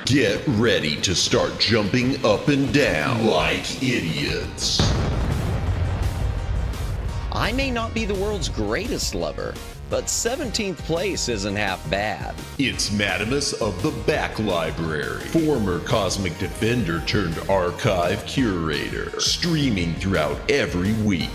Get ready to start jumping up and down like idiots. I may not be the world's greatest lover, but 17th place isn't half bad. It's Madamus of the Back Library, former Cosmic Defender turned archive curator, streaming throughout every week.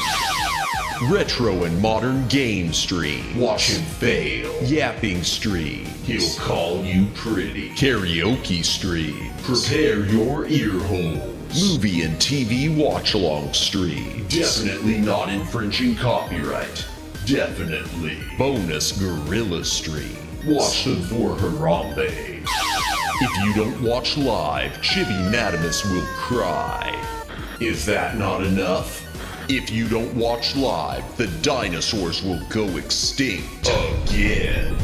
Retro and modern game stream. Watch him fail. Yapping stream. He'll call you pretty. Karaoke stream. Prepare your ear holes. Movie and TV watch-along stream. Definitely not infringing copyright. Definitely. Bonus gorilla stream. Watch them for Harambe. If you don't watch live, Chibi Madamus will cry. Is that not enough? If you don't watch live, the dinosaurs will go extinct again.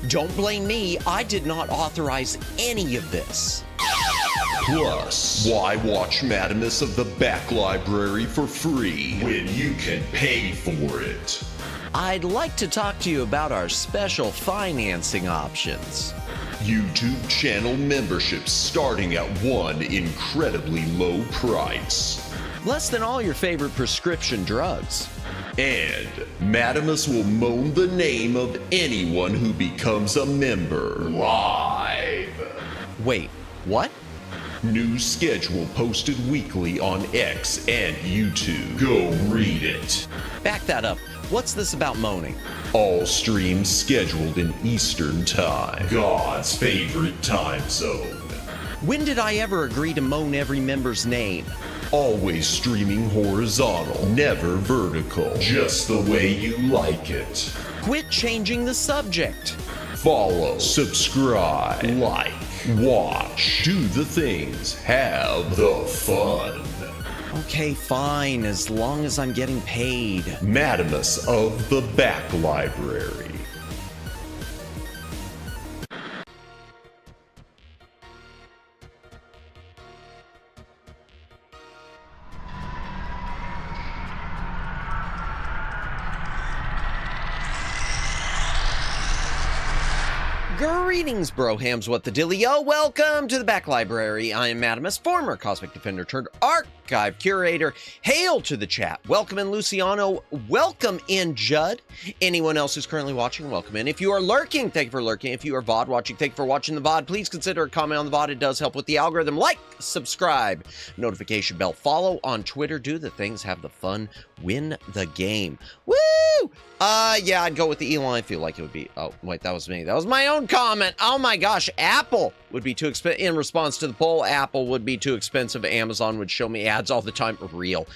Don't blame me, I did not authorize any of this. Plus, why watch Madamus of the Back Library for free when you can pay for it? I'd like to talk to you about our special financing options. YouTube channel memberships starting at one incredibly low price. Less than all your favorite prescription drugs. And Madamus will moan the name of anyone who becomes a member live. Wait, what? New schedule posted weekly on X and YouTube. Go read it. Back that up. What's this about moaning? All streams scheduled in Eastern Time, God's favorite time zone. When did I ever agree to moan every member's name? Always streaming horizontal, never vertical, just the way you like it. Quit changing the subject. Follow, subscribe, like, watch, do the things, have the fun. Okay, fine, as long as I'm getting paid. Madamus of the Back Library. Greetings, brohams, what the dealio? Welcome to the Back Library. I am Madamus, former Cosmic Defender turned archive curator. Hail to the chat. Welcome in, Luciano. Welcome in, Judd. Anyone else who's currently watching, welcome in. If you are lurking, thank you for lurking. If you are VOD watching, thank you for watching the VOD. Please consider a comment on the VOD. It does help with the algorithm. Like, subscribe, notification bell, follow on Twitter. Do the things, have the fun, win the game. Woo! Yeah, I'd go with the Elon. I feel like it would be, oh, wait, that was me. That was my own comment. Oh my gosh, Apple would be too expensive. In response to the poll, Apple would be too expensive. Amazon would show me ads all the time. Real.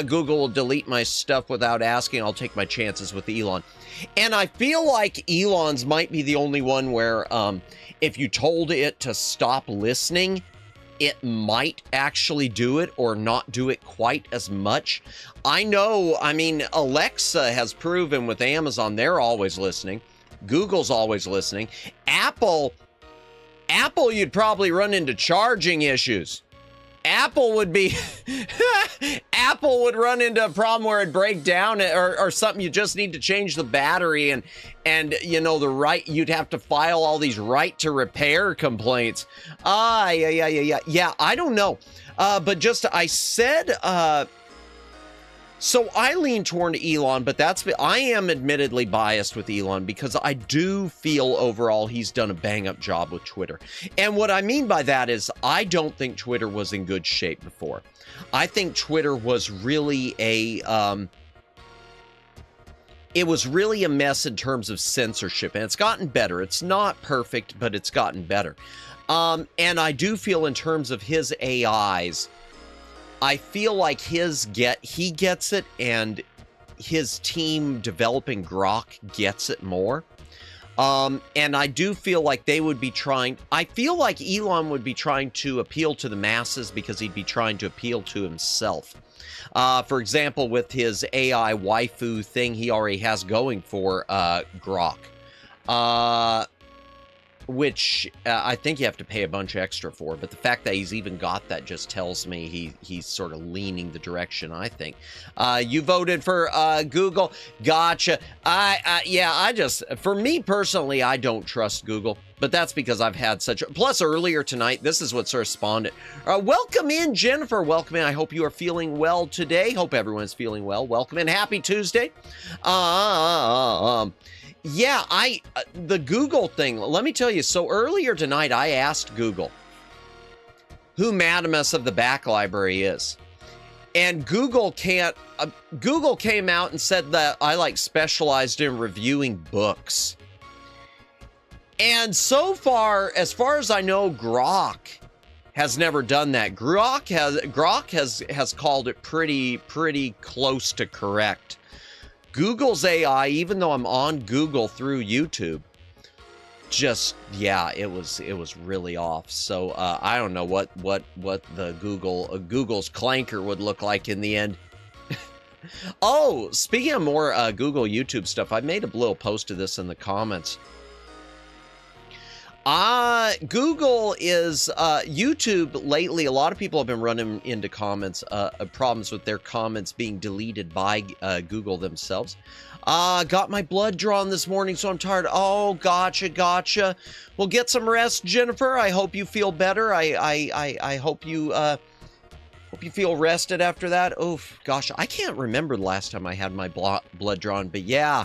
Google will delete my stuff without asking. I'll take my chances with Elon. And I feel like Elon's might be the only one where if you told it to stop listening, it might actually do it or not do it quite as much. I know, I mean, Alexa has proven with Amazon, they're always listening. Google's always listening. Apple, you'd probably run into charging issues. Apple would be, Apple would run into a problem where it'd break down or something. You just need to change the battery and you know, you'd have to file all these right to repair complaints. Yeah, I don't know. But just, I said, so I lean toward Elon, but I am admittedly biased with Elon because I do feel overall he's done a bang-up job with Twitter. And what I mean by that is I don't think Twitter was in good shape before. I think Twitter was really it was really a mess in terms of censorship, and it's gotten better. It's not perfect, but it's gotten better. And I do feel in terms of his AIs, I feel like he gets it, and his team developing Grok gets it more. And I do feel like they would be I feel like Elon would be trying to appeal to the masses because he'd be trying to appeal to himself. For example, with his AI waifu thing he already has going for Grok. Which I think you have to pay a bunch extra for, but the fact that he's even got that just tells me he's sort of leaning the direction I think. You voted for Google. Gotcha. For me personally, I don't trust Google, but that's because I've had plus earlier tonight, this is what sort of spawned it. Welcome in, Jennifer. Welcome in. I hope you are feeling well today. Hope everyone's feeling well. Welcome in. Happy Tuesday. Yeah, the Google thing, let me tell you, so earlier tonight I asked Google who Madamus of the Back Library is. And Google can't, Google came out and said that I like specialized in reviewing books. And so far as I know, Grok has never done that. Grok has called it pretty close to correct. Google's AI, even though I'm on Google through YouTube, just, yeah, it was really off. So I don't know what the Google's clanker would look like in the end. Oh, speaking of more Google YouTube stuff, I made a little post of this in the comments. Google is YouTube lately. A lot of people have been running into problems with their comments being deleted by Google themselves. Got my blood drawn this morning, so I'm tired. Oh, gotcha. Well, get some rest, Jennifer. I hope you feel better. I hope you feel rested after that. Oof, gosh, I can't remember the last time I had my blood drawn, but yeah,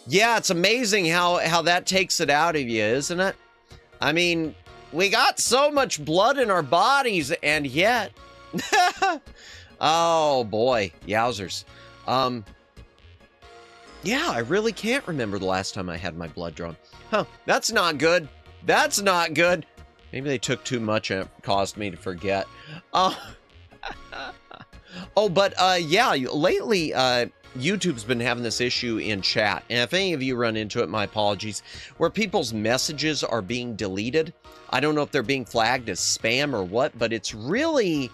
it's amazing how that takes it out of you, isn't it? I mean, we got so much blood in our bodies, and yet, oh boy, yowzers. Yeah, I really can't remember the last time I had my blood drawn. Huh, that's not good. That's not good. Maybe they took too much and it caused me to forget. Oh, but yeah, lately, YouTube's been having this issue in chat, and if any of you run into it, my apologies, where people's messages are being deleted. I don't know if they're being flagged as spam or what, but it's really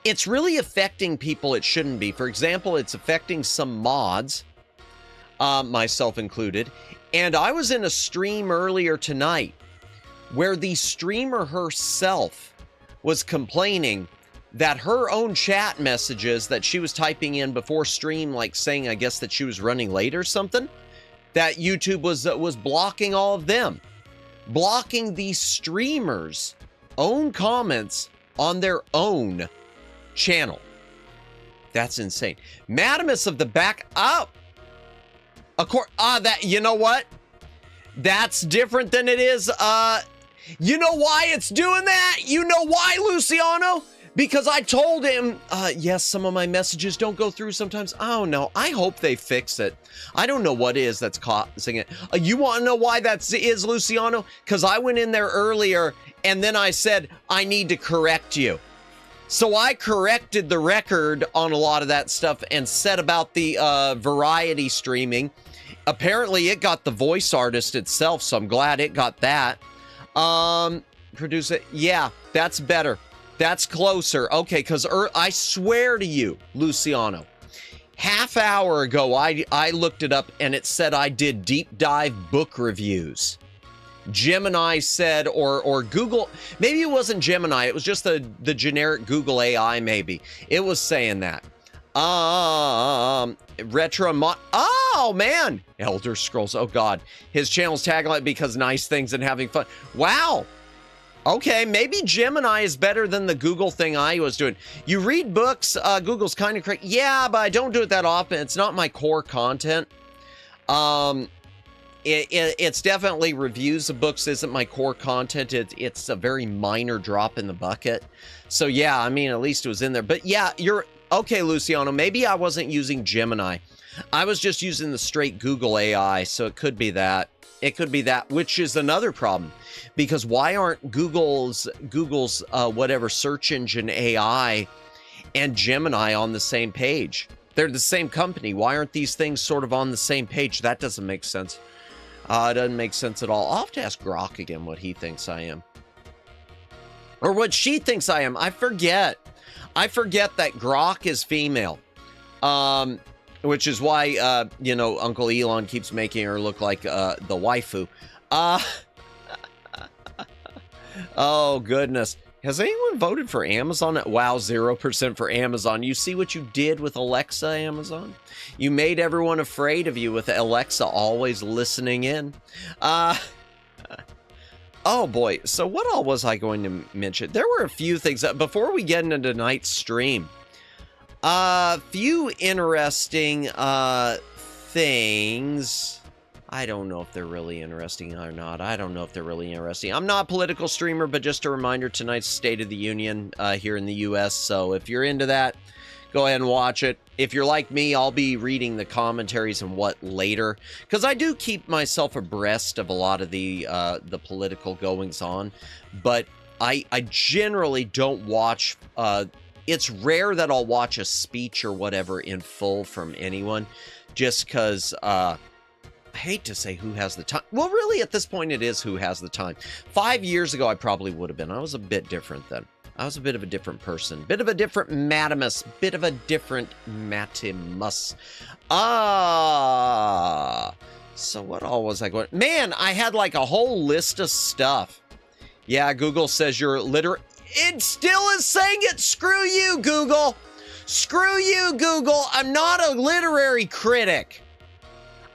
affecting people it shouldn't be. For example, it's affecting some mods, myself included, and I was in a stream earlier tonight where the streamer herself was complaining that her own chat messages that she was typing in before stream, like saying, I guess, that she was running late or something, that YouTube was blocking all of them. Blocking the streamer's own comments on their own channel. That's insane. Madamus of the back up. That, you know what? That's different than it is. You know why it's doing that? You know why, Luciano? Because I told him, yes, some of my messages don't go through sometimes. Oh, no, I hope they fix it. I don't know what is that's causing it. You want to know why that is, Luciano? Because I went in there earlier, and then I said, I need to correct you. So I corrected the record on a lot of that stuff and said about the variety streaming. Apparently, it got the voice artist itself, so I'm glad it got that. Produce it. Yeah, that's better. That's closer. Okay, because I swear to you, Luciano, half hour ago, I looked it up and it said I did deep dive book reviews. Gemini said, or Google, maybe it wasn't Gemini, it was just the generic Google AI, maybe. It was saying that. Oh, man. Elder Scrolls, oh, God. His channel's tagline because nice things and having fun. Wow. Okay, maybe Gemini is better than the Google thing I was doing. You read books, Google's kind of correct. Yeah, but I don't do it that often. It's not my core content. It's definitely reviews of books isn't my core content. It's a very minor drop in the bucket. So yeah, I mean, at least it was in there. But yeah, you're okay, Luciano. Maybe I wasn't using Gemini. I was just using the straight Google AI, so it could be that. It could be that, which is another problem. Because why aren't Google's whatever search engine AI and Gemini on the same page? They're the same company. Why aren't these things sort of on the same page? That doesn't make sense. It doesn't make sense at all. I'll have to ask Grok again what he thinks I am. Or what she thinks I am. I forget that Grok is female. Which is why, you know, Uncle Elon keeps making her look like the waifu. Oh, goodness. Has anyone voted for Amazon? Wow, 0% for Amazon. You see what you did with Alexa, Amazon? You made everyone afraid of you with Alexa always listening in. Oh, boy. So what all was I going to mention? There were a few things. Before we get into tonight's stream, a few interesting things. I don't know if they're really interesting or not. I don't know if they're really interesting. I'm not a political streamer, but just a reminder, tonight's State of the Union here in the U.S., so if you're into that, go ahead and watch it. If you're like me, I'll be reading the commentaries and what later, because I do keep myself abreast of a lot of the political goings-on, but I generally don't watch... it's rare that I'll watch a speech or whatever in full from anyone, just because... I hate to say who has the time. Well, really, at this point, it is who has the time. 5 years ago, I probably would have been. I was a bit different then. I was a bit of a different person. Bit of a different Matimus. Bit of a different Matimus. So what all was I going... Man, I had like a whole list of stuff. Yeah, Google says you're literate. It still is saying it. Screw you, Google. Screw you, Google. I'm not a literary critic.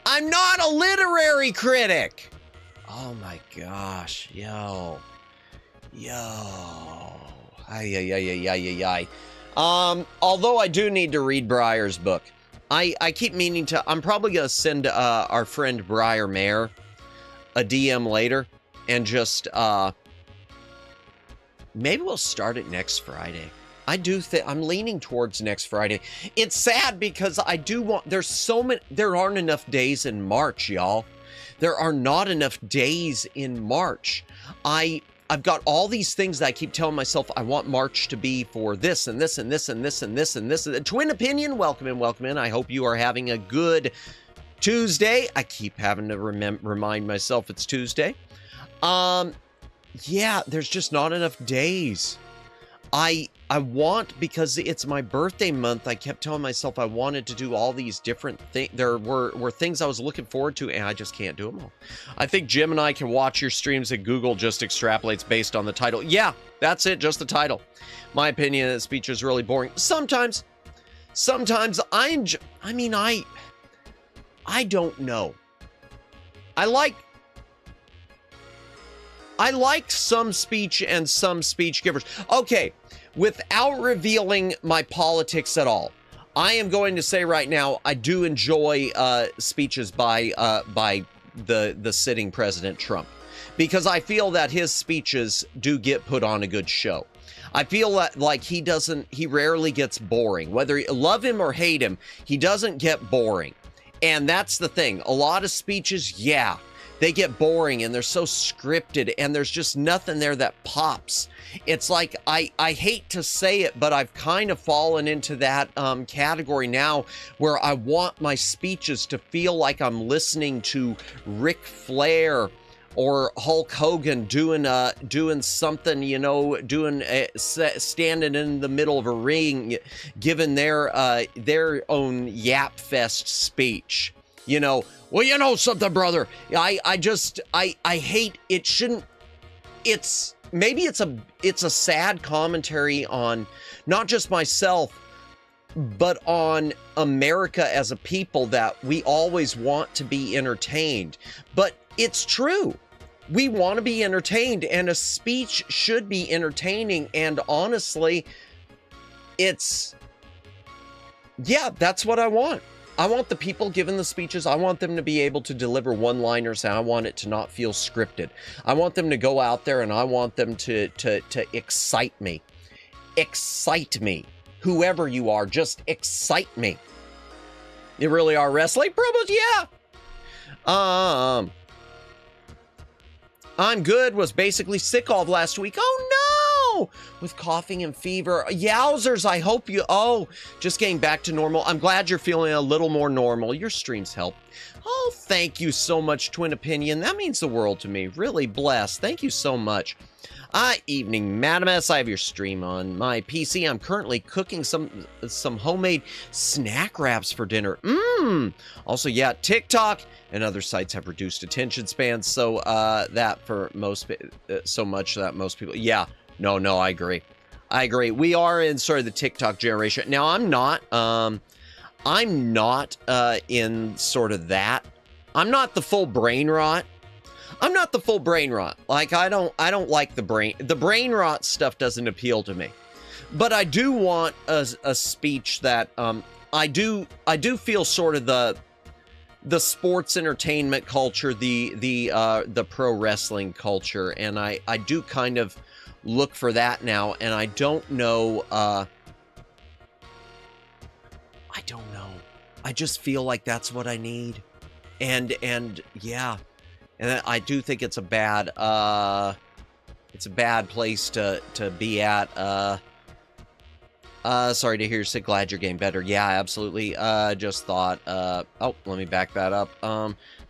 I'm not a literary critic. Oh my gosh. Yo. Ay. Although I do need to read Briar's book. I keep meaning to. I'm probably going to send our friend Briar Mayer a DM later and just maybe we'll start it next Friday. I do think I'm leaning towards next Friday. It's sad because I do want, there's so many, there aren't enough days in March, y'all. There are not enough days in March. I've got all these things that I keep telling myself I want March to be for this and this and this and this and this and this. Twin Opinion, welcome in. I hope you are having a good Tuesday. I keep having to remind myself it's Tuesday. Yeah, there's just not enough days. I want, because it's my birthday month, I kept telling myself I wanted to do all these different things. There were things I was looking forward to, and I just can't do them all. I think Jim and I can watch your streams and Google just extrapolates based on the title. Yeah, that's it, just the title. My opinion, the speech is really boring. Sometimes I don't know. I like some speech and some speech givers. Okay, without revealing my politics at all, I am going to say right now, I do enjoy speeches by the sitting President Trump, because I feel that his speeches do get put on a good show. I feel that, like, he rarely gets boring. Whether you love him or hate him, he doesn't get boring. And that's the thing. A lot of speeches, yeah, they get boring and they're so scripted and there's just nothing there that pops. It's like, I hate to say it, but I've kind of fallen into that category now where I want my speeches to feel like I'm listening to Ric Flair or Hulk Hogan doing something, you know, standing in the middle of a ring, giving their own YAAAP Fest speech. You know, well, you know something, brother. I hate, it shouldn't, maybe it's a sad commentary on not just myself, but on America as a people, that we always want to be entertained. But it's true. We want to be entertained, and a speech should be entertaining. And honestly, that's what I want. I want the people giving the speeches, I want them to be able to deliver one-liners, and I want it to not feel scripted. I want them to go out there, and I want them to excite me. Excite me. Whoever you are, just excite me. You really are wrestling promos? Yeah. I'm good, was basically sick all of last week. Oh no! With coughing and fever. Yowzers, I hope just getting back to normal. I'm glad you're feeling a little more normal. Your streams help. Oh, thank you so much, Twin Opinion. That means the world to me. Really blessed. Thank you so much. Evening, Madamus. I have your stream on my PC. I'm currently cooking some homemade snack wraps for dinner. Also, yeah, TikTok and other sites have reduced attention spans, so that for most, so much that most people, yeah, no, I agree. We are in sort of the TikTok generation. Now, I'm not in sort of that. I'm not the full brain rot. Like, I don't like the brain rot stuff doesn't appeal to me. But I do want a speech that, I do feel sort of the sports entertainment culture, the pro wrestling culture, and I do kind of look for that now, and I don't know. I don't know. I just feel like that's what I need, and yeah, and I do think it's a bad place to be at. Sorry to hear you're sick. Glad you're getting better. Yeah, absolutely. Just thought, oh, let me back that up.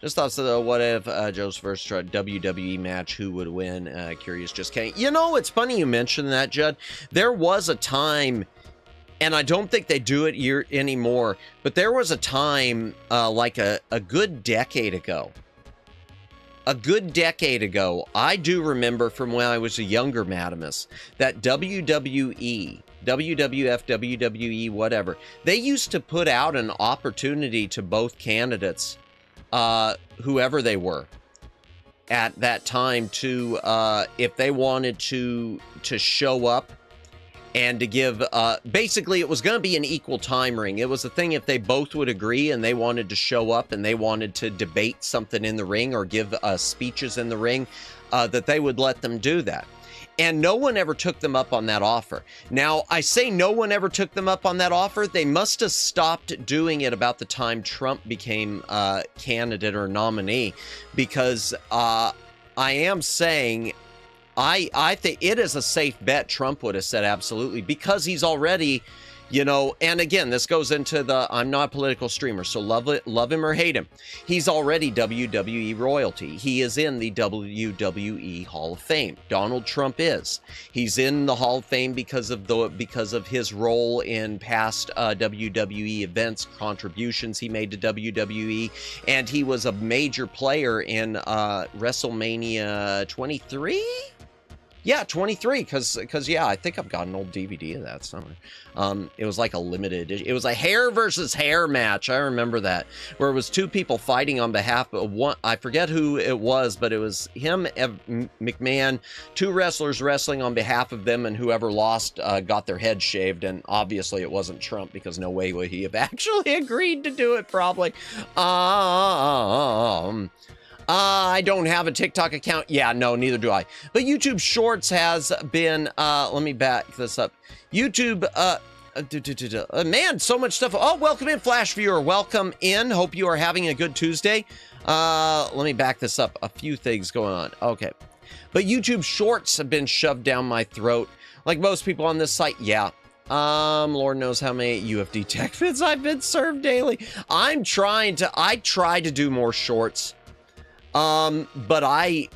Just thought, so what if, Joe's first WWE match, who would win? Curious, just kidding. You know, it's funny you mentioned that, Judd. There was a time, and I don't think they do it anymore, but there was a time, like a good decade ago. A good decade ago, I do remember from when I was a younger Madamus, that WWE, WWF, WWE, whatever, they used to put out an opportunity to both candidates, whoever they were, at that time to, if they wanted to show up and to give, basically it was going to be an equal time ring. It was a thing if they both would agree and they wanted to show up and they wanted to debate something in the ring or give speeches in the ring, that they would let them do that. And no one ever took them up on that offer. Now, I say no one ever took them up on that offer. They must have stopped doing it about the time Trump became candidate or nominee, because I am saying I think it is a safe bet Trump would have said absolutely, because he's already, you know, and again, this goes into the, I'm not a political streamer, so love him or hate him. He's already WWE royalty. He is in the WWE Hall of Fame. Donald Trump is. He's in the Hall of Fame because of his role in past WWE events, contributions he made to WWE, and he was a major player in WrestleMania 23? Yeah, 23, because yeah, I think I've got an old DVD of that somewhere. It was like a limited edition. It was a hair versus hair match. I remember that, where it was two people fighting on behalf of one. I forget who it was, but it was him, McMahon, two wrestlers wrestling on behalf of them, and whoever lost got their head shaved. And obviously it wasn't Trump, because no way would he have actually agreed to do it, probably. I don't have a TikTok account. Yeah, no, neither do I. But YouTube Shorts has been, let me back this up. YouTube, man, so much stuff. Oh, welcome in, Flash Viewer. Welcome in. Hope you are having a good Tuesday. Let me back this up. A few things going on. Okay. But YouTube Shorts have been shoved down my throat. Like most people on this site, yeah. Lord knows how many UFD tech vids I've been served daily. I try to do more shorts. But I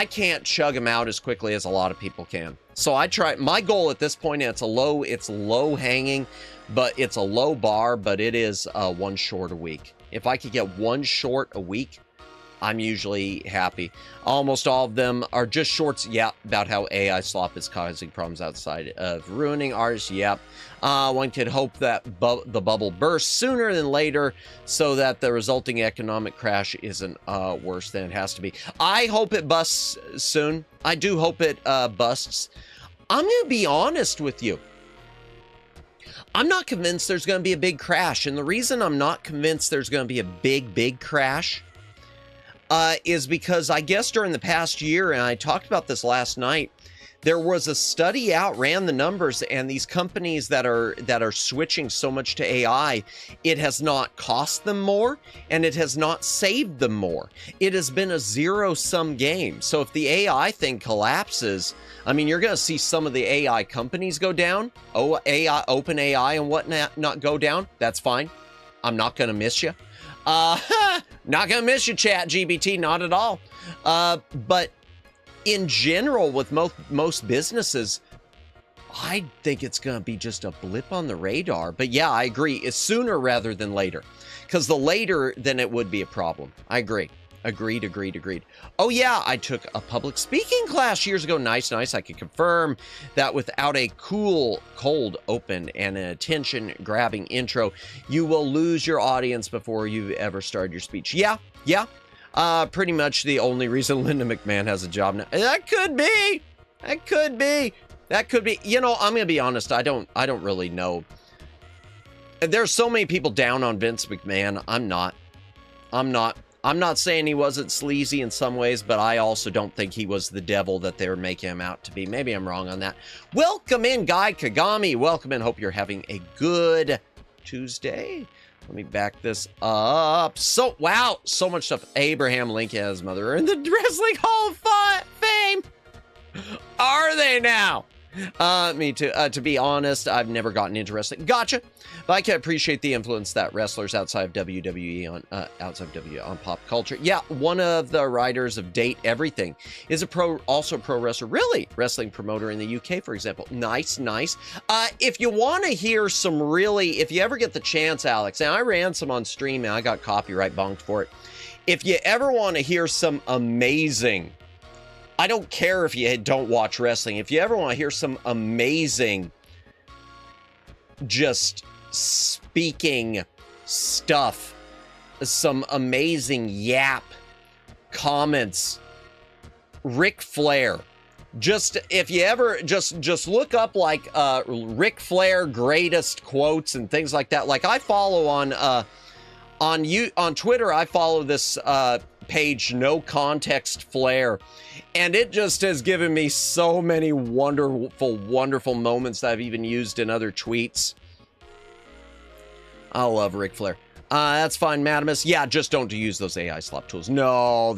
can't chug them out as quickly as a lot of people can. So I try, my goal at this point, it's low hanging, but it's a low bar, but it is, one short a week. If I could get one short a week, I'm usually happy. Almost all of them are just shorts, yeah, about how AI slop is causing problems outside of ruining artists, yep. One could hope that the bubble bursts sooner than later so that the resulting economic crash isn't worse than it has to be. I hope it busts soon. I do hope it busts. I'm going to be honest with you. I'm not convinced there's going to be a big crash. And the reason I'm not convinced there's going to be a big crash is because I guess during the past year, and I talked about this last night, there was a study out, ran the numbers, and these companies that are switching so much to AI, it has not cost them more, and it has not saved them more. It has been a zero-sum game. So if the AI thing collapses, I mean, you're going to see some of the AI companies go down, OpenAI and whatnot not go down. That's fine. I'm not going to miss you. Not going to miss you, ChatGPT, not at all. But in general, with most businesses, I think it's going to be just a blip on the radar. But yeah, I agree. It's sooner rather than later. Because the later, then it would be a problem. I agree. Agreed. Oh yeah, I took a public speaking class years ago. Nice. I can confirm that without a cool, cold open and an attention-grabbing intro, you will lose your audience before you've ever started your speech. Yeah. Pretty much the only reason Linda McMahon has a job now. That could be. You know, I'm gonna be honest. I don't really know. There's so many people down on Vince McMahon. I'm not. I'm not saying he wasn't sleazy in some ways, but I also don't think he was the devil that they were making him out to be. Maybe I'm wrong on that. Welcome in, Guy Kagami. Welcome in. Hope you're having a good Tuesday. Let me back this up. So, wow, so much stuff. Abraham Lincoln and his mother are in the Wrestling Hall of Fame. Are they now? Me too. To be honest, I've never gotten into wrestling. Gotcha. But I can appreciate the influence that wrestlers outside of WWE on pop culture. Yeah, one of the writers of Date Everything is also a pro wrestler. Really? Wrestling promoter in the UK, for example. Nice, nice. If you want to hear some really, if you ever get the chance, Alex, and I ran some on stream and I got copyright bonked for it. If you ever want to hear some amazing, I don't care if you don't watch wrestling. If you ever want to hear some amazing, just speaking stuff, some amazing YAAAP comments, Ric Flair. Just if you ever just look up like Ric Flair greatest quotes and things like that. Like I follow on Twitter, I follow this page No Context Flair, and it just has given me so many wonderful moments that I've even used in other tweets. I love Ric Flair. That's fine, Madamus. Yeah, just don't use those AI slop tools. No,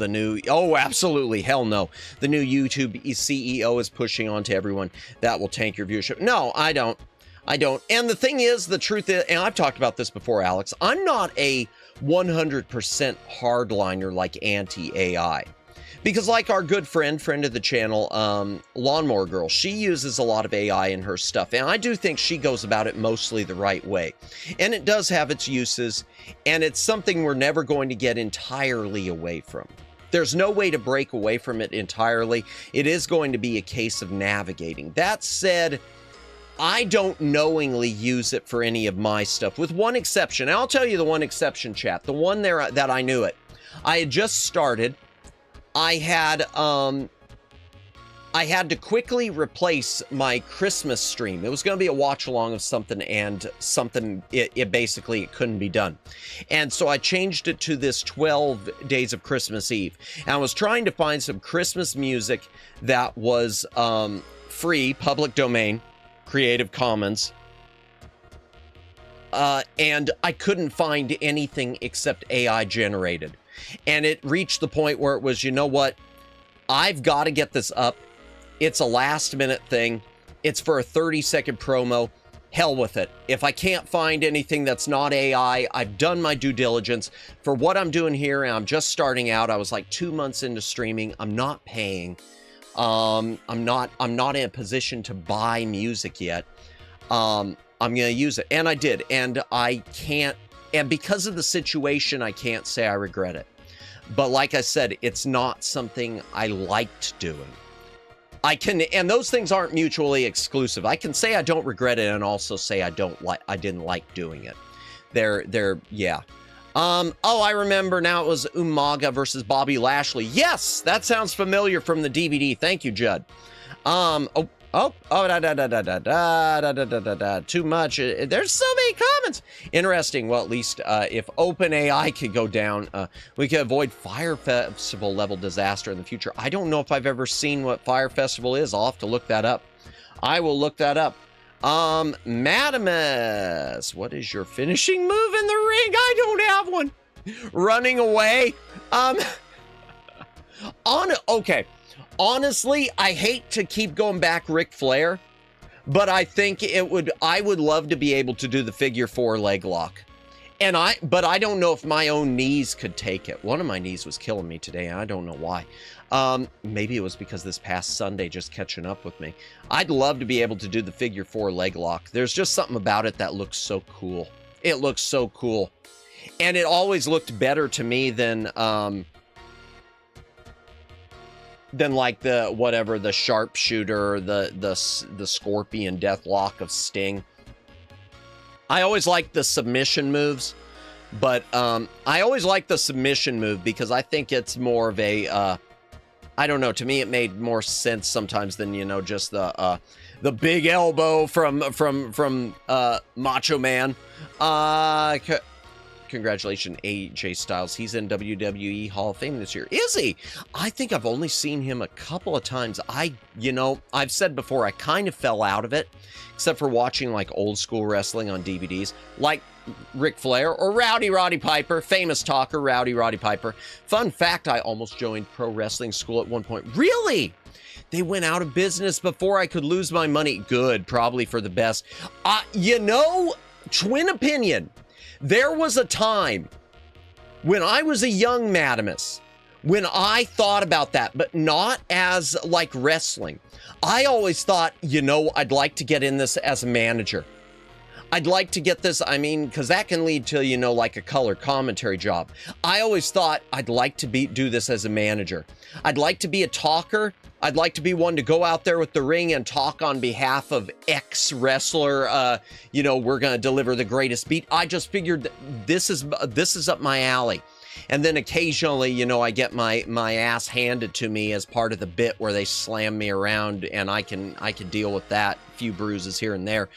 oh, absolutely, hell no. The new YouTube CEO is pushing on to everyone that will tank your viewership. No, I don't. And the thing is, the truth is, and I've talked about this before, Alex, I'm not a 100% hardliner like anti-AI. Because like our good friend of the channel, Lawnmower Girl, she uses a lot of AI in her stuff. And I do think she goes about it mostly the right way. And it does have its uses. And it's something we're never going to get entirely away from. There's no way to break away from it entirely. It is going to be a case of navigating. That said, I don't knowingly use it for any of my stuff, with one exception. And I'll tell you the one exception, chat. The one there that I knew it. I had just started. I had to quickly replace my Christmas stream. It was going to be a watch along of something, and it basically couldn't be done. And so I changed it to this 12 Days of Christmas Eve. And I was trying to find some Christmas music that was free, public domain, Creative Commons. And I couldn't find anything except AI generated. And it reached the point where it was, you know what? I've got to get this up. It's a last minute thing. It's for a 30-second promo. Hell with it. If I can't find anything that's not AI, I've done my due diligence for what I'm doing here, and I'm just starting out. I was like 2 months into streaming. I'm not paying. I'm not in a position to buy music yet. I'm going to use it. And I did. And I can't. And because of the situation, I can't say I regret it. But like I said, it's not something I liked doing. And those things aren't mutually exclusive. I can say I don't regret it and also say I didn't like doing it. Yeah. Oh, I remember now. It was Umaga versus Bobby Lashley. Yes, that sounds familiar from the DVD. Thank you, Judd. Too much. There's so many comments. Interesting. Well, at least if OpenAI could go down, we could avoid Fire Festival level disaster in the future. I don't know if I've ever seen what Fire Festival is. I'll have to look that up. I will look that up. Madamus, what is your finishing move in the ring? I don't have one. Running away. Okay. Honestly, I hate to keep going back Ric Flair, but I think I would love to be able to do the figure 4 leg lock. But I don't know if my own knees could take it. One of my knees was killing me today, and I don't know why. Maybe it was because this past Sunday just catching up with me. I'd love to be able to do the figure 4 leg lock. There's just something about it that looks so cool. It looks so cool. And it always looked better to me than like the sharpshooter, the scorpion deathlock of Sting. I always like the submission moves, but I always like the submission move because I think it's more of a I don't know, to me it made more sense sometimes than, you know, just the big elbow from Macho Man. congratulations, AJ Styles. He's in WWE Hall of Fame this year. Is he? I think I've only seen him a couple of times. I've said before, I kind of fell out of it, except for watching like old school wrestling on DVDs, like Ric Flair or Rowdy Roddy Piper, famous talker Rowdy Roddy Piper. Fun fact, I almost joined pro wrestling school at one point. Really? They went out of business before I could lose my money. Good, probably for the best. Twin opinion. There was a time when I was a young Madamus when I thought about that, but not as like wrestling. I always thought, I'd like to get in this as a manager. I'd like to get this, because that can lead to, like a color commentary job. I always thought I'd like to do this as a manager. I'd like to be a talker. I'd like to be one to go out there with the ring and talk on behalf of X wrestler. We're going to deliver the greatest beat. I just figured that this is up my alley. And then occasionally, I get my ass handed to me as part of the bit where they slam me around, and I can deal with that. A few bruises here and there.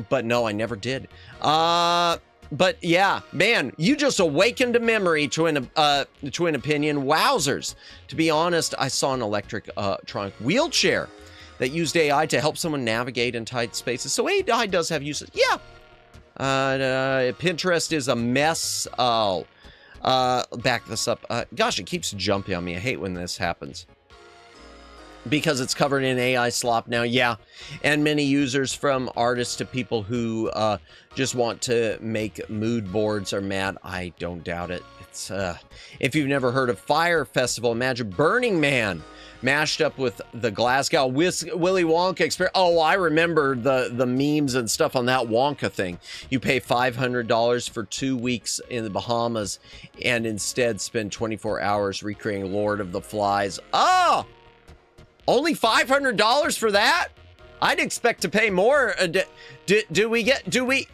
But no, I never did. But yeah, man, you just awakened a memory, twin opinion. Wowzers. To be honest, I saw an electronic wheelchair that used AI to help someone navigate in tight spaces. So AI does have uses. Yeah. Pinterest is a mess. Oh, back this up. Gosh, it keeps jumping on me. I hate when this happens. Because it's covered in AI slop now, yeah. And many users, from artists to people who just want to make mood boards, are mad. I don't doubt it. It's if you've never heard of Fire Festival, imagine Burning Man mashed up with the Glasgow Willy Wonka experience. Oh, I remember the memes and stuff on that Wonka thing. You pay $500 for 2 weeks in the Bahamas and instead spend 24 hours recreating Lord of the Flies. Oh! Only $500 for that? I'd expect to pay more. Do we get to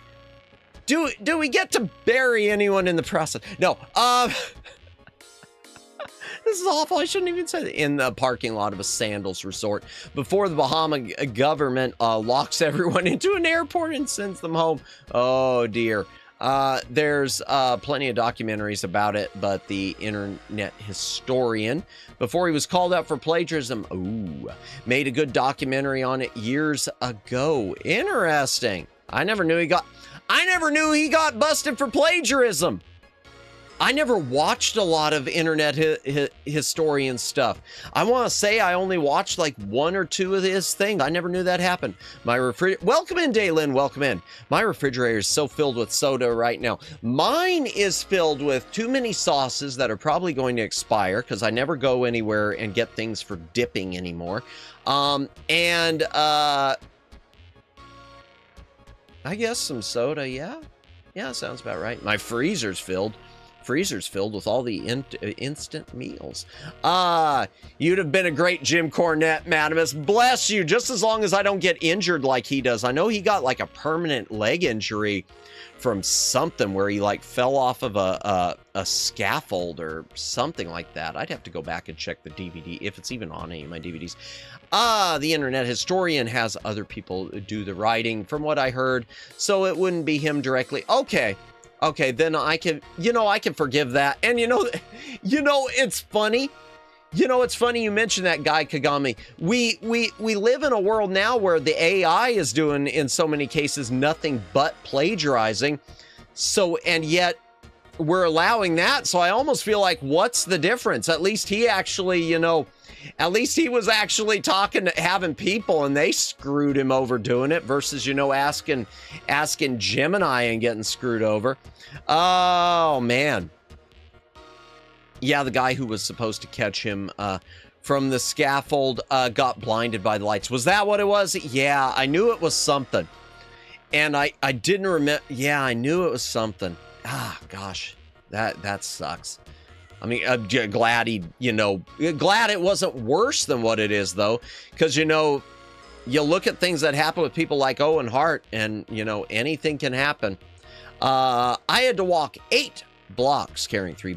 bury anyone in the process? No. This is awful. I shouldn't even say that. In the parking lot of a Sandals resort before the Bahama government locks everyone into an airport and sends them home. Oh dear. There's plenty of documentaries about it, but the internet historian, before he was called out for plagiarism, made a good documentary on it years ago. Interesting. I never knew he got busted for plagiarism. I never watched a lot of internet historian stuff. I want to say I only watched like 1 or 2 of his things. I never knew that happened. Welcome in, Daylin. Welcome in. My refrigerator is so filled with soda right now. Mine is filled with too many sauces that are probably going to expire because I never go anywhere and get things for dipping anymore. I guess some soda, yeah. Yeah, sounds about right. My freezer's filled with all the instant meals. You'd have been a great Jim Cornette, Madamus. Bless you, just as long as I don't get injured like he does. I know he got like a permanent leg injury from something where he like fell off of a scaffold or something like that. I'd have to go back and check the DVD, if it's even on any of my DVDs. The internet historian has other people do the writing, from what I heard, so it wouldn't be him directly. Okay, then I can forgive that. And it's funny. It's funny you mentioned that guy Kagami. We live in a world now where the AI is doing, in so many cases, nothing but plagiarizing. So, and yet we're allowing that. So I almost feel like, what's the difference? At least he actually, at least he was actually having people, and they screwed him over doing it versus, asking Gemini and getting screwed over. Oh, man. Yeah, the guy who was supposed to catch him from the scaffold got blinded by the lights. Was that what it was? Yeah, I knew it was something. And I didn't remember. Yeah, I knew it was something. Gosh, that sucks. I mean, I'm glad glad it wasn't worse than what it is, though, because, you look at things that happen with people like Owen Hart, and, anything can happen. I had to walk 8 blocks carrying 3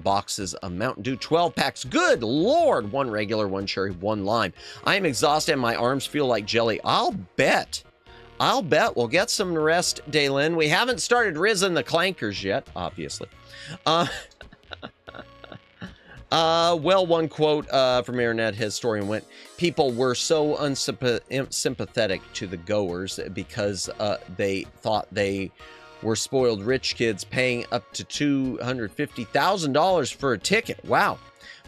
boxes of Mountain Dew 12 packs. Good Lord. 1 regular, 1 cherry, 1 lime. I am exhausted and my arms feel like jelly. I'll bet. I'll bet we'll get some rest, Daylin. We haven't started risen the clankers yet, obviously. Well, one quote from Internet Historian went, people were so unsympathetic to the goers because they thought they were spoiled rich kids paying up to $250,000 for a ticket. Wow.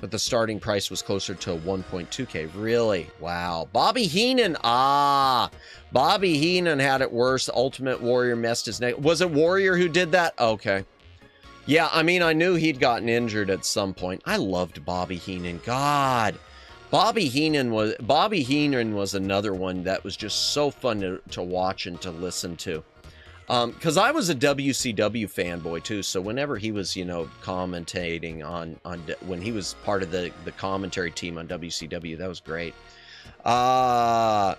But the starting price was closer to 1.2K. Really? Wow. Bobby Heenan. Bobby Heenan had it worse. Ultimate Warrior messed his neck. Was it Warrior who did that? Okay. Yeah, I mean, I knew he'd gotten injured at some point. I loved Bobby Heenan. God. Bobby Heenan was another one that was just so fun to watch and to listen to. Because I was a WCW fanboy too, so whenever he was, you know, commentating on when he was part of the commentary team on WCW, that was great. Yeah,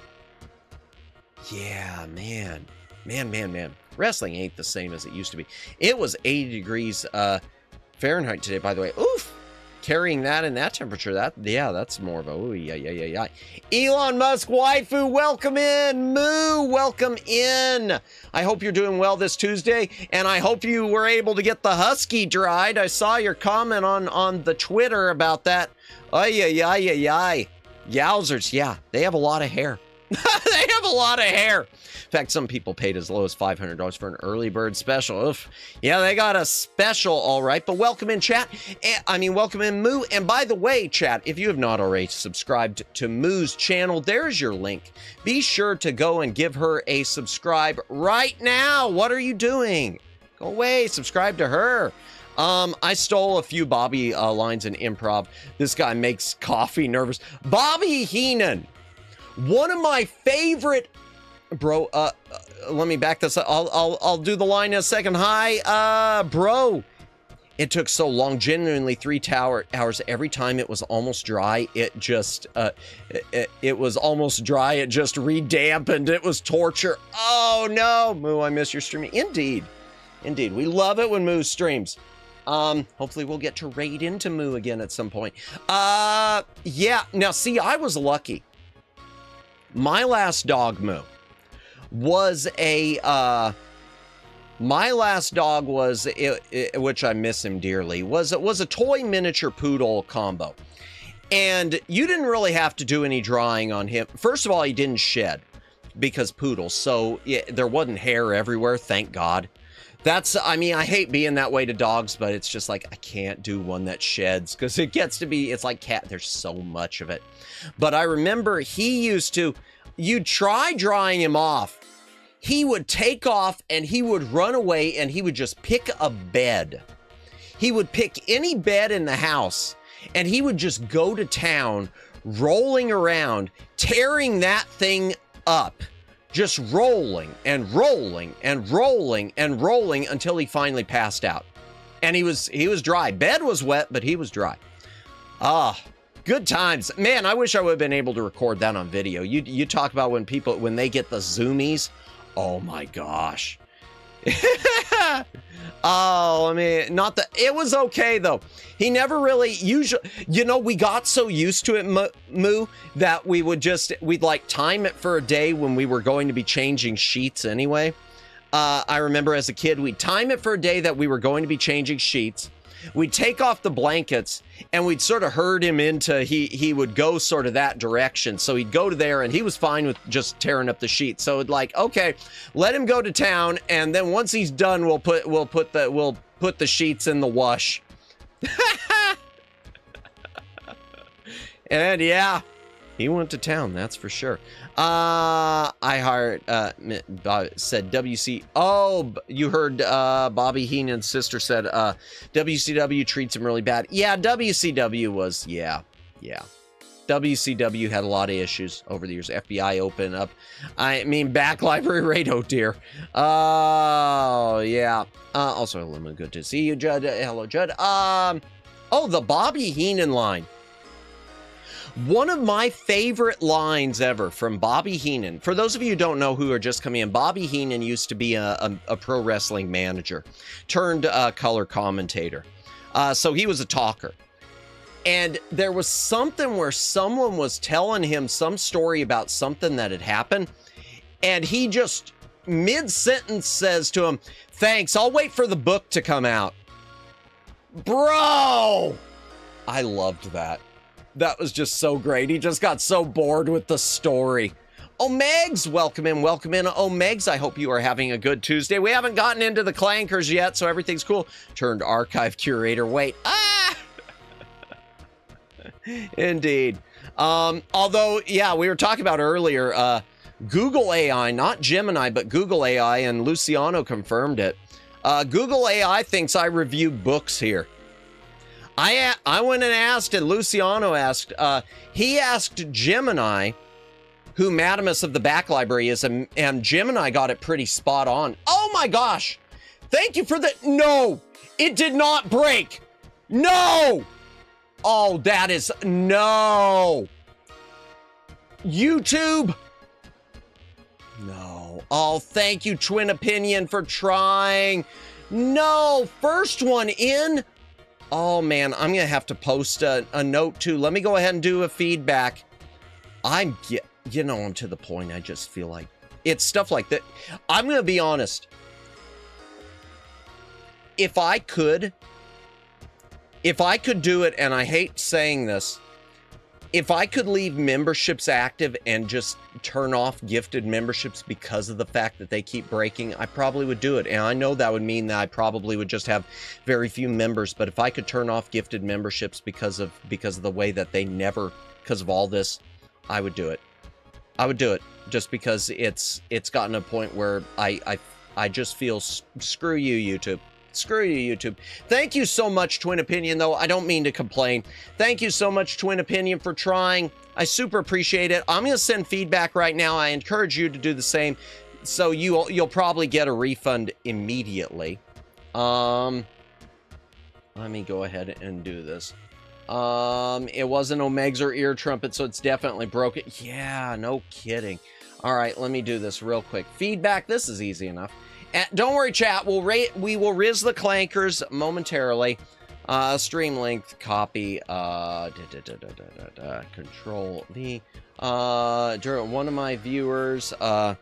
man. Wrestling ain't the same as it used to be. It was 80 degrees Fahrenheit today, by the way. Oof. Carrying that in that temperature, that's more of a ooh, yeah. Elon Musk waifu, welcome in. Moo, welcome in. I hope you're doing well this Tuesday, and I hope you were able to get the husky dried. I saw your comment on the Twitter about that. Yowzers, yeah, they have a lot of hair. They have a lot of hair. In fact, some people paid as low as $500 for an early bird special. Oof. Yeah, they got a special, all right. But welcome in, chat. Welcome in, Moo. And by the way, chat, if you have not already subscribed to Moo's channel, there's your link. Be sure to go and give her a subscribe right now. What are you doing? Go away. Subscribe to her. I stole a few Bobby lines in improv. This guy makes coffee nervous. Bobby Heenan. One of my favorite... Bro, let me back this up. I'll do the line in a second. Hi, bro. It took so long, genuinely 3 hours. Every time it was almost dry, it just, it was almost dry. It just redampened. It was torture. Oh no, Moo, I miss your streaming. Indeed. We love it when Moo streams. Hopefully we'll get to raid into Moo again at some point. Yeah, now see, I was lucky. My last dog, Moo, was which I miss him dearly, was a toy miniature poodle combo. And you didn't really have to do any drawing on him. First of all, he didn't shed because poodles, so there wasn't hair everywhere, thank God. I hate being that way to dogs, but it's just like, I can't do one that sheds because it gets to be, it's like cat, there's so much of it. But I remember you'd try drawing him off. He would take off and he would run away and he would just pick a bed. He would pick any bed in the house and he would just go to town, rolling around, tearing that thing up. Just rolling and rolling and rolling and rolling until he finally passed out. And he was dry. Bed was wet, but he was dry. Good times. Man, I wish I would have been able to record that on video. You talk about when they get the zoomies. Oh my gosh. It was okay though. He never really we got so used to it, Moo, that we'd like time it for a day when we were going to be changing sheets anyway. I remember as a kid, we'd time it for a day that we were going to be changing sheets. We'd take off the blankets and we'd sort of herd him into, he would go sort of that direction. So he'd go to there and he was fine with just tearing up the sheet. So it'd like, okay, let him go to town. And then once he's done, we'll put the sheets in the wash. And yeah, he went to town. That's for sure. I hired, said WC. Oh, you heard, Bobby Heenan's sister said, WCW treats him really bad. Yeah, WCW was, yeah. WCW had a lot of issues over the years. FBI opened up. Back library raid. Oh dear. Oh, yeah. Also, hello, good to see you, Judd. Hello, Judd. The Bobby Heenan line. One of my favorite lines ever from Bobby Heenan. For those of you who don't know who are just coming in, Bobby Heenan used to be a pro wrestling manager turned color commentator. So he was a talker. And there was something where someone was telling him some story about something that had happened. And he just mid-sentence says to him, "Thanks, I'll wait for the book to come out." Bro! I loved that. That was just so great. He just got so bored with the story. Oh, Megs, welcome in, welcome in. Oh, Megs, I hope you are having a good Tuesday. We haven't gotten into the clankers yet, so everything's cool. Turned archive curator. Wait. Ah! Indeed. Although, yeah, we were talking about earlier, Google AI, not Gemini, but Google AI, and Luciano confirmed it. Google AI thinks I review books here. I went and asked, and Luciano asked, he asked Gemini who Madamus of the Back Library is, and Gemini got it pretty spot on. Oh my gosh! Thank you for the... No! It did not break! No! Oh, that is... No! YouTube! No. Oh, thank you, Twin Opinion, for trying. No! First one in... Oh, man, I'm going to have to post a note, too. Let me go ahead and do a feedback. You know, I'm to the point. I just feel like it's stuff like that. I'm going to be honest. If I could do it, and I hate saying this, if I could leave memberships active and just turn off gifted memberships because of the fact that they keep breaking, I probably would do it. And I know that would mean that I probably would just have very few members. But if I could turn off gifted memberships because of the way that they never, because of all this, I would do it. I would do it just because it's gotten to a point where I just feel screw you, YouTube. Screw you, YouTube. Thank you so much, Twin Opinion, though. I don't mean to complain. Thank you so much, Twin Opinion, for trying. I super appreciate it. I'm going to send feedback right now. I encourage you to do the same. So you'll probably get a refund immediately. Let me go ahead and do this. It wasn't Omegs or ear trumpet, so it's definitely broken. Yeah, no kidding. All right, let me do this real quick. Feedback. This is easy enough. Don't worry, chat. We will riz the clankers momentarily. Stream length, copy, control V. One of my viewers, at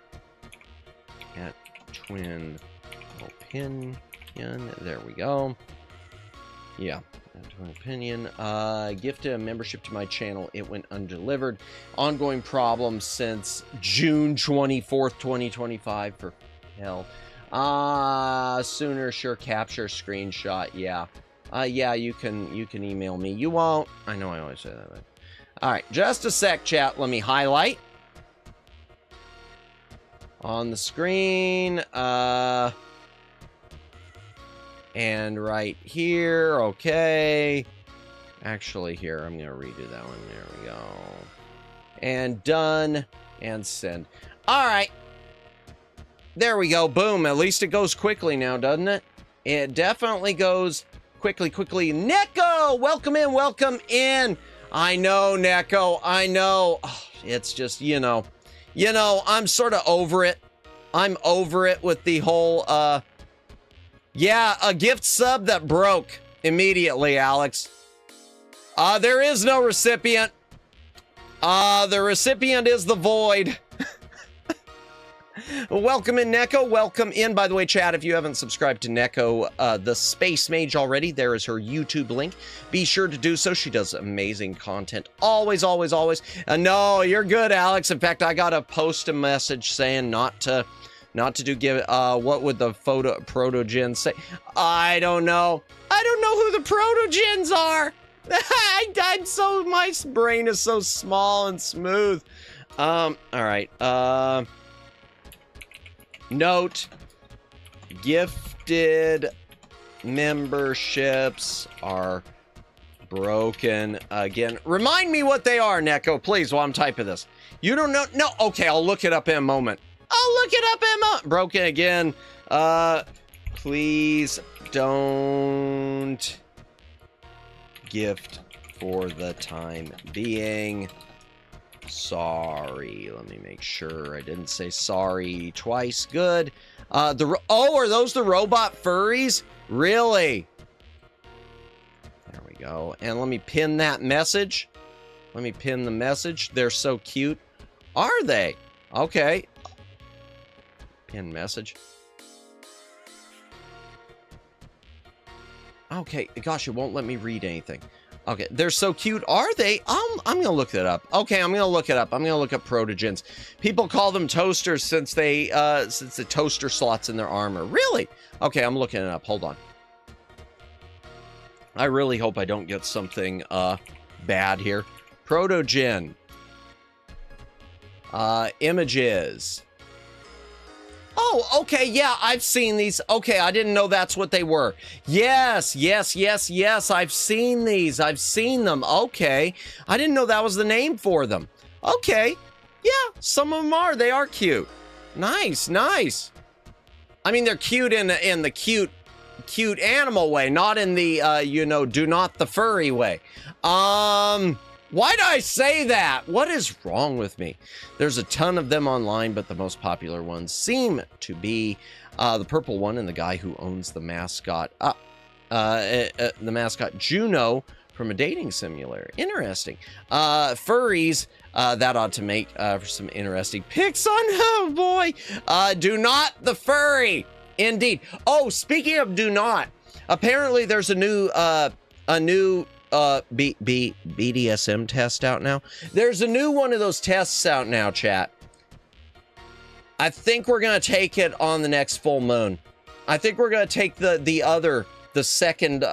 Twin Opinion. There we go. Yeah. Twin Opinion. Gifted a membership to my channel. It went undelivered. Ongoing problem since June 24th, 2025. For hell. Sooner, sure, capture screenshot. Yeah. Yeah, you can email me. You won't. I know I always say that. But... All right, just a sec, chat. Let me highlight on the screen. And right here. Okay. Actually, here, I'm going to redo that one. There we go. And done. And send. All right. There we go. Boom. At least it goes quickly now, doesn't it? It definitely goes quickly. Neko! Welcome in. Welcome in. I know, Neko. I know. Oh, it's just, you know, I'm sort of over it. I'm over it with the whole, yeah, a gift sub that broke immediately, Alex. There is no recipient. The recipient is the void. Welcome in, Neko. Welcome in. By the way, chat, if you haven't subscribed to Neko, the Space Mage already, there is her YouTube link. Be sure to do so. She does amazing content. Always. No, you're good, Alex. In fact, I got to post a message saying not to do give. What would the protogens say? I don't know. I don't know who the protogens are. My brain is so small and smooth. All right. Note, gifted memberships are broken again. Remind me what they are, Neko, please, while I'm typing this. You don't know? No, okay, I'll look it up in a moment. Broken again. Please don't gift for the time being. Sorry. Let me make sure I didn't say sorry twice. Good. Are those the robot furries? Really? There we go. And let me pin that message. Let me pin the message. They're so cute. Are they? Okay. Pin message. Okay, gosh, it won't let me read anything. Okay, they're so cute. Are they? I'm gonna look that up. Okay, I'm gonna look it up. I'm gonna look up protogens. People call them toasters since the toaster slots in their armor. Really? Okay, I'm looking it up. Hold on. I really hope I don't get something bad here. Protogen. Images. Oh, okay, yeah, I've seen these. Okay, I didn't know that's what they were. Yes, yes, yes, yes, I've seen these. I've seen them. Okay, I didn't know that was the name for them. Okay, yeah, some of them are. They are cute. Nice, nice. I mean, they're cute in the cute animal way, not in the, you know, do not the furry way. Why did I say that? What is wrong with me? There's a ton of them online, but the most popular ones seem to be the purple one and the guy who owns the mascot, the mascot Juno from a dating simulator. Interesting. Furries, that ought to make for some interesting pics on, oh boy. Do not the furry. Indeed. Oh, speaking of do not, apparently there's a new BDSM test out now. There's a new one of those tests out now, chat. I think we're gonna take it on the next full moon. I think we're gonna take the second,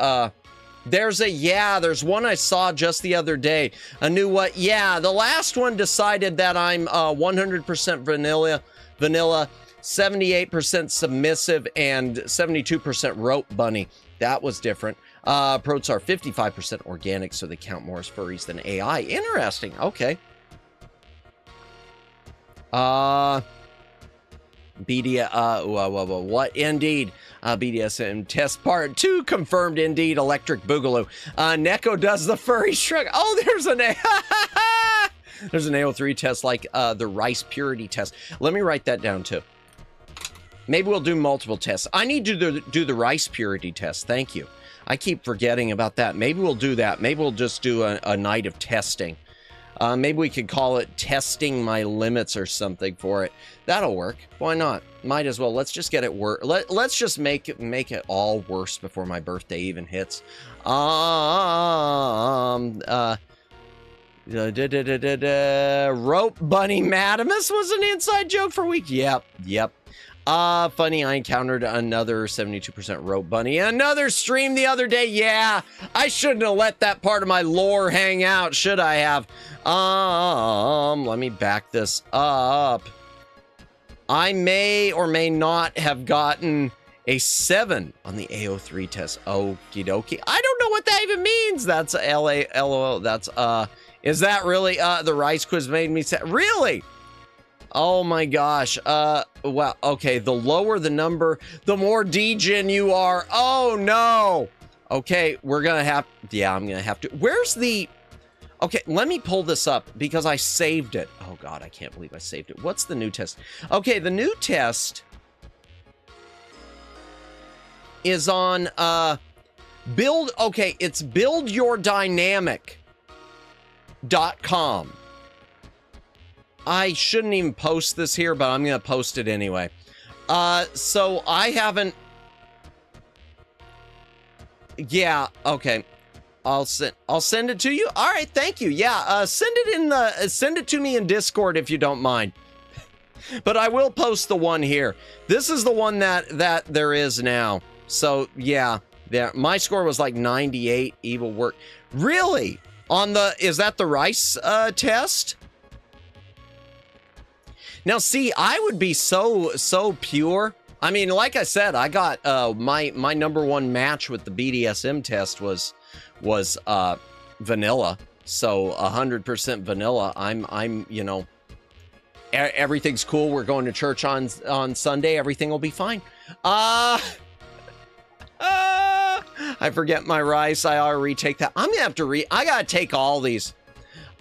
there's one I saw just the other day. A new what? Yeah, the last one decided that I'm 100% vanilla, 78% submissive, and 72% rope bunny. That was different. Prots are 55% organic, so they count more as furries than AI. Interesting. Okay. What? Indeed. BDSM test part 2 confirmed. Indeed. Electric Boogaloo. Neko does the furry shrug. Oh, there's an there's an AO3 test like the rice purity test. Let me write that down too. Maybe we'll do multiple tests. I need to do the rice purity test. Thank you. I keep forgetting about that. Maybe we'll do that. Maybe we'll just do a night of testing. Maybe we could call it testing my limits or something for it. That'll work. Why not? Might as well. Let's just get it worse. Let's just make it all worse before my birthday even hits. Rope Bunny Madamus was an inside joke for a week. Yep. Funny, I encountered another 72% rope bunny. Another stream the other day. Yeah, I shouldn't have let that part of my lore hang out, should I have? Let me back this up. I may or may not have gotten a 7 on the AO3 test. Okie dokie. I don't know what that even means. That's LOL. That's, is that really, the rice quiz made me say, really? Oh my gosh. Well, okay. The lower the number, the more degen you are. Oh no. Okay, we're gonna have, yeah, I'm gonna have to. Where's the, okay, let me pull this up because I saved it. Oh God, I can't believe I saved it. What's the new test? Okay, the new test is on, build, okay, it's buildyourdynamic.com. I shouldn't even post this here, but I'm going to post it anyway. So I haven't... Yeah, okay. I'll send it to you. All right, thank you. Yeah, send it to me in Discord if you don't mind. But I will post the one here. This is the one that there is now. So, yeah. My score was like 98. Evil work. Really? On the... Is that the rice test? Now, see, I would be so pure. I mean, like I said, I got my number one match with the BDSM test was vanilla. So 100% vanilla. I'm you know, everything's cool. We're going to church on Sunday. Everything will be fine. I forget my rice. I ought to retake that. I'm gonna have to I gotta take all these.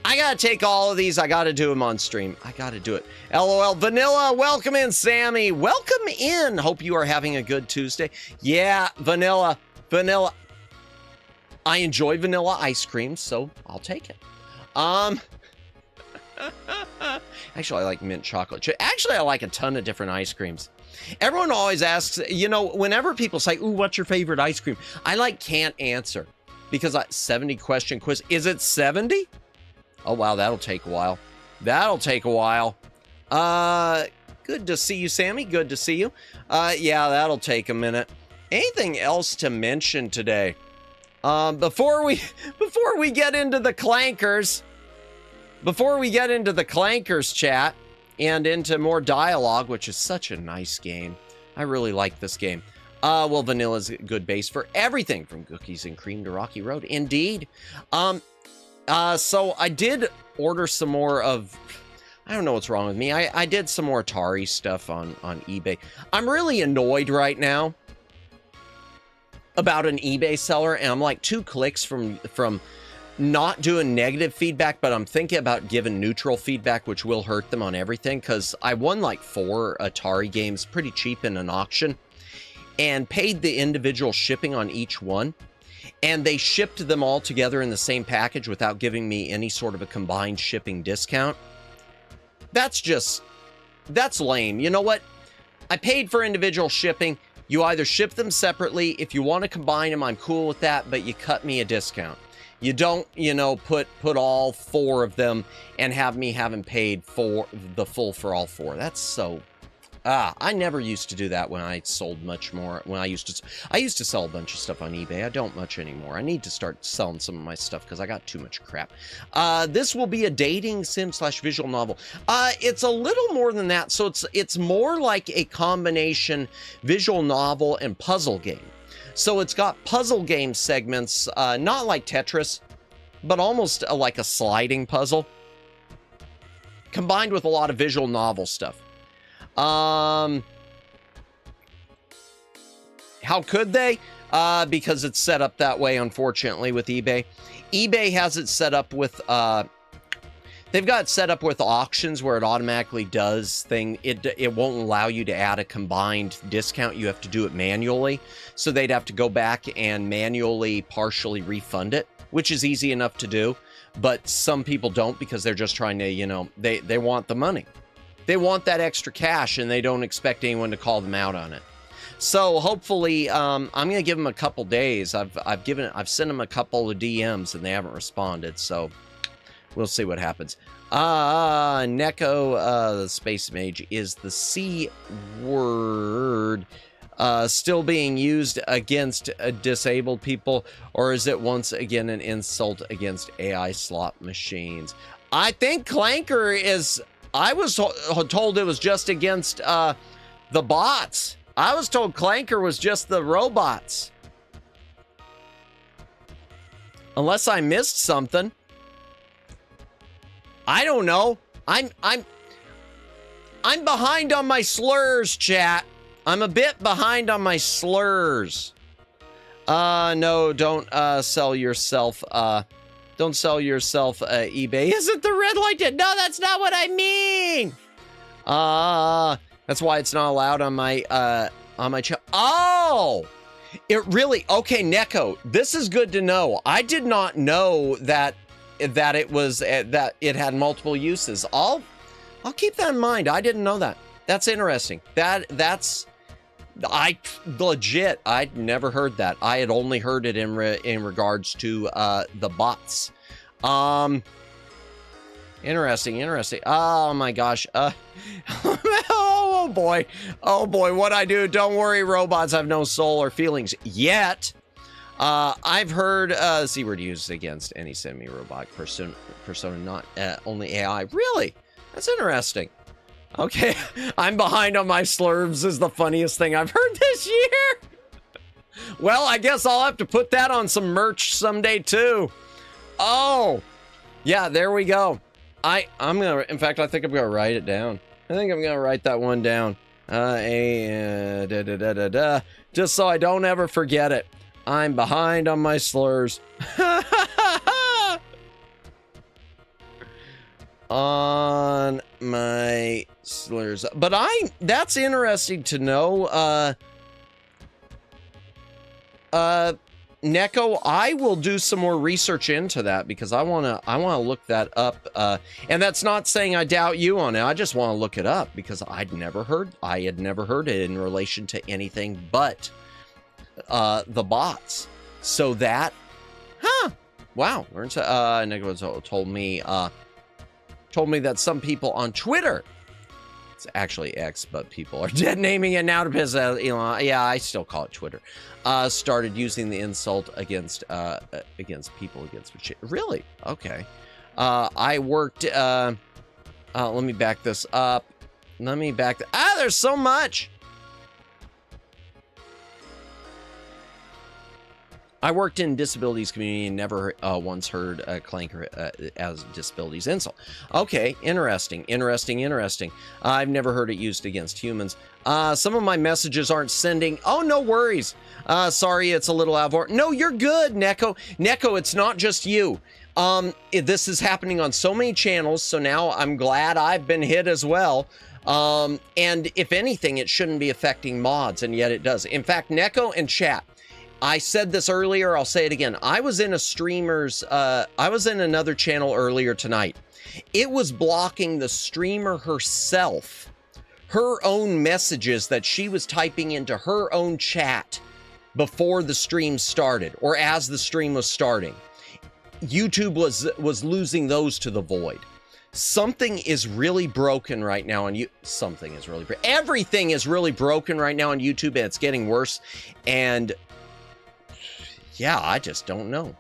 I gotta take all of these. I gotta do them on stream. I gotta do it. LOL. Vanilla, welcome in, Sammy. Welcome in. Hope you are having a good Tuesday. Yeah, vanilla. Vanilla. I enjoy vanilla ice cream, so I'll take it. Actually, I like mint chocolate. Actually, I like a ton of different ice creams. Everyone always asks, you know, whenever people say, ooh, what's your favorite ice cream? I like can't answer because 70 question quiz. Is it 70? Oh, wow. That'll take a while. That'll take a while. Good to see you, Sammy. Good to see you. Yeah, that'll take a minute. Anything else to mention today? Before we get into the clankers, chat and into more dialogue, which is such a nice game. I really like this game. Well, vanilla's a good base for everything from cookies and cream to Rocky Road. Indeed. So I did order some more of, I don't know what's wrong with me. I did some more Atari stuff on eBay. I'm really annoyed right now about an eBay seller, and I'm like 2 clicks from not doing negative feedback, but I'm thinking about giving neutral feedback, which will hurt them on everything, because I won like 4 Atari games pretty cheap in an auction and paid the individual shipping on each one, and they shipped them all together in the same package without giving me any sort of a combined shipping discount. That's lame. You know what? I paid for individual shipping. You either ship them separately. If you want to combine them, I'm cool with that, but you cut me a discount. You don't, you know, put all 4 of them and have me having paid for the full for all 4. That's so... I never used to do that when I sold much more. When I used to sell a bunch of stuff on eBay. I don't much anymore. I need to start selling some of my stuff because I got too much crap. This will be a dating sim / visual novel. It's a little more than that. So it's more like a combination visual novel and puzzle game. So it's got puzzle game segments, not like Tetris, but almost like a sliding puzzle, combined with a lot of visual novel stuff. How could they? Because it's set up that way, unfortunately, with eBay. eBay has it set up with, they've got it set up with auctions where it automatically does it won't allow you to add a combined discount. You have to do it manually. So they'd have to go back and manually partially refund it, which is easy enough to do. But some people don't because they're just trying to, you know, they want the money. They want that extra cash, and they don't expect anyone to call them out on it. So hopefully, I'm gonna give them a couple days. I've sent them a couple of DMs, and they haven't responded. So we'll see what happens. Neko, the space mage, is the C word still being used against disabled people, or is it once again an insult against AI slot machines? I think clanker is. I was told it was just against the bots. I was told clanker was just the robots. Unless I missed something. I don't know. I'm behind on my slurs, chat. I'm a bit behind on my slurs. No, don't sell yourself. Don't sell yourself eBay. Isn't the red light? No, that's not what I mean. That's why it's not allowed on my channel. Oh, it really, okay, Neko, this is good to know. I did not know that it was that it had multiple uses. I'll keep that in mind. I didn't know that. That's interesting. That's legit. I'd never heard that. I had only heard it in regards to the bots. Interesting. Oh my gosh. Oh boy, what I do. Don't worry, robots have no soul or feelings yet. I've heard C word used against any semi-robotic persona, not only AI. Really? That's interesting. Okay, I'm behind on my slurves is the funniest thing I've heard this year. Well, I guess I'll have to put that on some merch someday too. Oh, yeah, there we go. I'm gonna, in fact, I think I'm gonna write it down. I think I'm gonna write that one down. Just so I don't ever forget it. I'm behind on my slurs. On my slurs. But that's interesting to know. Neko, I will do some more research into that because I wanna look that up. And that's not saying I doubt you on it. I just want to look it up because I had never heard it in relation to anything but the bots. So that, wow. Neko told me that some people on Twitter, it's actually X, but people are dead naming it now to piss Elon. Yeah, I still call it Twitter. Started using the insult against people against shit. Really? Okay. I worked. Let me back this up. There's so much. I worked in disabilities community and never once heard a clanker as disabilities insult. Okay, interesting. I've never heard it used against humans. Some of my messages aren't sending. Oh, no worries. Sorry, it's a little out of order. No, you're good, Neko. Neko, it's not just you. This is happening on so many channels, so now I'm glad I've been hit as well. And if anything, it shouldn't be affecting mods, and yet it does. In fact, Neko and chat, I said this earlier, I'll say it again. I was in another channel earlier tonight. It was blocking the streamer herself, her own messages that she was typing into her own chat before the stream started, or as the stream was starting. YouTube was losing those to the void. Something is really broken right now on everything is really broken right now on YouTube, and it's getting worse. And yeah, I just don't know.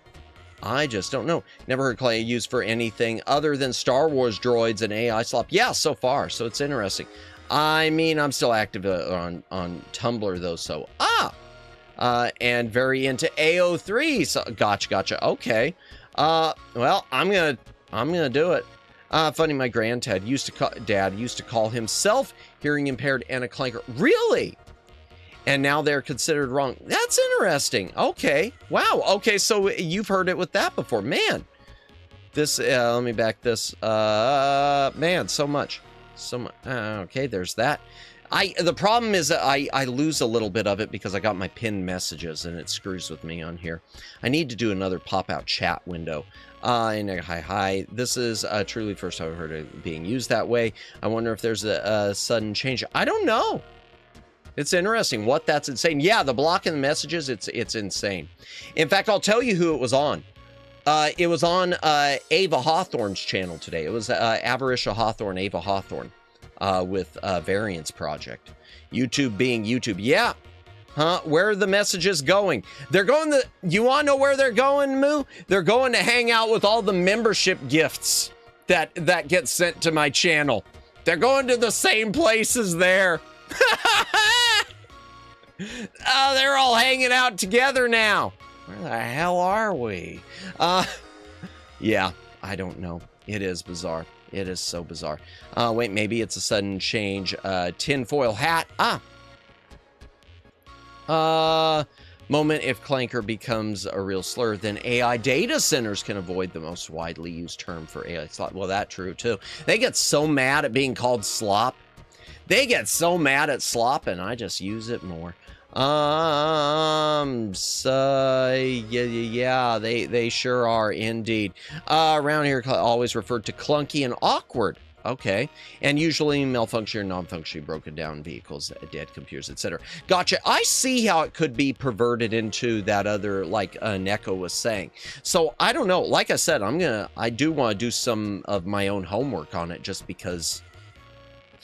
Never heard Clay used for anything other than Star Wars droids and AI slop. Yeah, so far. So it's interesting. I mean, I'm still active on Tumblr though. So and very into AO3. So gotcha. Okay. Well, I'm gonna do it. Funny, my granddad used to call himself hearing impaired and a clanker. Really? And now they're considered wrong. That's interesting. Okay. Wow. Okay, so you've heard it with that before. Man. This, let me back this. Man, so much. Okay, there's that. The problem is that I lose a little bit of it because I got my pinned messages and it screws with me on here. I need to do another pop-out chat window. And hi. This is truly first I've heard it being used that way. I wonder if there's a sudden change. I don't know. It's interesting. That's insane. Yeah, the blocking the messages, it's insane. In fact, I'll tell you who it was on. It was on Ava Hawthorne's channel today. It was Avaricia Hawthorne, Ava Hawthorne, with Variance Project. YouTube being YouTube. Yeah. Huh? Where are the messages going? They're going you want to know where they're going, Moo? They're going to hang out with all the membership gifts that get sent to my channel. They're going to the same places there. Oh, they're all hanging out together now. Where the hell are we? Yeah, I don't know. It is bizarre. It is so bizarre. Wait, maybe it's a sudden change. Tinfoil hat. Moment if clanker becomes a real slur, then AI data centers can avoid the most widely used term for AI slop. Well, that's true too. They get so mad at being called slop. They get so mad at slop, and I just use it more. Yeah, they sure are indeed. Around here, always referred to clunky and awkward. Okay, and usually malfunction or non-functioning broken down vehicles, dead computers, etc. Gotcha. I see how it could be perverted into that other, like Neko was saying. So I don't know. Like I said, I do want to do some of my own homework on it, just because.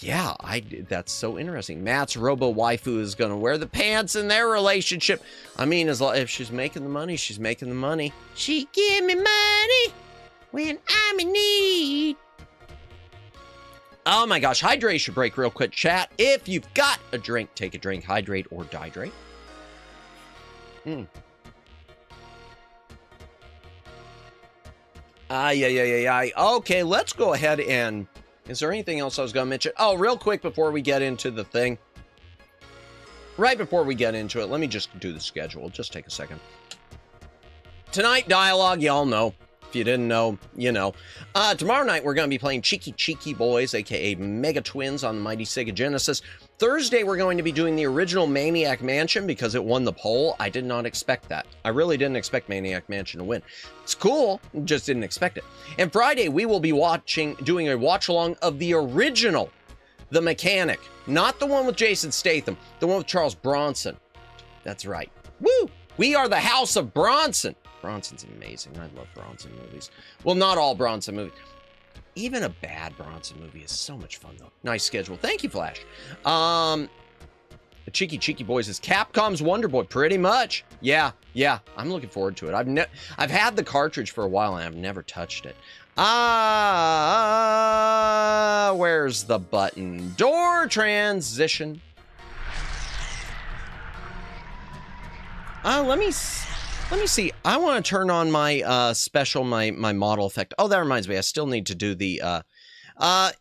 Yeah, that's so interesting. Matt's robo-waifu is going to wear the pants in their relationship. I mean, if she's making the money, she's making the money. She give me money when I'm in need. Oh my gosh, hydration break real quick, chat. If you've got a drink, take a drink, hydrate or dihydrate. Yeah. Okay, let's go ahead and... Is there anything else I was going to mention? Oh, real quick before we get into the thing. Right before we get into it, let me just do the schedule. Just take a second. Tonight, dialogue, y'all know. If you didn't know, you know. Tomorrow night, we're going to be playing Cheeky Cheeky Boys, a.k.a. Mega Twins on the mighty Sega Genesis. Thursday, we're going to be doing the original Maniac Mansion because it won the poll. I did not expect that. I really didn't expect Maniac Mansion to win. It's cool, just didn't expect it. And Friday, we will be doing a watch-along of the original The Mechanic. Not the one with Jason Statham, the one with Charles Bronson. That's right. Woo! We are the House of Bronson. Bronson's amazing. I love Bronson movies. Well, not all Bronson movies. Even a bad Bronson movie is so much fun, though. Nice schedule. Thank you, Flash. The Cheeky Cheeky Boys is Capcom's Wonder Boy, pretty much. Yeah. I'm looking forward to it. I've had the cartridge for a while, and I've never touched it. Where's the button? Door transition. Let me see. I want to turn on my special, my model effect. Oh, that reminds me. I still need to do the,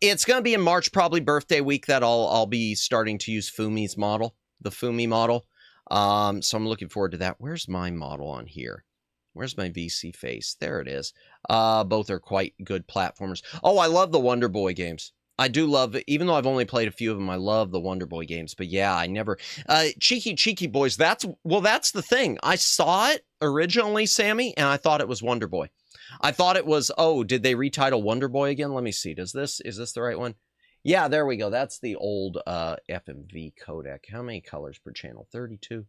it's going to be in March, probably birthday week, that I'll be starting to use Fumi's model, the Fumi model. So I'm looking forward to that. Where's my model on here? Where's my VC face? There it is. Both are quite good platformers. Oh, I love the Wonder Boy games. I do love it, even though I've only played a few of them. I love the Wonder Boy games, but yeah, I never Cheeky Cheeky Boys. That's the thing. I saw it originally, Sammy, and I thought it was Wonder Boy. I thought it was. Oh, did they retitle Wonder Boy again? Let me see. Is this the right one? Yeah, there we go. That's the old FMV codec. How many colors per channel? 32.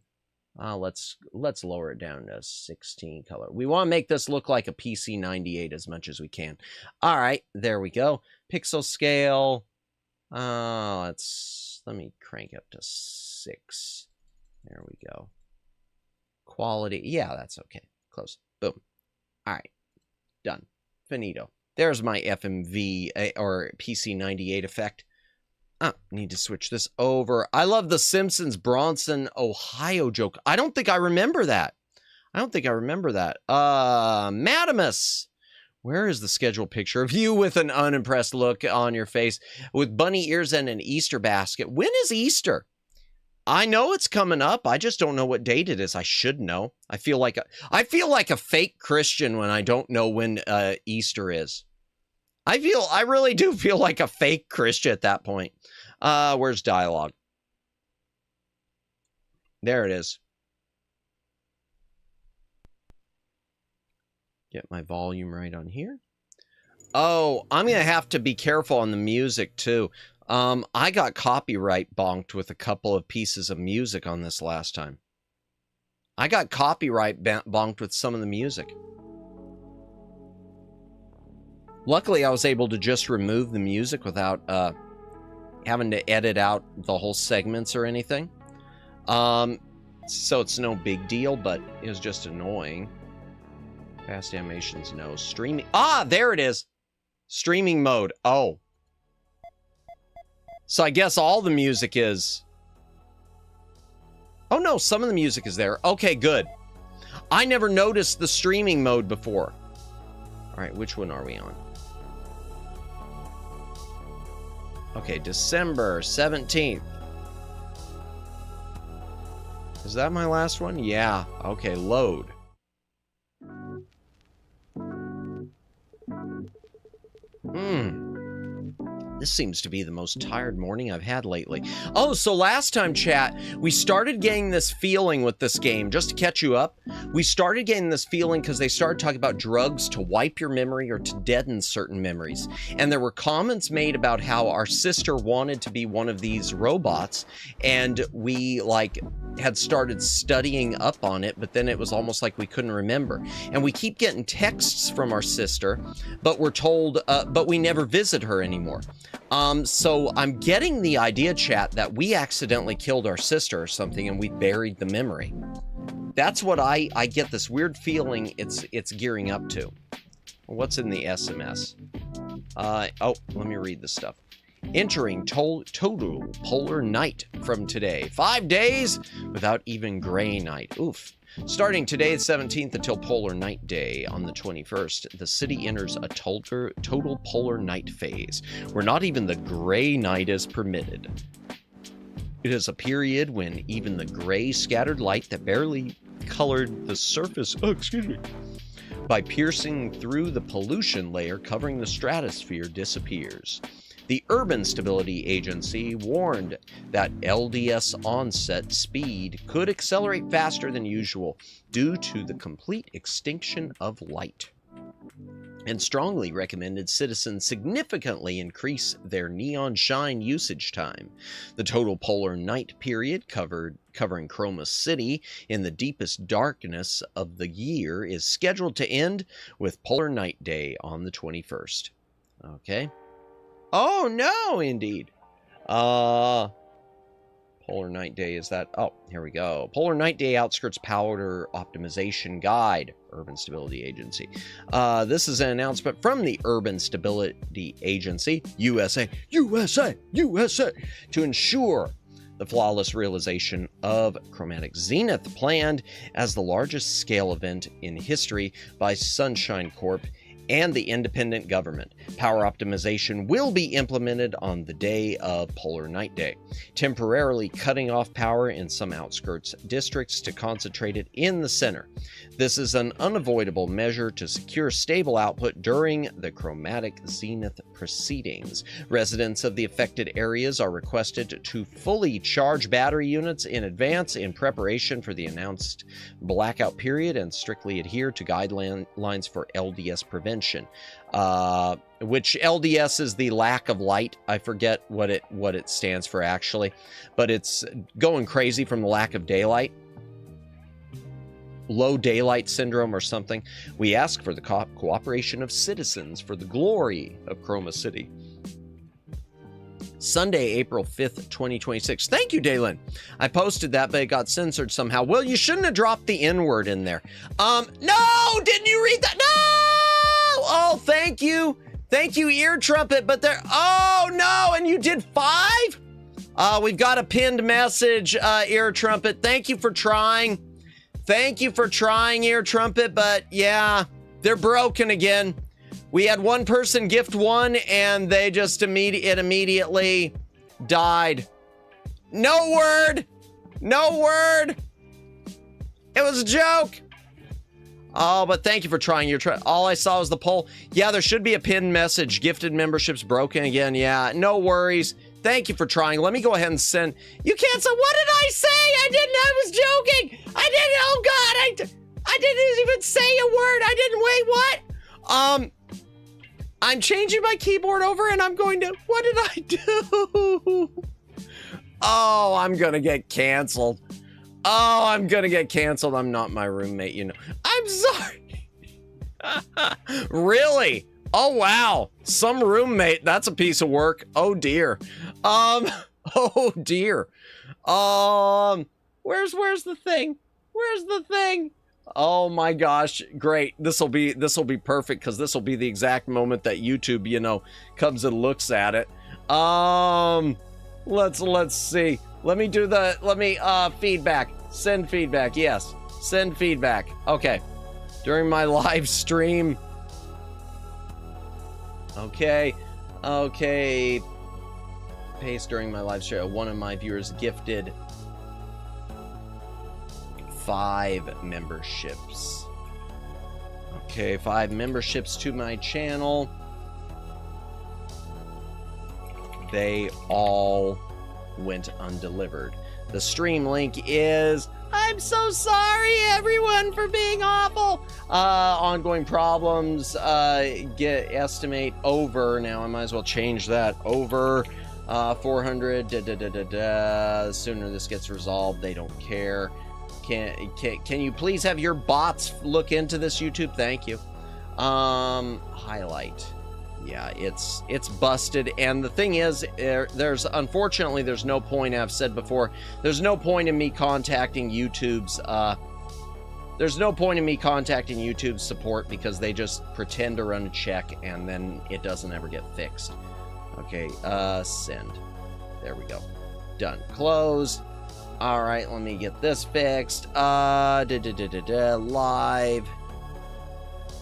Let's lower it down to 16 color. We want to make this look like a PC 98 as much as we can. All right, there we go. Pixel scale. Let me crank up to 6. There we go. Quality. Yeah, that's okay. Close. Boom. All right. Done. Finito. There's my FMV or PC 98 effect. Need to switch this over. I love the Simpsons Bronson, Ohio joke. I don't think I remember that. Madamus. Where is the schedule picture of you with an unimpressed look on your face with bunny ears and an Easter basket? When is Easter? I know it's coming up. I just don't know what date it is. I should know. I feel like a fake Christian when I don't know when Easter is. I really do feel like a fake Christian at that point. Where's dialogue? There it is. Get my volume right on here. Oh, I'm going to have to be careful on the music too. I got copyright bonked with a couple of pieces of music on this last time. I got copyright bonked with some of the music. Luckily, I was able to just remove the music without having to edit out the whole segments or anything. So it's no big deal, but it was just annoying. Fast animations, no. Streaming. There it is. Streaming mode. Oh. So I guess all the music is... Oh, no, some of the music is there. Okay, good. I never noticed the streaming mode before. All right, which one are we on? Okay, December 17th. Is that my last one? Yeah. Okay, load. This seems to be the most tired morning I've had lately. Oh, so last time, chat, we started getting this feeling with this game, just to catch you up. We started getting this feeling because they started talking about drugs to wipe your memory or to deaden certain memories. And there were comments made about how our sister wanted to be one of these robots, and we, had started studying up on it, but then it was almost like we couldn't remember. And we keep getting texts from our sister, but we're told, but we never visit her anymore. So I'm getting the idea, chat, that we accidentally killed our sister or something and we buried the memory. That's what I get this weird feeling it's gearing up to. What's in the SMS? Oh, let me read this stuff. Entering total polar night from today. 5 days without even gray night. Oof. Starting today, the 17th, until Polar Night Day on the 21st, the city enters a total polar night phase, where not even the gray night is permitted. It is a period when even the gray scattered light that barely colored the surface, by piercing through the pollution layer covering the stratosphere disappears. The Urban Stability Agency warned that LDS onset speed could accelerate faster than usual due to the complete extinction of light, and strongly recommended citizens significantly increase their neon shine usage time. The total polar night period covering Chroma City in the deepest darkness of the year is scheduled to end with Polar Night Day on the 21st. Okay. Oh, no, indeed. Polar Night Day, is that? Oh, here we go. Polar Night Day Outskirts Powder Optimization Guide, Urban Stability Agency. This is an announcement from the Urban Stability Agency, USA, to ensure the flawless realization of Chromatic Zenith, planned as the largest scale event in history by Sunshine Corp and the independent government. Power optimization will be implemented on the day of Polar Night Day, temporarily cutting off power in some outskirts districts to concentrate it in the center. This is an unavoidable measure to secure stable output during the Chromatic Zenith proceedings. Residents of the affected areas are requested to fully charge battery units in advance in preparation for the announced blackout period and strictly adhere to guidelines for LDS prevention. Which LDS is the lack of light. I forget what it stands for actually, but it's going crazy from the lack of daylight. Low daylight syndrome or something. We ask for the cooperation of citizens for the glory of Chroma City. Sunday, April 5th, 2026. Thank you, Daylin. I posted that, but it got censored somehow. Well, you shouldn't have dropped the N-word in there. No! Didn't you read that? No! Oh, thank you. Thank you, Ear Trumpet, but there... Oh, no, and you did 5? We've got a pinned message, Ear Trumpet. Thank you for trying. Thank you for trying, Ear Trumpet, but yeah, they're broken again. We had one person gift one, and they just immediately died. No word! No word! It was a joke! Oh, but thank you for trying. All I saw was the poll. Yeah, there should be a pinned message. Gifted memberships broken again. Yeah, no worries. Thank you for trying. Let me go ahead and send... You can't say... What did I say? I was joking. Oh God, I didn't even say a word. Wait, what? I'm changing my keyboard over and I'm going to... What did I do? Oh, I'm gonna get canceled. Oh, I'm gonna get canceled. I'm not my roommate, you know. I'm sorry. Really? Oh, wow. Some roommate. That's a piece of work. Oh, dear. Oh, dear. Where's the thing? Where's the thing? Oh, my gosh. Great. This'll be perfect because this will be the exact moment that YouTube, you know, comes and looks at it. Let's see. Let me feedback. Send feedback. Yes. Send feedback. Okay. During my live stream. Okay. Paste during my live stream. One of my viewers gifted 5 memberships. Okay, 5 memberships to my channel. They all went undelivered. The stream link is... I'm so sorry, everyone, for being awful. Ongoing problems. Estimate over. Now I might as well change that. Over 400. The sooner this gets resolved, they don't care. Can you please have your bots look into this, YouTube? Thank you. Highlight. Yeah, it's busted, and the thing is, there's unfortunately no point. I've said before, there's no point in me contacting YouTube's support because they just pretend to run a check and then it doesn't ever get fixed. Okay, send. There we go. Done. Closed. All right, let me get this fixed. Live.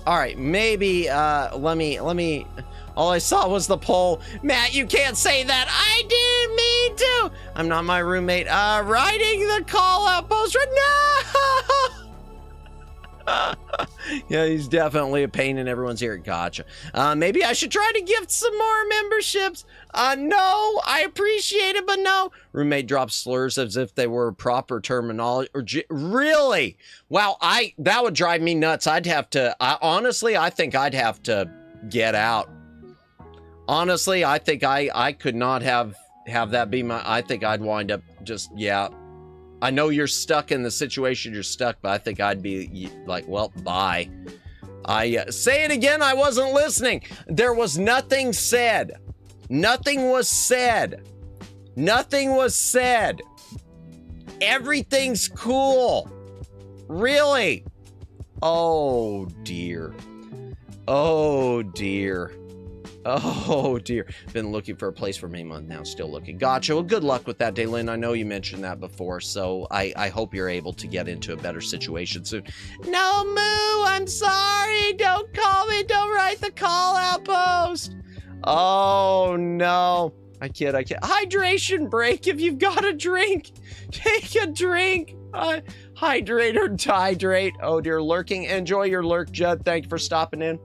All right, maybe let me. All I saw was the poll. Matt, you can't say that. I didn't mean to. I'm not my roommate. Writing the call out post right now. Yeah, he's definitely a pain in everyone's ear. Gotcha. Maybe I should try to gift some more memberships. No, I appreciate it, but no. Roommate drops slurs as if they were proper terminology. Really? Wow, that would drive me nuts. I'd have to, honestly, I think I'd have to get out. Honestly, I think I could not have that be my, I think I'd wind up just, yeah. I know you're stuck in the situation you're stuck, but I think I'd be like, well, bye. Say it again, I wasn't listening. There was nothing said. Nothing was said. Nothing was said. Everything's cool. Really? Oh, dear. Oh, dear. Oh, dear. Been looking for a place for me a month now. Still looking. Gotcha. Well, good luck with that, Daylin. I know you mentioned that before, so I hope you're able to get into a better situation soon. No, Moo, I'm sorry. Don't call me. Don't write the call-out post. Oh, no. I kid. Hydration break if you've got a drink. Take a drink. Hydrate or dehydrate. Oh, dear. Lurking. Enjoy your lurk, Judd. Thank you for stopping in.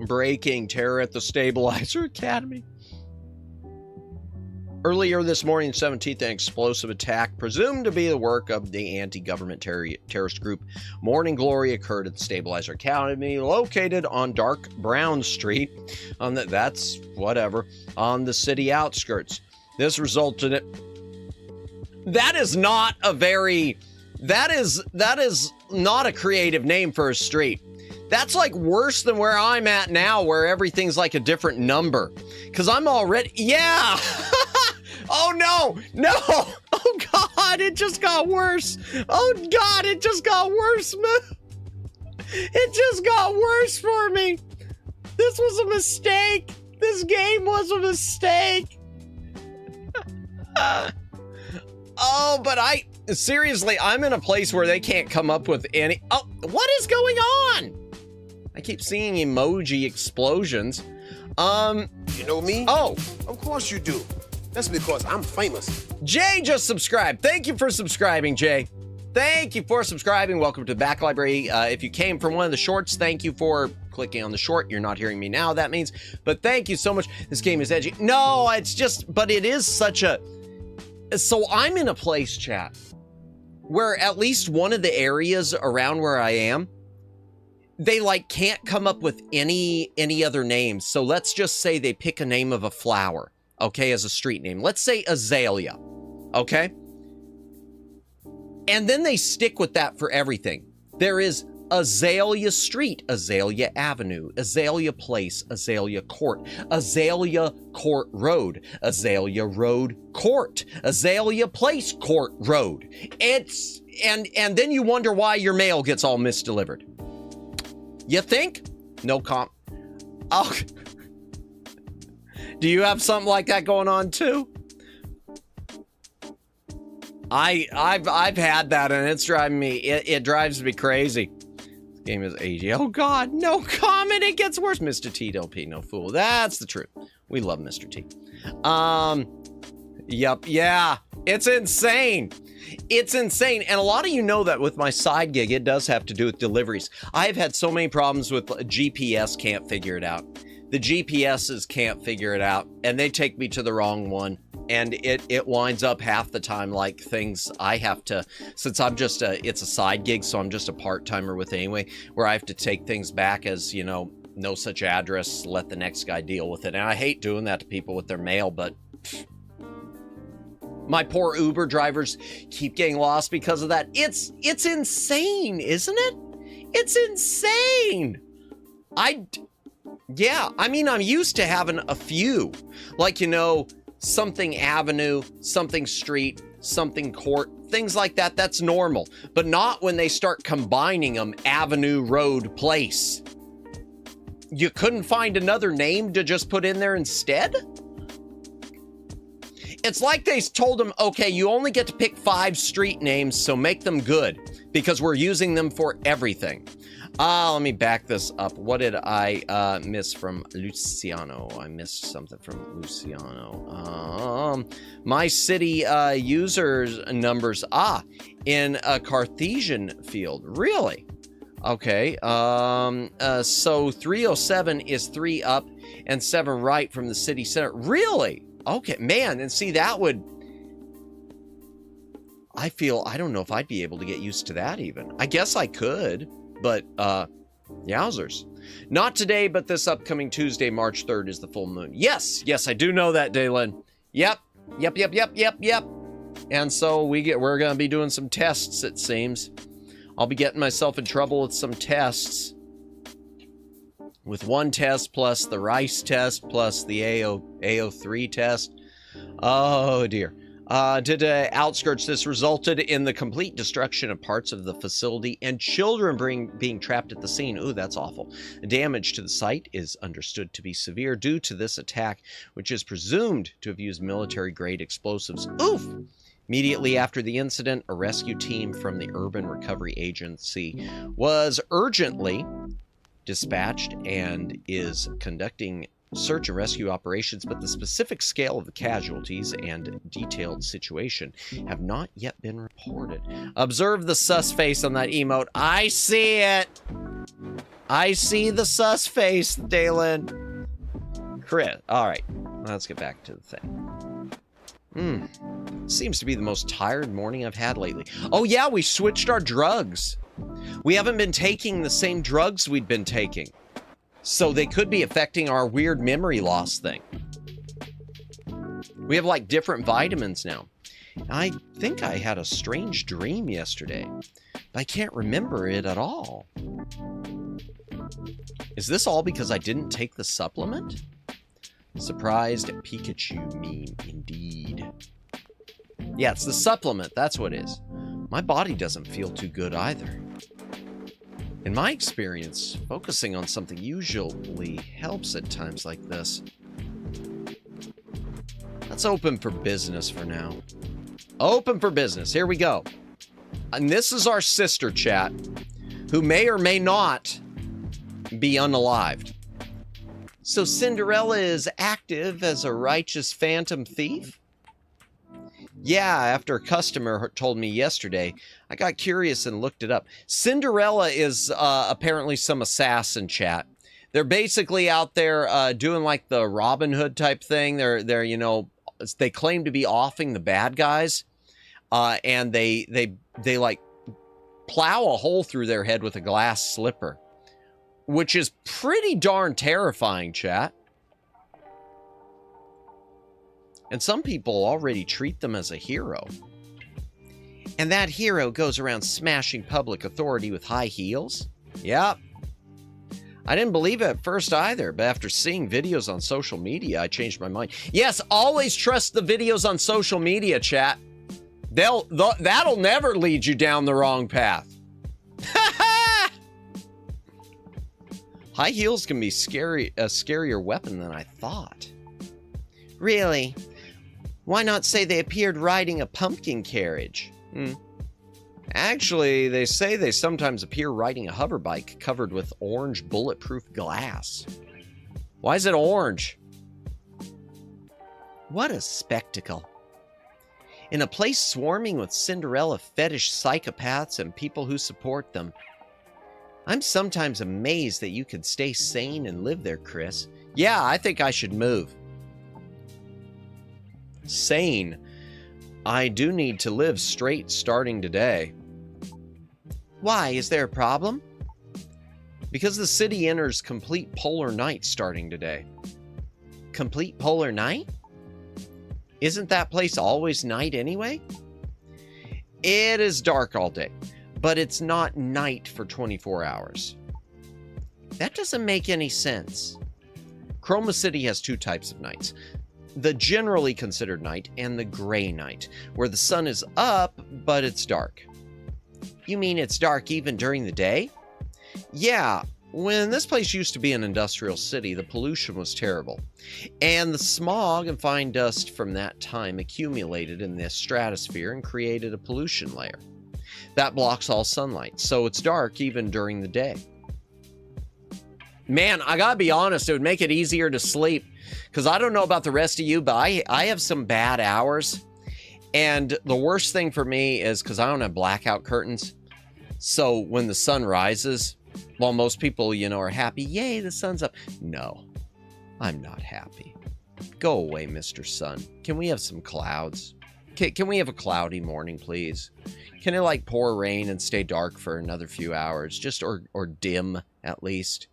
Breaking terror at the Stabilizer Academy. Earlier this morning, 17th, an explosive attack, presumed to be the work of the anti-government terrorist group Morning Glory, occurred at the Stabilizer Academy, located on Dark Brown Street, on that's whatever, on the city outskirts. This resulted in... That is not a very... That is not a creative name for a street. That's like worse than where I'm at now, where everything's like a different number. Because I'm already... Yeah! Oh, no! No! Oh, God, it just got worse. Oh, God, it just got worse, man. It just got worse for me. This was a mistake. This game was a mistake. Oh, but seriously, I'm in a place where they can't come up with any... Oh, what is going on? I keep seeing emoji explosions. You know me? Oh. Of course you do. That's because I'm famous. Jay just subscribed. Thank you for subscribing, Jay. Thank you for subscribing. Welcome to the Back Library. If you came from one of the shorts, thank you for clicking on the short. You're not hearing me now, that means. But thank you so much. This game is edgy. No, it's just, but it is such a... So I'm in a place, chat, where at least one of the areas around where I am, they like can't come up with any other names. So let's just say they pick a name of a flower, okay, as a street name. Let's say azalea, okay? And then they stick with that for everything. There is Azalea Street, Azalea Avenue, Azalea Place, Azalea Court, Azalea Court Road, Azalea Road Court, Azalea Place Court Road. It's, and then you wonder why your mail gets all misdelivered. You think? No comp. Oh. Do you have something like that going on too? I've had that and it's driving me, it drives me crazy. This game is AG. Oh God, no comment, it gets worse. Mr. T, don't be no fool. That's the truth. We love Mr. T. Yep, yeah, it's insane. It's insane. And a lot of you know that with my side gig, it does have to do with deliveries. I've had so many problems with GPS can't figure it out. The GPSs can't figure it out and they take me to the wrong one. And it winds up half the time like things I have to, since I'm just it's a side gig, so I'm just a part-timer with it anyway, where I have to take things back as, you know, no such address, let the next guy deal with it. And I hate doing that to people with their mail, but my poor Uber drivers keep getting lost because of that. It's insane, isn't it? It's insane. Yeah, I mean, I'm used to having a few, like, you know, something avenue, something street, something court, things like that. That's normal, but not when they start combining them. Avenue, road, place. You couldn't find another name to just put in there instead? It's like they told them, okay, you only get to pick 5 street names, so make them good because we're using them for everything. Let me back this up. What did I miss from Luciano? I missed something from Luciano. My city users numbers. In a Cartesian field. Really? Okay. So 307 is 3 up and 7 right from the city center. Really? Okay, man. And see, that would... I don't know if I'd be able to get used to that even. I guess I could, but, yowzers. Not today, but this upcoming Tuesday, March 3rd is the full moon. Yes, I do know that, Daylin. Yep. And so we're gonna be doing some tests, it seems. I'll be getting myself in trouble with some tests. With one test plus the rice test plus the AO3 test. Oh dear. Outskirts, this resulted in the complete destruction of parts of the facility and children being trapped at the scene. Ooh, that's awful. The damage to the site is understood to be severe due to this attack, which is presumed to have used military-grade explosives. Oof! Immediately after the incident, a rescue team from the Urban Recovery Agency was urgently dispatched and is conducting search and rescue operations, but the specific scale of the casualties and detailed situation have not yet been reported. Observe the sus face on that emote. I see it. I see the sus face, Dalen. Chris. All right, let's get back to the thing. Seems to be the most tired morning I've had lately. Oh yeah, we switched our drugs. We haven't been taking the same drugs we'd been taking. So they could be affecting our weird memory loss thing. We have like different vitamins now. I think I had a strange dream yesterday, but I can't remember it at all. Is this all because I didn't take the supplement? Surprised Pikachu meme, indeed. Yeah, it's the supplement, that's what it is. My body doesn't feel too good either. In my experience, focusing on something usually helps at times like this. Let's open for business for now. Open for business, here we go. And this is our sister chat, who may or may not be unalived. So Cinderella is active as a righteous phantom thief? Yeah, after a customer told me yesterday, I got curious and looked it up. Cinderella is apparently some assassin chat. They're basically out there doing like the Robin Hood type thing. They're you know, they claim to be offing the bad guys, and they like plow a hole through their head with a glass slipper, which is pretty darn terrifying, chat. And some people already treat them as a hero. And that hero goes around smashing public authority with high heels? Yep. I didn't believe it at first either, but after seeing videos on social media, I changed my mind. Yes, always trust the videos on social media, chat. That'll never lead you down the wrong path. High heels can be a scarier weapon than I thought. Really? Why not say they appeared riding a pumpkin carriage? Actually, they say they sometimes appear riding a hoverbike covered with orange bulletproof glass. Why is it orange? What a spectacle. In a place swarming with Cinderella fetish psychopaths and people who support them. I'm sometimes amazed that you could stay sane and live there, Chris. Yeah, I think I should move. Sane. I do need to live straight starting today. Why? Is there a problem? Because the city enters complete polar night starting today. Complete polar night? Isn't that place always night anyway? It is dark all day, but it's not night for 24 hours. That doesn't make any sense. Chroma City has two types of nights. The generally considered night and the gray night, where the sun is up, but it's dark. You mean it's dark even during the day? Yeah, when this place used to be an industrial city, the pollution was terrible. And the smog and fine dust from that time accumulated in the stratosphere and created a pollution layer. That blocks all sunlight, so it's dark even during the day. Man, I gotta be honest, it would make it easier to sleep. Because I don't know about the rest of you, but I have some bad hours. And the worst thing for me is because I don't have blackout curtains. So when the sun rises, while most people, you know, are happy, yay, the sun's up. No, I'm not happy. Go away, Mr. Sun. Can we have some clouds? Can we have a cloudy morning, please? Can it like pour rain and stay dark for another few hours? Just or dim at least.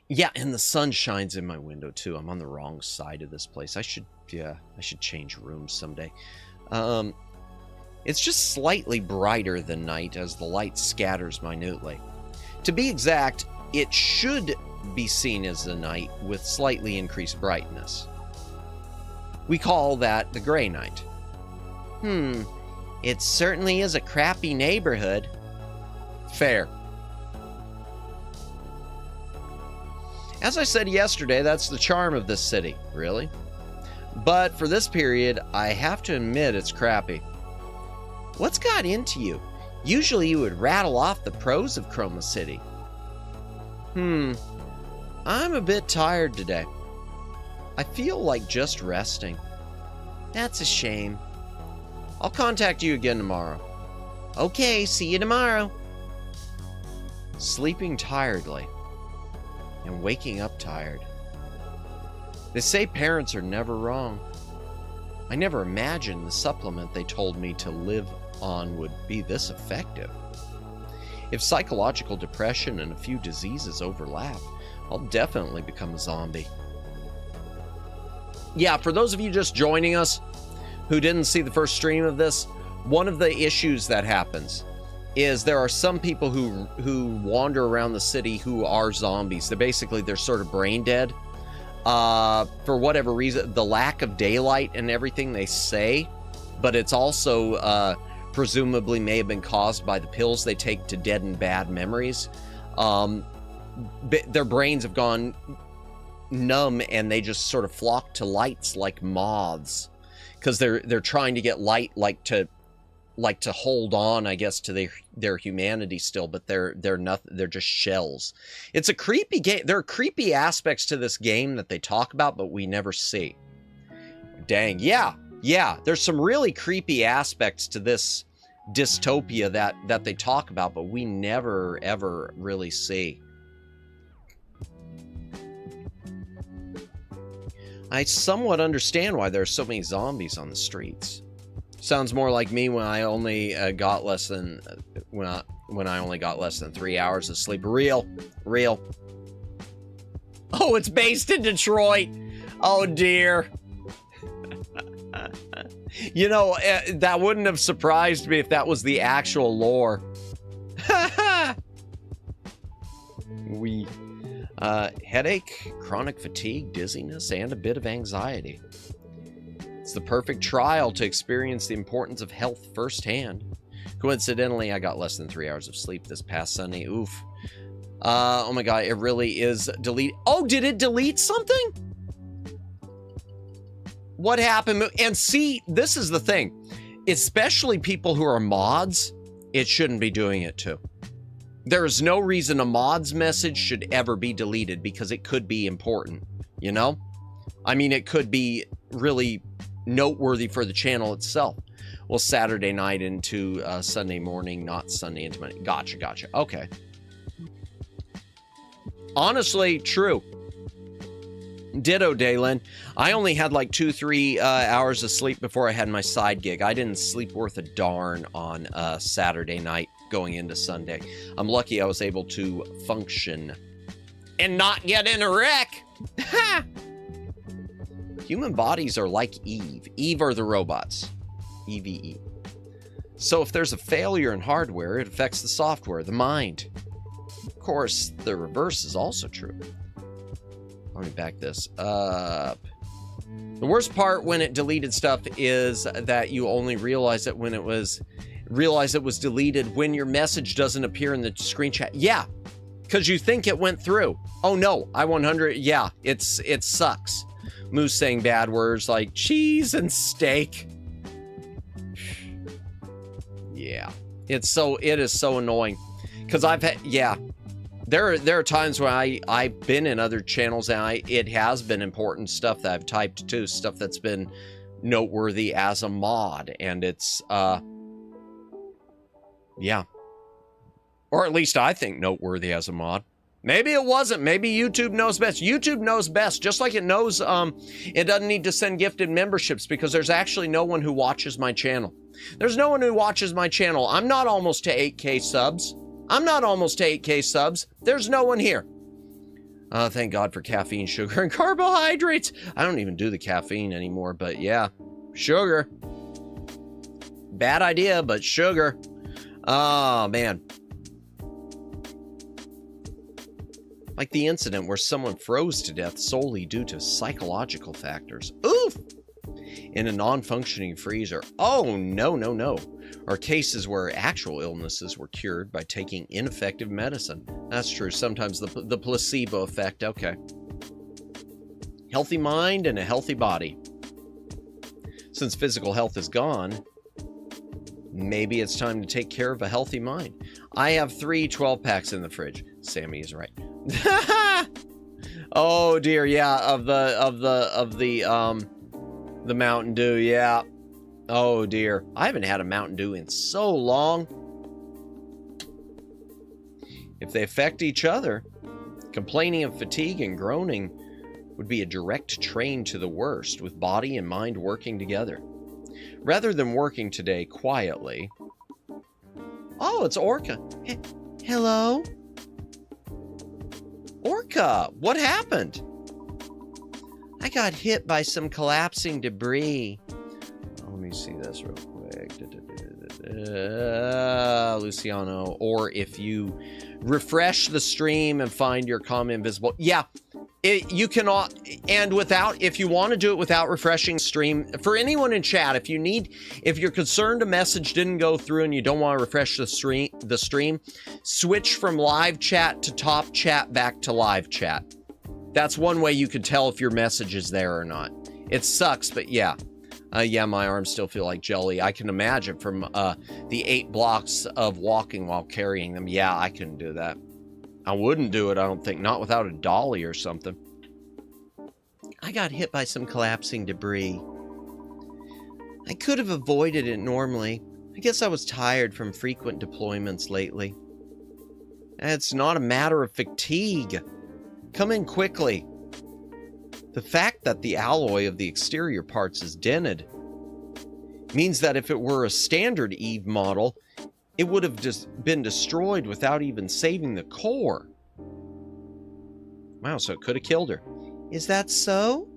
Yeah, and the sun shines in my window too. I'm on the wrong side of this place. I should change rooms someday. It's just slightly brighter than night as the light scatters minutely. To be exact, it should be seen as the night with slightly increased brightness. We call that the gray night. It certainly is a crappy neighborhood. Fair. As I said yesterday, that's the charm of this city, really. But for this period, I have to admit it's crappy. What's got into you? Usually you would rattle off the pros of Chroma City. I'm a bit tired today. I feel like just resting. That's a shame. I'll contact you again tomorrow. Okay, see you tomorrow. Sleeping tiredly and waking up tired. They say parents are never wrong. I never imagined the supplement they told me to live on would be this effective. If psychological depression and a few diseases overlap, I'll definitely become a zombie. Yeah, for those of you just joining us who didn't see the first stream of this, one of the issues that happens is there are some people who wander around the city who are zombies. They're sort of brain dead. For whatever reason, the lack of daylight and everything they say, but it's also presumably may have been caused by the pills they take to deaden bad memories. Their brains have gone numb and they just sort of flock to lights like moths because they're trying to get light like to hold on, I guess, to their humanity still, but they're nothing. They're just shells. It's a creepy game. There are creepy aspects to this game that they talk about, but we never see. Dang, yeah. There's some really creepy aspects to this dystopia that they talk about, but we never ever really see. I somewhat understand why there are so many zombies on the streets. Sounds more like me when I only got less than when I only got less than 3 hours of sleep. Real. Oh, it's based in Detroit. Oh dear. You know, that wouldn't have surprised me if that was the actual lore. Headache, chronic fatigue, dizziness, and a bit of anxiety. It's the perfect trial to experience the importance of health firsthand. Coincidentally, I got less than 3 hours of sleep this past Sunday. Oof. Oh my god, it really is delete. Oh, did it delete something? What happened? And see, this is the thing. Especially people who are mods, it shouldn't be doing it too. There is no reason a mod's message should ever be deleted because it could be important, you know? I mean, it could be really noteworthy for the channel itself. Well, Saturday night into Sunday morning, not Sunday into Monday. Gotcha. Okay. Honestly, true. Ditto, Daylin. I only had like 2-3 hours of sleep before I had my side gig. I didn't sleep worth a darn on Saturday night going into Sunday. I'm lucky I was able to function and not get in a wreck. Human bodies are like Eve. Eve are the robots. EVE. So if there's a failure in hardware, it affects the software, the mind. Of course, the reverse is also true. Let me back this up. The worst part when it deleted stuff is that you only realize it when it was deleted when your message doesn't appear in the screen chat. Yeah, because you think it went through. Oh no, I-100. Yeah, it sucks. Moose saying bad words like cheese and steak. Yeah, it is so annoying. Because I've had, yeah. There are times when I've been in other channels and it has been important stuff that I've typed too, stuff that's been noteworthy as a mod, and it's yeah. Or at least I think noteworthy as a mod. Maybe it wasn't. Maybe YouTube knows best. YouTube knows best, just like it knows it doesn't need to send gifted memberships because there's actually no one who watches my channel. There's no one who watches my channel. I'm not almost to 8K subs. I'm not almost to 8K subs. There's no one here. Thank God for caffeine, sugar, and carbohydrates. I don't even do the caffeine anymore, but yeah, sugar. Bad idea, but sugar. Oh, man. Like the incident where someone froze to death solely due to psychological factors. Oof! In a non-functioning freezer. Oh, no, no, no. Or cases where actual illnesses were cured by taking ineffective medicine. That's true. Sometimes the placebo effect. Okay. Healthy mind and a healthy body. Since physical health is gone, maybe it's time to take care of a healthy mind. I have 3 12-packs in the fridge. Sammy is right. Oh dear, yeah, of the Mountain Dew, yeah. Oh dear, I haven't had a Mountain Dew in so long. If they affect each other, complaining of fatigue and groaning would be a direct train to the worst, with body and mind working together. Rather than working today quietly. Oh, it's Orca. Hello? Orca, what happened? I got hit by some collapsing debris. Let me see this real quick. Luciano, or if you refresh the stream and find your comment visible. Yeah, you cannot, and without, if you want to do it without refreshing stream, for anyone in chat, if you're concerned a message didn't go through and you don't want to refresh the stream, switch from live chat to top chat back to live chat. That's one way you could tell if your message is there or not. It sucks, but yeah. Yeah, my arms still feel like jelly. I can imagine from the 8 blocks of walking while carrying them. Yeah, I couldn't do that. I wouldn't do it, I don't think. Not without a dolly or something. I got hit by some collapsing debris. I could have avoided it normally. I guess I was tired from frequent deployments lately. It's not a matter of fatigue. Come in quickly. The fact that the alloy of the exterior parts is dented means that if it were a standard Eve model, it would have just been destroyed without even saving the core. Wow, so it could have killed her. Is that so?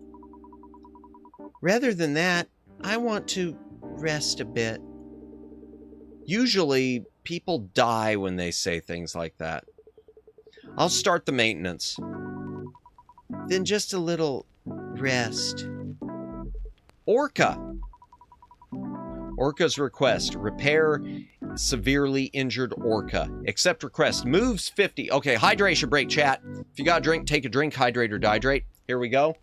Rather than that, I want to rest a bit. Usually, people die when they say things like that. I'll start the maintenance. Then just a little rest. Orca. Orca's request. Repair severely injured Orca. Accept request. Moves 50. Okay, hydration break, chat. If you got a drink, take a drink. Hydrate or dihydrate. Here we go.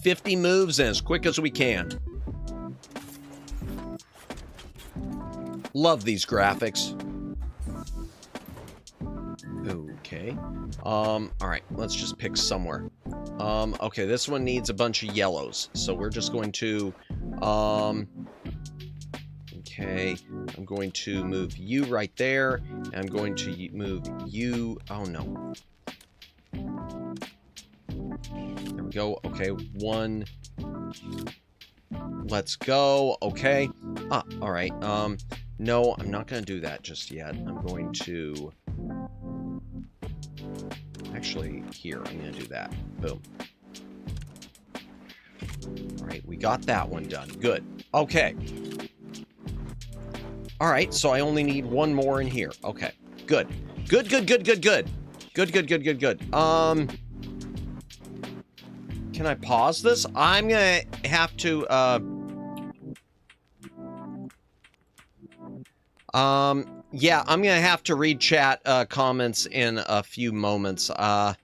$50 moves and as quick as we can. Love these graphics. Okay. All right, let's just pick somewhere. Okay, this one needs a bunch of yellows, so we're just going to, okay, I'm going to move you right there, and I'm going to move you, oh no. There we go, okay, 1, let's go, okay. Ah, all right, no, I'm not going to do that just yet. I'm going to... Actually, here, I'm going to do that. Boom. All right, we got that one done. Good. Okay. All right, so I only need one more in here. Okay, good. Good, good, good, good, good. Good, good, good, good, good. Can I pause this? I'm going to have to, yeah, I'm gonna have to read chat comments in a few moments. All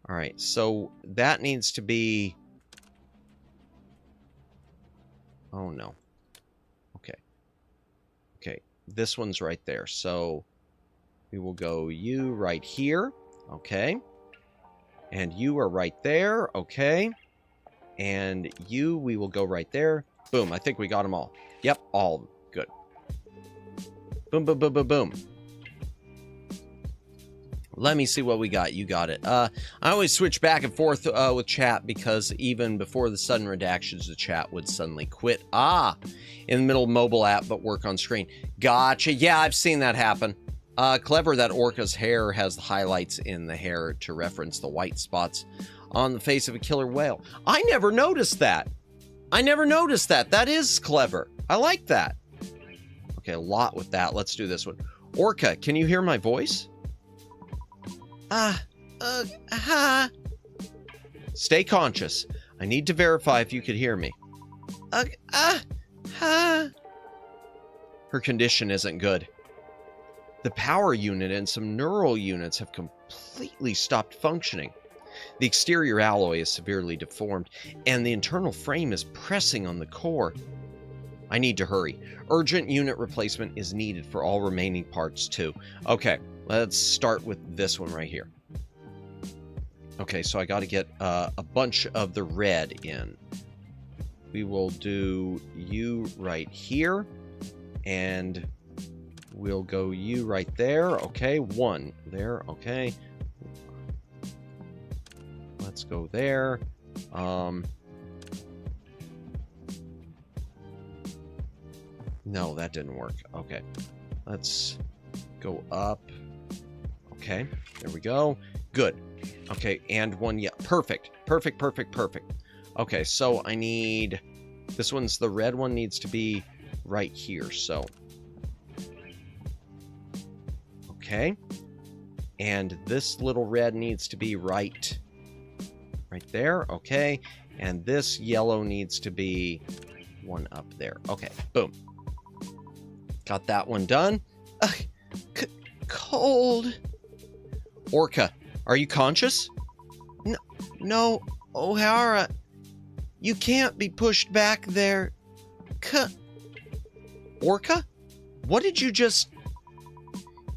right, so that needs to be... Oh no. this one's right there. So we will go you right here. Okay. And you are right there. Okay. And you, we will go right there. Boom. I think we got them all. Yep. All good. Boom, boom, boom, boom, boom. Let me see what we got. You got it. I always switch back and forth with chat because even before the sudden redactions, the chat would suddenly quit. In the middle of mobile app, but work on screen. Gotcha. Yeah, I've seen that happen. Clever that Orca's hair has the highlights in the hair to reference the white spots on the face of a killer whale. I never noticed that. I never noticed that. That is clever. I like that. Okay, a lot with that. Let's do this one. Orca, can you hear my voice? Stay conscious. I need to verify if you could hear me. Her condition isn't good. The power unit and some neural units have completely stopped functioning. The exterior alloy is severely deformed, and the internal frame is pressing on the core. I need to hurry. Urgent unit replacement is needed for all remaining parts, too. Okay, let's start with this one right here. Okay, so I got to get a bunch of the red in. We will do you right here, and we'll go you right there. Okay, one there. Okay, let's go there. No, that didn't work. Okay, let's go up. Okay, there we go. Good. Okay, and one, yeah, perfect. Perfect, perfect, perfect. Okay, so I need, this one's, the red one needs to be right here, so. Okay. And this little red needs to be right there, okay. And this yellow needs to be one up there. Okay, boom. Got that one done. Cold. Orca, are you conscious? No, O'Hara. You can't be pushed back there. Orca? What did you just...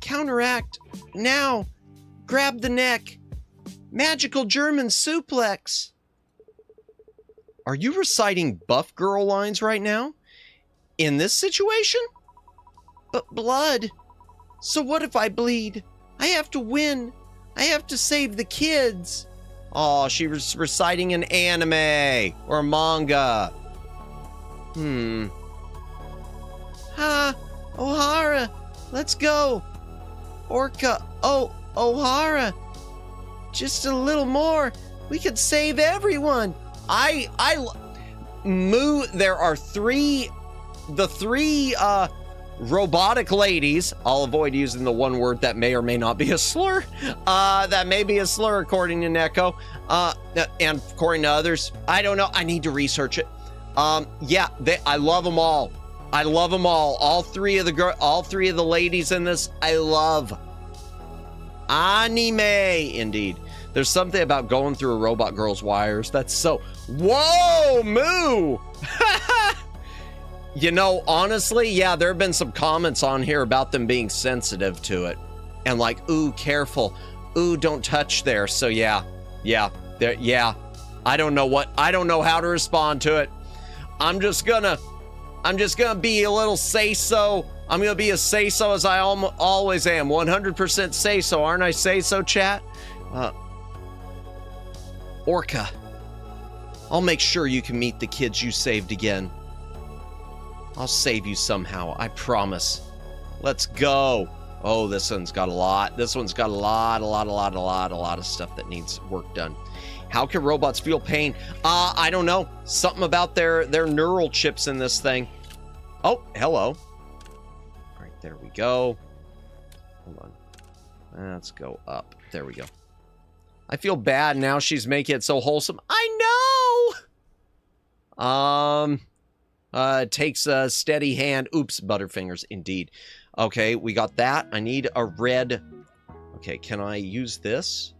Counteract. Now. Grab the neck. Magical German suplex. Are you reciting buff girl lines right now? In this situation? But blood. So what if I bleed? I have to win. I have to save the kids. Oh, she was reciting an anime or a manga. O'Hara, let's go. Orca, O'Hara. Just a little more. We could save everyone. There are the three robotic ladies. I'll avoid using the one word that may or may not be a slur. That may be a slur according to Neko. And according to others. I don't know. I need to research it. Yeah, I love them all. I love them all. All three of the ladies in this, I love. Anime, indeed. There's something about going through a robot girl's wires that's so... Whoa, moo! You know, honestly, yeah, there have been some comments on here about them being sensitive to it. And like, ooh, careful. Ooh, don't touch there. So yeah. I don't know how to respond to it. I'm just gonna be a little say-so. I'm gonna be as say-so as I always am. 100% say-so, aren't I say-so, chat? Orca, I'll make sure you can meet the kids you saved again. I'll save you somehow, I promise. Let's go. Oh, this one's got a lot. This one's got a lot of stuff that needs work done. How can robots feel pain? I don't know. Something about their neural chips in this thing. Oh, hello. All right, there we go. Hold on. Let's go up. There we go. I feel bad now she's making it so wholesome. I know! Takes a steady hand. Oops, Butterfingers, indeed. Okay, we got that. I need a red. Okay, can I use this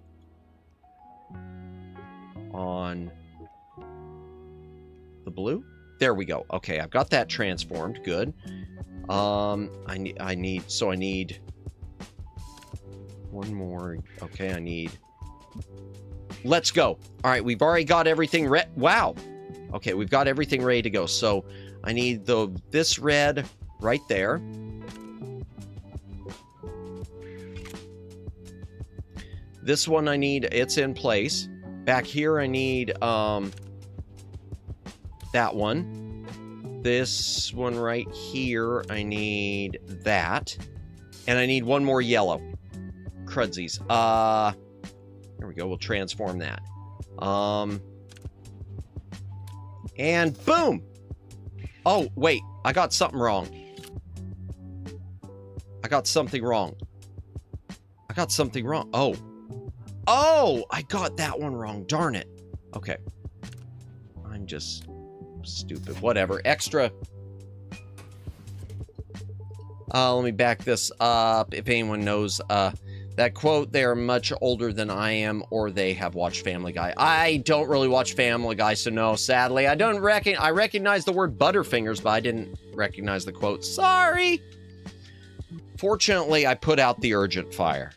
on the blue? There we go. Okay, I've got that transformed. Good. I need one more. Okay, I need. Let's go. All right, we've already got everything wow. Okay, we've got everything ready to go. So I need this red right there. This one I need, it's in place. Back here I need that one. This one right here, I need that. And I need one more yellow. Crudsies. There we go, we'll transform that. And boom! Oh, wait, I got something wrong. I got something wrong. Oh. Oh, I got that one wrong. Darn it. Okay. I'm just stupid. Whatever. Extra. Let me back this up. If anyone knows that quote, they are much older than I am, or they have watched Family Guy. I don't really watch Family Guy, so no, sadly. I recognize the word Butterfingers, but I didn't recognize the quote. Sorry. Fortunately, I put out the urgent fire.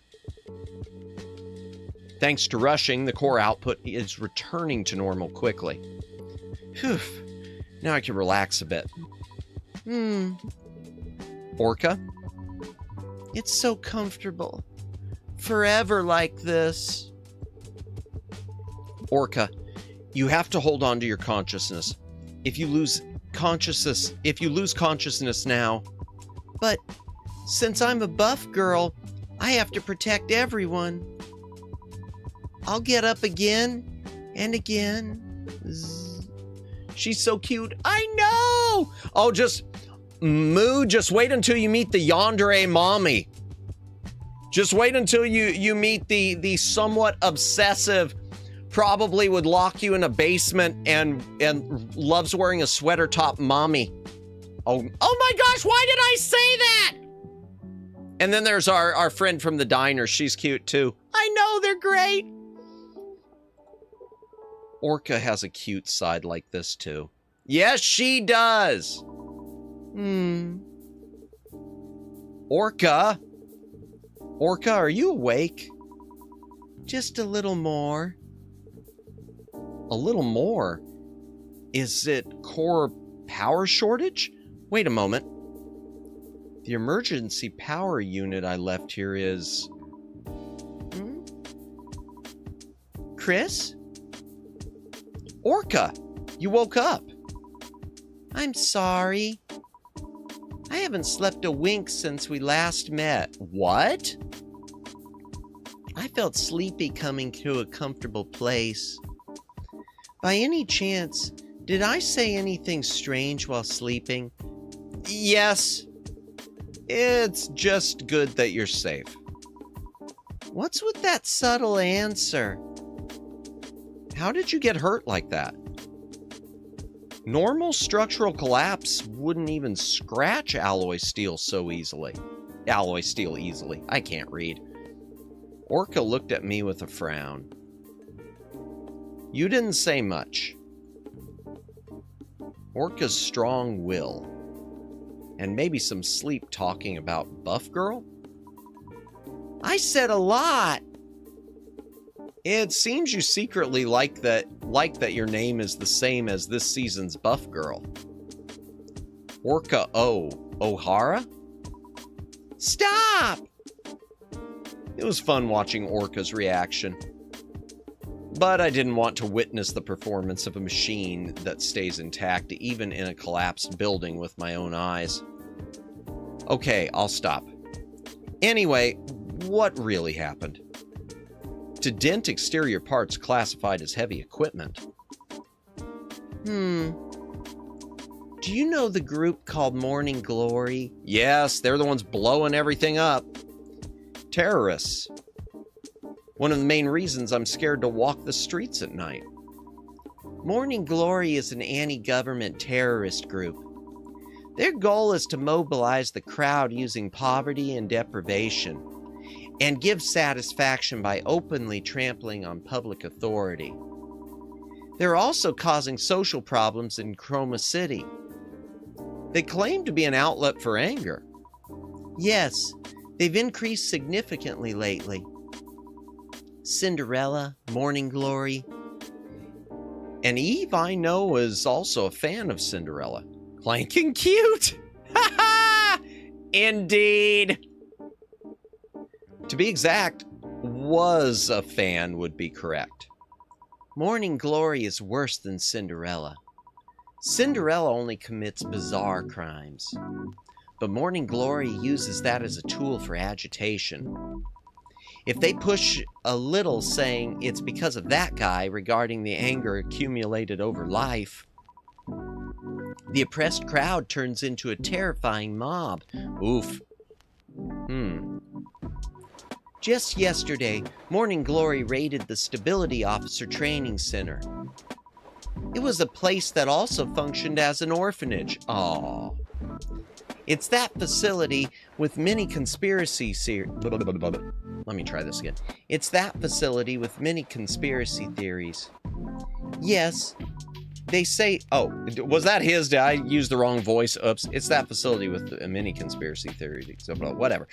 Thanks to rushing, the core output is returning to normal quickly. Phew. Now I can relax a bit. Orca? It's so comfortable. Forever like this. Orca, you have to hold on to your consciousness. If you lose consciousness now. But since I'm a buff girl, I have to protect everyone. I'll get up again and again. She's so cute. I know! Oh, just wait until you meet the yandere mommy. Just wait until you meet the somewhat obsessive, probably would lock you in a basement and loves wearing a sweater top mommy. Oh my gosh, why did I say that? And then there's our friend from the diner. She's cute too. I know, they're great. Orca has a cute side like this too. Yes, she does. Orca? Orca, are you awake? Just a little more. A little more? Is it core power shortage? Wait a moment. The emergency power unit I left here is... Chris? Orca, you woke up. I'm sorry. I haven't slept a wink since we last met. What? I felt sleepy coming to a comfortable place. By any chance, did I say anything strange while sleeping? Yes. It's just good that you're safe. What's with that subtle answer? How did you get hurt like that? Normal structural collapse wouldn't even scratch alloy steel so easily. Alloy steel easily. I can't read. Orca looked at me with a frown. You didn't say much. Orca's strong will. And maybe some sleep talking about Buff Girl? I said a lot. It seems you secretly like that your name is the same as this season's Buff Girl. Orca O'Hara? Stop! It was fun watching Orca's reaction. But I didn't want to witness the performance of a machine that stays intact even in a collapsed building with my own eyes. Okay, I'll stop. Anyway, what really happened? To dent exterior parts classified as heavy equipment. Do you know the group called Morning Glory? Yes, they're the ones blowing everything up. Terrorists. One of the main reasons I'm scared to walk the streets at night. Morning Glory is an anti-government terrorist group. Their goal is to mobilize the crowd using poverty and deprivation, and give satisfaction by openly trampling on public authority. They're also causing social problems in Chroma City. They claim to be an outlet for anger. Yes, they've increased significantly lately. Cinderella, Morning Glory. And Eve, I know, is also a fan of Cinderella. Clanking cute! Ha ha! Indeed! To be exact, was a fan would be correct. Morning Glory is worse than Cinderella. Cinderella only commits bizarre crimes, but Morning Glory uses that as a tool for agitation. If they push a little saying it's because of that guy regarding the anger accumulated over life, the oppressed crowd turns into a terrifying mob. Oof. Just yesterday, Morning Glory raided the Stability Officer Training Center. It was a place that also functioned as an orphanage. Aww. It's that facility with many conspiracy Let me try this again. It's that facility with many conspiracy theories. Yes, they say... Oh, was that his? Did I use the wrong voice? Oops. It's that facility with many conspiracy theories. Whatever.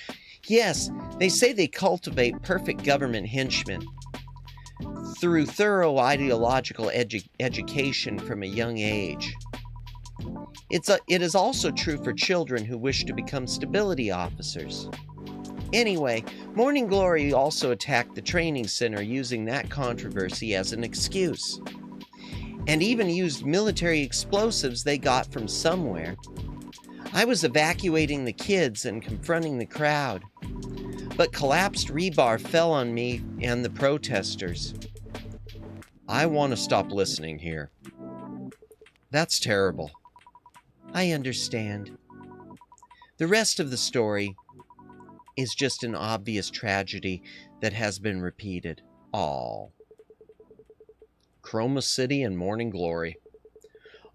Yes, they say they cultivate perfect government henchmen through thorough ideological education from a young age. It is also true for children who wish to become stability officers. Anyway, Morning Glory also attacked the training center using that controversy as an excuse, and even used military explosives they got from somewhere. I was evacuating the kids and confronting the crowd, but collapsed rebar fell on me and the protesters. I want to stop listening here. That's terrible. I understand. The rest of the story is just an obvious tragedy that has been repeated. All. Chroma City and Morning Glory.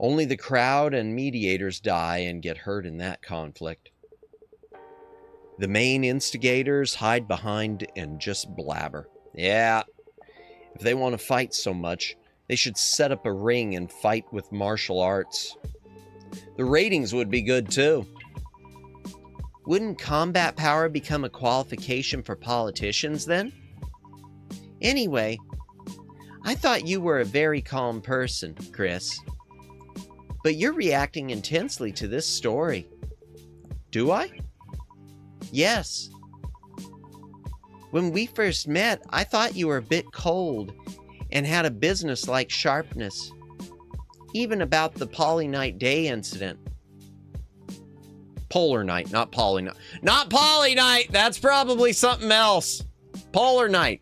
Only the crowd and mediators die and get hurt in that conflict. The main instigators hide behind and just blabber. Yeah, if they want to fight so much, they should set up a ring and fight with martial arts. The ratings would be good too. Wouldn't combat power become a qualification for politicians then? Anyway, I thought you were a very calm person, Chris. But you're reacting intensely to this story. Do I? Yes. When we first met, I thought you were a bit cold and had a business-like sharpness. Even about the Poly Night Day incident. Polar Night, not Poly Night. Not Poly Night! That's probably something else. Polar Night.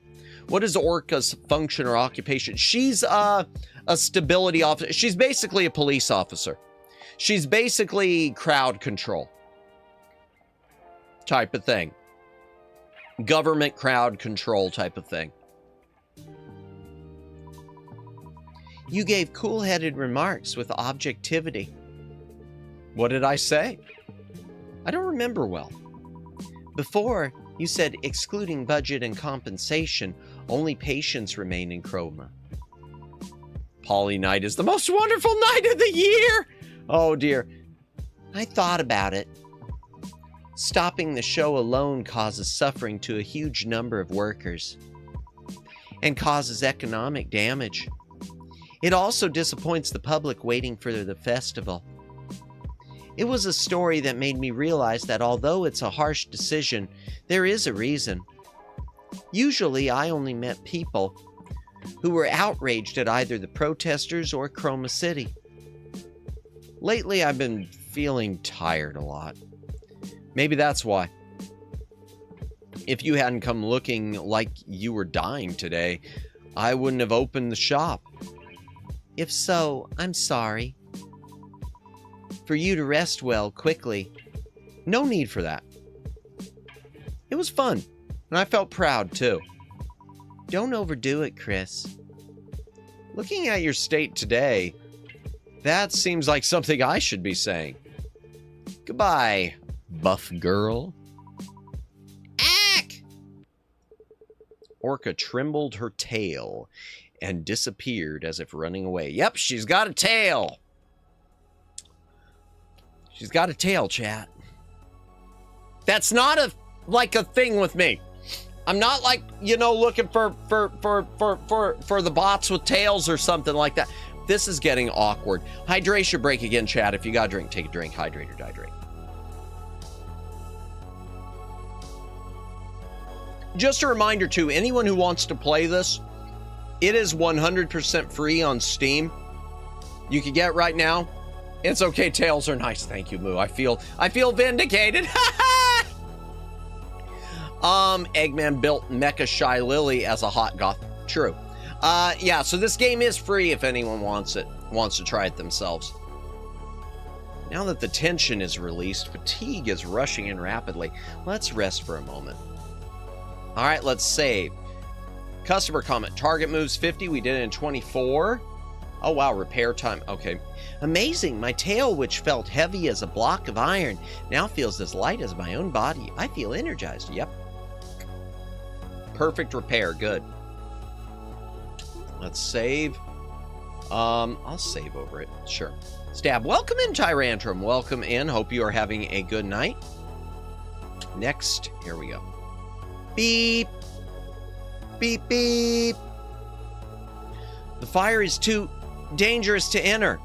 What is Orca's function or occupation? She's a stability officer. She's basically a police officer. She's basically crowd control type of thing. Government crowd control type of thing. You gave cool-headed remarks with objectivity. What did I say? I don't remember well. Before, you said excluding budget and compensation, only patients remain in Chroma. Poly Night is the most wonderful night of the year! Oh dear. I thought about it. Stopping the show alone causes suffering to a huge number of workers and causes economic damage. It also disappoints the public waiting for the festival. It was a story that made me realize that although it's a harsh decision, there is a reason. Usually, I only met people who were outraged at either the protesters or Chroma City. Lately, I've been feeling tired a lot. Maybe that's why. If you hadn't come looking like you were dying today, I wouldn't have opened the shop. If so, I'm sorry. For you to rest well quickly. No need for that. It was fun, and I felt proud too. Don't overdo it, Chris. Looking at your state today, that seems like something I should be saying. Goodbye, buff girl. Ack! Orca trembled her tail and disappeared as if running away. Yep, she's got a tail. She's got a tail, chat. That's not a thing with me. I'm not like, you know, looking for the bots with tails or something like that. This is getting awkward. Hydration break again, chat. If you got a drink, take a drink. Hydrate or dihydrate. Just a reminder to anyone who wants to play this, it is 100% free on Steam. You can get it right now. It's okay. Tails are nice. Thank you, Moo. I feel vindicated. Eggman built Mecha Shy Lily as a hot goth. True. Yeah, so this game is free if anyone wants to try it themselves. Now that the tension is released, fatigue is rushing in rapidly. Let's rest for a moment. All right, let's save. Customer comment, target moves 50. We did it in 24. Oh, wow, repair time. Okay. Amazing. My tail, which felt heavy as a block of iron, now feels as light as my own body. I feel energized. Yep. Perfect repair. Good. Let's save. I'll save over it. Sure. Stab. Welcome in, Tyrantrum. Welcome in. Hope you are having a good night. Next. Here we go. Beep. Beep, beep. The fire is too dangerous to enter.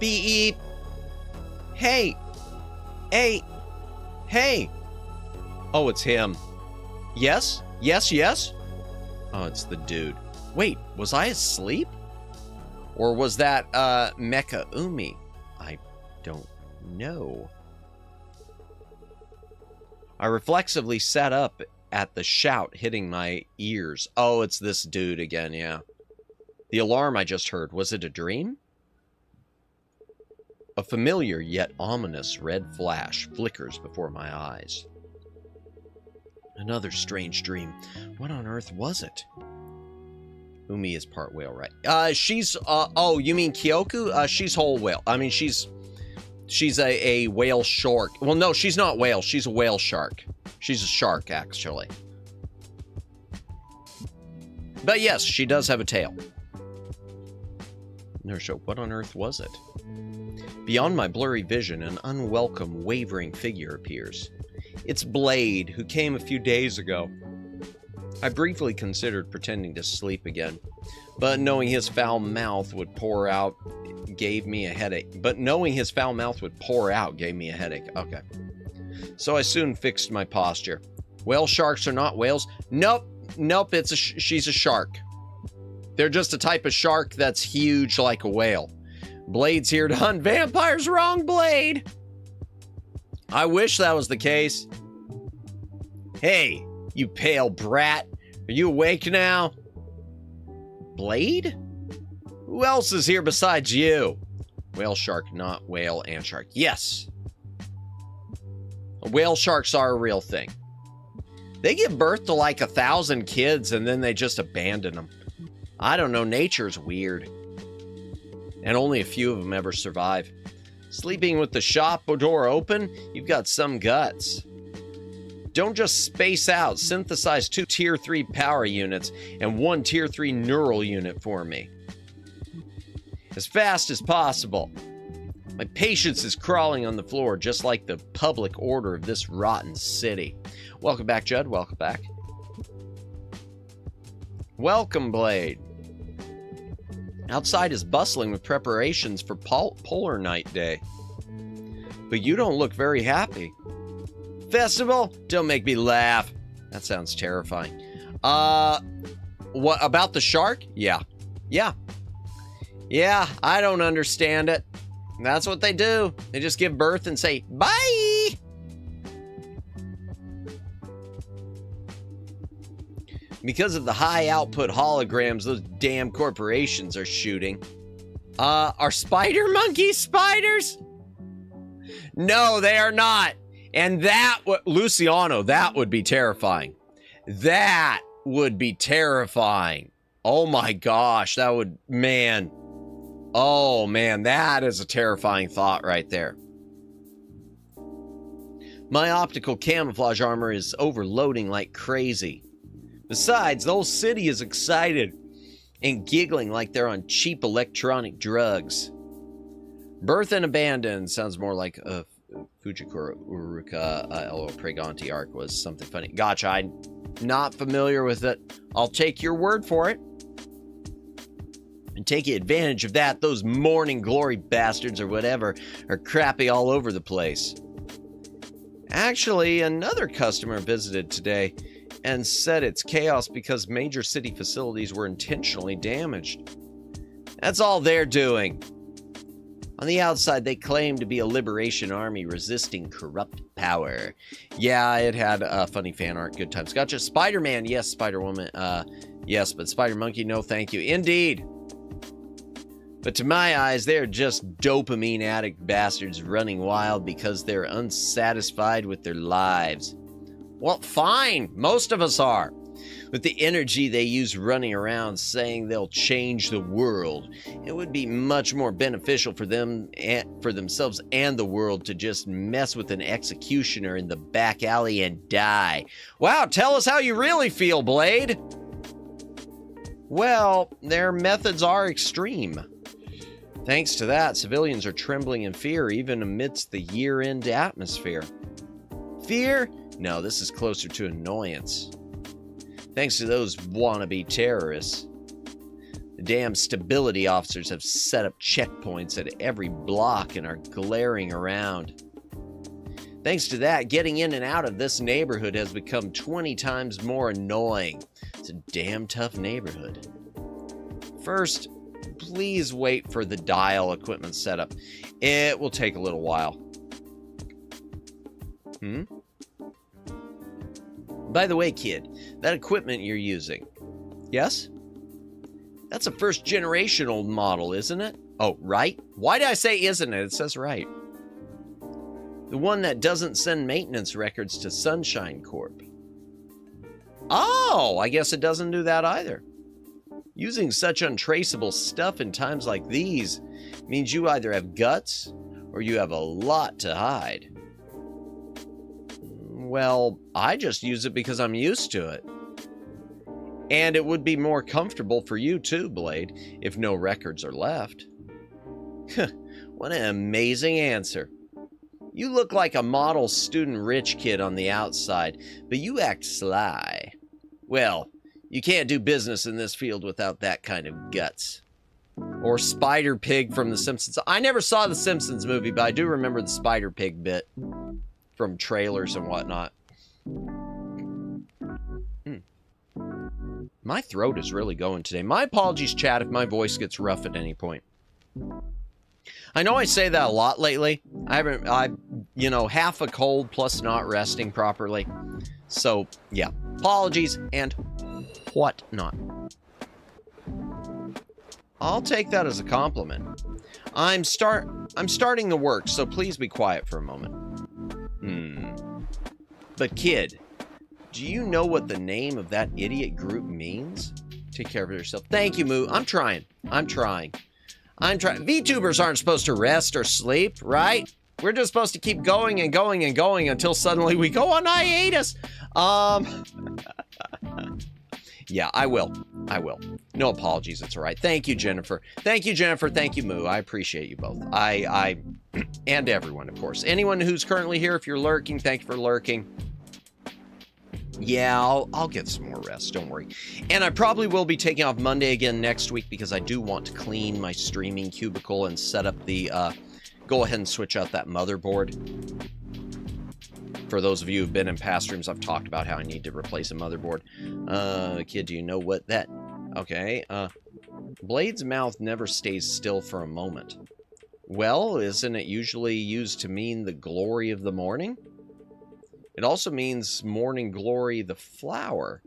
Beep. Hey. Hey. Hey. Oh, it's him. Yes? Yes, yes? Oh, it's the dude. Wait, was I asleep? Or was that, Mecha Umi? I don't know. I reflexively sat up at the shout hitting my ears. Oh, it's this dude again, yeah. The alarm I just heard, was it a dream? A familiar yet ominous red flash flickers before my eyes. Another strange dream. What on earth was it? Umi is part whale, right? She's, oh, you mean Kyoku? She's whole whale. I mean, she's a whale shark. Well, no, she's not whale. She's a whale shark. She's a shark, actually. But yes, she does have a tail. Nersho, what on earth was it? Beyond my blurry vision, an unwelcome, wavering figure appears. It's Blade, who came a few days ago. I briefly considered pretending to sleep again, but knowing his foul mouth would pour out gave me a headache. Okay. So I soon fixed my posture. Whale sharks are not whales. Nope, she's a shark. They're just a type of shark that's huge like a whale. Blade's here to hunt vampires. Wrong, Blade. I wish that was the case. Hey, you pale brat. Are you awake now? Blade? Who else is here besides you? Whale shark, not whale and shark. Yes. Whale sharks are a real thing. They give birth to like 1,000 kids and then they just abandon them. I don't know, nature's weird. And only a few of them ever survive. Sleeping with the shop door open? You've got some guts. Don't just space out. Synthesize 2 tier 3 power units and 1 tier 3 neural unit for me. As fast as possible. My patience is crawling on the floor, just like the public order of this rotten city. Welcome back, Judd. Welcome back. Welcome, Blade. Outside is bustling with preparations for Polar Night Day. But you don't look very happy. Festival? Don't make me laugh. That sounds terrifying. What about the shark? Yeah, I don't understand it. That's what they do. They just give birth and say, bye! Because of the high output holograms those damn corporations are shooting. Are spider monkeys spiders? No, they are not. And Luciano, that would be terrifying. That would be terrifying. Oh my gosh, that would, man. Oh man, that is a terrifying thought right there. My optical camouflage armor is overloading like crazy. Besides, the whole city is excited and giggling like they're on cheap electronic drugs. Birth and Abandon sounds more like a Fujikura Uruka El Preganti arc was something funny. Gotcha, I'm not familiar with it. I'll take your word for it. And take advantage of that. Those morning glory bastards or whatever are crappy all over the place. Actually, another customer visited today and said it's chaos because major city facilities were intentionally damaged. That's all they're doing. On the outside, they claim to be a liberation army resisting corrupt power. Yeah, it had funny fan art. Good times. Gotcha. Spider-Man. Yes. Spider-Woman. Yes, but Spider-Monkey, no thank you. Indeed. But to my eyes, they're just dopamine addict bastards running wild because they're unsatisfied with their lives. Well, fine. Most of us are. With the energy they use running around saying they'll change the world, it would be much more beneficial for them, for themselves and the world to just mess with an executioner in the back alley and die. Wow, tell us how you really feel, Blade. Well, their methods are extreme. Thanks to that, civilians are trembling in fear even amidst the year-end atmosphere. Fear? No, this is closer to annoyance. Thanks to those wannabe terrorists. The damn stability officers have set up checkpoints at every block and are glaring around. Thanks to that, getting in and out of this neighborhood has become 20 times more annoying. It's a damn tough neighborhood. First, please wait for the dial equipment setup. It will take a little while. By the way, kid, that equipment you're using, yes? That's a first generational model, isn't it? Oh, right? Why did I say isn't it? It says right. The one that doesn't send maintenance records to Sunshine Corp. Oh, I guess it doesn't do that either. Using such untraceable stuff in times like these means you either have guts or you have a lot to hide. Well, I just use it because I'm used to it. And it would be more comfortable for you too, Blade, if no records are left. What an amazing answer. You look like a model student rich kid on the outside, but you act sly. Well, you can't do business in this field without that kind of guts. Or Spider Pig from The Simpsons. I never saw the Simpsons movie, but I do remember the Spider Pig bit from trailers and whatnot. My throat is really going today. My apologies, chat, if my voice gets rough at any point. I know I say that a lot lately. You know, half a cold plus not resting properly. So, yeah. Apologies and whatnot. I'll take that as a compliment. I'm starting the work, so please be quiet for a moment. But kid, do you know what the name of that idiot group means? Take care of yourself. Thank you, Moo. I'm trying. VTubers aren't supposed to rest or sleep, right? We're just supposed to keep going and going and going until suddenly we go on hiatus. Yeah, I will. No apologies, it's all right. Thank you, Jennifer. Thank you, Moo. I appreciate you both. And everyone, of course. Anyone who's currently here, if you're lurking, thank you for lurking. Yeah, I'll get some more rest, don't worry. And I probably will be taking off Monday again next week because I do want to clean my streaming cubicle and set up the, go ahead and switch out that motherboard. For those of you who've been in past streams, I've talked about how I need to replace a motherboard. Kid, do you know what that... Okay, Blade's mouth never stays still for a moment. Well, isn't it usually used to mean the glory of the morning? It also means morning glory, the flower.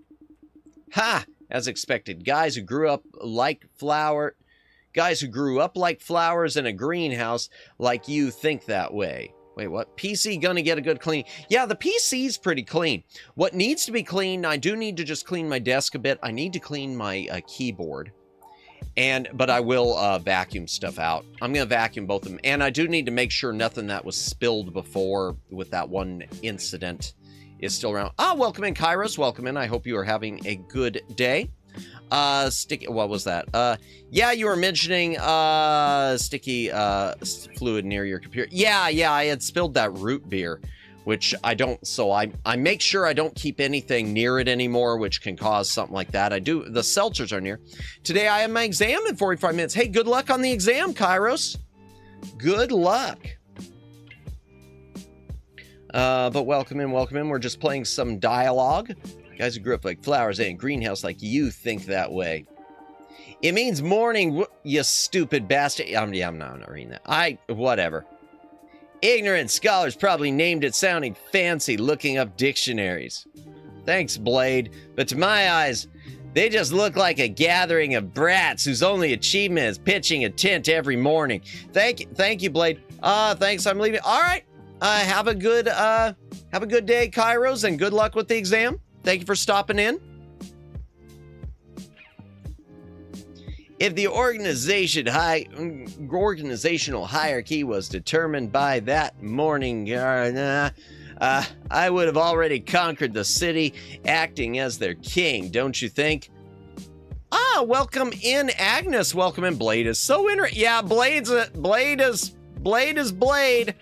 Ha! As expected, guys who grew up like flowers in a greenhouse like you think that way. Wait, what? PC gonna get a good clean? Yeah, the PC's pretty clean. What needs to be cleaned, I do need to just clean my desk a bit. I need to clean my keyboard. But I will vacuum stuff out. I'm going to vacuum both of them. And I do need to make sure nothing that was spilled before with that one incident is still around. Ah, welcome in, Kairos. Welcome in. I hope you are having a good day. Sticky, what was that? Yeah, you were mentioning, sticky, fluid near your computer. Yeah, I had spilled that root beer, which I don't, so I make sure I don't keep anything near it anymore, which can cause something like that. The seltzers are near. Today I have my exam in 45 minutes. Hey, good luck on the exam, Kairos. Good luck. But welcome in. We're just playing some dialogue. Guys who grew up like flowers and greenhouse like you think that way. It means morning, you stupid bastard. I'm not reading that. Whatever. Ignorant scholars probably named it sounding fancy looking up dictionaries. Thanks, Blade. But to my eyes, they just look like a gathering of brats whose only achievement is pitching a tent every morning. Thank you, Blade. Thanks, I'm leaving. All right. Have a good day, Kairos, and good luck with the exam. Thank you for stopping in. If the organizational hierarchy was determined by that morning, I would have already conquered the city, acting as their king, don't you think? Welcome in, Agnes. Welcome in, Blade is so yeah, Blade is Blade.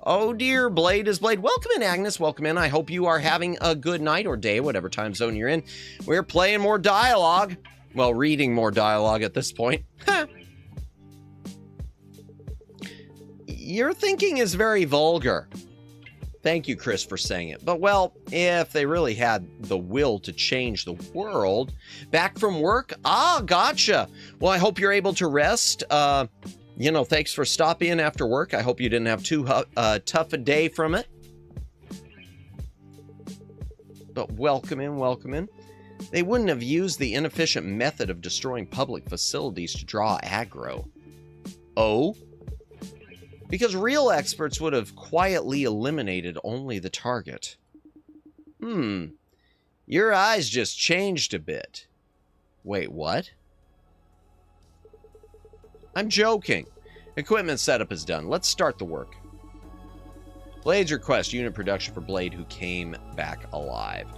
Oh dear, Blade is Blade. Welcome in, Agnes. Welcome in. I hope you are having a good night or day, whatever time zone you're in. We're playing more dialogue. Well, reading more dialogue at this point. Your thinking is very vulgar. Thank you, Chris, for saying it. But, well, if they really had the will to change the world. Back from work? Gotcha. Well, I hope you're able to rest. Thanks for stopping in after work. I hope you didn't have too tough a day from it. But welcome in. They wouldn't have used the inefficient method of destroying public facilities to draw aggro. Oh? Because real experts would have quietly eliminated only the target. Your eyes just changed a bit. Wait, what? I'm joking. Equipment setup is done. Let's start the work. Blade's request. Unit production for Blade who came back alive.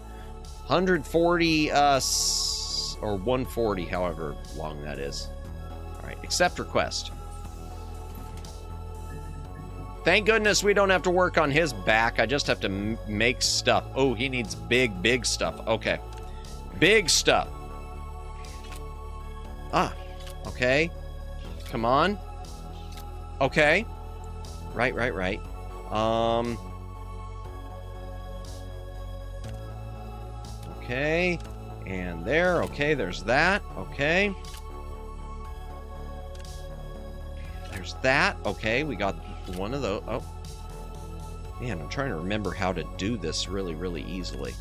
140, or 140, however long that is. Alright, accept request. Thank goodness we don't have to work on his back. I just have to make stuff. Oh, he needs big stuff. Okay. Big stuff. Okay. Come on. Okay. Right. Okay. And there. Okay, there's that. Okay. There's that. Okay, we got one of those. Oh. Man, I'm trying to remember how to do this really easily.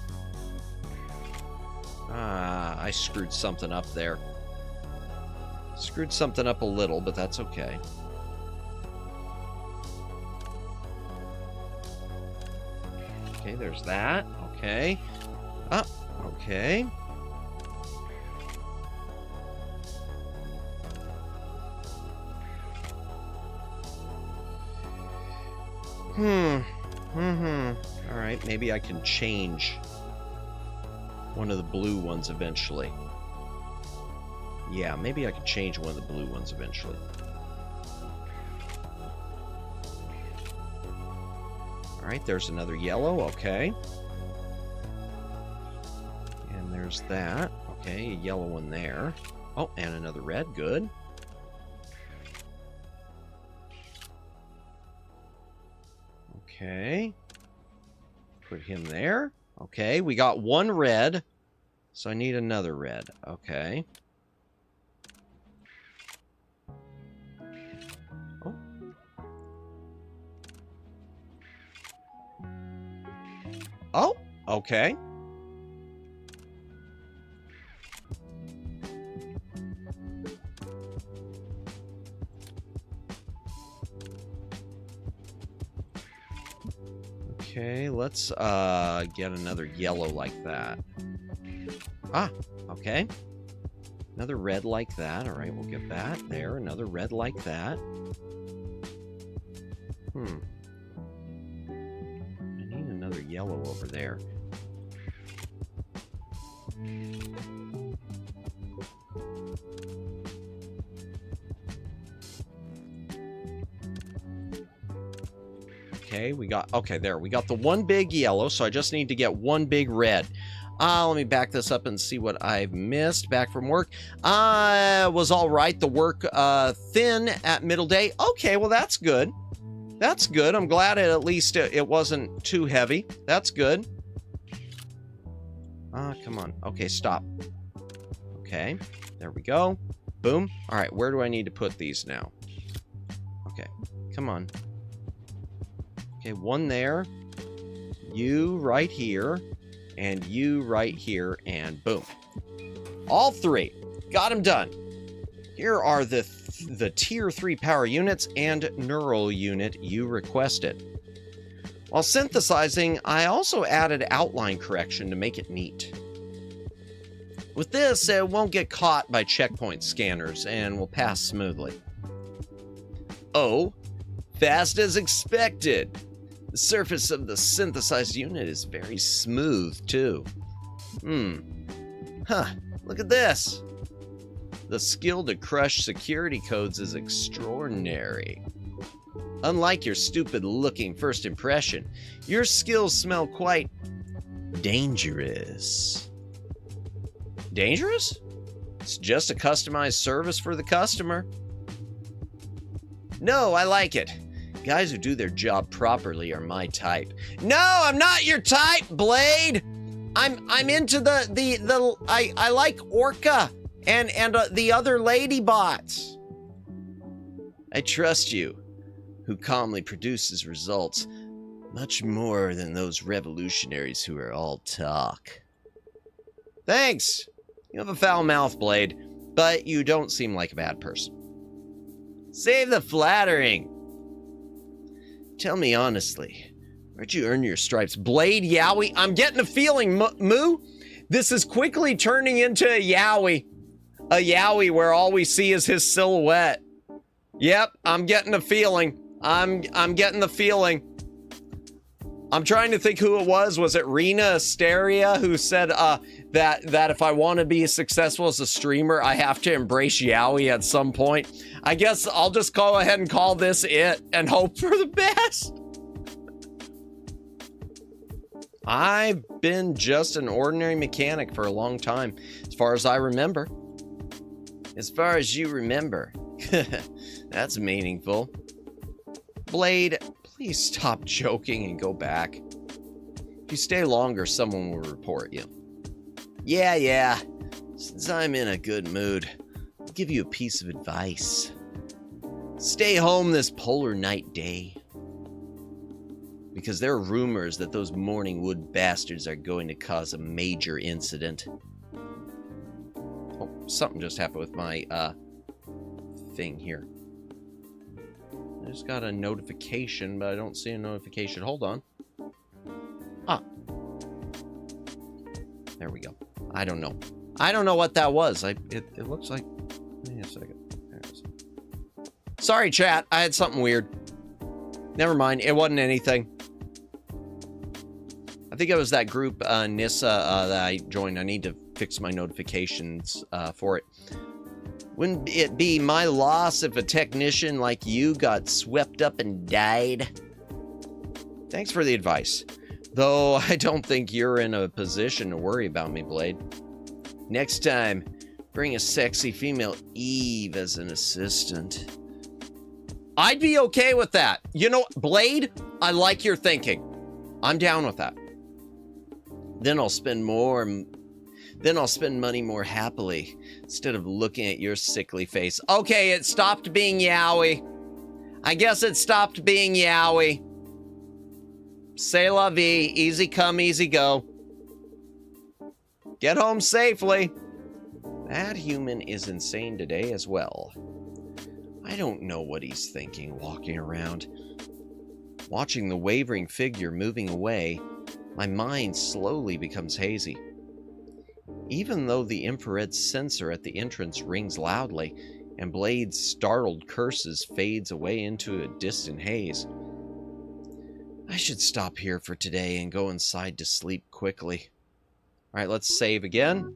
I screwed something up there. Screwed something up a little, but that's okay. Okay, there's that. Okay. Okay. Alright, maybe I can change one of the blue ones eventually. Yeah, maybe I could change one of the blue ones eventually. Alright, there's another yellow, okay. And there's that. Okay, a yellow one there. Oh, and another red, good. Okay. Put him there. Okay, we got one red. So I need another red. Okay. Oh, okay. Okay, let's get another yellow like that. Okay. Another red like that. All right, we'll get that there. Another red like that. Another yellow over there. Okay, we got the one big yellow, so I just need to get one big red. Let me back this up and see what I've missed back from work. Was all right. The work thin at middle day. Okay, well, that's good. That's good. I'm glad at least it wasn't too heavy. That's good. Come on. Okay, stop. Okay, there we go. Boom. All right, where do I need to put these now? Okay, come on. Okay, one there. You right here. And you right here, and boom. All three. Got them done. Here are the Tier 3 power units and neural unit you requested. While synthesizing, I also added outline correction to make it neat. With this, it won't get caught by checkpoint scanners and will pass smoothly. Oh, fast as expected. The surface of the synthesized unit is very smooth, too. Huh, look at this. The skill to crush security codes is extraordinary. Unlike your stupid-looking first impression, your skills smell quite dangerous. Dangerous? It's just a customized service for the customer. No, I like it. Guys who do their job properly are my type. No, I'm not your type, Blade. I'm into I like Orca and the other lady bots. I trust you, who calmly produces results, much more than those revolutionaries who are all talk. Thanks. You have a foul mouth, Blade, but you don't seem like a bad person. Save the flattering. Tell me honestly, where'd you earn your stripes? Blade, Yowie? I'm getting a feeling, Moo. This is quickly turning into a Yowie. A Yowie where all we see is his silhouette. Yep, I'm getting a feeling. I'm getting the feeling. I'm trying to think who it was. Was it Rena Asteria who said that if I want to be successful as a streamer, I have to embrace Yowie at some point? I guess I'll just go ahead and call this it and hope for the best. I've been just an ordinary mechanic for a long time, as far as I remember. As far as you remember. That's meaningful. Blade, please stop joking and go back. If you stay longer, someone will report you. Yeah. Since I'm in a good mood, I'll give you a piece of advice. Stay home this polar night day. Because there are rumors that those Morningwood bastards are going to cause a major incident. Oh, something just happened with my, thing here. I just got a notification, but I don't see a notification. Hold on. There we go. I don't know. I don't know what that was. It looks like... Wait a second. There it is. Sorry, chat. I had something weird. Never mind. It wasn't anything. I think it was that group, Nissa, that I joined. I need to fix my notifications for it. Wouldn't it be my loss if a technician like you got swept up and died? Thanks for the advice. Though I don't think you're in a position to worry about me, Blade. Next time, bring a sexy female Eve as an assistant. I'd be okay with that. You know, Blade, I like your thinking. I'm down with that. Then I'll spend money more happily instead of looking at your sickly face. Okay, it stopped being Yowie. I guess it stopped being Yowie. C'est la vie. Easy come, easy go. Get home safely. That human is insane today as well. I don't know what he's thinking walking around. Watching the wavering figure moving away, my mind slowly becomes hazy. Even though the infrared sensor at the entrance rings loudly and Blade's startled curses fades away into a distant haze, I should stop here for today and go inside to sleep quickly. Alright, let's save again.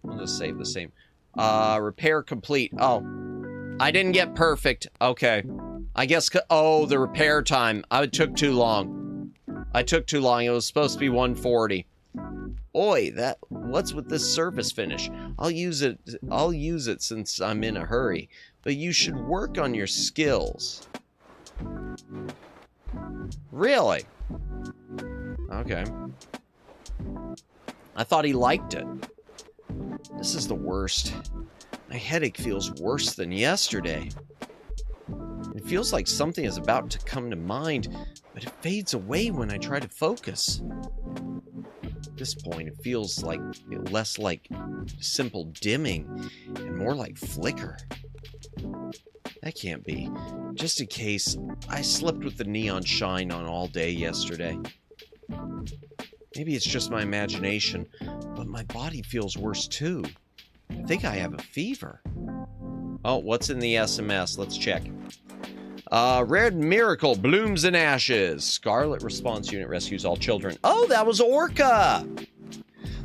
We'll just save the same. Repair complete. Oh, I didn't get perfect. Okay. I guess, oh, the repair time. I took too long. It was supposed to be 140. Oi, what's with this service finish? I'll use it since I'm in a hurry. But you should work on your skills. Really? Okay. I thought he liked it. This is the worst. My headache feels worse than yesterday. It feels like something is about to come to mind, but it fades away when I try to focus. At this point, it feels like less like simple dimming and more like flicker. That can't be. Just in case, I slept with the neon shine on all day yesterday. Maybe it's just my imagination, but my body feels worse too. I think I have a fever. Oh, what's in the SMS? Let's check. Red Miracle blooms in ashes. Scarlet Response Unit rescues all children. Oh, that was Orca!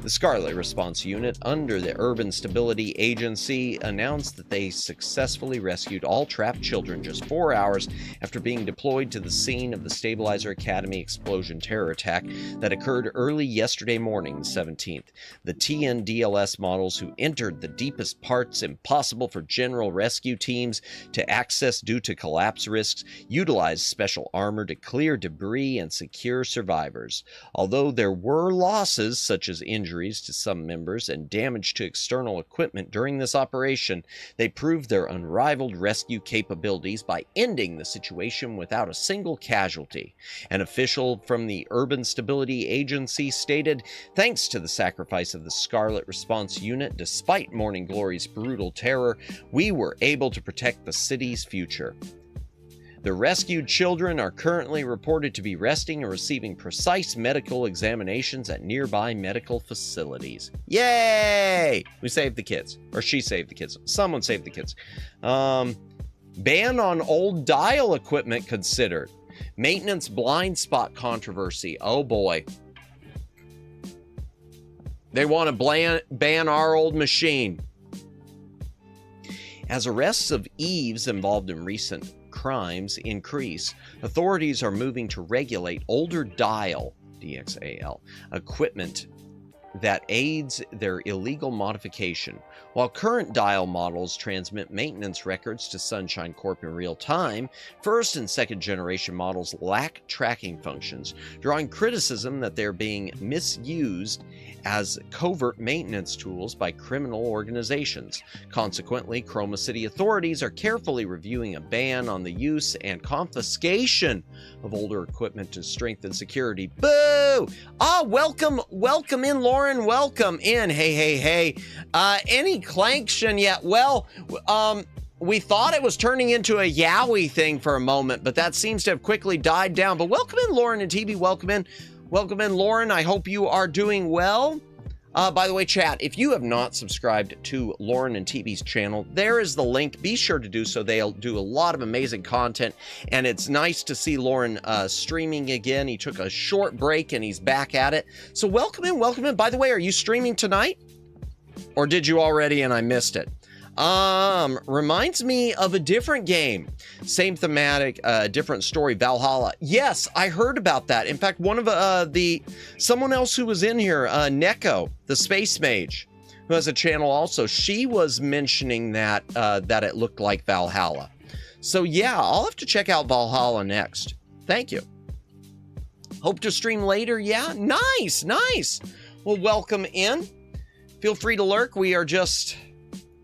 The Scarlet Response Unit, under the Urban Stability Agency, announced that they successfully rescued all trapped children just 4 hours after being deployed to the scene of the Stabilizer Academy explosion terror attack that occurred early yesterday morning, the 17th. The TNDLS models who entered the deepest parts impossible for general rescue teams to access due to collapse risks utilized special armor to clear debris and secure survivors. Although there were losses, such as injuries to some members and damage to external equipment during this operation, they proved their unrivaled rescue capabilities by ending the situation without a single casualty. An official from the Urban Stability Agency stated, "Thanks to the sacrifice of the Scarlet Response Unit, despite Morning Glory's brutal terror, we were able to protect the city's future. The rescued children are currently reported to be resting and receiving precise medical examinations at nearby medical facilities." Yay! We saved the kids. Or she saved the kids. Someone saved the kids. Ban on old dial equipment considered. Maintenance blind spot controversy. Oh boy. They want to ban our old machine. As arrests of Eves involved in recent crimes increase, authorities are moving to regulate older dial, DXAL, equipment that aids their illegal modification. While current dial models transmit maintenance records to Sunshine Corp in real time, first and second generation models lack tracking functions, drawing criticism that they're being misused as covert maintenance tools by criminal organizations. Consequently, Chroma City authorities are carefully reviewing a ban on the use and confiscation of older equipment to strengthen security. Boo! Welcome in, Lauren. Welcome in. Hey. Any clanction yet? Well, we thought it was turning into a Yowie thing for a moment, but that seems to have quickly died down. But welcome in, Lauren and TB. Welcome in, Lauren. I hope you are doing well. By the way, chat, if you have not subscribed to Lauren and TB's channel, there is the link. Be sure to do so. They'll do a lot of amazing content, and it's nice to see Lauren streaming again. He took a short break, and he's back at it. So welcome in. By the way, are you streaming tonight? Or did you already and I missed it? Reminds me of a different game. Same thematic, different story, Valhalla. Yes, I heard about that. In fact, one of someone else who was in here, Neko, the Space Mage, who has a channel also, she was mentioning that it looked like Valhalla. So yeah, I'll have to check out Valhalla next. Thank you. Hope to stream later. Yeah, nice. Well, welcome in. Feel free to lurk. We are just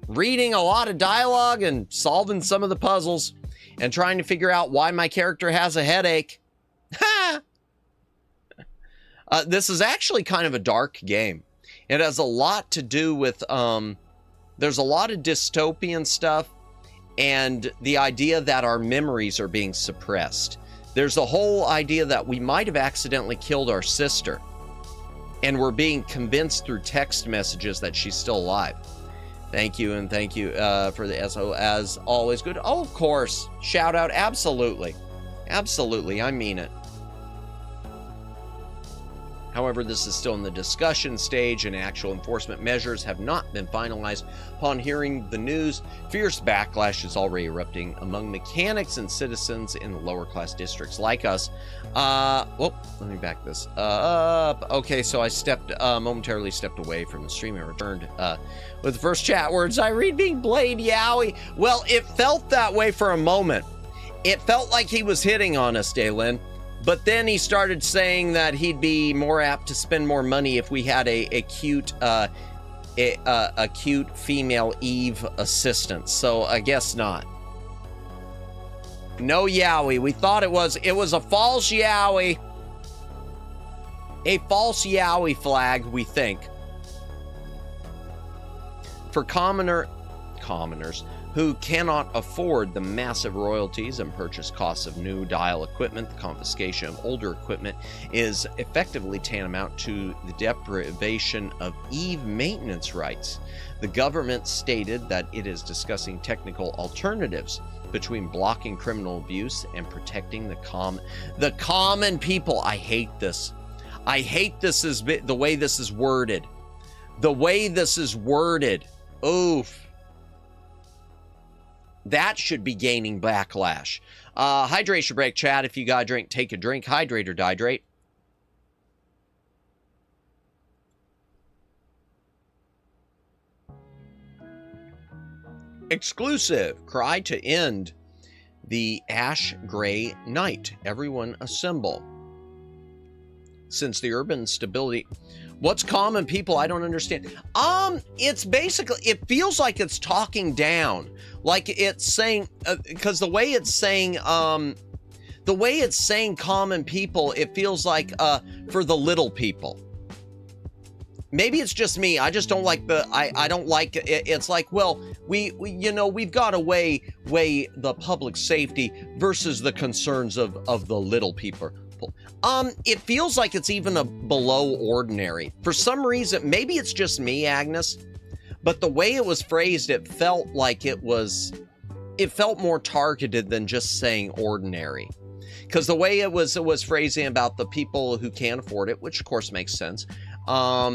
reading a lot of dialogue and solving some of the puzzles and trying to figure out why my character has a headache. Ha! This is actually kind of a dark game. It has a lot to do with, there's a lot of dystopian stuff and the idea that our memories are being suppressed. There's a whole idea that we might have accidentally killed our sister and we're being convinced through text messages that she's still alive. Thank you, and thank you for the SO, as always. Good. Oh, of course. Shout out. Absolutely. I mean it. However, this is still in the discussion stage and actual enforcement measures have not been finalized. Upon hearing the news, fierce backlash is already erupting among mechanics and citizens in the lower class districts like us. Let me back this up. Okay, so I momentarily stepped away from the stream and returned with the first chat words I read being Blade Yowie. Well, it felt that way for a moment. It felt like he was hitting on us, Daylin. But then he started saying that he'd be more apt to spend more money if we had a cute female Eve assistant. So I guess not. No Yowie. We thought it was a false Yowie. A false Yowie flag, we think. For commoners who cannot afford the massive royalties and purchase costs of new dial equipment, the confiscation of older equipment is effectively tantamount to the deprivation of EVE maintenance rights. The government stated that it is discussing technical alternatives between blocking criminal abuse and protecting the common people. I hate this. I hate this is the way this is worded. The way this is worded. Oof. That should be gaining backlash. Hydration break, chat. If you got a drink, take a drink. Hydrate or dihydrate. Exclusive. Cry to end the ash gray night. Everyone assemble. Since the urban stability... What's common people? I don't understand. It's basically, it feels like it's talking down. Like it's saying, because the way it's saying common people, it feels like for the little people. Maybe it's just me. I just don't like I don't like it. It's like, well, we've got to weigh the public safety versus the concerns of the little people. It feels like it's even below ordinary. For some reason, maybe it's just me, Agnes, but the way it was phrased, it felt like it felt more targeted than just saying ordinary. Because the way it was phrasing about the people who can't afford it, which of course makes sense. But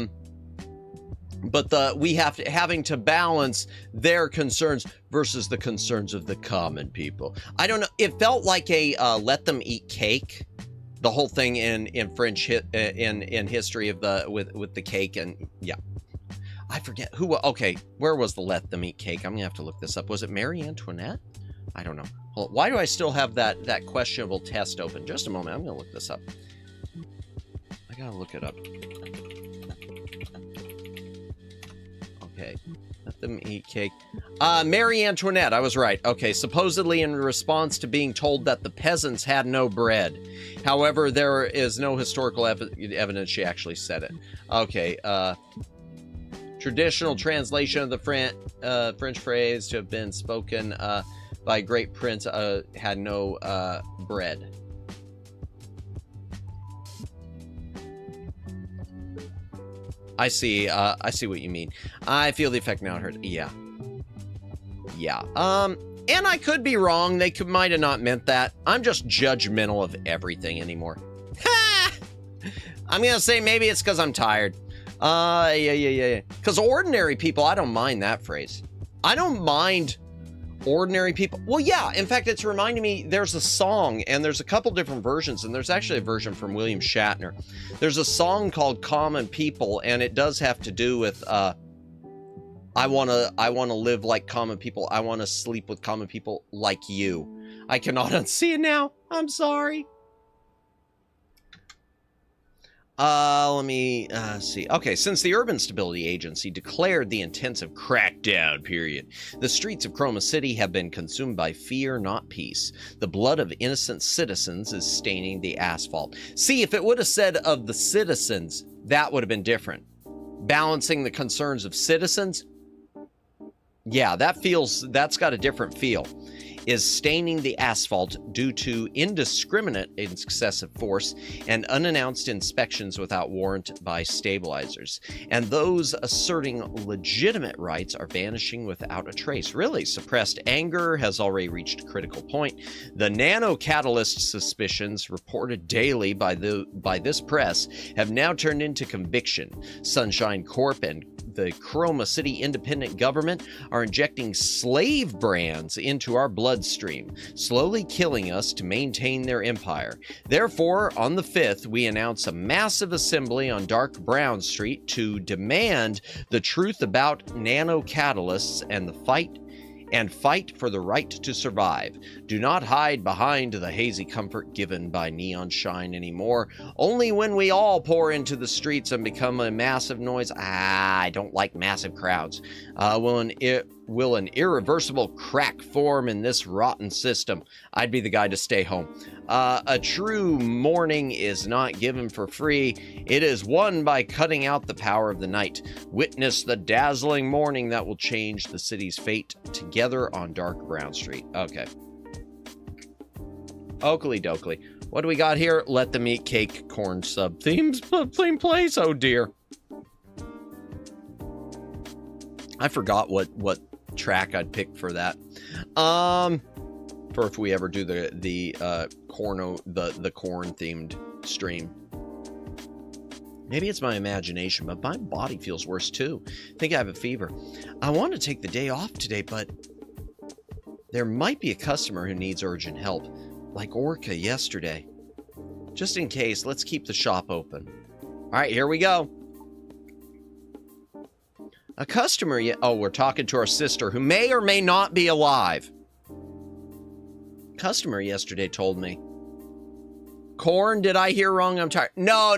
having to balance their concerns versus the concerns of the common people. I don't know. It felt like a let them eat cake. The whole thing in French in history of with the cake, and yeah, I forget who. Okay, where was the let them eat cake? I'm gonna have to look this up. Was it Marie Antoinette? I don't know. Hold on. Why do I still have that questionable test open? Just a moment. I'm gonna look this up. I gotta look it up. Okay, let them eat cake. Marie Antoinette. I was right. Okay, supposedly in response to being told that the peasants had no bread. However, there is no historical evidence she actually said it. Okay, traditional translation of the French phrase to have been spoken by a great prince had no bread. I see what you mean. I feel the effect now. Hurt. Yeah. And I could be wrong. They might have not meant that. I'm just judgmental of everything anymore. Ha! I'm gonna say maybe it's because I'm tired. Yeah. Because ordinary people, I don't mind that phrase. I don't mind ordinary people. Well, yeah. In fact, it's reminding me. There's a song, and there's a couple different versions, and there's actually a version from William Shatner. There's a song called "Common People," and it does have to do with. I wanna live like common people. I wanna sleep with common people like you. I cannot unsee it now. I'm sorry. Let me see. Okay, since the Urban Stability Agency declared the intensive crackdown period, the streets of Chroma City have been consumed by fear, not peace. The blood of innocent citizens is staining the asphalt. See, if it would have said of the citizens, that would have been different. Balancing the concerns of citizens, yeah, that's got a different feel. is staining the asphalt due to indiscriminate excessive force and unannounced inspections without warrant by stabilizers. And those asserting legitimate rights are vanishing without a trace. Really, suppressed anger has already reached a critical point. The nano-catalyst suspicions reported daily by this press have now turned into conviction. Sunshine Corp and the Chroma City Independent Government are injecting slave brands into our bloodstream, slowly killing us to maintain their empire. Therefore, on the 5th, we announce a massive assembly on Dark Brown Street to demand the truth about nano-catalysts and fight for the right to survive. Do not hide behind the hazy comfort given by neon shine anymore. Only when we all pour into the streets and become a massive noise, I don't like massive crowds, will an irreversible crack form in this rotten system. I'd be the guy to stay home. A true mourning is not given for free. It is won by cutting out the power of the night. Witness the dazzling morning that will change the city's fate together on Dark Brown Street. Okay. Oakley dokley. What do we got here? Let them eat cake, corn sub themes, theme place. Oh dear. I forgot what track I'd pick for that. For if we ever do the corn themed stream. Maybe it's my imagination, but my body feels worse too. I think I have a fever. I want to take the day off today, but there might be a customer who needs urgent help, like Orca yesterday. Just in case, let's keep the shop open. All right, here we go. A customer, oh, we're talking to our sister who may or may not be alive. Customer yesterday told me. Corn, did I hear wrong? I'm tired. No,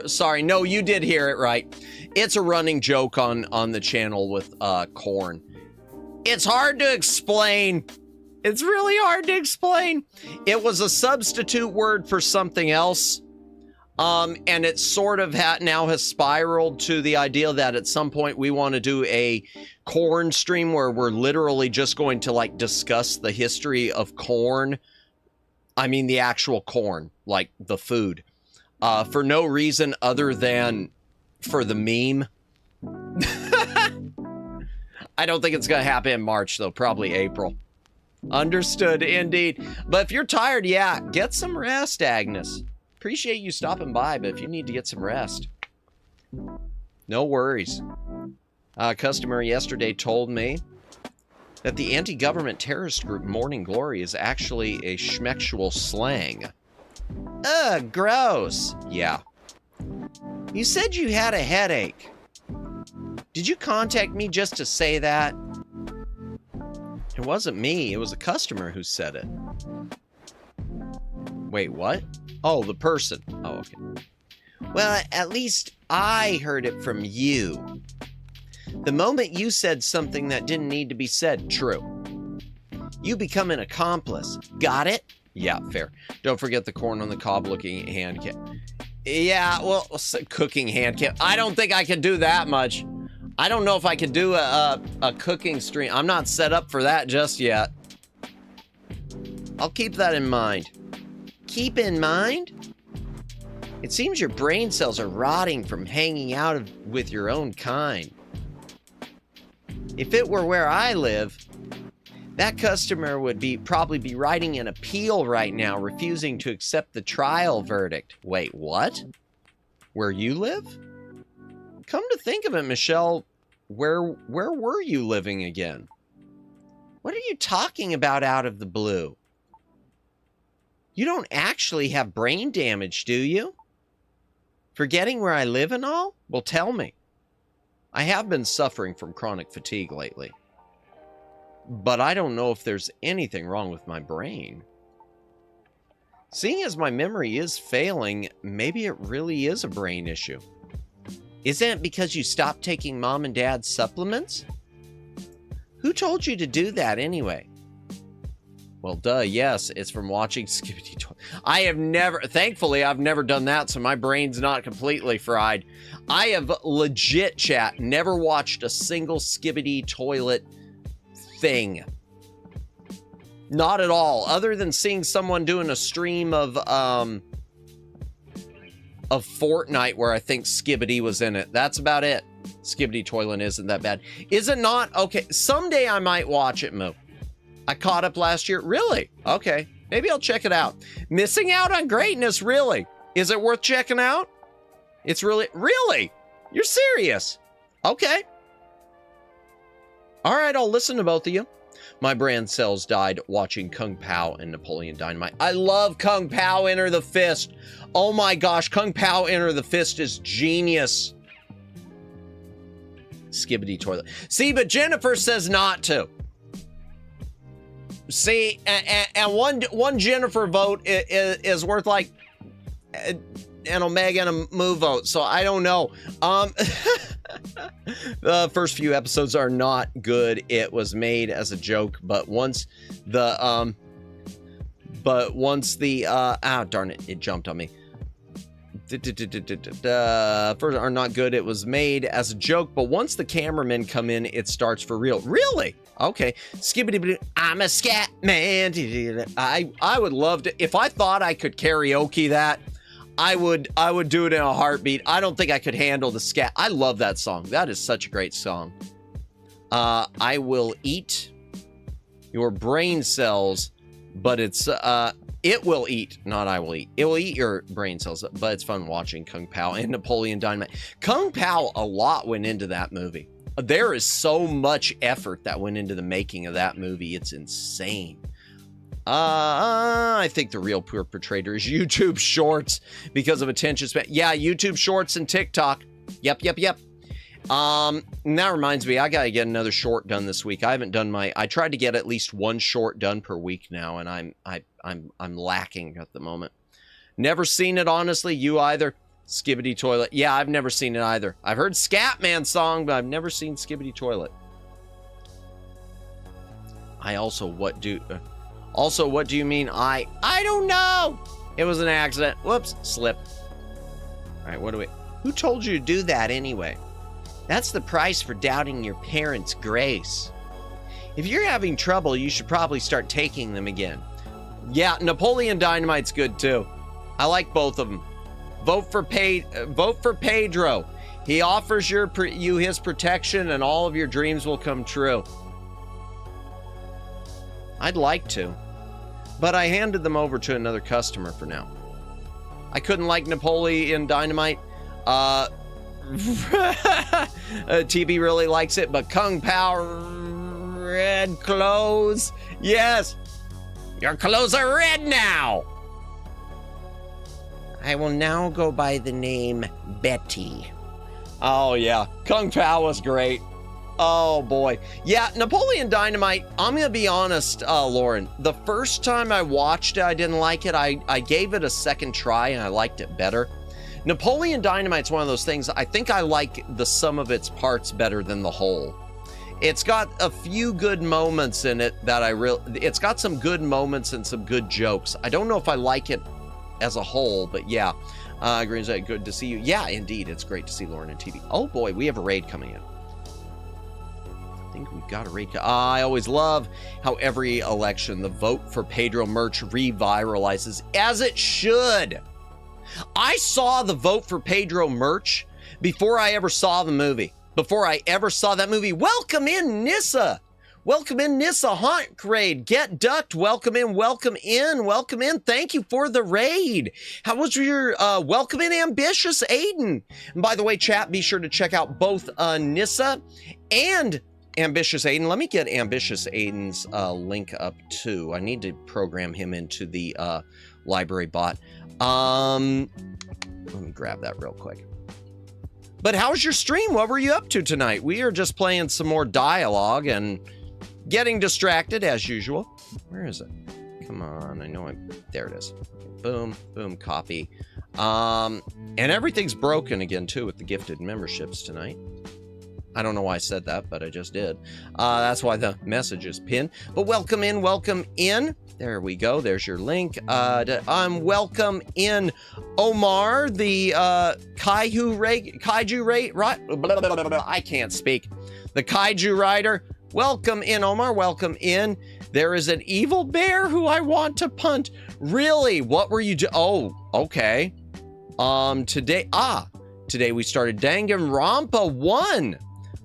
sorry, no, you did hear it right. It's a running joke on the channel with corn. It's hard to explain. It's really hard to explain. It was a substitute word for something else. And it sort of now has spiraled to the idea that at some point we want to do a corn stream where we're literally just going to like discuss the history of corn. I mean, the actual corn, like the food, for no reason other than for the meme. I don't think it's going to happen in March, though. Probably April. Understood, indeed. But if you're tired, yeah, get some rest, Agnes. Appreciate you stopping by, but if you need to get some rest, no worries. A customer yesterday told me that the anti-government terrorist group Morning Glory is actually a schmexual slang. Ugh, gross. Yeah. You said you had a headache. Did you contact me just to say that? It wasn't me. It was a customer who said it. Wait, what? Oh, the person. Oh, okay. Well, at least I heard it from you. The moment you said something that didn't need to be said, true. You become an accomplice. Got it? Yeah, fair. Don't forget the corn on the cob looking hand cam. Yeah, well, cooking hand cam. I don't think I can do that much. I don't know if I can do a cooking stream. I'm not set up for that just yet. I'll keep that in mind. Keep in mind? It seems your brain cells are rotting from hanging out with your own kind. If it were where I live, that customer would probably be writing an appeal right now, refusing to accept the trial verdict. Wait, what? Where you live? Come to think of it, Michelle, where were you living again? What are you talking about out of the blue? You don't actually have brain damage, do you? Forgetting where I live and all? Well, tell me. I have been suffering from chronic fatigue lately. But I don't know if there's anything wrong with my brain. Seeing as my memory is failing, maybe it really is a brain issue. Isn't it because you stopped taking mom and dad's supplements? Who told you to do that anyway? Well, duh, yes, it's from watching Skibbity Toilet. Thankfully, I've never done that, so my brain's not completely fried. I have legit, chat, never watched a single Skibbity Toilet thing. Not at all. Other than seeing someone doing a stream of Fortnite where I think Skibbity was in it. That's about it. Skibbity Toilet isn't that bad. Is it not? Okay, someday I might watch it, Moo. I caught up last year. Really? Okay, maybe I'll check it out. Missing out on greatness, really? Is it worth checking out? It's really? You're serious? Okay. All right, I'll listen to both of you. My brain cells died watching Kung Pao and Napoleon Dynamite. I love Kung Pao Enter the Fist. Oh my gosh, Kung Pao Enter the Fist is genius. Skibbity Toilet. See, but Jennifer says not to. See, and one Jennifer vote is worth like an Omega and a Moo vote, so I don't know. The first few episodes are not good. It was made as a joke, but once the darn it, it jumped on me. First are not good. It was made as a joke, but once the cameramen come in, it starts for real. Really? Okay. Skibbity, I'm a scat man. I would love to, if I thought I could karaoke that, I would do it in a heartbeat. I don't think I could handle the scat. I love that song. That is such a great song. I will eat your brain cells, but it's it will eat, not I will eat. It will eat your brain cells, but it's fun watching Kung Pao and Napoleon Dynamite. Kung Pao, a lot went into that movie. There is so much effort that went into the making of that movie. It's insane. I think the real perpetrator is YouTube Shorts because of attention span. Yeah, YouTube Shorts and TikTok. Yep. And that reminds me, I gotta get another short done this week. I haven't done I tried to get at least one short done per week now, and I'm lacking at the moment. Never seen it, honestly. You either? Skibbity Toilet. Yeah, I've never seen it either. I've heard Scatman song, but I've never seen Skibbity Toilet. What do you mean? I don't know. It was an accident. Whoops, slip. All right, who told you to do that anyway? That's the price for doubting your parents' grace. If you're having trouble, you should probably start taking them again. Yeah, Napoleon Dynamite's good too. I like both of them. Vote for Pedro. He offers you his protection and all of your dreams will come true. I'd like to, but I handed them over to another customer for now. I couldn't like Napoleon Dynamite. TB really likes it, but Kung Pao red clothes. Yes, your clothes are red now. I will now go by the name Betty. Oh yeah, Kung Pao was great. Oh boy. Yeah, Napoleon Dynamite, I'm gonna be honest, Lauren. The first time I watched it, I didn't like it. I gave it a second try and I liked it better. Napoleon Dynamite's one of those things, I think I like the sum of its parts better than the whole. It's got a few good moments in it that it's got some good moments and some good jokes. I don't know if I like it as a whole, but yeah. Green's good to see you. Yeah, indeed, it's great to see Lauren and TV. Oh boy, we have a raid coming in. I think we've got a raid. I always love how every election, the vote for Pedro merch reviralizes, as it should. I saw the vote for Pedro merch before I ever saw the movie. Before I ever saw that movie. Welcome in, Nissa. Welcome in, Nissa. Haunt Raid. Get Ducked. Welcome in, welcome in, welcome in. Thank you for the raid. How was your welcome in, Ambitious Aiden? And by the way, chat, be sure to check out both Nissa and Ambitious Aiden. Let me get Ambitious Aiden's link up too. I need to program him into the library bot. Let me grab that real quick. But how was your stream? What were you up to tonight? We are just playing some more dialogue and getting distracted as usual. Where is it? Come on, I know there it is. Boom, boom, copy. And everything's broken again too with the gifted memberships tonight. I don't know why I said that, but I just did. That's why the message is pinned. But welcome in, welcome in. There we go. There's your link. Welcome in Omar, the Kaiju I can't speak. The Kaiju Rider. Welcome in, Omar. Welcome in. There is an evil bear who I want to punt. Really? What were you Oh, okay. Today we started Danganronpa 1.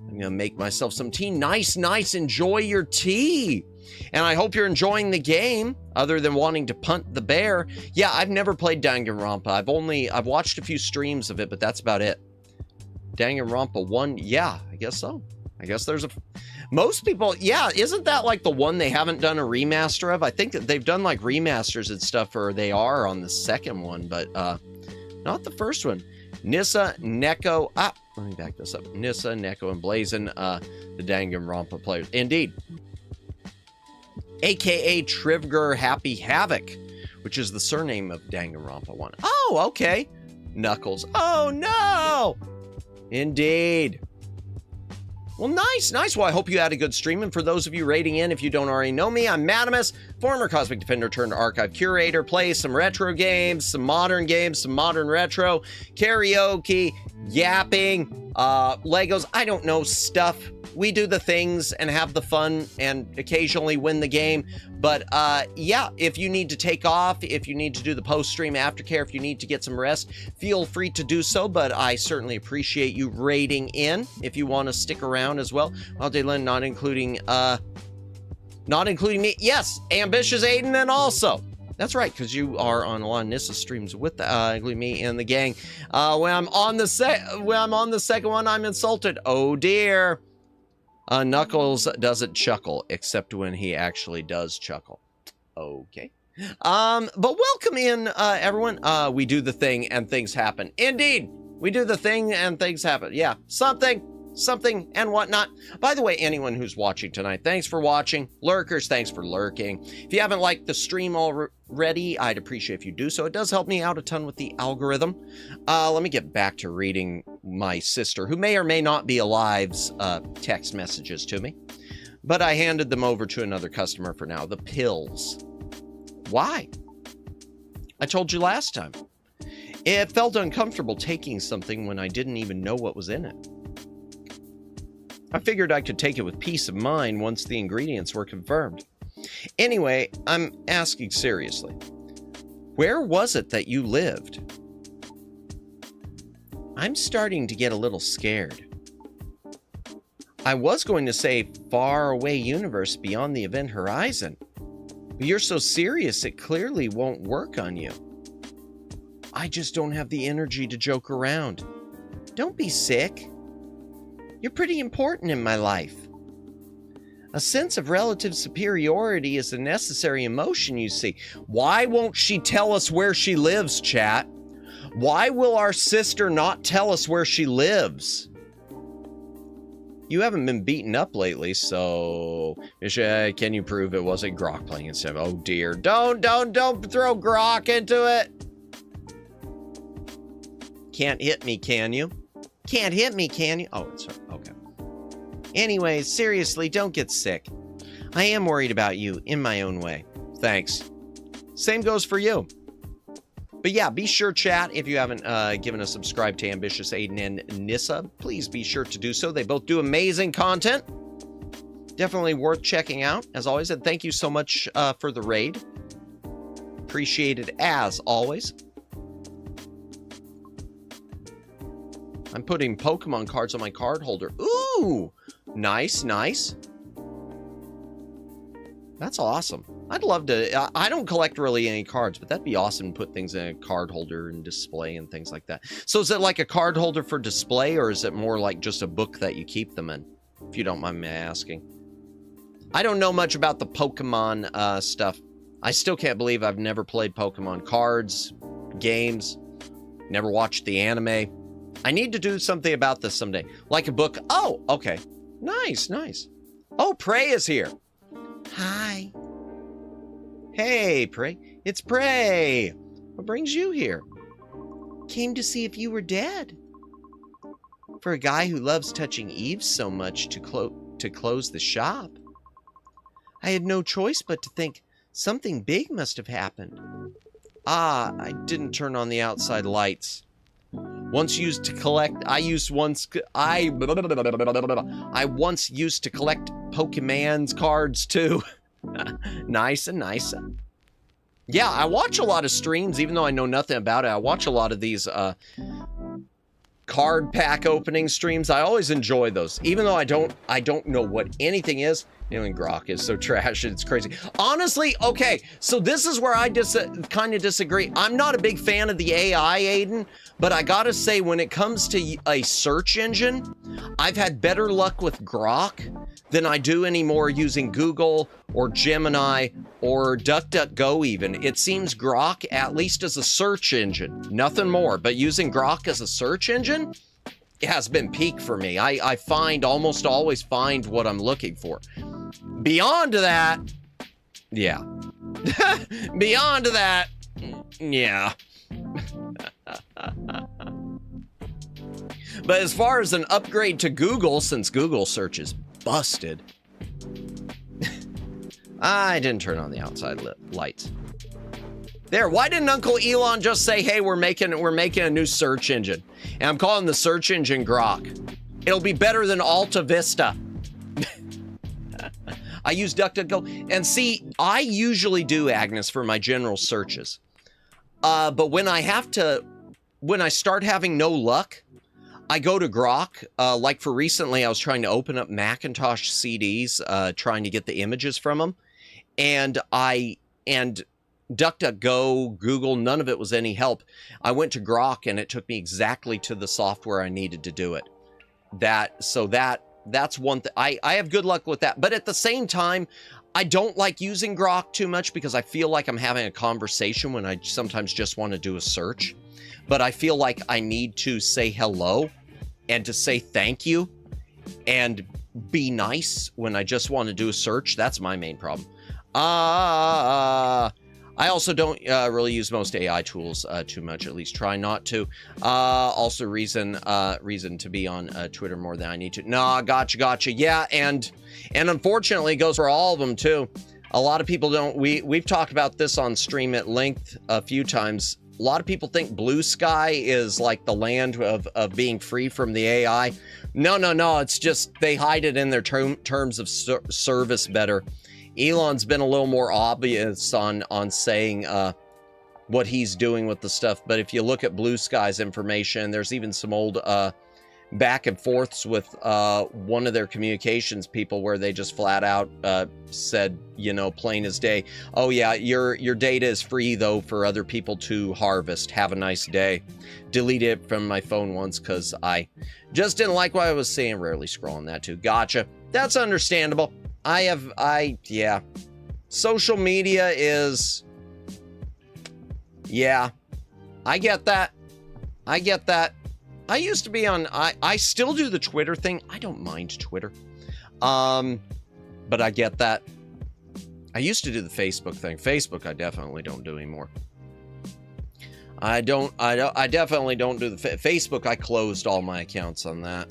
I'm gonna make myself some tea. Nice. Enjoy your tea. And I hope you're enjoying the game, other than wanting to punt the bear. Yeah, I've never played Danganronpa. I've watched a few streams of it, but that's about it. Danganronpa 1, yeah, I guess so. I guess there's most people, yeah, isn't that like the one they haven't done a remaster of? I think that they've done like remasters and stuff, or they are on the second one, but not the first one. Nissa, Neko, let me back this up. Nissa, Neko, and Blazin, the Danganronpa players. Indeed. AKA Trivger Happy Havoc, which is the surname of Danganronpa 1. Oh, okay. Knuckles. Oh, no! Indeed. Well, nice. Well, I hope you had a good stream. And for those of you raiding in, if you don't already know me, I'm Madamus, former Cosmic Defender turned archive curator, play some retro games, some modern retro, karaoke, yapping, Legos, I don't know, stuff. We do the things and have the fun and occasionally win the game. But yeah, if you need to take off, if you need to do the post-stream aftercare, if you need to get some rest, feel free to do so. But I certainly appreciate you raiding in if you want to stick around as well. Well, Dylan, not including me. Yes, Ambitious Aiden, and also. That's right, because you are on a lot of Nissa streams with including me and the gang. When I'm on the second one, I'm insulted. Oh dear. Knuckles doesn't chuckle, except when he actually does chuckle. Okay. But welcome in, everyone. We do the thing and things happen. Indeed, we do the thing and things happen. Yeah, something and whatnot. By the way, anyone who's watching tonight, thanks for watching. Lurkers, thanks for lurking. If you haven't liked the stream already, I'd appreciate if you do so. It does help me out a ton with the algorithm. Let me get back to reading my sister, who may or may not be alive's text messages to me. But I handed them over to another customer for now. The pills. Why? I told you last time. It felt uncomfortable taking something when I didn't even know what was in it. I figured I could take it with peace of mind once the ingredients were confirmed. Anyway, I'm asking seriously. Where was it that you lived? I'm starting to get a little scared. I was going to say far away universe beyond the event horizon, but you're so serious it clearly won't work on you. I just don't have the energy to joke around. Don't be sick. You're pretty important in my life. A sense of relative superiority is a necessary emotion, you see. Why won't she tell us where she lives, chat? Why will our sister not tell us where she lives? You haven't been beaten up lately, so... Can you prove it wasn't Grok playing instead of... Oh dear, don't throw Grok into it! Can't hit me, can you? Can't hit me, can you? Oh, it's okay. Anyways, seriously, don't get sick. I am worried about you in my own way. Thanks. Same goes for you. But yeah, be sure, chat, if you haven't given a subscribe to Ambitious Aiden and Nissa, please be sure to do so. They both do amazing content. Definitely worth checking out, as always. And thank you so much for the raid. Appreciate it as always. I'm putting Pokemon cards on my card holder. Ooh, nice. That's awesome. I'd love to. I don't collect really any cards, but that'd be awesome to put things in a card holder and display and things like that. So is it like a card holder for display, or is it more like just a book that you keep them in? If you don't mind me asking. I don't know much about the Pokemon stuff. I still can't believe I've never played Pokemon cards, games, never watched the anime. I need to do something about this someday. Like a book. Oh, okay. Nice. Oh, Prey is here. Hi. Hey, Prey. It's Prey. What brings you here? Came to see if you were dead. For a guy who loves touching Eve so much to close the shop, I had no choice but to think something big must have happened. I didn't turn on the outside lights. Once used to collect, I once used to collect Pokemon's cards too. Nice and nice. Yeah, I watch a lot of streams, even though I know nothing about it. I watch a lot of these card pack opening streams. I always enjoy those, even though I don't know what anything is. You know, Grok is so trash, it's crazy. Honestly, okay, so this is where I kind of disagree. I'm not a big fan of the AI, Aiden, but I gotta say, when it comes to a search engine, I've had better luck with Grok than I do anymore using Google or Gemini or DuckDuckGo even. It seems Grok, at least as a search engine, nothing more, but using Grok as a search engine, it has been peak for me. I almost always find what I'm looking for. Beyond that, yeah. Beyond that, yeah. But as far as an upgrade to Google, since Google search is busted, I didn't turn on the outside lights. There, why didn't Uncle Elon just say, hey, we're making a new search engine, and I'm calling the search engine Grok. It'll be better than Alta Vista. I use DuckDuckGo, and see, I usually do, Agnes, for my general searches. But when I start having no luck, I go to Grok. Like for recently, I was trying to open up Macintosh CDs, trying to get the images from them, and DuckDuckGo, Google, none of it was any help. I went to Grok, and it took me exactly to the software I needed to do it. That's one thing. I have good luck with that. But at the same time, I don't like using Grok too much because I feel like I'm having a conversation when I sometimes just want to do a search. But I feel like I need to say hello and to say thank you and be nice when I just want to do a search. That's my main problem. I also don't really use most AI tools too much, at least try not to. Also reason to be on Twitter more than I need to. Nah, gotcha. Yeah, and unfortunately it goes for all of them too. A lot of people don't, we've talked about this on stream at length a few times. A lot of people think Blue Sky is like the land of being free from the AI. No, it's just they hide it in their terms of service better. Elon's been a little more obvious on saying what he's doing with the stuff, but if you look at Blue Sky's information, there's even some old back and forths with one of their communications people where they just flat out said, you know, plain as day, oh yeah, your data is free though for other people to harvest. Have a nice day. Deleted it from my phone once because I just didn't like what I was seeing. Rarely scrolling that too. Gotcha. That's understandable. Yeah. Social media is, yeah, I get that. I used to be on, I still do the Twitter thing. I don't mind Twitter. But I get that. I used to do the Facebook thing. Facebook, I definitely don't do anymore. I definitely don't do the Facebook. I closed all my accounts on that.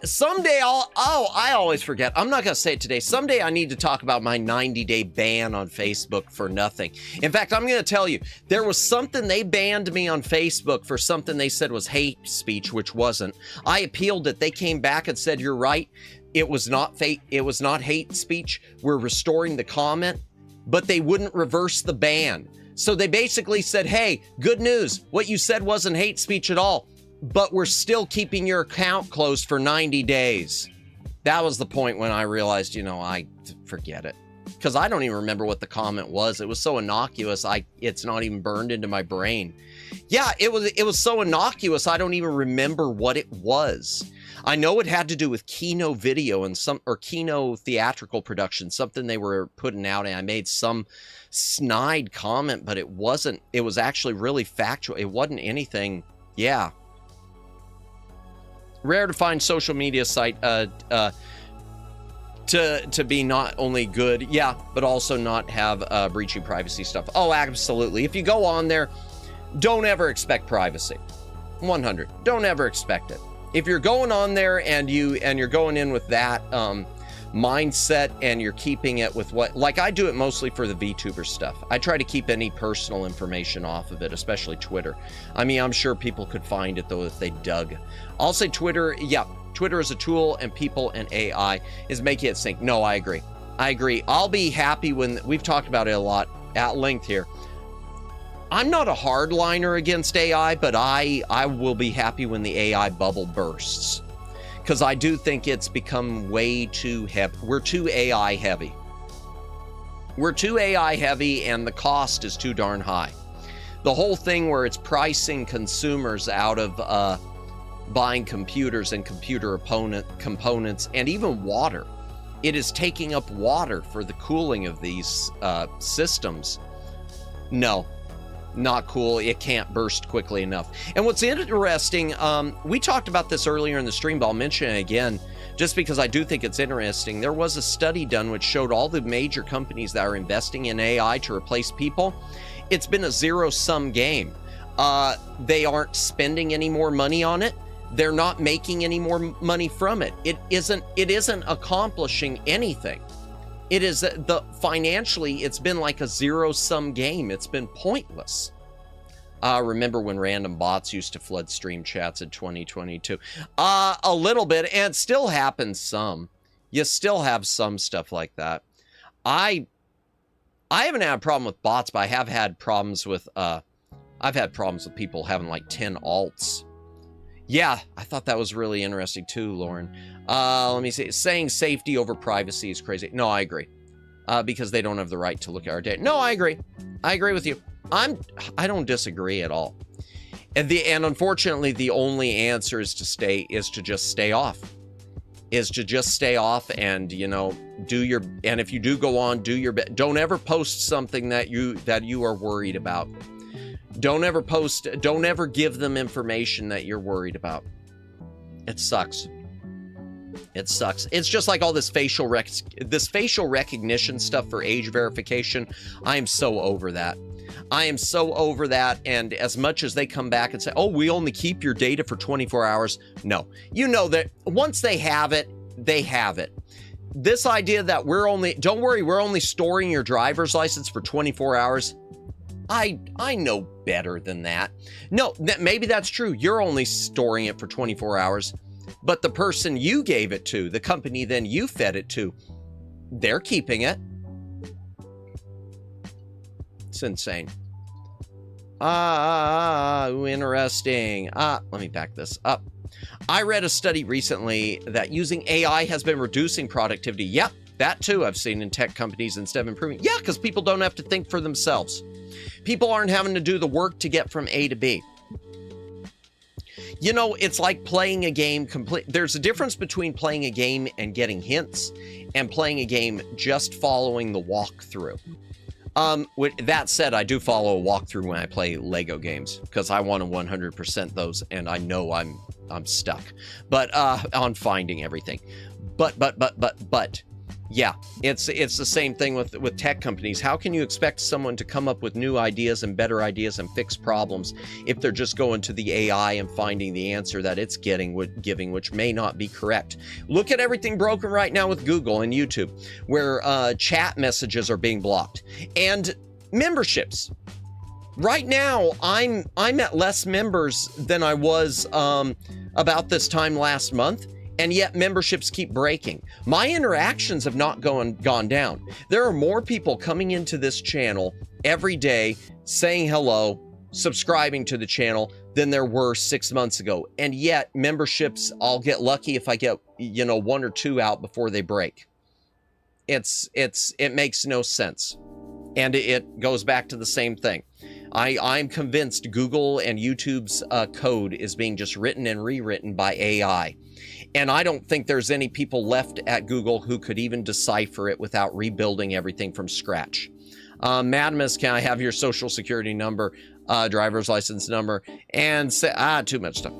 Someday I always forget. I'm not going to say it today. Someday I need to talk about my 90-day ban on Facebook for nothing. In fact, I'm going to tell you, there was something they banned me on Facebook for something they said was hate speech, which wasn't. I appealed it. They came back and said, you're right. It was not hate speech. We're restoring the comment, but they wouldn't reverse the ban. So they basically said, hey, good news. What you said wasn't hate speech at all, but we're still keeping your account closed for 90 days. That was the point when I realized, you know, I forget it. Because I don't even remember what the comment was. It was so innocuous, it's not even burned into my brain. Yeah, it was so innocuous, I don't even remember what it was. I know it had to do with Kino video and Kino theatrical production, something they were putting out, and I made some snide comment, but it wasn't, it was actually really factual. It wasn't anything, yeah. Rare to find social media site to be not only good, yeah, but also not have breaching privacy stuff. Oh, absolutely. If you go on there, don't ever expect privacy. 100. Don't ever expect it. If you're going on there and you're going in with that mindset and you're keeping it with what, like I do it mostly for the VTuber stuff. I try to keep any personal information off of it, especially Twitter. I mean, I'm sure people could find it though if they dug. I'll say Twitter, yeah, Twitter is a tool and people and AI is making it sync. No, I agree. I agree. I'll be happy when, we've talked about it a lot at length here. I'm not a hardliner against AI, but I will be happy when the AI bubble bursts. Because I do think it's become way too heavy. We're too AI heavy. We're too AI heavy, and the cost is too darn high. The whole thing where it's pricing consumers out of buying computers and computer components and even water. It is taking up water for the cooling of these systems. No. Not cool. It can't burst quickly enough. And what's interesting, we talked about this earlier in the stream, but I'll mention it again just because I do think it's interesting. There was a study done which showed all the major companies that are investing in AI to replace people. It's been a zero-sum game. They aren't spending any more money on it. They're not making any more money from it. It isn't accomplishing anything. It is financially, it's been like a zero-sum game. It's been pointless. Remember when random bots used to flood stream chats in 2022? A little bit, and it still happens some. You still have some stuff like that. I haven't had a problem with bots, but I have had problems with, I've had problems with people having like 10 alts. Yeah, I thought that was really interesting too, Lauren. Let me see. Saying safety over privacy is crazy. No, I agree. Because they don't have the right to look at our data. No, I agree. I agree with you. I don't disagree at all. And unfortunately, the only answer is to just stay off. Is to just stay off and, you know, and if you do go on, do your best. Don't ever post something that you are worried about. Don't ever give them information that you're worried about. It sucks. It sucks. It's just like all this facial recognition stuff for age verification. I am so over that. I am so over that. And as much as they come back and say, oh, we only keep your data for 24 hours. No, you know that once they have it, they have it. This idea that don't worry, we're only storing your driver's license for 24 hours. I know better than that. No, maybe that's true. You're only storing it for 24 hours. But the person you gave it to, the company then you fed it to, they're keeping it. It's insane. Interesting. Let me back this up. I read a study recently that using AI has been reducing productivity. Yep, that too I've seen in tech companies instead of improving. Yeah, because people don't have to think for themselves. People aren't having to do the work to get from A to B. You know, it's like playing a game there's a difference between playing a game and getting hints and playing a game just following the walkthrough. With that said, I do follow a walkthrough when I play Lego games because I want to 100% those, and I know I'm stuck. But on finding everything. But yeah, it's the same thing with tech companies. How can you expect someone to come up with new ideas and better ideas and fix problems if they're just going to the AI and finding the answer that it's giving, which may not be correct? Look at everything broken right now with Google and YouTube, where chat messages are being blocked and memberships. Right now, I'm at less members than I was about this time last month. And yet memberships keep breaking. My interactions have not gone down. There are more people coming into this channel every day, saying hello, subscribing to the channel than there were 6 months ago. And yet memberships, I'll get lucky if I get, you know, 1 or 2 out before they break. It makes no sense. And it goes back to the same thing. I'm convinced Google and YouTube's code is being just written and rewritten by AI. And I don't think there's any people left at Google who could even decipher it without rebuilding everything from scratch. Madamus, can I have your social security number, driver's license number, and too much stuff.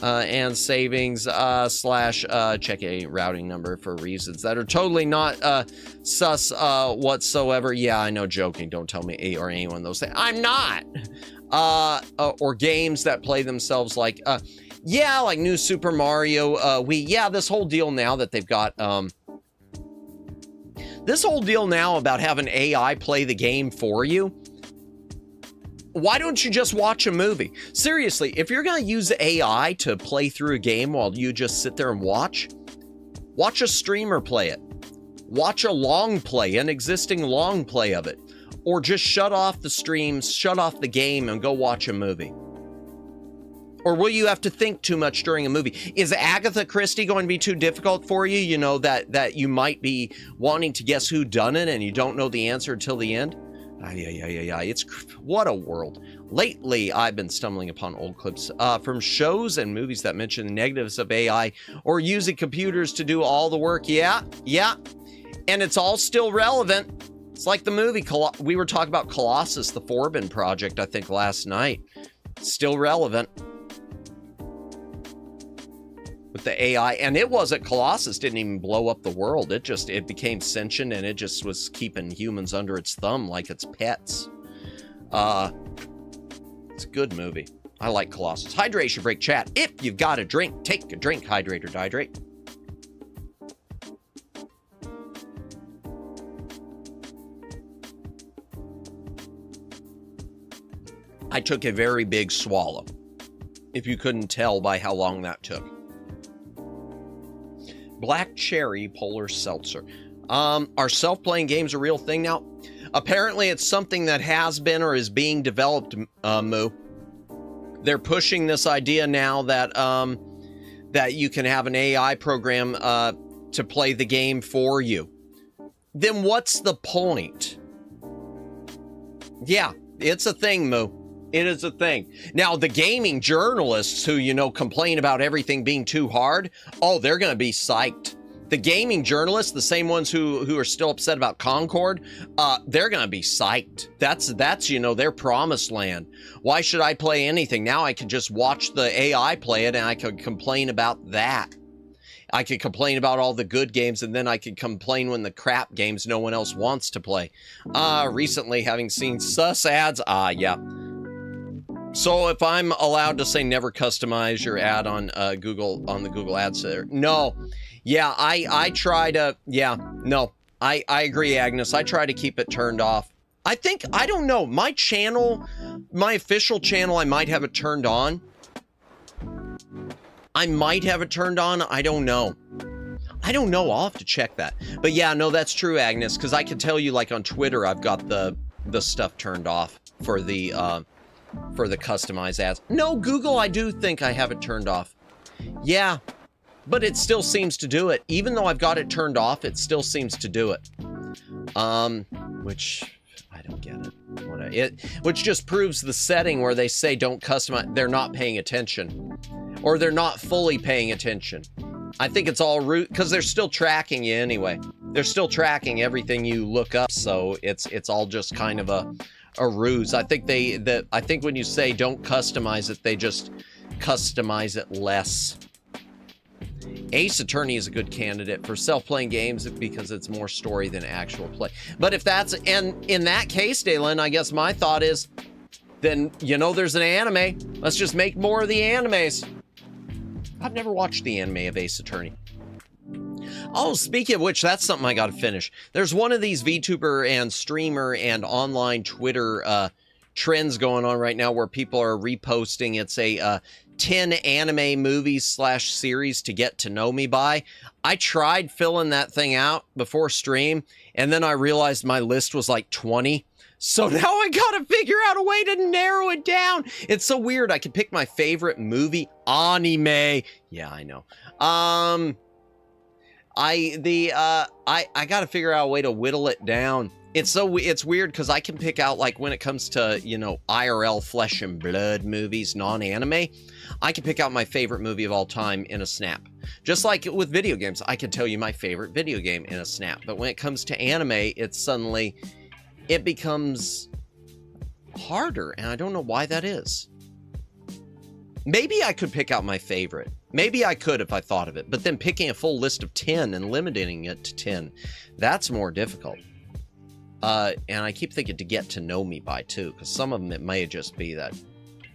And savings slash check a routing number for reasons that are totally not sus whatsoever. Yeah, I know, joking. Don't tell me or anyone those things. I'm not. Or games that play themselves like yeah, like New Super Mario Wii. Yeah, this whole deal now that they've got this whole deal now about having AI play the game for you. Why don't you just watch a movie? Seriously, if you're going to use AI to play through a game while you just sit there and watch a streamer play it. Watch a long play, an existing long play of it. Or just shut off the streams, shut off the game, and go watch a movie. Or will you have to think too much during a movie? Is Agatha Christie going to be too difficult for you? You know, that you might be wanting to guess who done it and you don't know the answer until the end? It's what a world. Lately, I've been stumbling upon old clips from shows and movies that mention the negatives of AI or using computers to do all the work. Yeah. And it's all still relevant. It's like the movie. We were talking about Colossus, the Forbin project, I think, last night. Still relevant. With the AI, and it wasn't, Colossus didn't even blow up the world. It became sentient and it just was keeping humans under its thumb like its pets. It's a good movie. I like Colossus. Hydration break chat. If you've got a drink, take a drink. Hydrate or dihydrate. I took a very big swallow, if you couldn't tell by how long that took. Black Cherry Polar Seltzer. Are self-playing games a real thing now? Apparently it's something that has been or is being developed, Moo. They're pushing this idea now that that you can have an AI program to play the game for you. Then what's the point? Yeah, it's a thing, Moo. It is a thing. Now, the gaming journalists who, you know, complain about everything being too hard, oh, they're going to be psyched. The gaming journalists, the same ones who are still upset about Concord, they're going to be psyched. That's, you know, their promised land. Why should I play anything? Now I can just watch the AI play it and I could complain about that. I could complain about all the good games, and then I could complain when the crap games no one else wants to play. Recently, having seen sus ads, yeah. So if I'm allowed to say never customize your ad on Google, on the Google Ad Center, no. Yeah, I try to, yeah, no. I agree, Agnes. I try to keep it turned off. I think, I don't know, my channel, my official channel, I might have it turned on. I might have it turned on. I don't know. I'll have to check that. But yeah, no, that's true, Agnes, because I can tell you, like on Twitter, I've got the stuff turned off for the customized ads. No, Google, I do think I have it turned off. Yeah, but it still seems to do it. Even though I've got it turned off, it still seems to do it. Which I don't get it. Which just proves the setting where they say don't customize. They're not paying attention. Or they're not fully paying attention. I think it's all root because they're still tracking you anyway. They're still tracking everything you look up, so it's all just kind of a ruse. I think I think when you say don't customize it, they just customize it less. Ace Attorney is a good candidate for self-playing games because it's more story than actual play. But if that's, and in that case, Dalen, I guess my thought is, then, you know, there's an anime. Let's just make more of the animes. I've never watched the anime of Ace Attorney. Oh, speaking of which, that's something I got to finish. There's one of these VTuber and streamer and online Twitter trends going on right now where people are reposting. It's a 10 anime movies / series to get to know me by. I tried filling that thing out before stream, and then I realized my list was like 20. So now I gotta figure out a way to narrow it down. It's so weird. I can pick my favorite movie, anime. Yeah, I know. I gotta figure out a way to whittle it down. It's weird because I can pick out, like, when it comes to, you know, IRL flesh and blood movies, non-anime, I can pick out my favorite movie of all time in a snap. Just like with video games, I can tell you my favorite video game in a snap. But when it comes to anime, it's suddenly, it becomes harder, and I don't know why that is. Maybe I could pick out my favorite. Maybe I could if I thought of it, but then picking a full list of 10 and limiting it to 10, that's more difficult. And I keep thinking to get to know me by too, because some of them it may just be that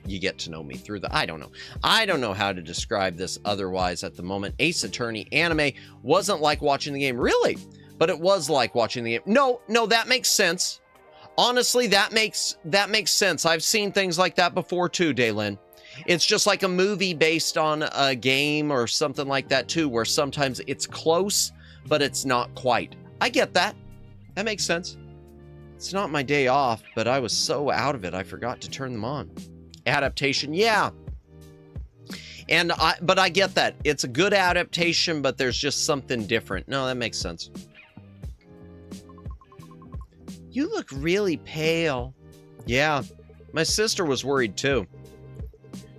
you get to know me through I don't know. I don't know how to describe this otherwise at the moment. Ace Attorney anime wasn't like watching the game, really, but it was like watching the game. No, that makes sense. Honestly, that makes sense. I've seen things like that before too, Daylin. It's just like a movie based on a game or something like that too, where sometimes it's close, but it's not quite. I get that. That makes sense. It's not my day off, but I was so out of it, I forgot to turn them on. Adaptation, yeah. But I get that. It's a good adaptation, but there's just something different. No, that makes sense. You look really pale. Yeah, my sister was worried too.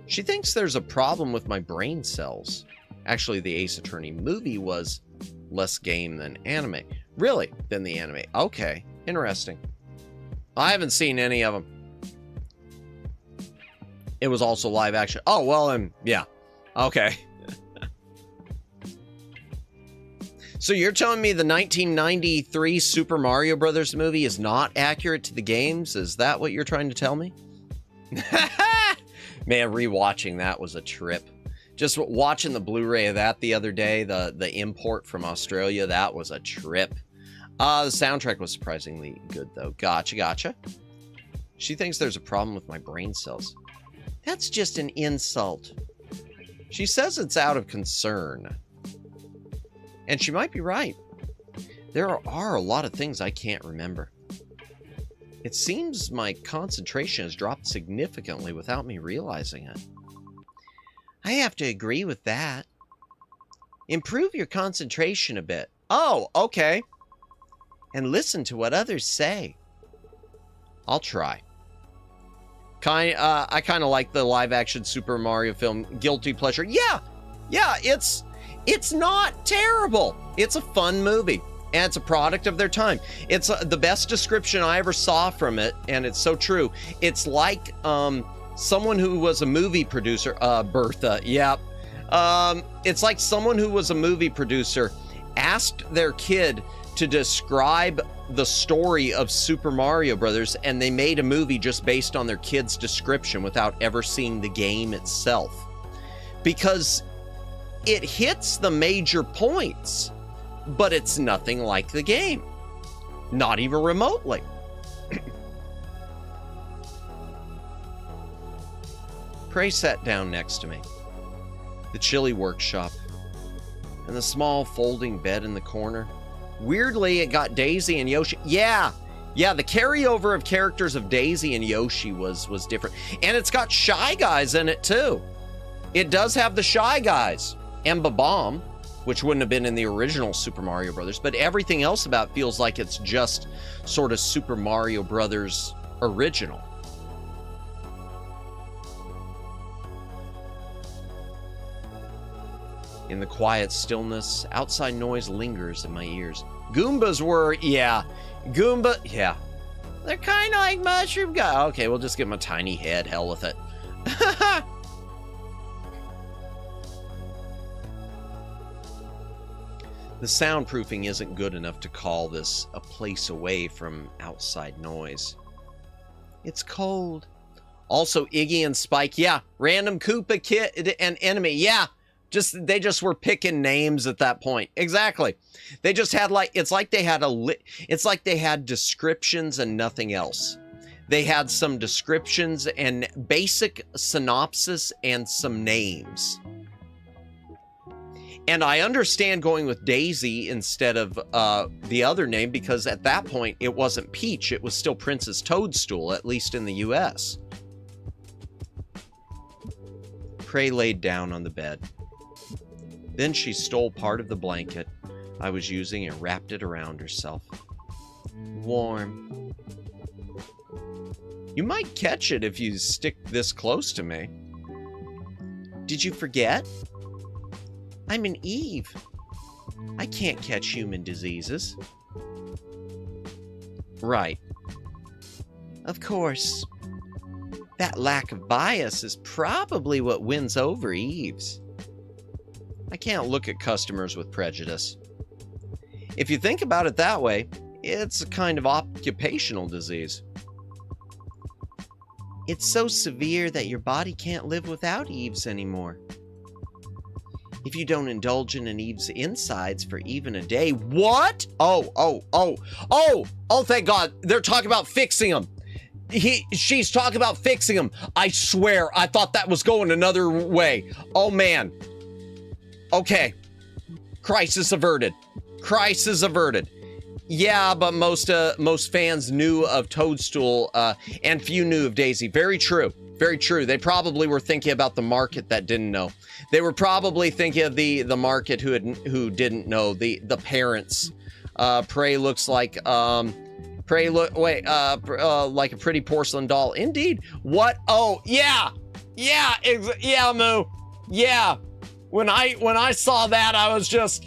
She thinks there's a problem with my brain cells. Actually, the Ace Attorney movie was less game than anime. Really? Than the anime. Okay, interesting. I haven't seen any of them. It was also live action. Oh, well, yeah. Okay. So you're telling me the 1993 Super Mario Brothers movie is not accurate to the games? Is that what you're trying to tell me? Man, rewatching that was a trip. Just watching the Blu-ray of that the other day, the import from Australia, that was a trip. The soundtrack was surprisingly good, though. Gotcha. She thinks there's a problem with my brain cells. That's just an insult. She says it's out of concern. And she might be right. There are a lot of things I can't remember. It seems my concentration has dropped significantly without me realizing it. I have to agree with that. Improve your concentration a bit. Oh, okay. And listen to what others say. I'll try. I kind of like the live-action Super Mario film, Guilty Pleasure. Yeah, it's not terrible. It's a fun movie, and it's a product of their time. It's the best description I ever saw from it, and it's so true. It's like someone who was a movie producer, Bertha, yep. It's like someone who was a movie producer asked their kid to describe the story of Super Mario Brothers, and they made a movie just based on their kid's description without ever seeing the game itself. Because it hits the major points, but it's nothing like the game. Not even remotely. Prey sat down next to me. The chilly workshop, and the small folding bed in the corner. Weirdly, it got Daisy and Yoshi. Yeah, the carryover of characters of Daisy and Yoshi was different. And it's got Shy Guys in it, too. It does have the Shy Guys. And Bomb, which wouldn't have been in the original Super Mario Brothers, but everything else about it feels like it's just sort of Super Mario Brothers original. In the quiet stillness, outside noise lingers in my ears. Goombas were, yeah. They're kind of like mushroom guys. Okay, we'll just give them a tiny head. Hell with it. The soundproofing isn't good enough to call this a place away from outside noise. It's cold. Also, Iggy and Spike, yeah. Random Koopa Kid and Enemy, yeah. They just were picking names at that point. Exactly. They just had it's like they had descriptions and nothing else. They had some descriptions and basic synopsis and some names. And I understand going with Daisy instead of the other name, because at that point it wasn't Peach, it was still Princess Toadstool, at least in the US. Prey laid down on the bed. Then she stole part of the blanket I was using and wrapped it around herself. Warm. You might catch it if you stick this close to me. Did you forget? I'm an Eve. I can't catch human diseases. Right. Of course. That lack of bias is probably what wins over Eve's. I can't look at customers with prejudice. If you think about it that way, it's a kind of occupational disease. It's so severe that your body can't live without Eve's anymore. If you don't indulge in an Eve's insides for even a day. What? Oh, thank God. They're talking about fixing them. She's talking about fixing them. I swear, I thought that was going another way. Oh, man. Okay. Crisis averted. Crisis averted. Yeah, but most fans knew of Toadstool, and few knew of Daisy. Very true. Very true. They probably were thinking about the market that didn't know. They were probably thinking of the market who didn't know, the parents. Prey looks like like a pretty porcelain doll. Indeed. What? Oh, yeah. Yeah, yeah, Moo. Yeah. When I saw that, I was just,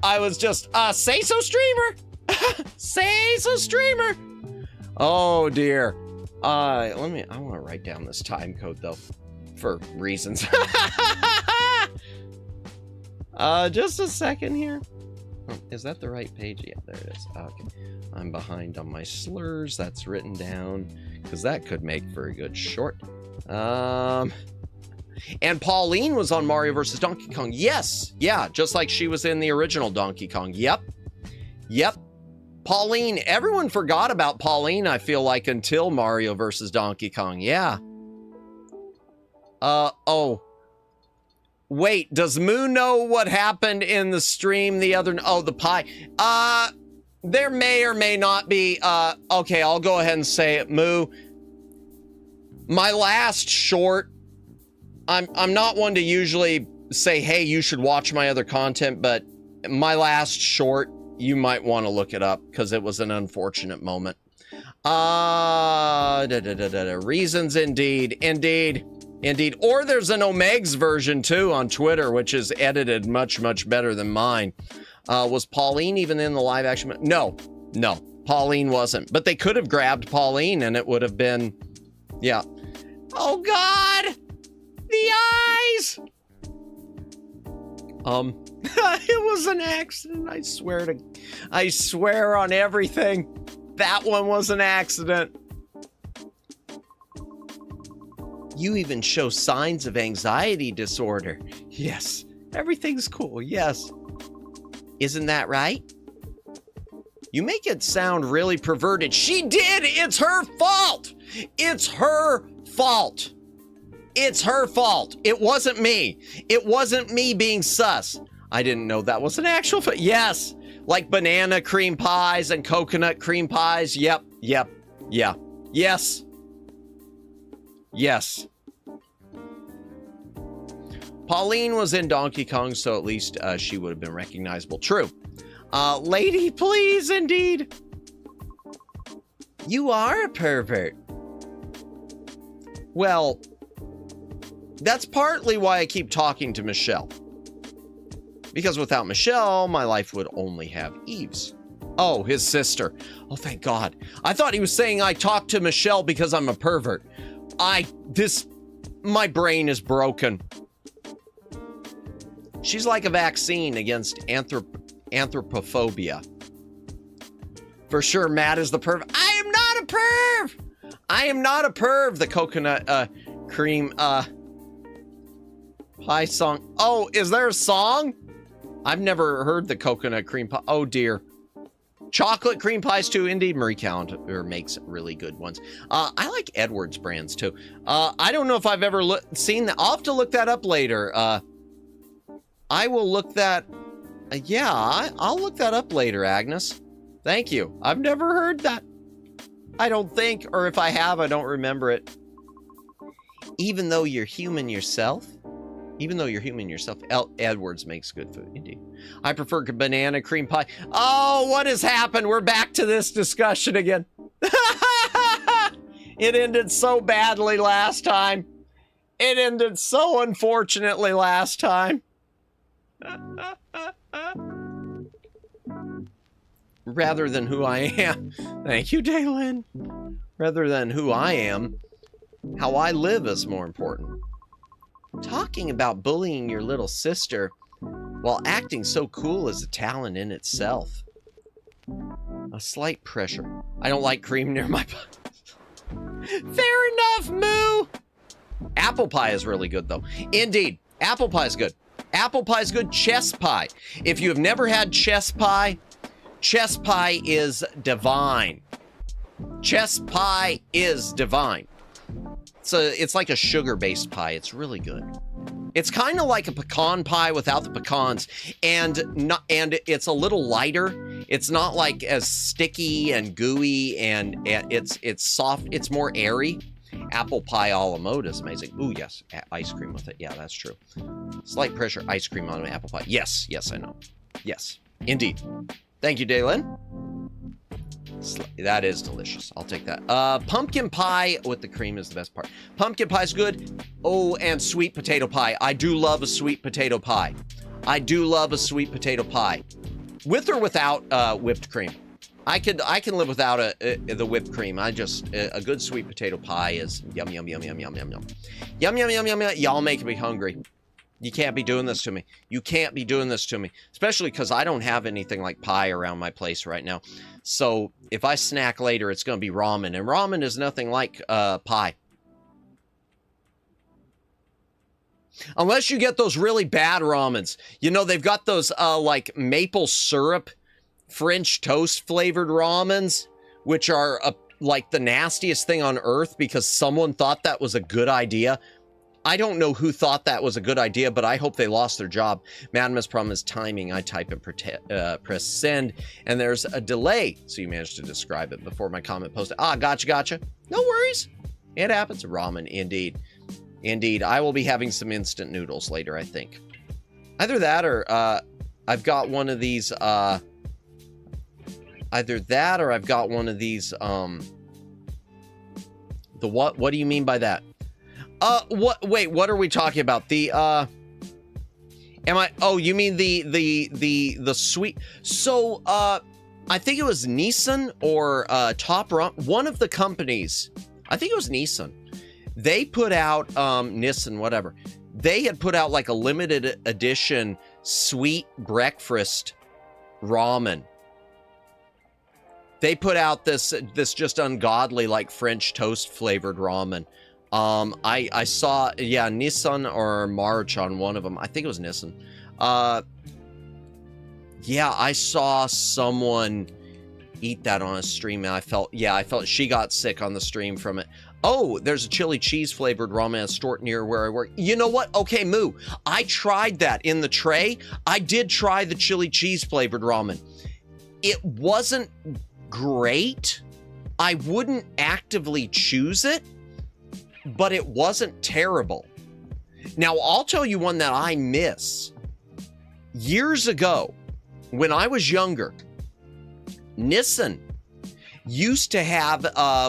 I was just, say so, streamer. Say so, streamer. Oh dear. I want to write down this time code though, for reasons. Just a second here. Oh, is that the right page? Yeah, there it is. Okay. I'm behind on my slurs. That's written down because that could make for a good short. And Pauline was on Mario vs. Donkey Kong. Yes. Yeah, just like she was in the original Donkey Kong. Yep. Pauline, everyone forgot about Pauline, I feel like, until Mario vs. Donkey Kong. Yeah. Oh. Wait, does Moo know what happened in the stream the other... Oh, the pie. There may or may not be... Okay, I'll go ahead and say it, Moo. My last short... I'm not one to usually say, hey, you should watch my other content, but my last short, you might want to look it up because it was an unfortunate moment. Reasons indeed. Or there's an Omegs version too on Twitter, which is edited much better than mine. Was Pauline even in the live action? No, Pauline wasn't. But they could have grabbed Pauline and it would have been, yeah. Oh God, the eyes. It was an accident. I swear on everything. That one was an accident. You even show signs of anxiety disorder. Yes. Everything's cool. Yes. Isn't that right? You make it sound really perverted. She did. It's her fault. It's her fault. It's her fault. It wasn't me. It wasn't me being sus. I didn't know that was an actual yes. Like banana cream pies and coconut cream pies. Yep. Yeah. Yes. Pauline was in Donkey Kong, so at least she would have been recognizable. True. Lady, please, indeed. You are a pervert. Well, that's partly why I keep talking to Michelle. Because without Michelle, my life would only have Eve's. Oh, his sister. Oh, thank God. I thought he was saying I talk to Michelle because I'm a pervert. My brain is broken. She's like a vaccine against anthropophobia. For sure, Matt is the perv. I am not a perv! I am not a perv. The coconut cream pie song. Oh, is there a song? I've never heard the coconut cream pie. Oh, dear. Chocolate cream pies, too. Indeed, Marie Callender's makes really good ones. I like Edwards brands, too. I don't know if I've ever seen that. I'll have to look that up later. I will look that... I'll look that up later, Agnes. Thank you. I've never heard that. I don't think, or if I have, I don't remember it. Even though you're human yourself? Edwards makes good food, indeed. I prefer banana cream pie. Oh, what has happened? We're back to this discussion again. It ended so badly last time. It ended so unfortunately last time. Rather than who I am. Thank you, Daylin. Rather than who I am, how I live is more important. Talking about bullying your little sister while acting so cool is a talent in itself. A slight pressure. I don't like cream near my butt. Fair enough, Moo. Apple pie is really good, though. Indeed, apple pie is good. Apple pie is good. Chess pie. If you have never had chess pie is divine. Chess pie is divine. So it's like a sugar-based pie. It's really good. It's kind of like a pecan pie without the pecans, and it's a little lighter. It's not like as sticky and gooey, and it's soft. It's more airy. Apple pie a la mode is amazing. Ooh, yes, ice cream with it. Yeah, that's true. Slight pressure ice cream on an apple pie. Yes, I know. Yes, indeed. Thank you, Daylin. That is delicious. I'll take that. Pumpkin pie with the cream is the best part. Pumpkin pie is good. Oh, and sweet potato pie. I do love a sweet potato pie. I do love a sweet potato pie. With or without whipped cream. I can live without the whipped cream. A good sweet potato pie is yum, yum, yum, yum, yum, yum, yum. Yum, yum, yum, yum, yum. Y'all making me hungry. You can't be doing this to me. You can't be doing this to me. Especially because I don't have anything like pie around my place right now. So if I snack later, it's going to be ramen. And ramen is nothing like pie. Unless you get those really bad ramens. You know, they've got those like maple syrup French toast flavored ramens, which are like the nastiest thing on earth because someone thought that was a good idea. I don't know who thought that was a good idea, but I hope they lost their job. Madam's problem is timing. I type and press send, and there's a delay. So you managed to describe it before my comment posted. Ah, gotcha. No worries. It happens. Ramen, indeed. Indeed. I will be having some instant noodles later, I think. Either that or I've got one of these... Either that or I've got one of these, the what? What do you mean by that? Wait, what are we talking about? The, oh, you mean the sweet, so, I think it was Nissan or, one of the companies, I think it was Nissan. They put out, Nissan, whatever. They had put out like a limited edition sweet breakfast ramen. They put out this just ungodly like French toast flavored ramen. I saw, yeah, Nissan or Maruchan, one of them. I think it was Nissan. Yeah, I saw someone eat that on a stream, and I felt she got sick on the stream from it. Oh, there's a chili cheese flavored ramen at a store near where I work. You know what? Okay, Moo, I tried that in the tray. I did try the chili cheese flavored ramen. It wasn't great. I wouldn't actively choose it, but it wasn't terrible. Now, I'll tell you one that I miss. Years ago, when I was younger, Nissan used to have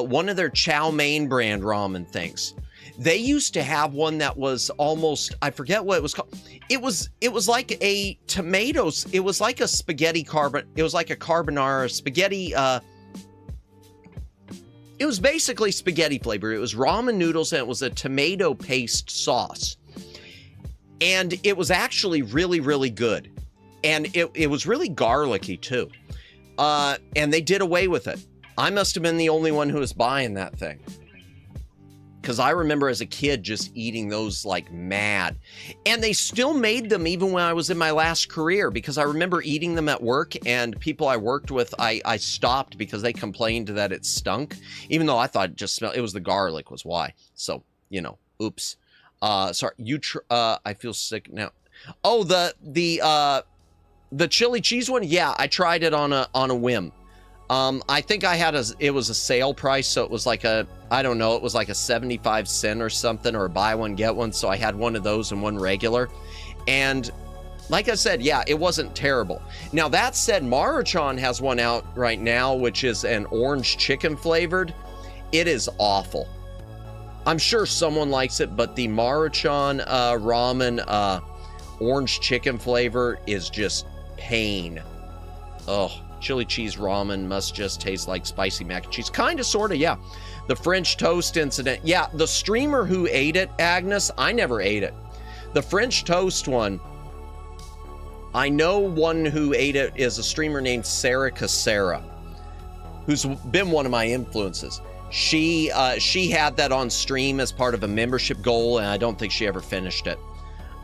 one of their chow mein brand ramen things. They used to have one that was almost, I forget what it was called. It was like a tomatoes. It was like a spaghetti it was like a carbonara spaghetti. It was basically spaghetti flavor. It was ramen noodles and it was a tomato paste sauce. And it was actually really, really good. And it was really garlicky too. And they did away with it. I must have been the only one who was buying that thing. Because I remember as a kid just eating those like mad. And they still made them even when I was in my last career, because I remember eating them at work, and people I worked with, I stopped because they complained that it stunk. Even though I thought it just smelled, it was the garlic was why. So, you know, oops. Sorry, I feel sick now. Oh, the chili cheese one? Yeah, I tried it on a whim. I think I had it was a sale price, so it was like I don't know, it was like a 75 cent or something, or buy one, get one. So I had one of those and one regular. And like I said, yeah, it wasn't terrible. Now that said, Maruchan has one out right now, which is an orange chicken flavored. It is awful. I'm sure someone likes it, but the Maruchan ramen orange chicken flavor is just pain. Oh. Chili cheese ramen must just taste like spicy mac and cheese. Kind of, sort of, yeah. The French toast incident. Yeah, the streamer who ate it, Agnes, I never ate it. The French toast one, I know one who ate it is a streamer named Sarah Casera, who's been one of my influences. She had that on stream as part of a membership goal, and I don't think she ever finished it.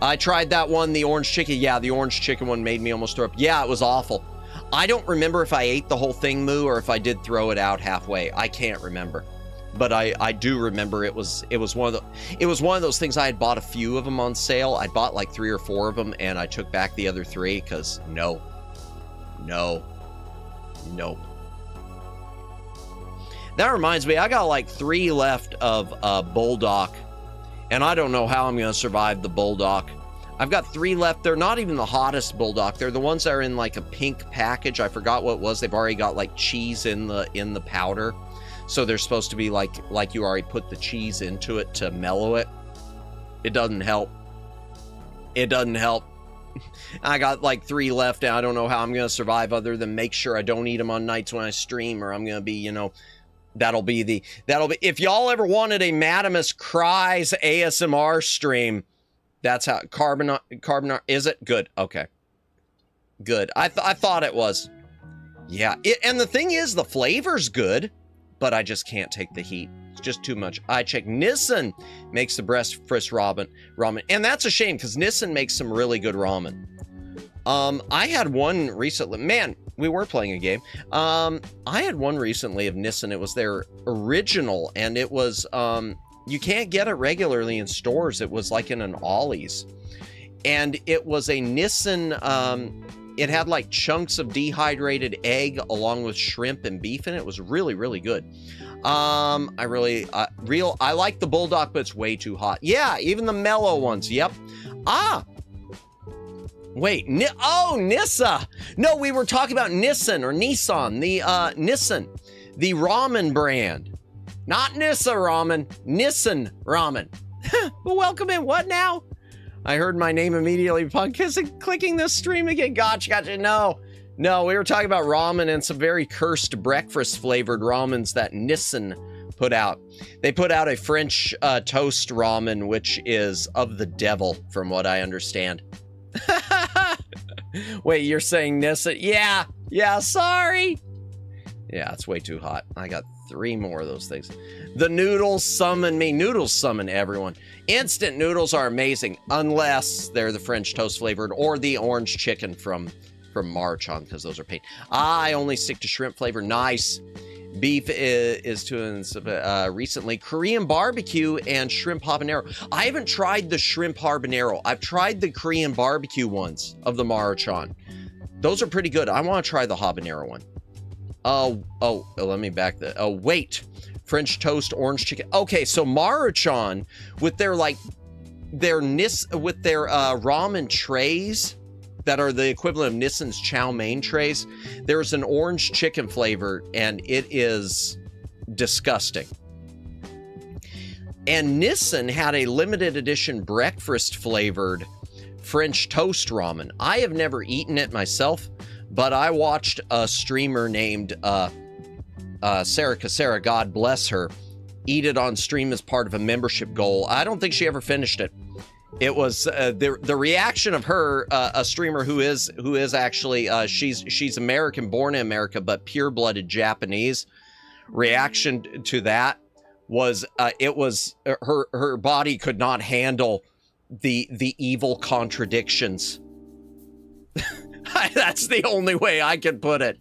I tried that one, the orange chicken. Yeah, the orange chicken one made me almost throw up. Yeah, it was awful. I don't remember if I ate the whole thing, Moo, or if I did throw it out halfway. I can't remember. but I do remember it was one of those things. I had bought a few of them on sale. I bought like 3 or 4 of them, and I took back the other 3 because nope. That reminds me, I got like 3 left of Bulldog, and I don't know how I'm going to survive the Bulldog. I've got 3 left. They're not even the hottest Bulldog. They're the ones that are in like a pink package. I forgot what it was. They've already got like cheese in the powder. So they're supposed to be like you already put the cheese into it to mellow it. It doesn't help. It doesn't help. I got like 3 left, and I don't know how I'm going to survive other than make sure I don't eat them on nights when I stream, or I'm going to be, you know, that'll be, if y'all ever wanted a Madamus Cries ASMR stream, that's how, carbon, is it? Good, okay. Good, I thought it was. Yeah, and the thing is, the flavor's good, but I just can't take the heat. It's just too much. I check. Nissan makes the best frisk ramen, and that's a shame because Nissan makes some really good ramen. I had one recently. Man, we were playing a game. I had one recently of Nissan. It was their original, and it was you can't get it regularly in stores. It was like in an Ollie's, and it was a Nissan. It had like chunks of dehydrated egg along with shrimp and beef in it. It was really, really good. I like the Bulldog, but it's way too hot. Yeah, even the mellow ones. Yep. Wait, Nissa. No, we were talking about Nissan or Nissan, the Nissan, the ramen brand. Not Nissa ramen, Nissan ramen. But welcome in. What now? I heard my name immediately upon clicking this stream again. Gotcha. No, we were talking about ramen and some very cursed breakfast flavored ramens that Nissan put out. They put out a French toast ramen, which is of the devil, from what I understand. Wait, you're saying Nissan? Yeah, sorry. Yeah, it's way too hot. I got 3 more of those things. The noodles summon me. Noodles summon everyone. Instant noodles are amazing, unless they're the French toast flavored or the orange chicken from Marchon, because those are pain. I only stick to shrimp flavor. Nice. Beef is too recently. Korean barbecue and shrimp habanero. I haven't tried the shrimp habanero. I've tried the Korean barbecue ones of the Marchon. Those are pretty good. I want to try the habanero one. Let me back that. Oh, wait. French toast, orange chicken. Okay, so Maruchan with their ramen trays that are the equivalent of Nissan's chow mein trays. There's an orange chicken flavor, and it is disgusting. And Nissan had a limited edition breakfast flavored French toast ramen. I have never eaten it myself, but I watched a streamer named Sarah Casera, God bless her, eat it on stream as part of a membership goal. I don't think she ever finished it. It was the reaction of her, a streamer who is actually she's American, born in America, but pure-blooded Japanese. Reaction to that was it was her body could not handle the evil contradictions. That's the only way I can put it.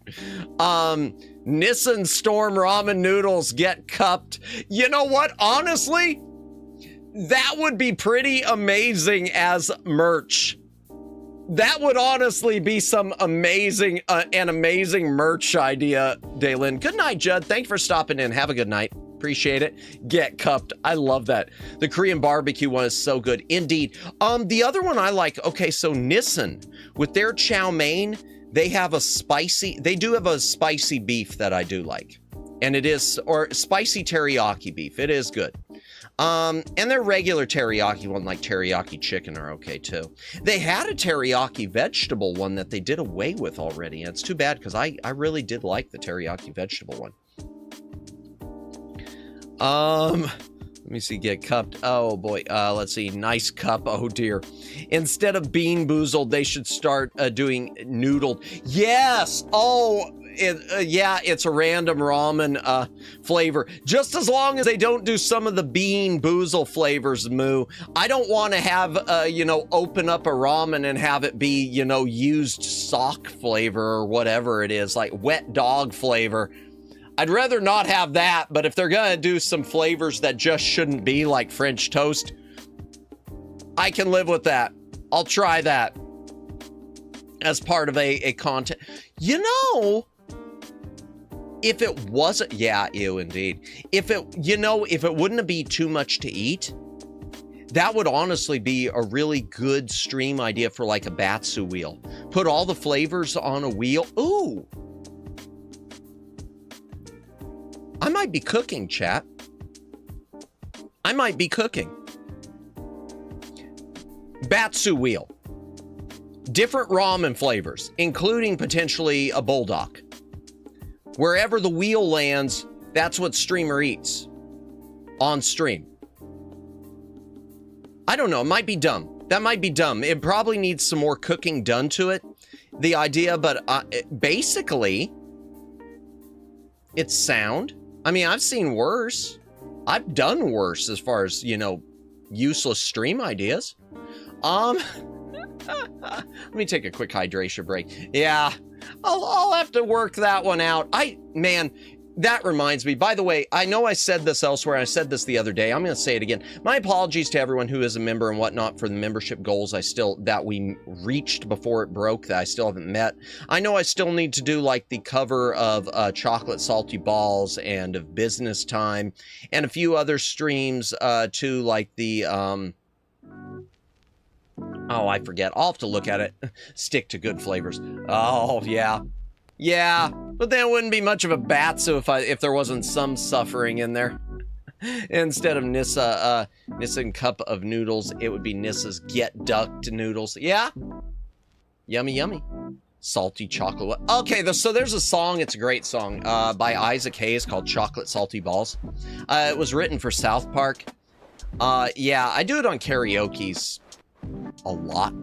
Nissan Storm ramen noodles get cupped. You know what? Honestly, that would be pretty amazing as merch. That would honestly be some amazing, an amazing merch idea, Daylin. Good night, Judd. Thank you for stopping in. Have a good night. Appreciate it. Get cupped. I love that. The Korean barbecue one is so good. Indeed. The other one I like, okay, so Nissan, with their chow mein, they do have a spicy beef that I do like. And it is, or spicy teriyaki beef. It is good. And their regular teriyaki one, like teriyaki chicken, are okay too. They had a teriyaki vegetable one that they did away with already. And it's too bad because I really did like the teriyaki vegetable one. Let me see, get cupped. Oh boy. Let's see. Nice cup. Oh dear. Instead of bean boozled, they should start doing noodled. Yes. Oh, yeah, it's a random ramen flavor. Just as long as they don't do some of the bean boozle flavors, Moo. I don't want to have, open up a ramen and have it be, used sock flavor or whatever it is, like wet dog flavor. I'd rather not have that, but if they're gonna do some flavors that just shouldn't be, like French toast, I can live with that. I'll try that as part of a content. You know, if it wasn't, yeah, ew, indeed. If it, you know, if it wouldn't be too much to eat, that would honestly be a really good stream idea for like a batsu wheel. Put all the flavors on a wheel. Ooh. I might be cooking, chat. I might be cooking. Batsu wheel. Different ramen flavors, including potentially a bulldog. Wherever the wheel lands, that's what streamer eats on stream. I don't know. It might be dumb. That might be dumb. It probably needs some more cooking done to it. The idea, but basically, it's sound. I mean, I've seen worse. I've done worse as far as, you know, useless stream ideas. Let me take a quick hydration break. Yeah, I'll have to work that one out. Man, that reminds me. By the way, I know I said this elsewhere. I said this the other day. I'm going to say it again. My apologies to everyone who is a member and whatnot for the membership goals that we reached before it broke that I still haven't met. I know I still need to do like the cover of Chocolate Salty Balls and of Business Time and a few other streams too, like the oh, I forget. I'll have to look at it. Stick to good flavors. Oh, yeah. Yeah, but then it wouldn't be much of a batsu if there wasn't some suffering in there. Instead of Nissa and Cup of Noodles, it would be Nissa's Get Ducked Noodles. Yeah? Yummy, yummy. Salty chocolate. Okay, so there's a song. It's a great song by Isaac Hayes called Chocolate Salty Balls. It was written for South Park. Yeah, I do it on karaoke's a lot.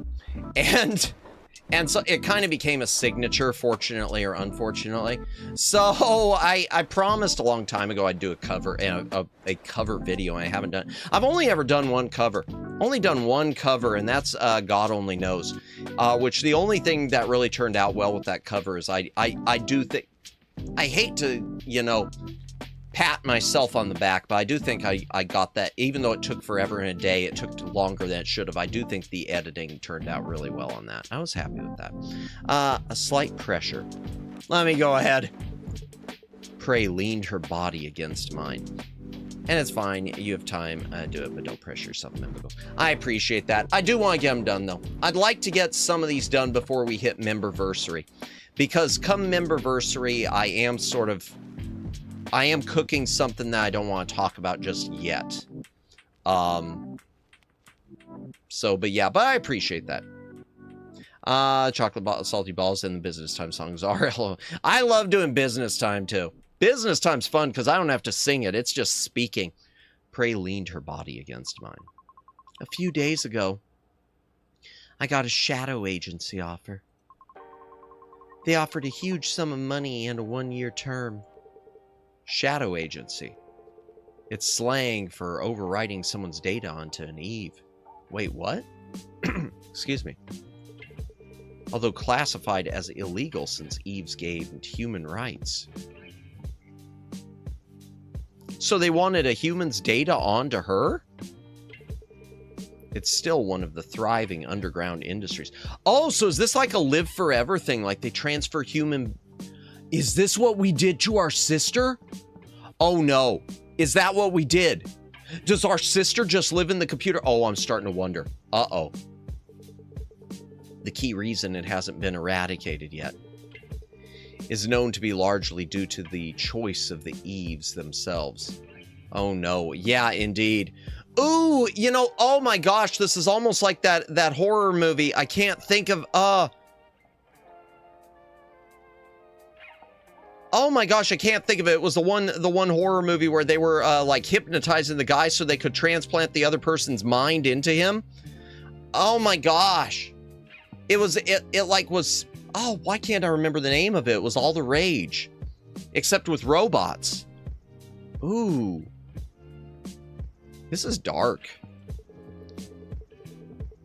And so it kind of became a signature, fortunately or unfortunately. So I promised a long time ago I'd do a cover, a cover video, and I haven't done. I've only ever done one cover. Only done one cover, and that's God Only Knows. Which the only thing that really turned out well with that cover is I do think, I hate to, you know, pat myself on the back, but I do think I got that, even though it took forever and a day, it took longer than it should have. I do think the editing turned out really well on that. I was happy with that. A slight pressure. Let me go ahead. Prey leaned her body against mine. And it's fine. You have time. Do it, but don't pressure yourself. I appreciate that. I do want to get them done, though. I'd like to get some of these done before we hit Memberversary. Because come Memberversary, I am cooking something that I don't want to talk about just yet. So, but yeah, but I appreciate that. Salty Balls and the Business Time songs are hello. I love doing Business Time too. Business Time's fun because I don't have to sing it. It's just speaking. Prey leaned her body against mine. A few days ago, I got a shadow agency offer. They offered a huge sum of money and a 1-year term. Shadow agency. It's slang for overwriting someone's data onto an Eve. Wait, what? Excuse me. Although classified as illegal since Eves gained human rights. So they wanted a human's data onto her? It's still one of the thriving underground industries. Oh, so is this like a live forever thing? Like they transfer human... Is this what we did to our sister? Oh no. Is that what we did? Does our sister just live in the computer? Oh, I'm starting to wonder. Uh-oh. The key reason it hasn't been eradicated yet is known to be largely due to the choice of the Eves themselves. Oh no. Yeah, indeed. Ooh, you know, oh my gosh, this is almost like that horror movie. I can't think of, oh my gosh, I can't think of it. It was the one horror movie where they were like hypnotizing the guy so they could transplant the other person's mind into him. Oh my gosh. It was oh, why can't I remember the name of it? It was all the rage. Except with robots. Ooh. This is dark.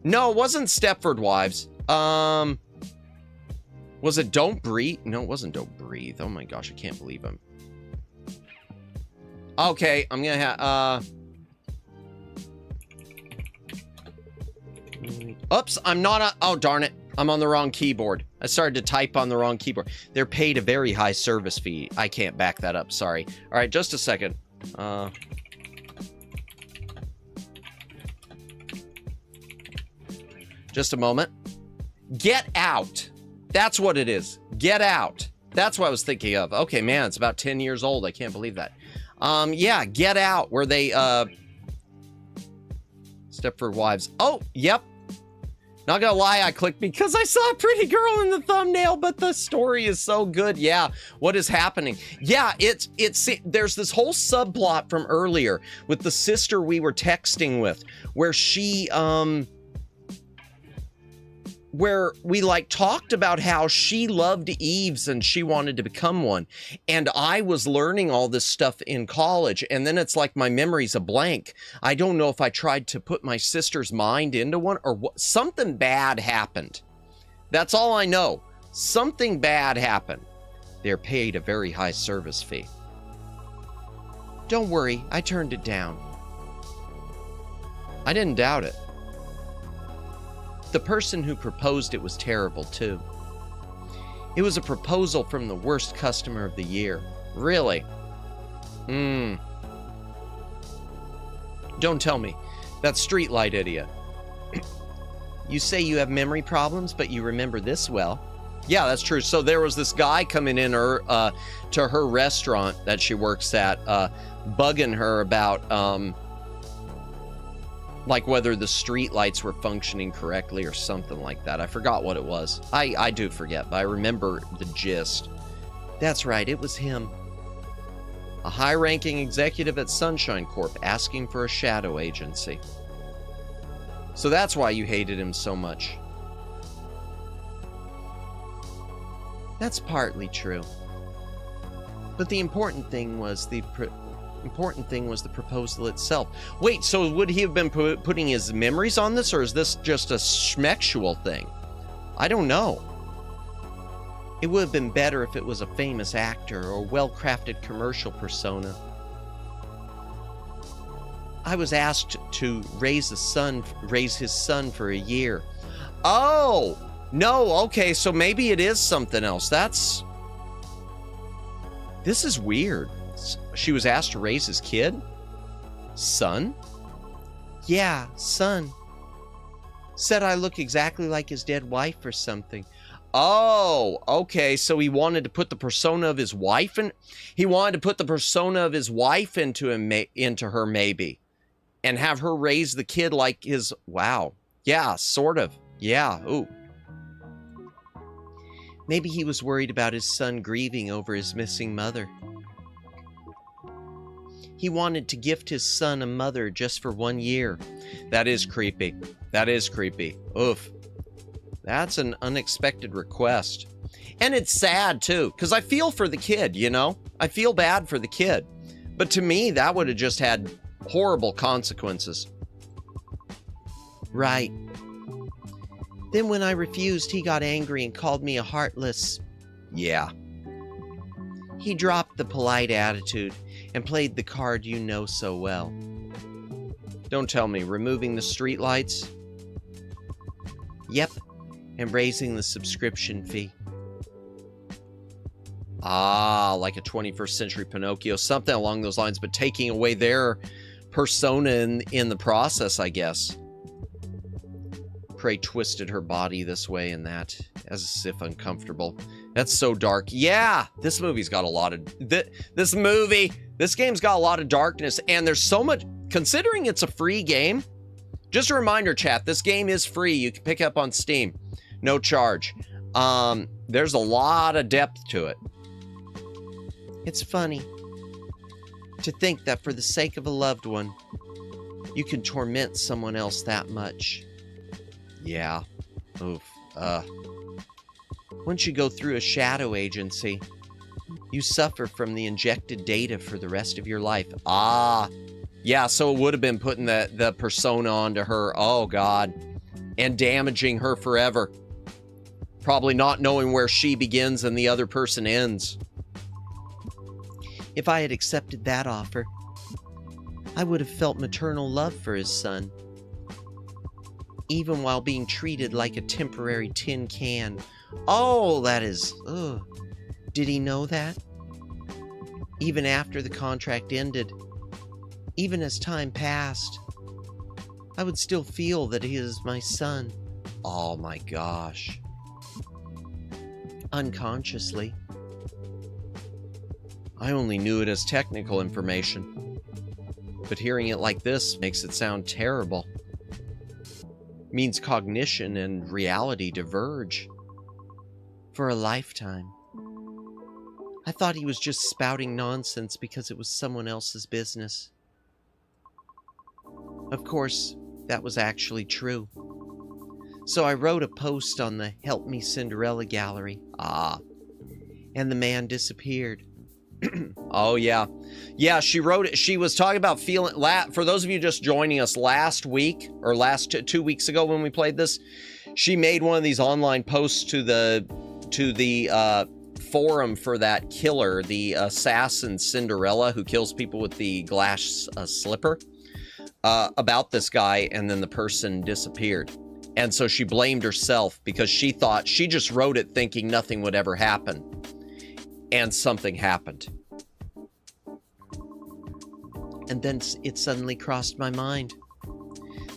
No, it wasn't Stepford Wives. Was it Don't Breathe? No, it wasn't Don't Breathe. Oh my gosh, I can't believe I'm... Okay, I'm gonna have, oops, I'm not oh, darn it. I'm on the wrong keyboard. I started to type on the wrong keyboard. They're paid a very high service fee. I can't back that up, sorry. All right, just a second. Just a moment. Get Out. That's what it is. Get Out. That's what I was thinking of. Okay, man, it's about 10 years old. I can't believe that. Yeah, Get Out, where they, Stepford Wives. Oh, yep. Not gonna lie, I clicked because I saw a pretty girl in the thumbnail, but the story is so good. Yeah, what is happening? Yeah, it's there's this whole subplot from earlier with the sister we were texting with, where she, where we like talked about how she loved Eves and she wanted to become one. And I was learning all this stuff in college. And then it's like my memory's a blank. I don't know if I tried to put my sister's mind into one or what. Something bad happened. That's all I know. Something bad happened. They're paid a very high service fee. Don't worry, I turned it down. I didn't doubt it. The person who proposed it was terrible, too. It was a proposal from the worst customer of the year. Really? Don't tell me. That streetlight idiot. You say you have memory problems, but you remember this well. Yeah, that's true. So there was this guy coming in to her restaurant that she works at, bugging her about, like whether the street lights were functioning correctly or something like that. I forgot what it was. I do forget, but I remember the gist. That's right, it was him. A high-ranking executive at Sunshine Corp asking for a shadow agency. So that's why you hated him so much. That's partly true. But the important thing was the proposal itself. Wait, so would he have been putting his memories on this, or is this just a schmexual thing? I don't know. It would have been better if it was a famous actor or well-crafted commercial persona. I was asked to raise his son for a year. Oh! No, okay, so maybe it is something else. This is weird. She was asked to raise his kid? Son? Yeah, son. Said I look exactly like his dead wife or something. Oh, okay, so he wanted to put the persona of his wife in... He wanted to put the persona of his wife into her, maybe. And have her raise the kid like his... Wow. Yeah, sort of. Yeah, ooh. Maybe he was worried about his son grieving over his missing mother. He wanted to gift his son a mother just for 1 year. That is creepy. That is creepy. Oof. That's an unexpected request. And it's sad, too, because I feel for the kid, you know? I feel bad for the kid. But to me, that would have just had horrible consequences. Right. Then when I refused, he got angry and called me a heartless... Yeah. He dropped the polite attitude and played the card you know so well. Don't tell me, removing the streetlights? Yep, and raising the subscription fee. Ah, like a 21st century Pinocchio, something along those lines, but taking away their persona in the process, I guess. Prey twisted her body this way and that, as if uncomfortable. That's so dark. Yeah, this movie's got a lot of... This game's got a lot of darkness, and there's so much... Considering it's a free game, just a reminder, chat, this game is free. You can pick it up on Steam. No charge. There's a lot of depth to it. It's funny to think that for the sake of a loved one, you can torment someone else that much. Yeah. Oof. Once you go through a shadow agency, you suffer from the injected data for the rest of your life. Ah. Yeah, so it would have been putting the persona onto her. Oh, God. And damaging her forever. Probably not knowing where she begins and the other person ends. If I had accepted that offer, I would have felt maternal love for his son, even while being treated like a temporary tin can. Oh, that is... ugh. Did he know that? Even after the contract ended, even as time passed, I would still feel that he is my son. Oh my gosh. Unconsciously. I only knew it as technical information, but hearing it like this makes it sound terrible. Means cognition and reality diverge for a lifetime. I thought he was just spouting nonsense because it was someone else's business. Of course, that was actually true. So I wrote a post on the Help Me Cinderella gallery. And the man disappeared. Oh, yeah. Yeah, she wrote it. She was talking about feeling... For those of you just joining us last week, or last 2 weeks ago when we played this, she made one of these online posts to the forum for that killer, the assassin Cinderella who kills people with the glass slipper, about this guy, and then the person disappeared. And so she blamed herself because she thought, she just wrote it thinking nothing would ever happen. And something happened. And then it suddenly crossed my mind.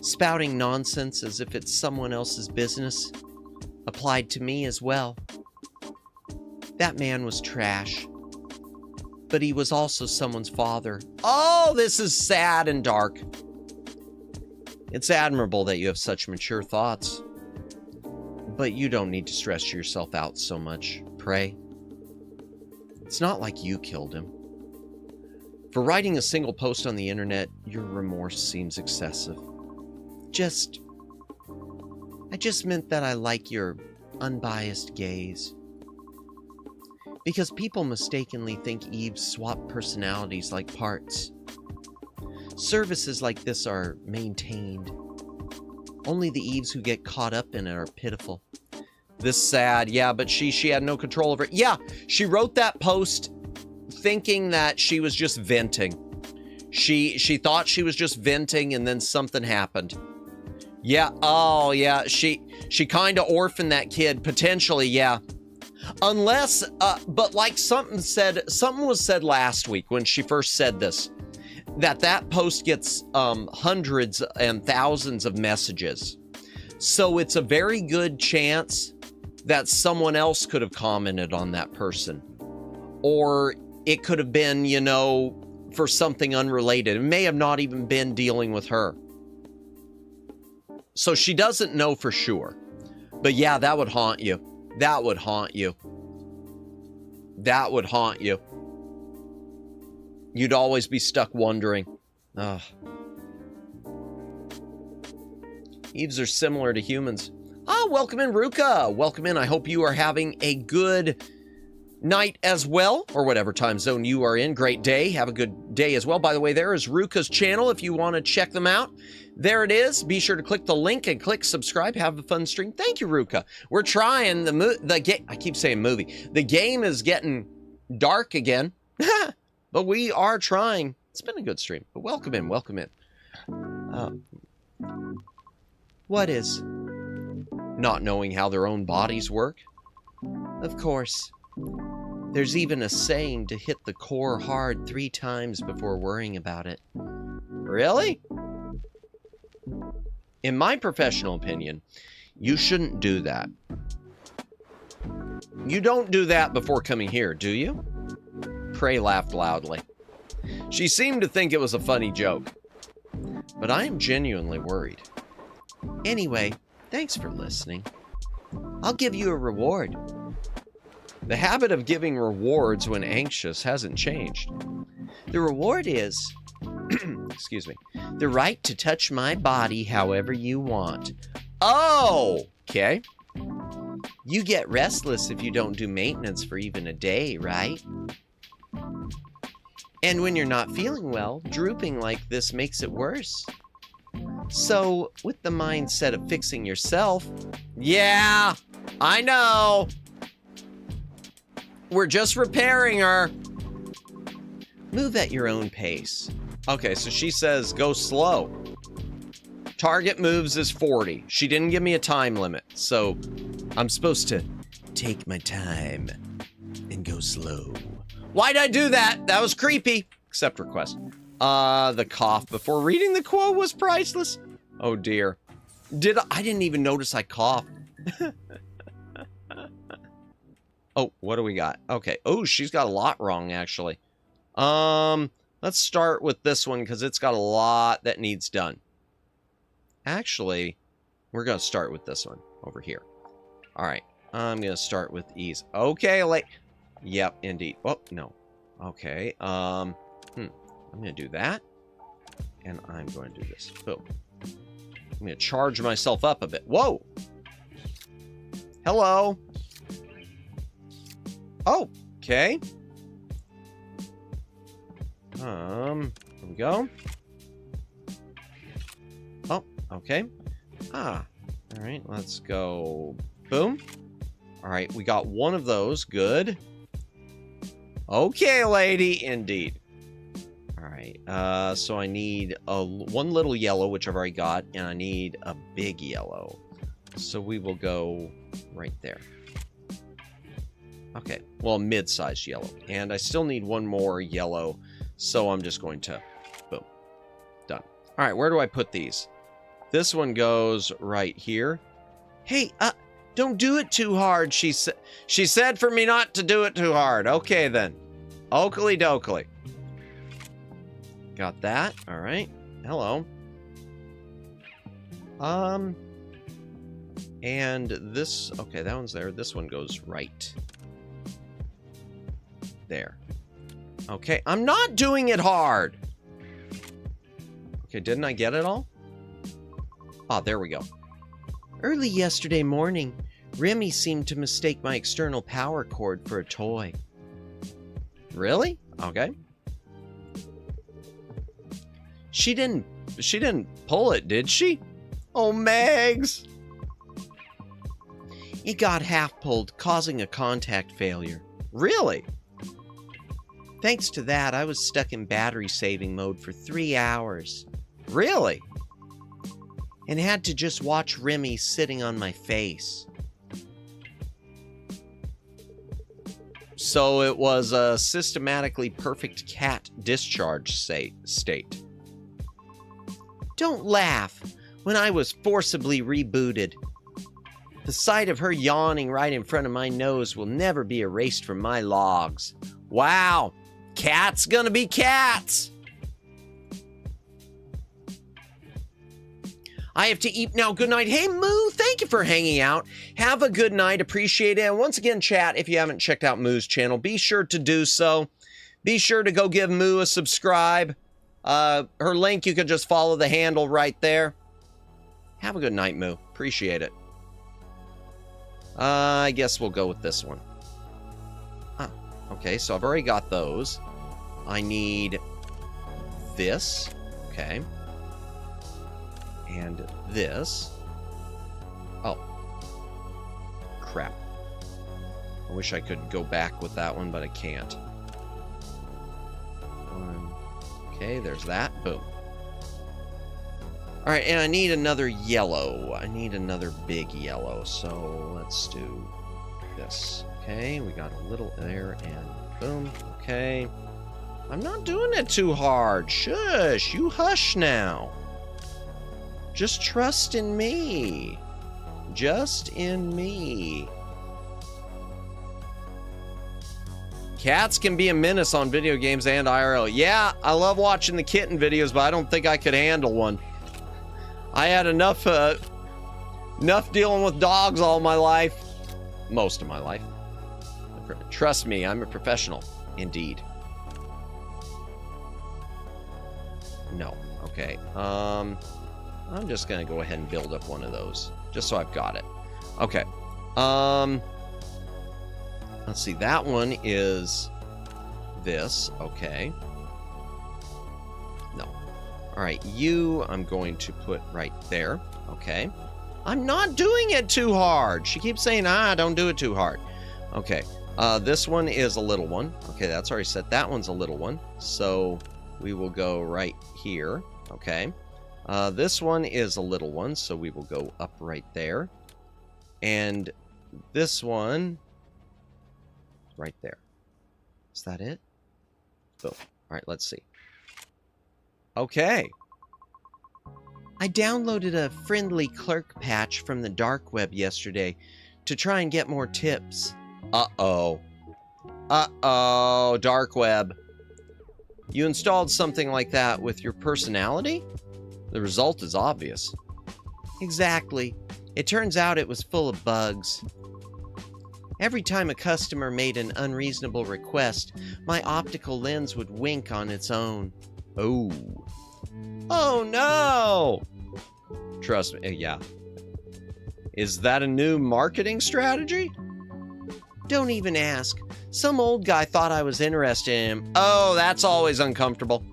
Spouting nonsense as if it's someone else's business applied to me as well. That man was trash. But he was also someone's father. Oh, this is sad and dark. It's admirable that you have such mature thoughts. But you don't need to stress yourself out so much, pray. It's not like you killed him. For writing a single post on the internet, your remorse seems excessive. I just meant that I like your unbiased gaze. Because people mistakenly think Eves swap personalities like parts. Services like this are maintained. Only the Eves who get caught up in it are pitiful. This sad, yeah, but she had no control over it. Yeah, she wrote that post thinking that she was just venting. She thought she was just venting, and then something happened. Yeah, oh yeah, she kind of orphaned that kid, potentially, yeah. Unless, but like something was said last week when she first said this, that post gets hundreds and thousands of messages. So it's a very good chance that someone else could have commented on that person. Or it could have been, you know, for something unrelated. It may have not even been dealing with her. So she doesn't know for sure. But yeah, that would haunt you. That would haunt you. That would haunt you. You'd always be stuck wondering. Ugh. Eves are similar to humans. Welcome in, Ruka. Welcome in. I hope you are having a good night as well, or whatever time zone you are in. Great day. Have a good day as well. By the way, there is Ruka's channel if you want to check them out. There it is. Be sure to click the link and click subscribe. Have a fun stream. Thank you, Ruka. We're trying the game. I keep saying movie. The game is getting dark again, but we are trying. It's been a good stream. But welcome in. Welcome in. What is? Not knowing how their own bodies work? Of course. There's even a saying to hit the core hard 3 times before worrying about it. Really? In my professional opinion, you shouldn't do that. You don't do that before coming here, do you? Prey laughed loudly. She seemed to think it was a funny joke. But I am genuinely worried. Anyway, thanks for listening. I'll give you a reward. The habit of giving rewards when anxious hasn't changed. The reward is, excuse me, the right to touch my body however you want. Oh, okay. You get restless if you don't do maintenance for even a day, right? And when you're not feeling well, drooping like this makes it worse. So, with the mindset of fixing yourself, yeah, I know. We're just repairing her. Move at your own pace. Okay, so she says go slow. Target moves is 40. She didn't give me a time limit, so I'm supposed to take my time and go slow. Why'd I do that? That was creepy. Accept request. The cough before reading the quote was priceless. Oh dear. I didn't even notice I coughed. Oh, what do we got? Okay. Oh, she's got a lot wrong, actually. Let's start with this one because it's got a lot that needs done. Actually, we're going to start with this one over here. All right. I'm going to start with ease. Okay, yep, indeed. Oh, no. Okay. I'm going to do that. And I'm going to do this. Boom. I'm going to charge myself up a bit. Whoa. Hello. Oh, okay. Here we go. Oh, okay. All right, let's go. Boom. All right, we got one of those. Good. Okay, lady. Indeed. All right, so I need one little yellow, which I've already got, and I need a big yellow. So we will go right there. Okay, well, mid-sized yellow. And I still need one more yellow, so I'm just going to, boom, done. All right, where do I put these? This one goes right here. Hey, don't do it too hard, she said for me not to do it too hard. Okay, then. Oakley dokley. Got that, all right. Hello. And this, okay, that one's there. This one goes right there. Okay, I'm not doing it hard. Okay, didn't I get it all? Ah, there we go. Early yesterday morning, Remy seemed to mistake my external power cord for a toy. Really? Okay. She didn't pull it, did she? Oh, Megs! It got half pulled, causing a contact failure. Really? Thanks to that, I was stuck in battery saving mode for 3 hours. Really? And had to just watch Remy sitting on my face. So it was a systematically perfect cat discharge state. Don't laugh. When I was forcibly rebooted, the sight of her yawning right in front of my nose will never be erased from my logs. Wow. Cats gonna be cats. I have to eat now. Good night. Hey, Moo, thank you for hanging out. Have a good night. Appreciate it. And once again, chat, if you haven't checked out Moo's channel, be sure to do so. Be sure to go give Moo a subscribe. Her link, you can just follow the handle right there. Have a good night, Moo. Appreciate it. I guess we'll go with this one. Okay, so I've already got those. I need this. Okay. And this. Oh. Crap. I wish I could go back with that one, but I can't. Okay, there's that. Boom. Alright, and I need another yellow. I need another big yellow, so let's do this. Okay, we got a little there, and boom. Okay. I'm not doing it too hard. Shush, you hush now. Just trust in me. Just in me. Cats can be a menace on video games and IRL. Yeah, I love watching the kitten videos, but I don't think I could handle one. I had enough dealing with dogs all my life. Most of my life. Trust me, I'm a professional. Indeed. No. Okay. I'm just gonna go ahead and build up one of those. Just so I've got it. Okay. Let's see. That one is this. Okay. No. Alright, you I'm going to put right there. Okay. I'm not doing it too hard. She keeps saying, don't do it too hard. Okay. This one is a little one. Okay, that's already set. That one's a little one. So we will go right here. Okay. This one is a little one, so we will go up right there. And this one, right there. Is that it? Boom. All right, let's see. Okay. I downloaded a friendly clerk patch from the dark web yesterday to try and get more tips. Uh-oh. Uh-oh, dark web. You installed something like that with your personality? The result is obvious. Exactly. It turns out it was full of bugs. Every time a customer made an unreasonable request, my optical lens would wink on its own. Oh. Oh no! Trust me, yeah. Is that a new marketing strategy? Don't even ask. Some old guy thought I was interested in him. Oh, that's always uncomfortable.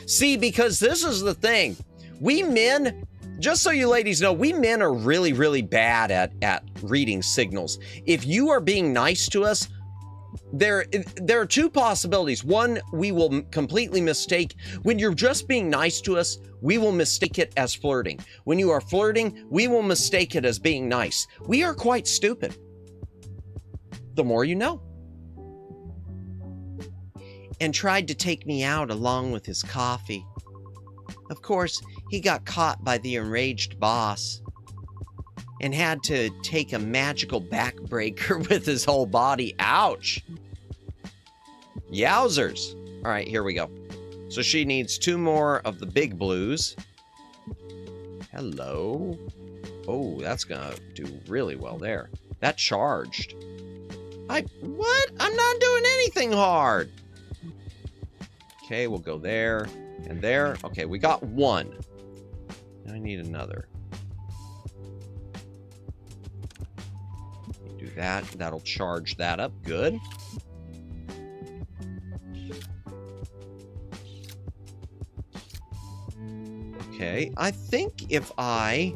See, because this is the thing. We men, just so you ladies know, we men are really, really bad at reading signals. If you are being nice to us, there are two possibilities. One, we will completely mistake. When you're just being nice to us, we will mistake it as flirting. When you are flirting, we will mistake it as being nice. We are quite stupid. The more you know. And tried to take me out along with his coffee. Of course, he got caught by the enraged boss and had to take a magical backbreaker with his whole body. Ouch! Yowzers! All right, here we go. So she needs 2 more of the big blues. Hello. Oh, that's gonna do really well there. That charged. What? I'm not doing anything hard. Okay, we'll go there and there. Okay, we got 1. Now I need another. Do that. That'll charge that up. Good. Okay, I think if I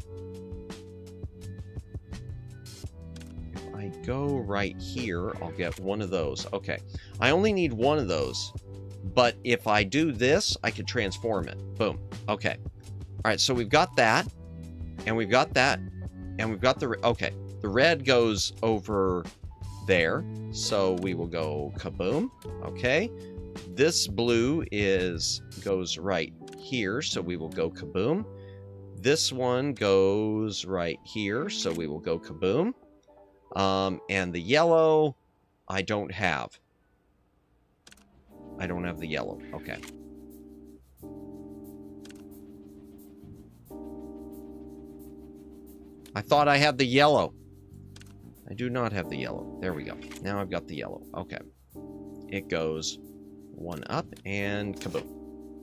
go right here, I'll get 1 of those. Okay, I only need 1 of those, but if I do this, I could transform it. Boom. Okay. All right, so we've got that, and we've got that, and we've got the... Okay, the red goes over there, so we will go kaboom. Okay, this blue goes right here, so we will go kaboom. This one goes right here, so we will go kaboom. And the yellow, I don't have. I don't have the yellow. Okay. I thought I had the yellow. I do not have the yellow. There we go. Now I've got the yellow. Okay. It goes 1 up and kaboom.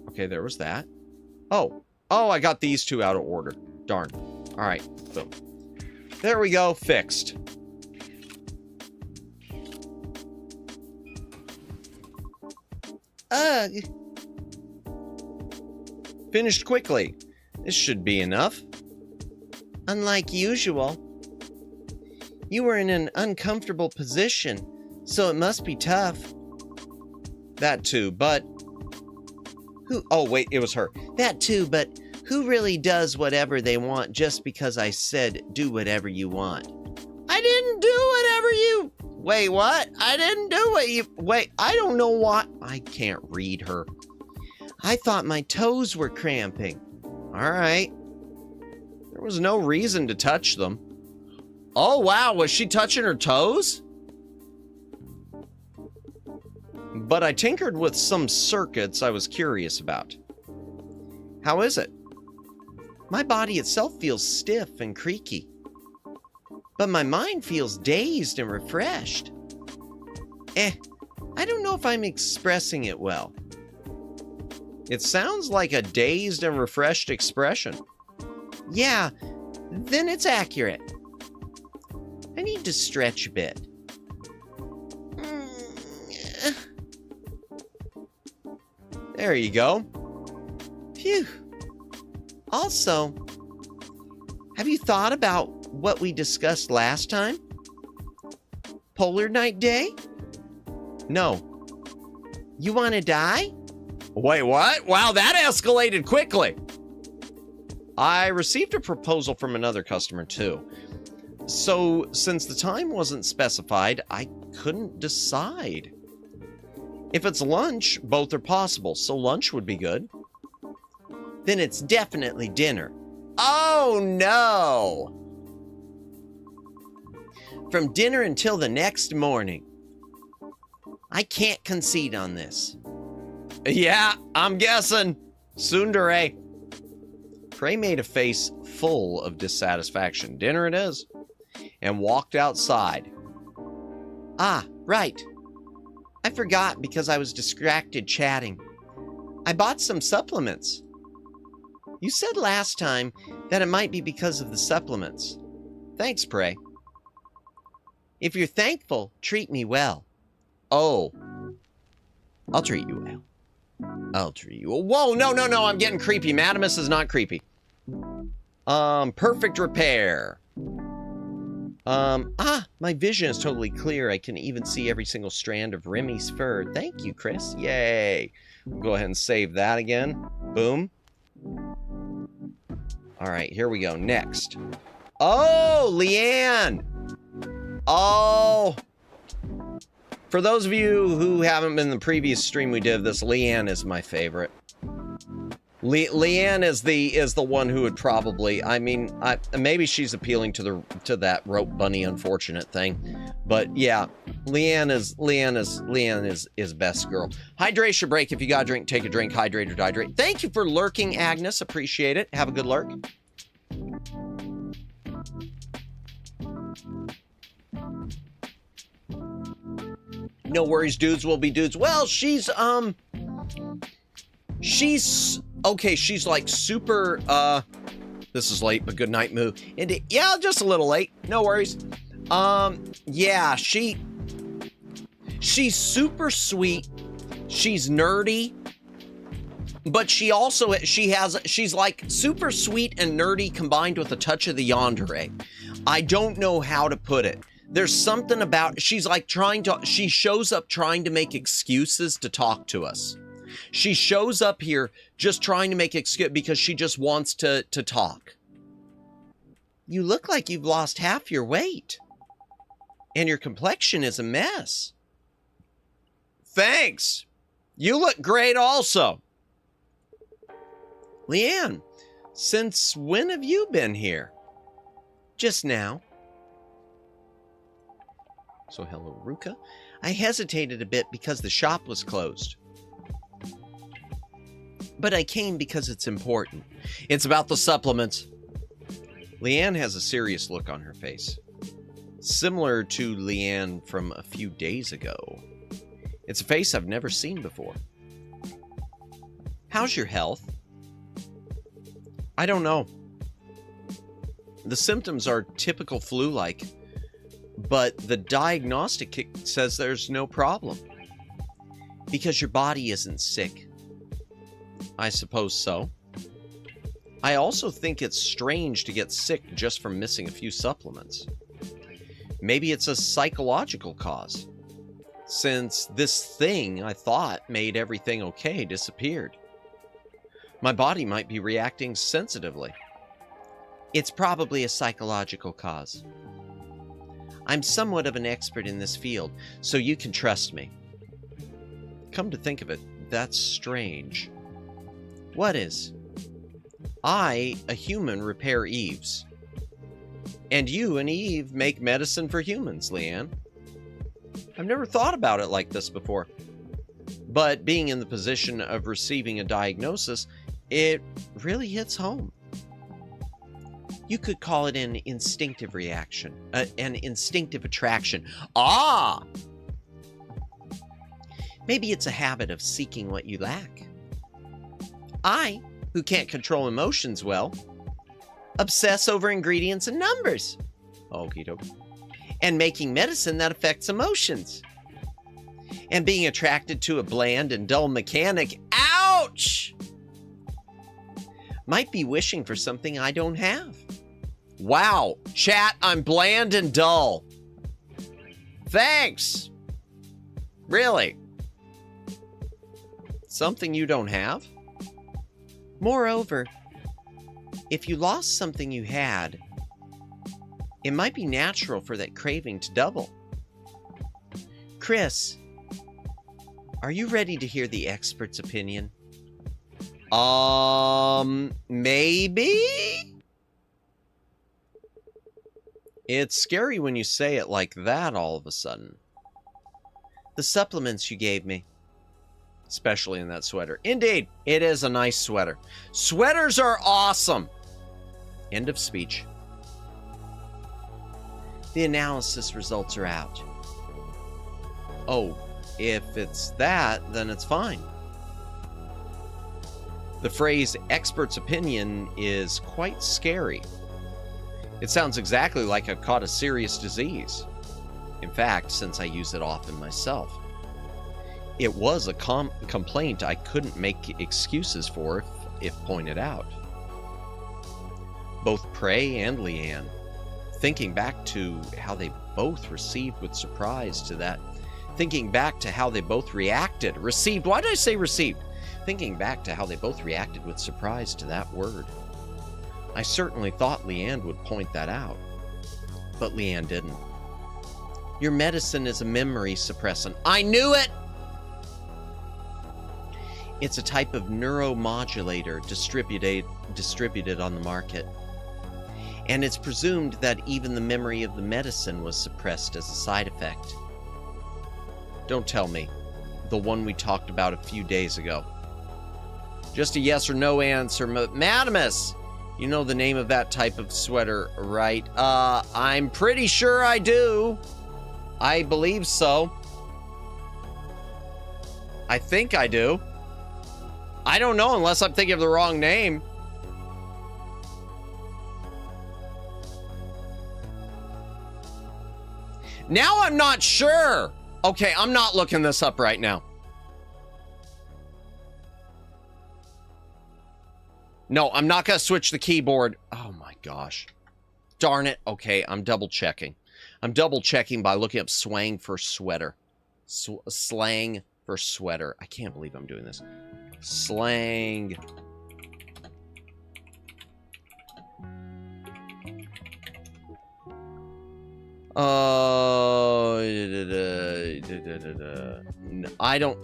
Okay, there was that. Oh, I got these 2 out of order. Darn. All right, boom. There we go, fixed. Ugh. Finished quickly. This should be enough. Unlike usual. You were in an uncomfortable position, so it must be tough. That too, but... Who? Oh, wait, it was her. That too, but who really does whatever they want just because I said do whatever you want? I didn't do whatever you... Wait, what? I didn't do what you... Wait, I don't know what... I can't read her. I thought my toes were cramping. All right. There was no reason to touch them. Oh, wow, was she touching her toes? But I tinkered with some circuits I was curious about. How is it? My body itself feels stiff and creaky. But my mind feels dazed and refreshed. I don't know if I'm expressing it well. It sounds like a dazed and refreshed expression. Yeah, then it's accurate. I need to stretch a bit. There you go. Phew. Also, have you thought about what we discussed last time? Polar Night Day? No. You want to die? Wait, what? Wow, that escalated quickly. I received a proposal from another customer too. So, since the time wasn't specified, I couldn't decide. If it's lunch, both are possible, so lunch would be good. Then it's definitely dinner. Oh no! From dinner until the next morning. I can't concede on this. Yeah, I'm guessing. Tsundere. Prey made a face full of dissatisfaction. Dinner it is. And walked outside. Ah, right. I forgot because I was distracted chatting. I bought some supplements. You said last time that it might be because of the supplements. Thanks, Prey. If you're thankful, treat me well. Oh. I'll treat you well. I'll treat you well. Whoa, no, I'm getting creepy. Madamus is not creepy. Perfect repair. My vision is totally clear. I can even see every single strand of Remy's fur. Thank you, Chris. Yay. We'll go ahead and save that again. Boom. All right, here we go. Next. Oh, Leanne. Oh. For those of you who haven't been in the previous stream we did of this, Leanne is my favorite. Leanne is the one who would probably, I mean, maybe she's appealing to that rope bunny unfortunate thing, but yeah, Leanne is best girl. Hydration break. If you got a drink, take a drink. Hydrate or dehydrate. Thank you for lurking, Agnes. Appreciate it. Have a good lurk. No worries, dudes will be dudes. Well, she's okay, she's like super, this is late, but good night moo. And yeah, just a little late. No worries. Yeah, she's super sweet. She's nerdy. But she's like super sweet and nerdy combined with a touch of the yandere. I don't know how to put it. There's something about, she's like she shows up trying to make excuses to talk to us. She shows up here just trying to make excuse because she just wants to talk. You look like you've lost half your weight. And your complexion is a mess. Thanks. You look great also. Leanne, since when have you been here? Just now. So hello, Ruka. I hesitated a bit because the shop was closed. But I came because it's important. It's about the supplements. Leanne has a serious look on her face. Similar to Leanne from a few days ago. It's a face I've never seen before. How's your health? I don't know. The symptoms are typical flu-like, but the diagnostic kit says there's no problem. Because your body isn't sick. I suppose so. I also think it's strange to get sick just from missing a few supplements. Maybe it's a psychological cause, since this thing I thought made everything okay disappeared. My body might be reacting sensitively. It's probably a psychological cause. I'm somewhat of an expert in this field, so you can trust me. Come to think of it, that's strange. What is? I, a human, repair Eves. And you and Eve make medicine for humans, Leanne. I've never thought about it like this before. But being in the position of receiving a diagnosis, it really hits home. You could call it an instinctive reaction, an instinctive attraction. Ah! Maybe it's a habit of seeking what you lack. I, who can't control emotions well, obsess over ingredients and numbers. Okie dokie. And making medicine that affects emotions. And being attracted to a bland and dull mechanic. Ouch! Might be wishing for something I don't have. Wow, chat, I'm bland and dull. Thanks. Really? Something you don't have? Moreover, if you lost something you had, it might be natural for that craving to double. Chris, are you ready to hear the expert's opinion? Maybe? It's scary when you say it like that all of a sudden. The supplements you gave me. Especially in that sweater. Indeed, it is a nice sweater. Sweaters are awesome. End of speech. The analysis results are out. Oh, if it's that, then it's fine. The phrase expert's opinion is quite scary. It sounds exactly like I've caught a serious disease. In fact, since I use it often myself. It was a complaint I couldn't make excuses for if pointed out. Both Prey and Leanne, thinking back to how they both received with surprise to that, thinking back to how they both reacted, received, why did I say received? Thinking back to how they both reacted with surprise to that word. I certainly thought Leanne would point that out, but Leanne didn't. Your medicine is a memory suppressant. I knew it! It's a type of neuromodulator distributed on the market. And it's presumed that even the memory of the medicine was suppressed as a side effect. Don't tell me. The one we talked about a few days ago. Just a yes or no answer. Madamus, you know the name of that type of sweater, right? I'm pretty sure I do. I believe so. I think I do. I don't know unless I'm thinking of the wrong name. Now I'm not sure. Okay, I'm not looking this up right now. No, I'm not going to switch the keyboard. Oh my gosh. Darn it. Okay, I'm double checking. I'm double checking by looking up swang for sweater. Slang for sweater. I can't believe I'm doing this. Slang. I don't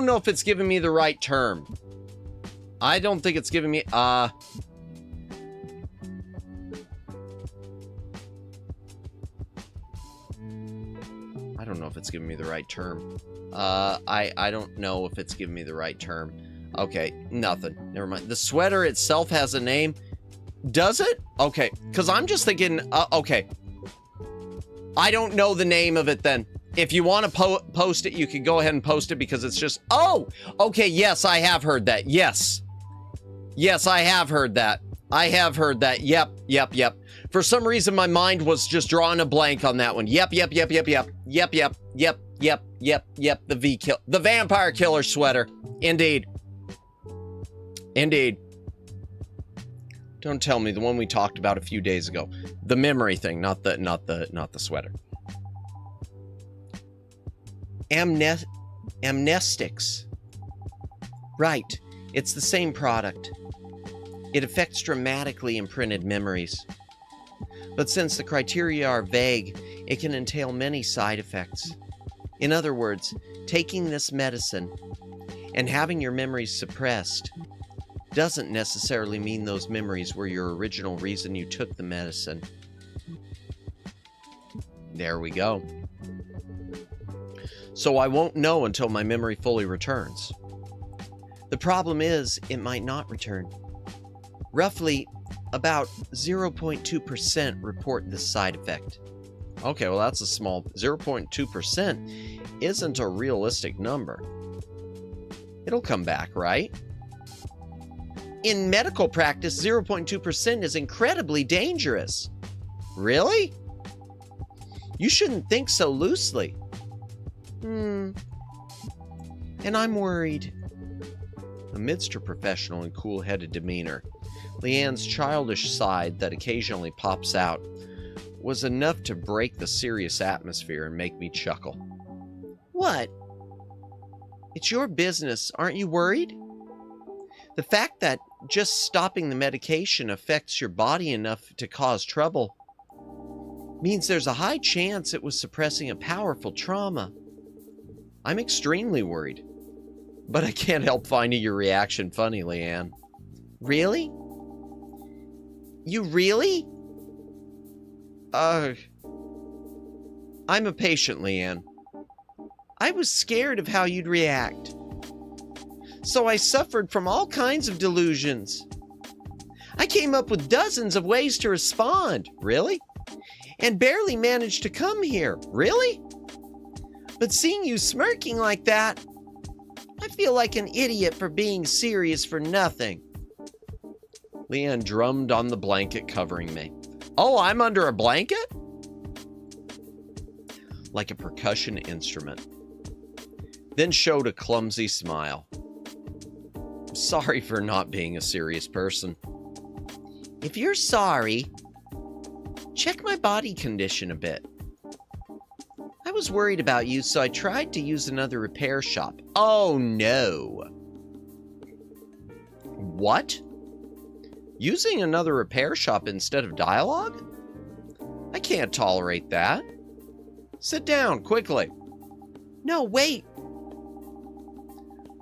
know if it's giving me the right term. I don't think it's giving me I don't know if it's giving me the right term. I don't know if it's giving me the right term. Okay, nothing. Never mind. The sweater itself has a name. Does it? Okay, because I'm just thinking, okay. I don't know the name of it then. If you want to post it, you can go ahead and post it because it's just, oh, okay, yes, I have heard that. Yes. Yes, I have heard that. I have heard that. Yep. For some reason, my mind was just drawing a blank on that one. Yep. The the vampire killer sweater. Indeed. Don't tell me the one we talked about a few days ago. The memory thing, not the sweater. Amnestics. Right. It's the same product. It affects dramatically imprinted memories. But since the criteria are vague, it can entail many side effects. In other words, taking this medicine and having your memories suppressed doesn't necessarily mean those memories were your original reason you took the medicine. There we go. So I won't know until my memory fully returns. The problem is, it might not return. Roughly, about 0.2% report this side effect. Okay, well that's a small... 0.2% isn't a realistic number. It'll come back, right? In medical practice, 0.2% is incredibly dangerous. Really? You shouldn't think so loosely. And I'm worried. Amidst her professional and cool-headed demeanor, Leanne's childish side that occasionally pops out was enough to break the serious atmosphere and make me chuckle. What? It's your business. Aren't you worried? The fact that just stopping the medication affects your body enough to cause trouble means there's a high chance it was suppressing a powerful trauma. I'm extremely worried. But I can't help finding your reaction funny, Leanne. Really? You really? I'm a patient, Leanne. I was scared of how you'd react. So I suffered from all kinds of delusions. I came up with dozens of ways to respond. Really? And barely managed to come here. Really? But seeing you smirking like that, I feel like an idiot for being serious for nothing. Leanne drummed on the blanket covering me. Oh, I'm under a blanket? Like a percussion instrument. Then showed a clumsy smile. I'm sorry for not being a serious person. If you're sorry, check my body condition a bit. I was worried about you, so I tried to use another repair shop. Oh, no. What? Using another repair shop instead of D1AL-ogue? I can't tolerate that. Sit down, quickly. No, wait.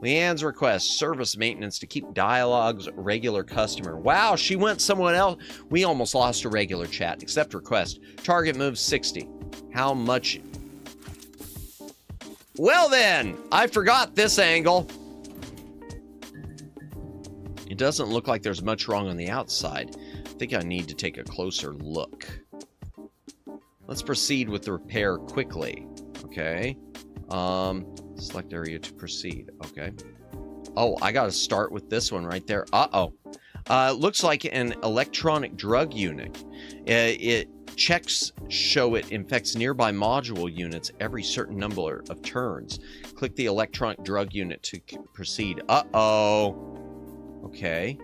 Leanne's request, service maintenance to keep D1AL-ogue's regular customer. Wow, she went someone else. We almost lost a regular chat. Accept request. Target moves 60. How much? Well then, I forgot this angle. It doesn't look like there's much wrong on the outside. I think I need to take a closer look. Let's proceed with the repair quickly. Okay. Select area to proceed. Okay. Oh, I gotta start with this one right there. Uh-oh. Looks like an electronic drug unit. Checks show it infects nearby module units every certain number of turns. Click the electronic drug unit to proceed. Uh-oh. Okay.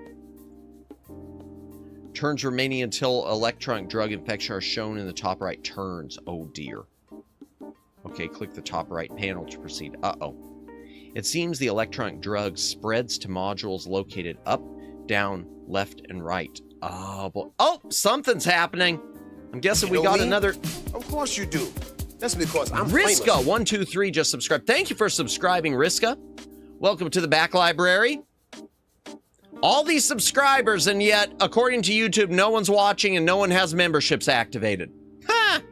Turns remaining until electronic drug infection are shown in the top right turns. Oh dear. Okay, click the top right panel to proceed. Uh-oh. It seems the electronic drug spreads to modules located up, down, left, and right. Oh, boy. Oh, something's happening. I'm guessing we got another... Of course you do. That's because I'm famous. Riska123 just subscribed. Thank you for subscribing, Riska. Welcome to the back library. All these subscribers, and yet, according to YouTube, no one's watching and no one has memberships activated. Ha!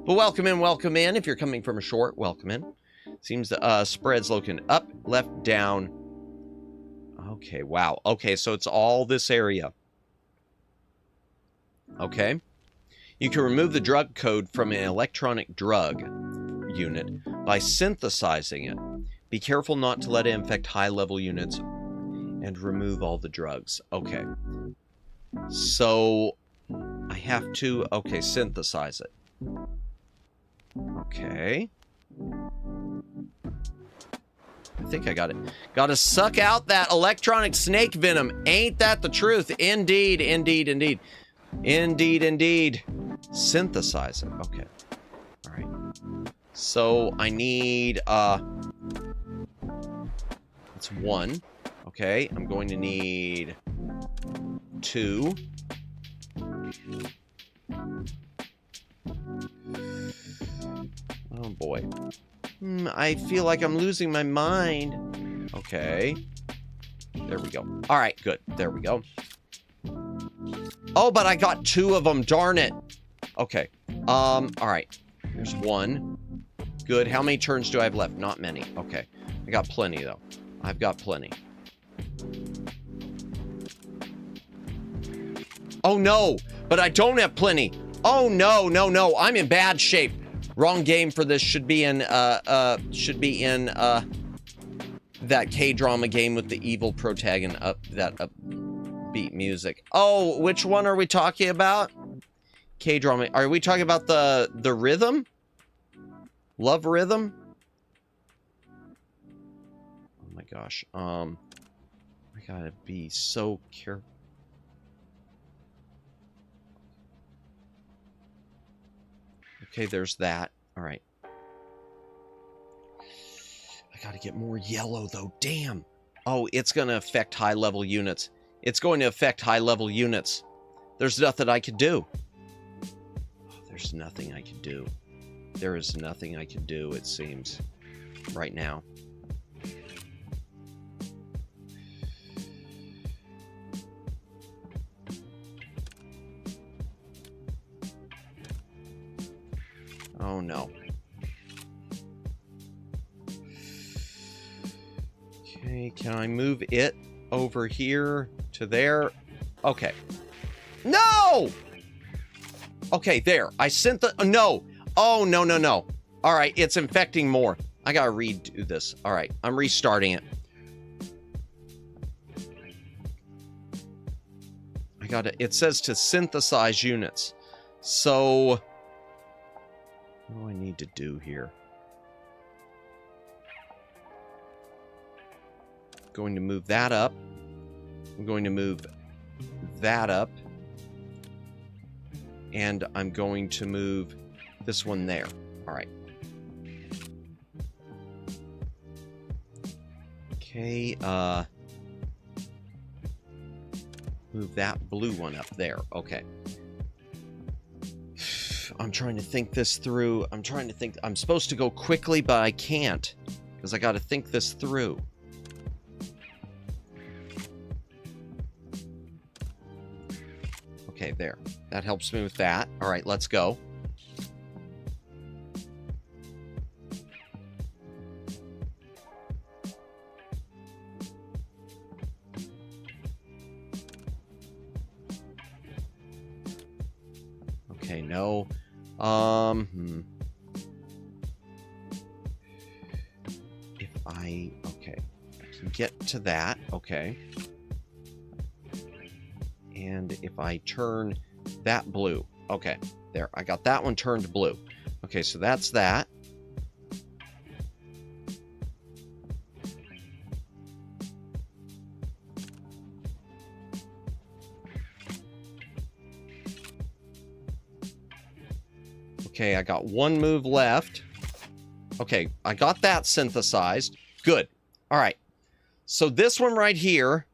But welcome in. If you're coming from a short, welcome in. Seems the spreads looking up, left, down. Okay, wow. Okay, so it's all this area. Okay. You can remove the drug code from an electronic drug unit by synthesizing it. Be careful not to let it infect high-level units and remove all the drugs. Okay. So, I have to, okay, synthesize it. Okay. I think I got it. Gotta suck out that electronic snake venom. Ain't that the truth? Indeed, indeed, indeed. Indeed, indeed. Synthesize it. Okay. All right. So I need, it's 1. Okay. I'm going to need 2. Oh boy. I feel like I'm losing my mind. Okay. There we go. All right, good. There we go. Oh, but I got 2 of them. Darn it. Okay. All right. There's 1. Good. How many turns do I have left? Not many. Okay. I got plenty, though. I've got plenty. Oh, no. But I don't have plenty. Oh, no, no, no. I'm in bad shape. Wrong game for this. Should be in that K-drama game with the evil protagonist that upbeat music. Oh, which one are we talking about? K-drama. Are we talking about the rhythm? Love Rhythm? Oh my gosh. I gotta be so careful. Okay, there's that. All right. gotta get more yellow, though. Damn. Oh, it's gonna affect high-level units. It's going to affect high-level units. There's nothing I can do. There's nothing I can do. There is nothing I can do, it seems, right now. Oh, no. Okay, can I move it over here to there? Okay. No! Okay, there. I sent the... No! Oh, no, no, no. All right, it's infecting more. I gotta redo this. All right, I'm restarting it. I gotta... It says to synthesize units. So... What do I need to do here? Going to move that up. I'm going to move that up. And I'm going to move this one there. All right. Okay, move that blue one up there. Okay. I'm trying to think this through. I'm trying to think. I'm supposed to go quickly, but I can't. Because I got to think this through. Okay, there. That helps me with that. All right, let's go. Okay, no. If okay, I can get to that, okay. And if I turn that blue, okay, there, I got that one turned blue. Okay, so that's that. Okay, I got one move left. Okay, I got that synthesized. Good. All right. So this one right here,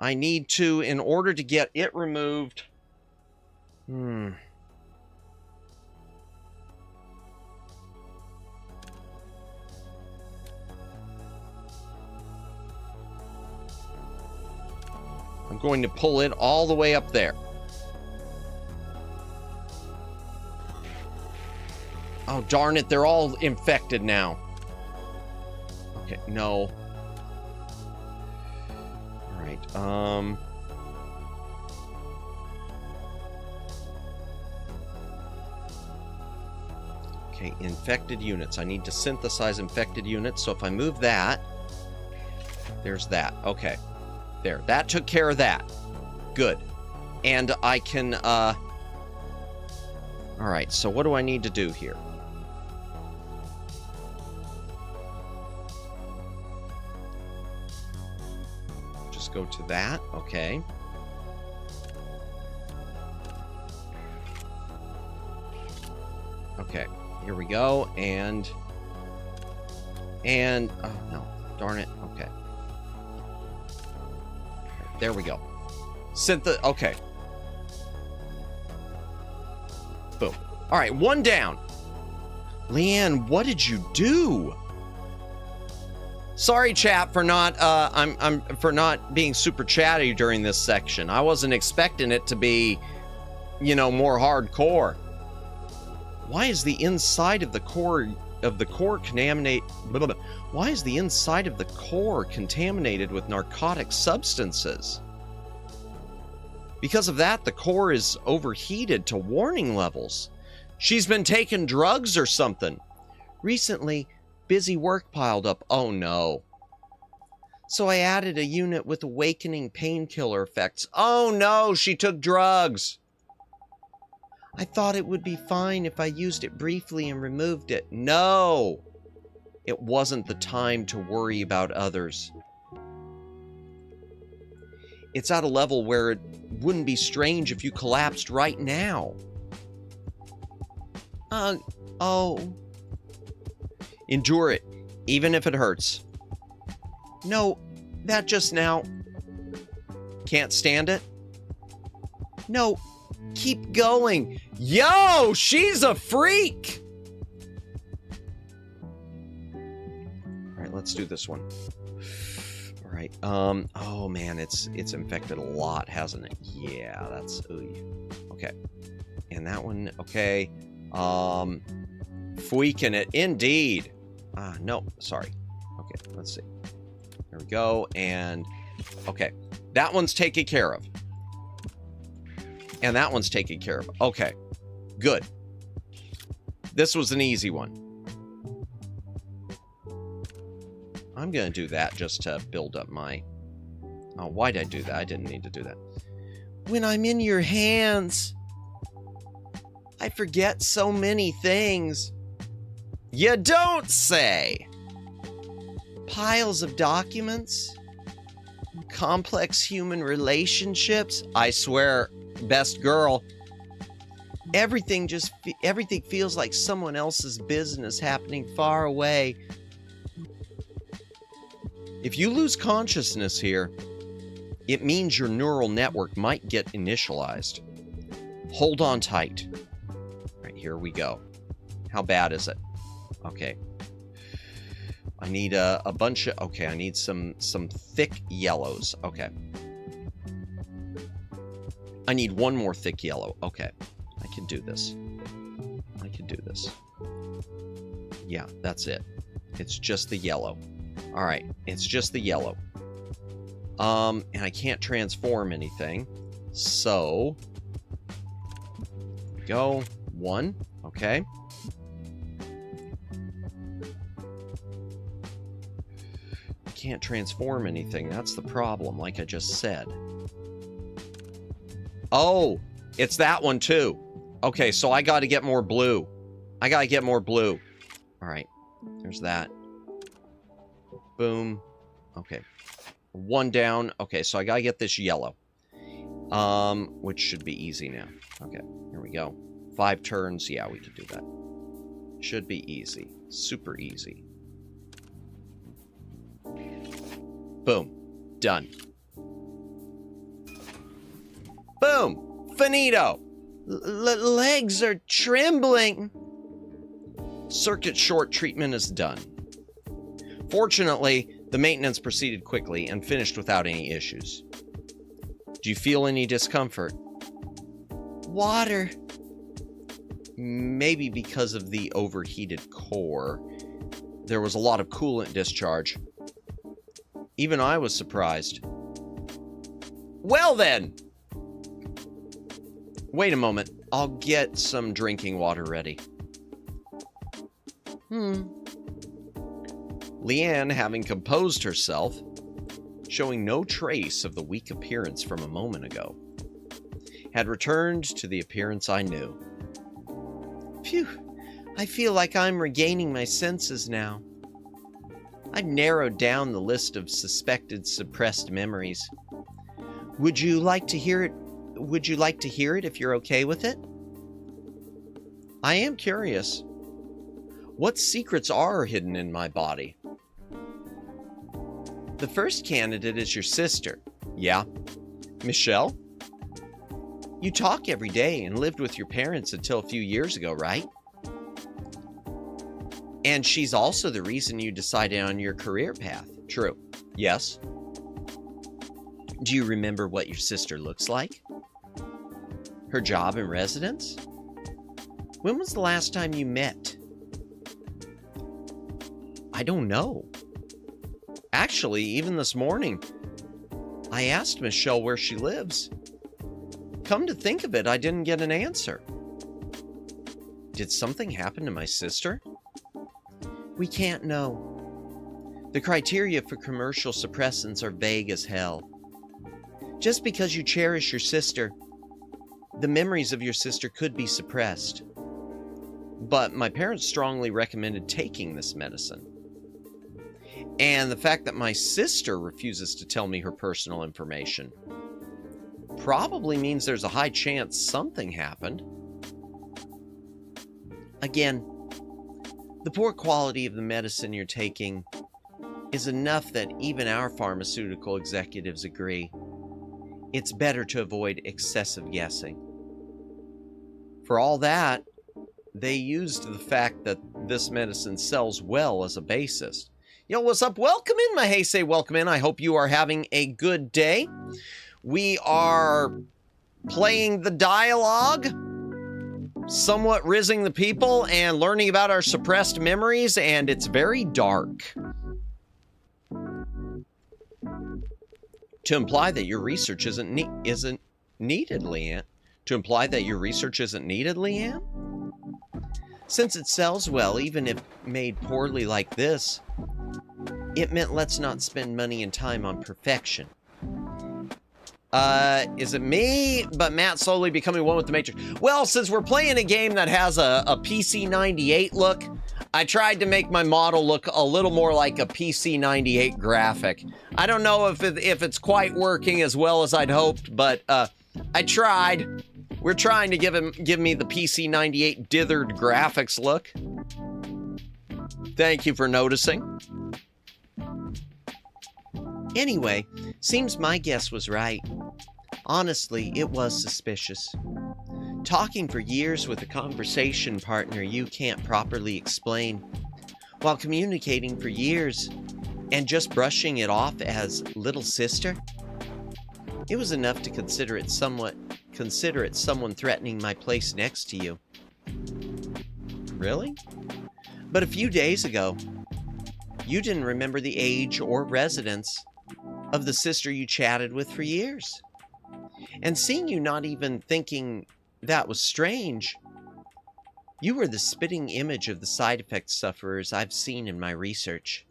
I need to, in order to get it removed... I'm going to pull it all the way up there. Oh, darn it, they're all infected now. Okay, no. All right, okay, infected units. I need to synthesize infected units, so if I move that, there's that. Okay, there. That took care of that. Good. And I can, all right, so what do I need to do here? Just go to that, okay. Okay, here we go, and, oh no, darn it, okay. There we go. Okay. Boom. All right, one down. Leanne, what did you do? Sorry, chat, for not for not being super chatty during this section. I wasn't expecting it to be, you know, more hardcore. Why is the inside of the core contaminated? Why is the inside of the core contaminated with narcotic substances? Because of that, the core is overheated to warning levels. She's been taking drugs or something. Recently, busy work piled up. Oh no. So I added a unit with awakening painkiller effects. Oh no, she took drugs. I thought it would be fine if I used it briefly and removed it. No. It wasn't the time to worry about others. It's at a level where it wouldn't be strange if you collapsed right now. Oh. Endure it. Even if it hurts. No, that just now. Can't stand it? No, keep going. Yo, she's a freak! All right, let's do this one. All right, oh man, it's infected a lot, hasn't it? Yeah, that's, ooh. Okay. And that one, okay. Freaking it, indeed. No, sorry. Okay, let's see. There we go, and, okay. That one's taken care of. And that one's taken care of. Okay, good. This was an easy one. I'm going to do that just to build up my... Oh, why'd I do that? I didn't need to do that. When I'm in your hands, I forget so many things. You don't say! Piles of documents, complex human relationships. I swear, best girl. Everything feels like someone else's business happening far away. If you lose consciousness here, it means your neural network might get initialized. Hold on tight. All right, here we go. How bad is it? Okay. I need a bunch of... Okay, I need some thick yellows. Okay. I need one more thick yellow. Okay. I can do this. I can do this. Yeah, that's it. It's just the yellow. All right. It's just the yellow. And I can't transform anything. So... Go. One. Okay. Can't transform anything. That's the problem, like I just said. Oh, it's that one too. Okay, so I got to get more blue. I got to get more blue. All right, there's that. Boom. Okay, one down. Okay, so I got to get this yellow, which should be easy now. Okay, here we go. 5 turns. Yeah, we can do that. Should be easy. Super easy. Boom. Done. Boom. Finito. Legs are trembling. Circuit short treatment is done. Fortunately, the maintenance proceeded quickly and finished without any issues. Do you feel any discomfort? Water. Maybe because of the overheated core. There was a lot of coolant discharge. Even I was surprised. Well then! Wait a moment. I'll get some drinking water ready. Leanne, having composed herself, showing no trace of the weak appearance from a moment ago, had returned to the appearance I knew. Phew. I feel like I'm regaining my senses now. I've narrowed down the list of suspected suppressed memories. Would you like to hear it? Would you like to hear it if you're okay with it? I am curious. What secrets are hidden in my body? The first candidate is your sister. Yeah. Michelle? You talk every day and lived with your parents until a few years ago, right? And she's also the reason you decided on your career path. True. Yes. Do you remember what your sister looks like? Her job and residence? When was the last time you met? I don't know. Actually, even this morning, I asked Michelle where she lives. Come to think of it, I didn't get an answer. Did something happen to my sister? We can't know. The criteria for commercial suppressants are vague as hell. Just because you cherish your sister, the memories of your sister could be suppressed. But my parents strongly recommended taking this medicine. And the fact that my sister refuses to tell me her personal information probably means there's a high chance something happened. Again, The poor quality of the medicine you're taking is enough that even our pharmaceutical executives agree. It's better to avoid excessive guessing. For all that, they used the fact that this medicine sells well as a basis. Yo, what's up? Welcome in, Mahese. Welcome in. I hope you are having a good day. We are playing the dialogue, somewhat rizzing the people and learning about our suppressed memories, and it's very dark. To imply that your research isn't needed, Leanne. To imply that your research isn't needed, Leanne? Since it sells well, even if made poorly like this, it meant let's not spend money and time on perfection. Is it me? But Matt slowly becoming one with the Matrix. Well, since we're playing a game that has a PC98 look, I tried to make my model look a little more like a PC98 graphic. I don't know if it's quite working as well as I'd hoped, but I tried. We're trying to give me the PC98 dithered graphics look. Thank you for noticing. Anyway, seems my guess was right. Honestly, it was suspicious. Talking for years with a conversation partner you can't properly explain, while communicating for years and just brushing it off as little sister, it was enough to consider it someone threatening my place next to you. Really? But a few days ago, you didn't remember the age or residence of the sister you chatted with for years. And seeing you not even thinking that was strange, you were the spitting image of the side effect sufferers I've seen in my research.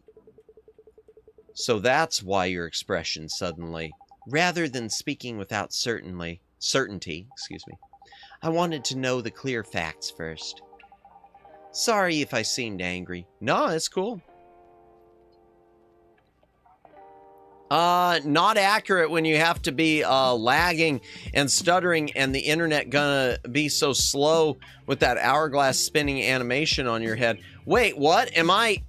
So that's why your expression suddenly, rather than speaking without certainty, I wanted to know the clear facts first. Sorry if I seemed angry. No, it's cool. Not accurate when you have to be lagging and stuttering and the internet gonna be so slow with that hourglass spinning animation on your head. Wait, what? Am I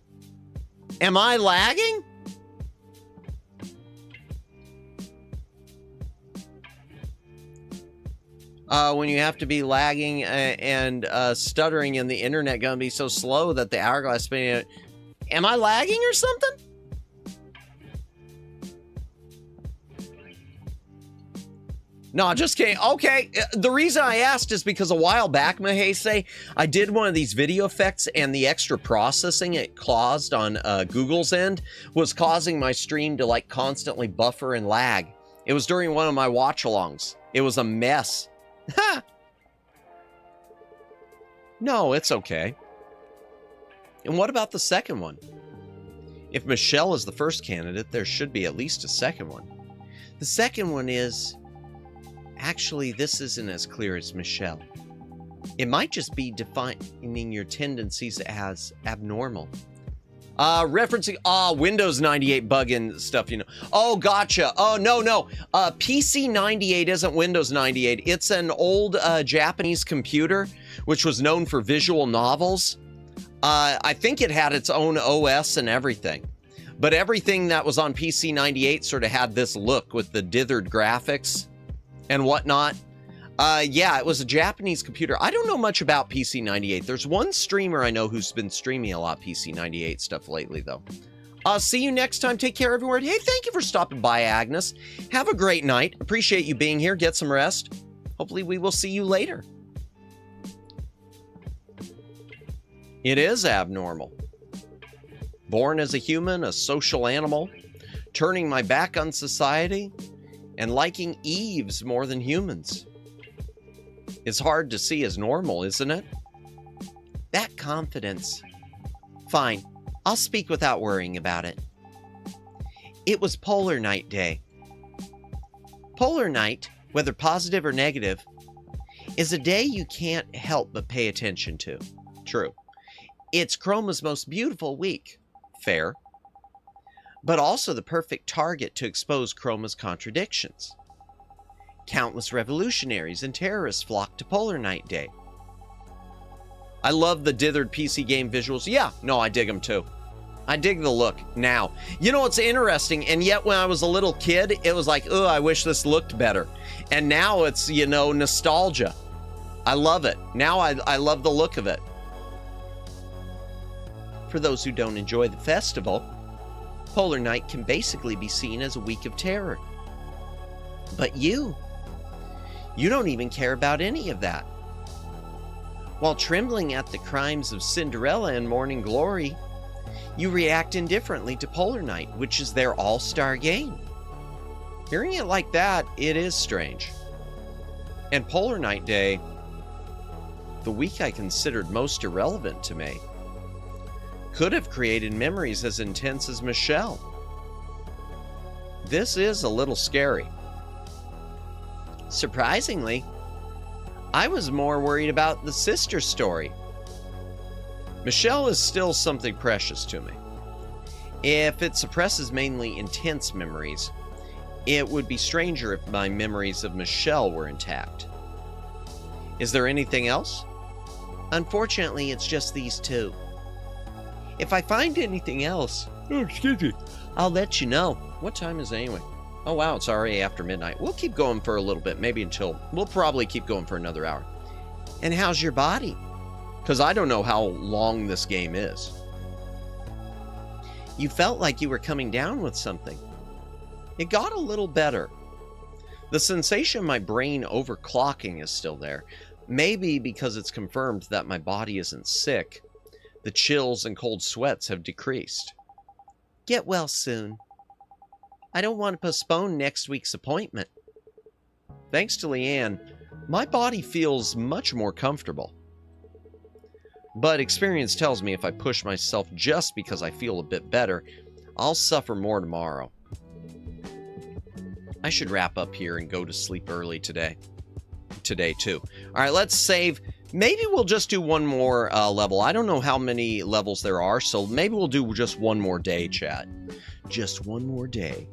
lagging? When you have to be lagging and stuttering and the internet gonna be so slow that the hourglass spinning. Am I lagging or something? No, just kidding. Okay, the reason I asked is because a while back, Mahese, I did one of these video effects and the extra processing it caused on Google's end was causing my stream to like constantly buffer and lag. It was during one of my watch-alongs. It was a mess. Ha! No, it's okay. And what about the second one? If Michelle is the first candidate, there should be at least a second one. The second one is... Actually, this isn't as clear as Michelle. It might just be defining your tendencies as abnormal. Referencing, Windows 98 bug and stuff, you know. Oh, gotcha. Oh, no. PC 98 isn't Windows 98. It's an old Japanese computer, which was known for visual novels. I think it had its own OS and everything. But everything that was on PC 98 sort of had this look with the dithered graphics and whatnot. Yeah, it was a Japanese computer. I don't know much about PC 98. There's one streamer I know who's been streaming a lot PC 98 stuff lately, though. See you next time. Take care, everyone. Hey, thank you for stopping by, Agnes. Have a great night. Appreciate you being here. Get some rest. Hopefully, we will see you later. It is abnormal. Born as a human, a social animal, turning my back on society, and liking Eves more than humans. It's hard to see as normal, isn't it? That confidence. Fine, I'll speak without worrying about it. It was Polar Night Day. Polar Night, whether positive or negative, is a day you can't help but pay attention to. True. It's Chroma's most beautiful week. Fair. But also the perfect target to expose Chroma's contradictions. Countless revolutionaries and terrorists flocked to Polar Night Day. I love the dithered PC game visuals. Yeah, no, I dig them too. I dig the look now. You know, it's interesting, and yet when I was a little kid, it was like, oh, I wish this looked better. And now it's, you know, nostalgia. I love it. Now I love the look of it. For those who don't enjoy the festival, Polar Night can basically be seen as a week of terror. But you don't even care about any of that. While trembling at the crimes of Cinderella and Morning Glory, you react indifferently to Polar Night, which is their all-star game. Hearing it like that, it is strange. And Polar Night Day, the week I considered most irrelevant to me, could have created memories as intense as Michelle. This is a little scary. Surprisingly, I was more worried about the sister story. Michelle is still something precious to me. If it suppresses mainly intense memories, it would be stranger if my memories of Michelle were intact. Is there anything else? Unfortunately, it's just these two. If I find anything else, I'll let you know. What time is it anyway? Oh wow, it's already after midnight. We'll keep going for a little bit, we'll probably keep going for another hour. And how's your body? Because I don't know how long this game is. You felt like you were coming down with something. It got a little better. The sensation of my brain overclocking is still there. Maybe because it's confirmed that my body isn't sick, the chills and cold sweats have decreased. Get well soon. I don't want to postpone next week's appointment. Thanks to Leanne, my body feels much more comfortable. But experience tells me if I push myself just because I feel a bit better, I'll suffer more tomorrow. I should wrap up here and go to sleep early today. Today too. All right, let's save. Maybe we'll just do one more level. I don't know how many levels there are, so maybe we'll do just one more day, chat. Just one more day.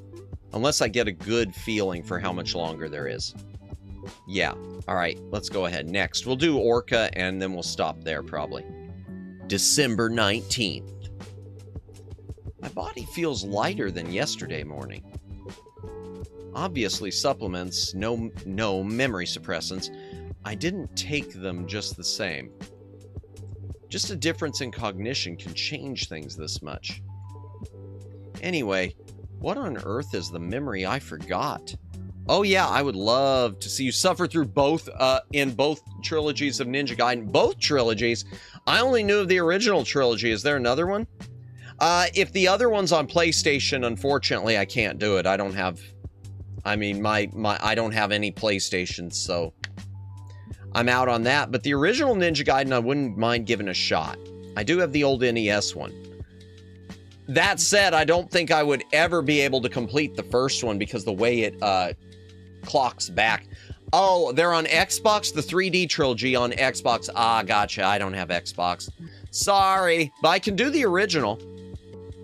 Unless I get a good feeling for how much longer there is. Yeah. All right, let's go ahead. Next, we'll do Orca, and then we'll stop there, probably. December 19th. My body feels lighter than yesterday morning. Obviously, supplements, no memory suppressants. I didn't take them just the same. Just a difference in cognition can change things this much. Anyway, what on earth is the memory I forgot? Oh yeah, I would love to see you suffer through both, in both trilogies of Ninja Gaiden. Both trilogies? I only knew of the original trilogy. Is there another one? If the other one's on PlayStation, unfortunately, I can't do it. I don't have... I mean, I don't have any PlayStations, so I'm out on that. But the original Ninja Gaiden, I wouldn't mind giving a shot. I do have the old NES one. That said, I don't think I would ever be able to complete the first one because the way it clocks back. Oh, they're on Xbox? The 3D trilogy on Xbox. Ah, gotcha. I don't have Xbox. Sorry, but I can do the original.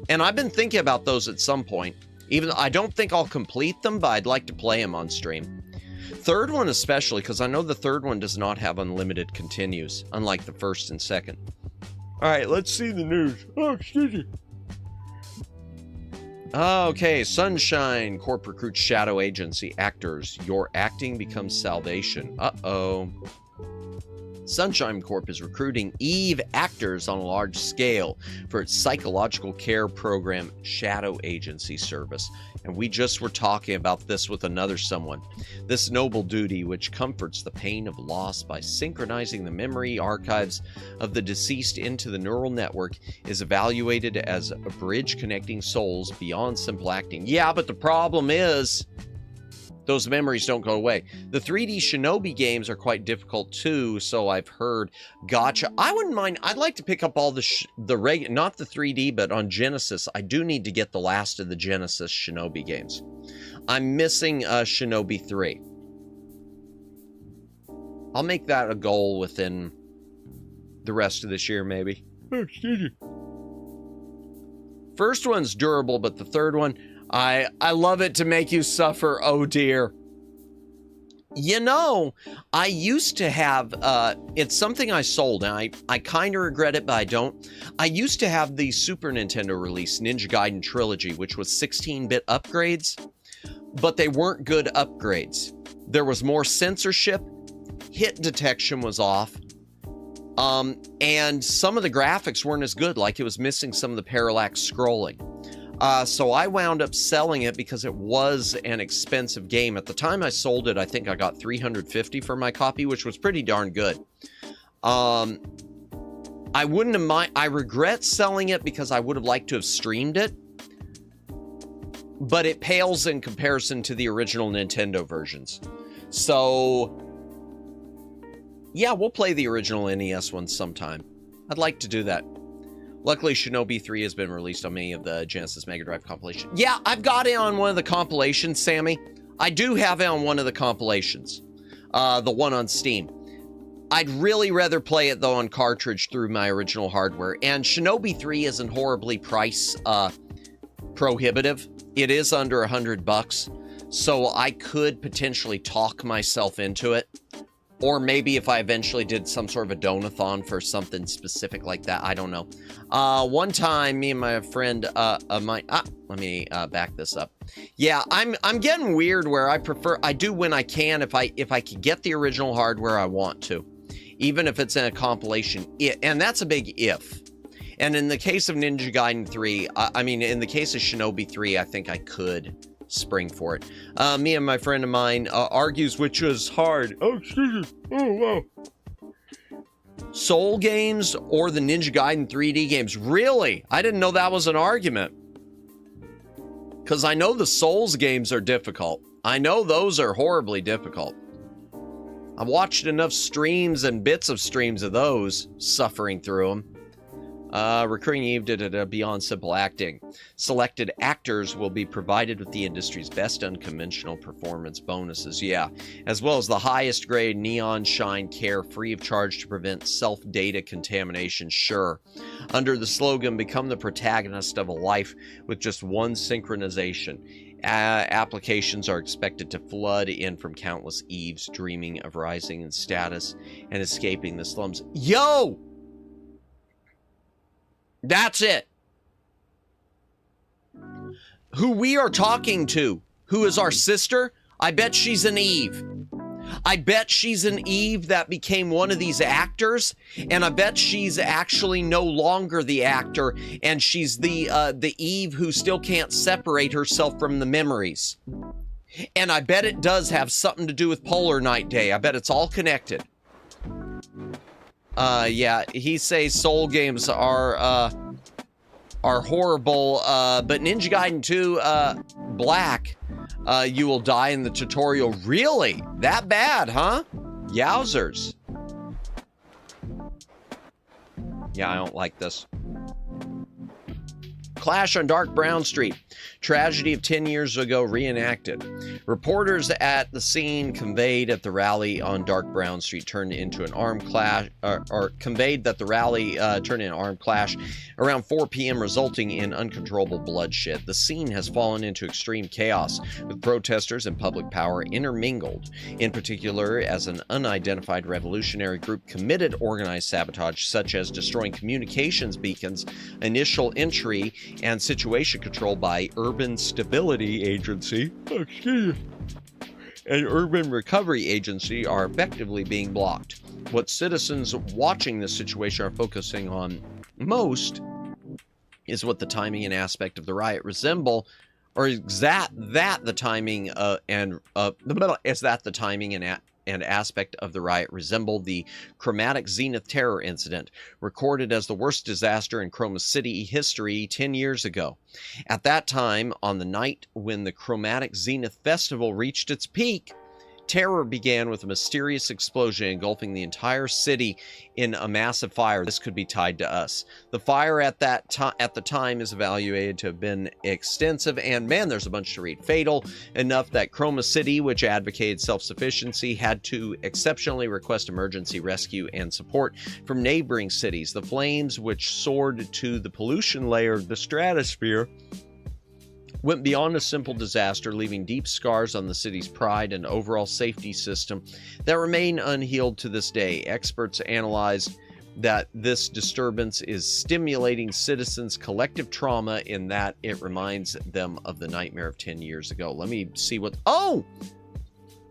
And I've been thinking about those at some point. Even though I don't think I'll complete them, but I'd like to play them on stream. Third one especially, because I know the third one does not have unlimited continues, unlike the first and second. All right, let's see the news. Oh, excuse me. Okay, Sunshine Corp recruits shadow agency actors. Your acting becomes salvation. Uh-oh. Sunshine Corp is recruiting Eve actors on a large scale for its psychological care program Shadow Agency service. And we just were talking about this with another someone. This noble duty, which comforts the pain of loss by synchronizing the memory archives of the deceased into the neural network, is evaluated as a bridge connecting souls beyond simple acting. Yeah, but the problem is... those memories don't go away. The 3D Shinobi games are quite difficult too, so I've heard. Gotcha. I wouldn't mind. I'd like to pick up all the not the 3D, but on Genesis. I do need to get the last of the Genesis Shinobi games. I'm missing Shinobi 3. I'll make that a goal within the rest of this year, maybe. First one's durable, but the third one... I love it to make you suffer, oh dear. You know, I used to have, it's something I sold, and I kind of regret it, but I don't. I used to have the Super Nintendo release, Ninja Gaiden Trilogy, which was 16-bit upgrades, but they weren't good upgrades. There was more censorship, hit detection was off, and some of the graphics weren't as good, like it was missing some of the parallax scrolling. So I wound up selling it because it was an expensive game. At the time I sold it, I think I got $350 for my copy, which was pretty darn good. I wouldn't have mind. I regret selling it because I would have liked to have streamed it, but it pales in comparison to the original Nintendo versions. So yeah, we'll play the original NES one sometime. I'd like to do that. Luckily, Shinobi 3 has been released on many of the Genesis Mega Drive compilations. Yeah, I've got it on one of the compilations, Sammy. I do have it on one of the compilations. The one on Steam. I'd really rather play it, though, on cartridge through my original hardware. And Shinobi 3 isn't horribly price prohibitive. It is under $100. So I could potentially talk myself into it. Or maybe if I eventually did some sort of a donathon for something specific like that. I don't know. One time, me and my friend let me back this up. Yeah, I'm getting weird where I do when I can, if I can get the original hardware, I want to. Even if it's in a compilation. And that's a big if. And in the case of Ninja Gaiden 3, in the case of Shinobi 3, I think I could spring for it. Me and my friend of mine argues which is hard. Oh, excuse me. Oh, wow. Soul games or the Ninja Gaiden 3D games? Really? I didn't know that was an argument. Because I know the Souls games are difficult. I know those are horribly difficult. I've watched enough streams and bits of streams of those, suffering through them. Recurring Eve did it beyond simple acting. Selected actors will be provided with the industry's best unconventional performance bonuses, as well as the highest grade neon shine care free of charge to prevent self-data contamination, sure. Under the slogan, become the protagonist of a life with just one synchronization. Applications are expected to flood in from countless Eves dreaming of rising in status and escaping the slums. Yo! That's it. Who we are talking to, who is our sister, I bet she's an Eve. I bet she's an Eve that became one of these actors, and I bet she's actually no longer the actor, and she's the Eve who still can't separate herself from the memories. And I bet it does have something to do with Polar Night Day. I bet it's all connected. Yeah, he says Soul games are horrible, but Ninja Gaiden 2, Black, you will die in the tutorial. Really? That bad, huh? Yowzers. Yeah, I don't like this. Clash on Dark Brown Street. Tragedy of 10 years ago reenacted. Reporters at the scene conveyed at the rally on Dark Brown Street turned into an armed clash, or conveyed that the rally turned into an armed clash around 4 p.m., resulting in uncontrollable bloodshed. The scene has fallen into extreme chaos, with protesters and public power intermingled. In particular, as an unidentified revolutionary group committed organized sabotage, such as destroying communications beacons, initial entry, and situation control by Urban Stability Agency, and Urban Recovery Agency are effectively being blocked. What citizens watching this situation are focusing on most is what the timing and aspect of the riot resemble, or is that the timing and aspect of the riot resemble the Chromatic Zenith terror incident, recorded as the worst disaster in Chroma City history 10 years ago. At that time, on the night when the Chromatic Zenith Festival reached its peak, terror began with a mysterious explosion engulfing the entire city in a massive fire. This could be tied to us. The fire at the time is evaluated to have been extensive and, man, there's a bunch to read. Fatal enough that Chroma City, which advocated self-sufficiency, had to exceptionally request emergency rescue and support from neighboring cities. The flames, which soared to the pollution layer of the stratosphere, went beyond a simple disaster, leaving deep scars on the city's pride and overall safety system that remain unhealed to this day. Experts analyze that this disturbance is stimulating citizens' collective trauma in that it reminds them of the nightmare of 10 years ago. Let me see what... Oh!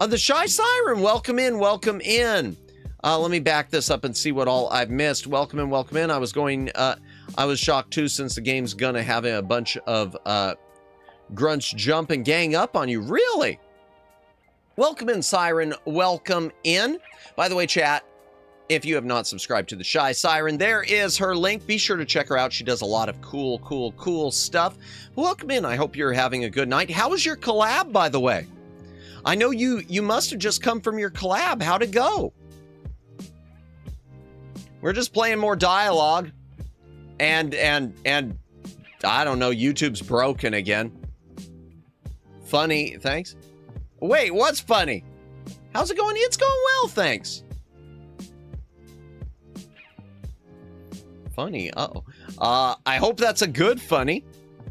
The Shy Siren! Welcome in, welcome in. Let me back this up and see what all I've missed. Welcome in, welcome in. I was shocked too, since the game's gonna have a bunch of grunts jump and gang up on you. Really? Welcome in, Siren. Welcome in. By the way, chat, if you have not subscribed to the Shy Siren, there is her link. Be sure to check her out. She does a lot of cool stuff. Welcome in. I hope you're having a good night. How was your collab, by the way? I know you must have just come from your collab. How'd it go? We're just playing more dialogue. And I don't know, YouTube's broken again. Funny, thanks. Wait, what's funny? How's it going? It's going well, thanks. Funny, uh-oh. I hope that's a good funny.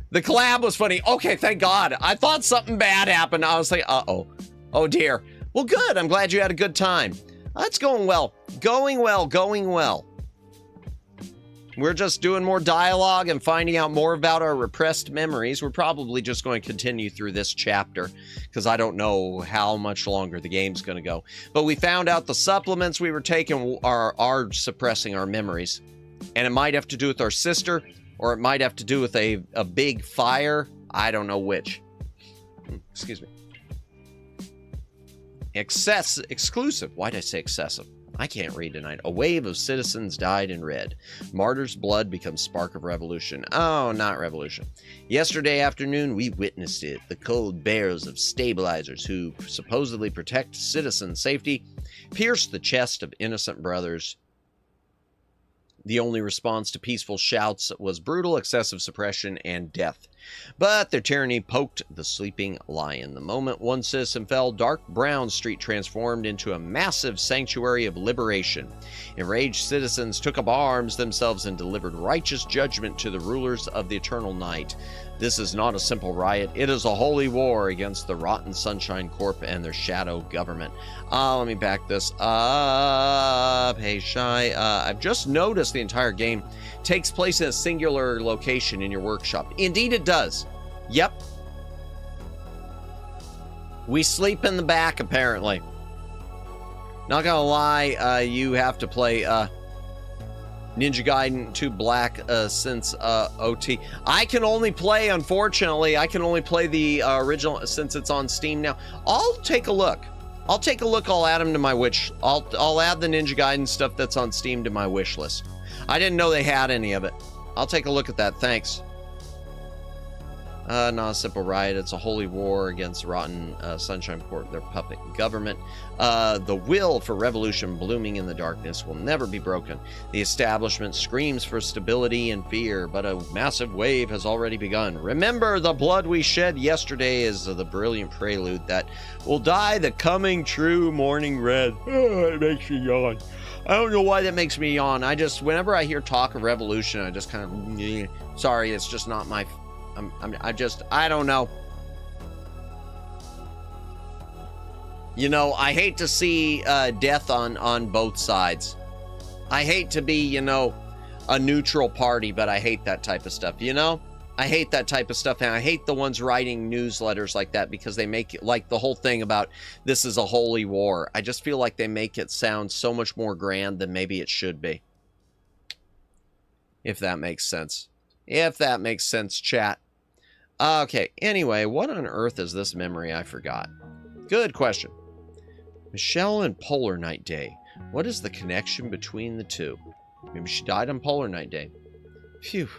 The collab was funny. Okay, thank God. I thought something bad happened. I was like, uh-oh. Oh, dear. Well, good. I'm glad you had a good time. That's going well. Going well. We're just doing more dialogue and finding out more about our repressed memories. We're probably just going to continue through this chapter because I don't know how much longer the game's going to go. But we found out the supplements we were taking are suppressing our memories. And it might have to do with our sister, or it might have to do with a big fire. I don't know which. Excuse me. Exclusive. Why'd I say excessive? I can't read tonight. A wave of citizens died in red. Martyrs' blood becomes spark of revolution. Oh, not revolution. Yesterday afternoon, we witnessed it. The cold bears of stabilizers who supposedly protect citizen safety pierced the chest of innocent brothers. The only response to peaceful shouts was brutal, excessive suppression, and death. But their tyranny poked the sleeping lion. The moment one citizen fell, dark brown street transformed into a massive sanctuary of liberation. Enraged citizens took up arms themselves and delivered righteous judgment to the rulers of the eternal night. This is not a simple riot. It is a holy war against the rotten Sunshine Corp and their shadow government. Let me back this up. Hey, Shy. I've just noticed the entire game takes place in a singular location in your workshop. Indeed, it does. Yep. We sleep in the back, apparently. Not gonna lie, you have to play Ninja Gaiden 2 Black since OT. I can only play, unfortunately, the original since it's on Steam now. I'll take a look. I'll add them to my wish. I'll add the Ninja Gaiden stuff that's on Steam to my wish list. I didn't know they had any of it. I'll take a look at that. Thanks. Not a simple riot. It's a holy war against rotten Sunshine Court, their puppet government. The will for revolution blooming in the darkness will never be broken. The establishment screams for stability and fear, but a massive wave has already begun. Remember, the blood we shed yesterday is the brilliant prelude that will dye the coming true morning red. Oh, it makes me yawn. I don't know why that makes me yawn. Whenever I hear talk of revolution, I just kind of, sorry, it's just not my... I don't know. You know, I hate to see death on both sides. I hate to be, you know, a neutral party, but I hate that type of stuff, you know? I hate that type of stuff, and I hate the ones writing newsletters like that because they make it, like the whole thing about this is a holy war. I just feel like they make it sound so much more grand than maybe it should be. If that makes sense. If that makes sense, chat. Okay, anyway, what on earth is this memory I forgot? Good question. Michelle and Polar Night Day. What is the connection between the two? Maybe she died on Polar Night Day. Phew.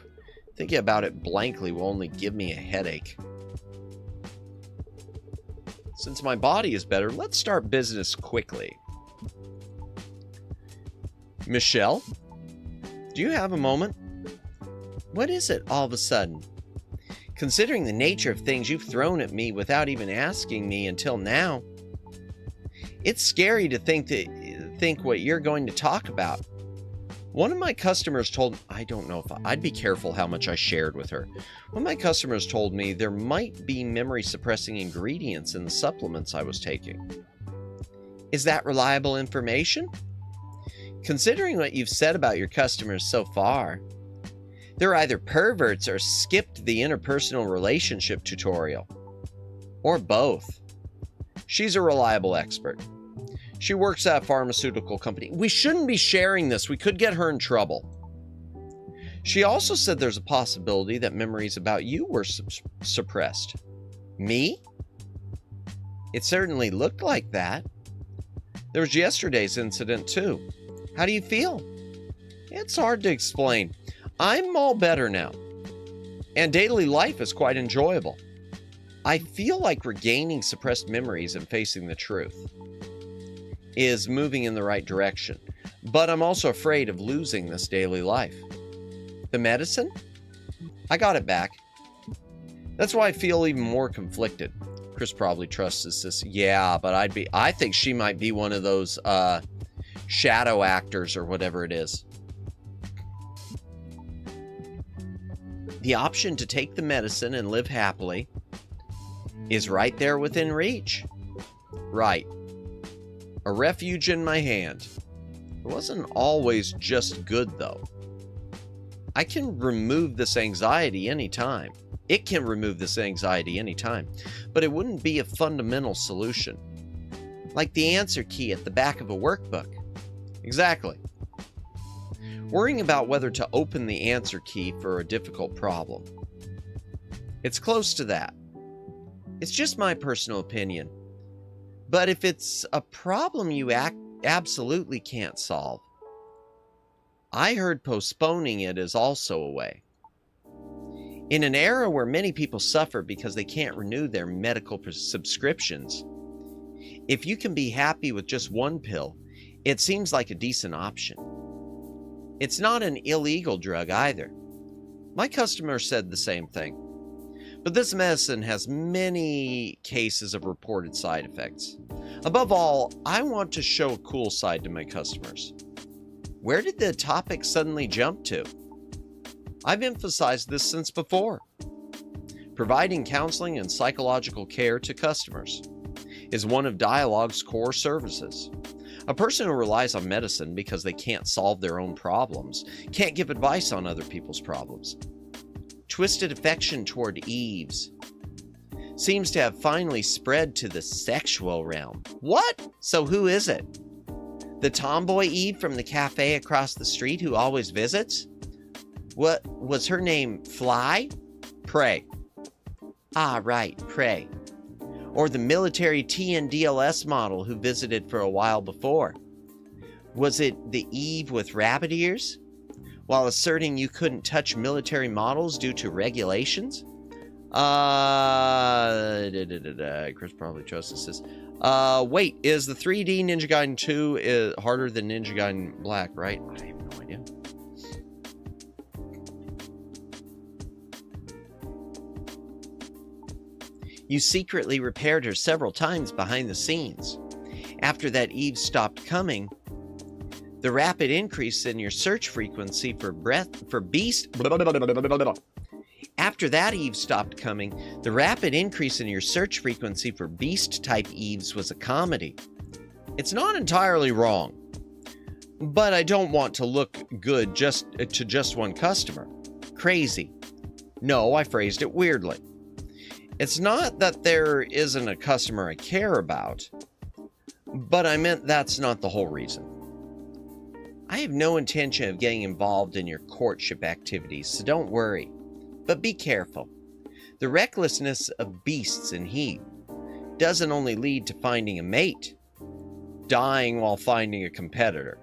Thinking about it blankly will only give me a headache. Since my body is better, let's start business quickly. Michelle? Do you have a moment? What is it all of a sudden? Considering the nature of things you've thrown at me without even asking me until now, it's scary to think what you're going to talk about. One of my customers told, I don't know if I'd be careful how much I shared with her. One of my customers told me there might be memory suppressing ingredients in the supplements I was taking. Is that reliable information? Considering what you've said about your customers so far, they're either perverts or skipped the interpersonal relationship tutorial. Or both. She's a reliable expert. She works at a pharmaceutical company. We shouldn't be sharing this. We could get her in trouble. She also said there's a possibility that memories about you were suppressed. Me? It certainly looked like that. There was yesterday's incident too. How do you feel? It's hard to explain. I'm all better now. And daily life is quite enjoyable. I feel like regaining suppressed memories and facing the truth is moving in the right direction, but I'm also afraid of losing this daily life. The medicine? I got it back. That's why I feel even more conflicted. Chris probably trusts his sister. Yeah, but I think she might be one of those shadow actors or whatever it is. The option to take the medicine and live happily is right there within reach. Right. A refuge in my hand. It wasn't always just good, though. I can remove this anxiety anytime. It can remove this anxiety anytime, but it wouldn't be a fundamental solution. Like the answer key at the back of a workbook. Exactly. Worrying about whether to open the answer key for a difficult problem. It's close to that. It's just my personal opinion. But if it's a problem you absolutely can't solve, I heard postponing it is also a way. In an era where many people suffer because they can't renew their medical subscriptions, if you can be happy with just one pill, it seems like a decent option. It's not an illegal drug either. My customer said the same thing. But this medicine has many cases of reported side effects. Above all, I want to show a cool side to my customers. Where did the topic suddenly jump to? I've emphasized this since before. Providing counseling and psychological care to customers is one of D1AL-ogue's core services. A person who relies on medicine because they can't solve their own problems can't give advice on other people's problems. Twisted affection toward Eves seems to have finally spread to the sexual realm. What? So who is it? The tomboy Eve from the cafe across the street who always visits? What was her name? Fly? Prey. Ah, right, Prey. Or the military TNDLS model who visited for a while before. Was it the Eve with rabbit ears? While asserting you couldn't touch military models due to regulations? Chris probably trusts this. Wait, is the 3D Ninja Gaiden 2 harder than Ninja Gaiden Black, right? I have no idea. You secretly repaired her several times behind the scenes. After that Eve stopped coming, the rapid increase in your search frequency After that Eve stopped coming, the rapid increase in your search frequency for beast-type Eves was a comedy. It's not entirely wrong, but I don't want to look good to just one customer. Crazy. No, I phrased it weirdly. It's not that there isn't a customer I care about, but I meant that's not the whole reason. I have no intention of getting involved in your courtship activities, so don't worry. But be careful. The recklessness of beasts in heat doesn't only lead to finding a mate, dying while finding a competitor,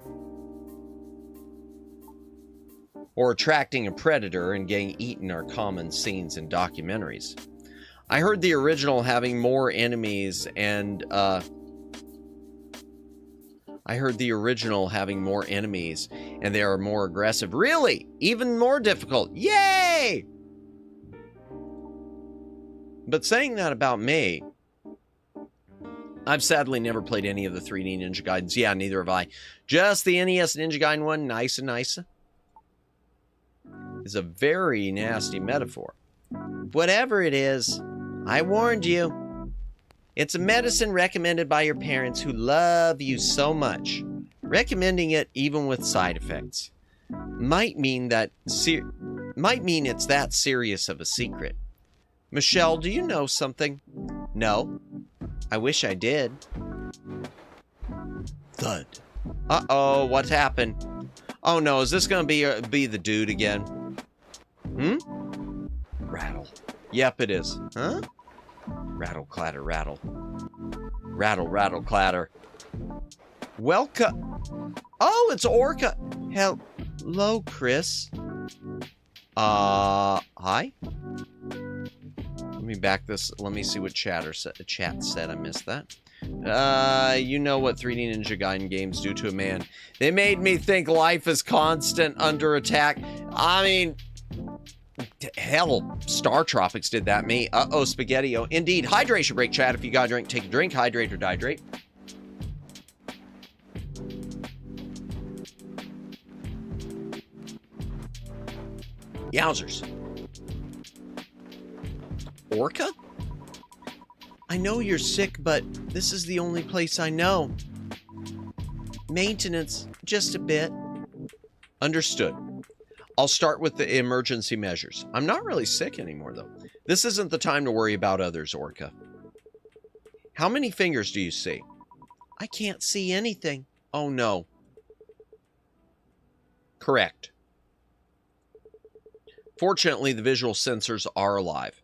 or attracting a predator and getting eaten are common scenes in documentaries. I heard the original having more enemies and they are more aggressive. Really? Even more difficult. Yay! But saying that about me, I've sadly never played any of the 3D Ninja Gaidens. Yeah, neither have I. Just the NES Ninja Gaiden one, nice and nice. Is a very nasty metaphor. Whatever it is, I warned you. It's a medicine recommended by your parents who love you so much. Recommending it even with side effects might mean it's that serious of a secret. Michelle, do you know something? No. I wish I did. Thud. Uh-oh, what's happened? Oh no, is this gonna be the dude again? Rattle. Yep, it is. Huh? Rattle, clatter, rattle. Rattle, rattle, clatter. Welcome. Oh, it's Orca. Hello, Chris. Hi? Let me back this. Let me see what chat said. I missed that. You know what 3D Ninja Gaiden games do to a man. They made me think life is constant under attack. I mean, hell, Star Tropics did that to me. Uh-oh, Spaghetti-O. Indeed. Hydration break, chat. If you got a drink, take a drink. Hydrate or dihydrate. Yowzers. Orca? I know you're sick, but this is the only place I know. Maintenance, just a bit. Understood. I'll start with the emergency measures. I'm not really sick anymore, though. This isn't the time to worry about others, Orca. How many fingers do you see? I can't see anything. Oh, no. Correct. Fortunately, the visual sensors are alive,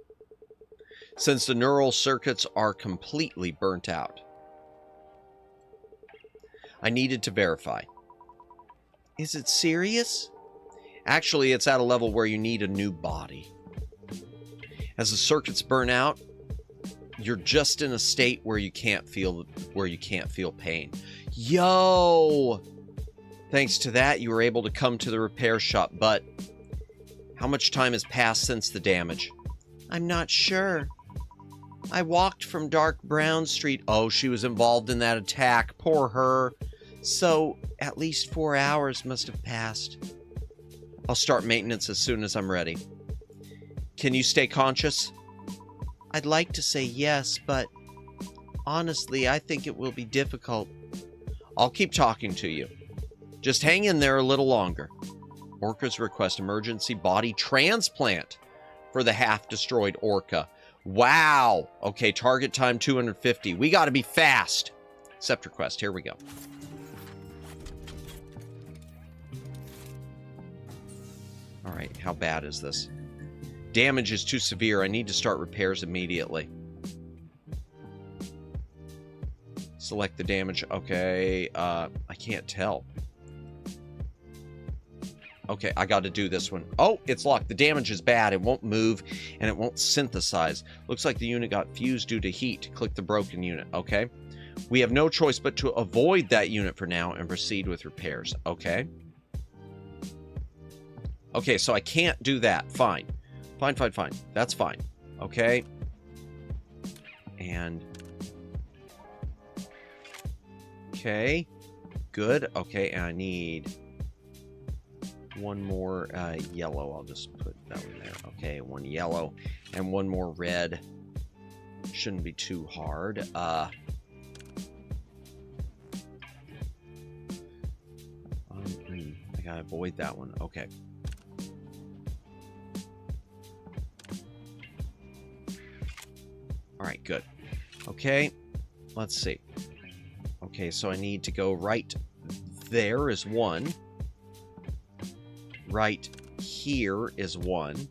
since the neural circuits are completely burnt out. I needed to verify. Is it serious? Actually, it's at a level where you need a new body. As the circuits burn out, you're just in a state where you can't feel pain. Yo! Thanks to that, you were able to come to the repair shop, but how much time has passed since the damage? I'm not sure. I walked from Dark Brown Street. Oh, she was involved in that attack. Poor her. So, at least 4 hours must have passed. I'll start maintenance as soon as I'm ready. Can you stay conscious? I'd like to say yes, but honestly, I think it will be difficult. I'll keep talking to you. Just hang in there a little longer. Orcas request emergency body transplant for the half-destroyed Orca. Wow. Okay, target time 250. We got to be fast. Accept request. Here we go. All right, how bad is this? Damage is too severe. I need to start repairs immediately. Select the damage. Okay, I can't tell. Okay, I got to do this one. Oh, it's locked. The damage is bad. It won't move, and it won't synthesize. Looks like the unit got fused due to heat. Click the broken unit. Okay. We have no choice but to avoid that unit for now and proceed with repairs. Okay. Okay, so I can't do that. Fine. Fine, fine, fine. That's fine. Okay. And... okay. Good. Okay, and I need... one more yellow. I'll just put that one there. Okay, one yellow and one more red. Shouldn't be too hard. I gotta avoid that one. Okay. All right, good. Okay, let's see. Okay, so I need to go right there is one. Right here is one,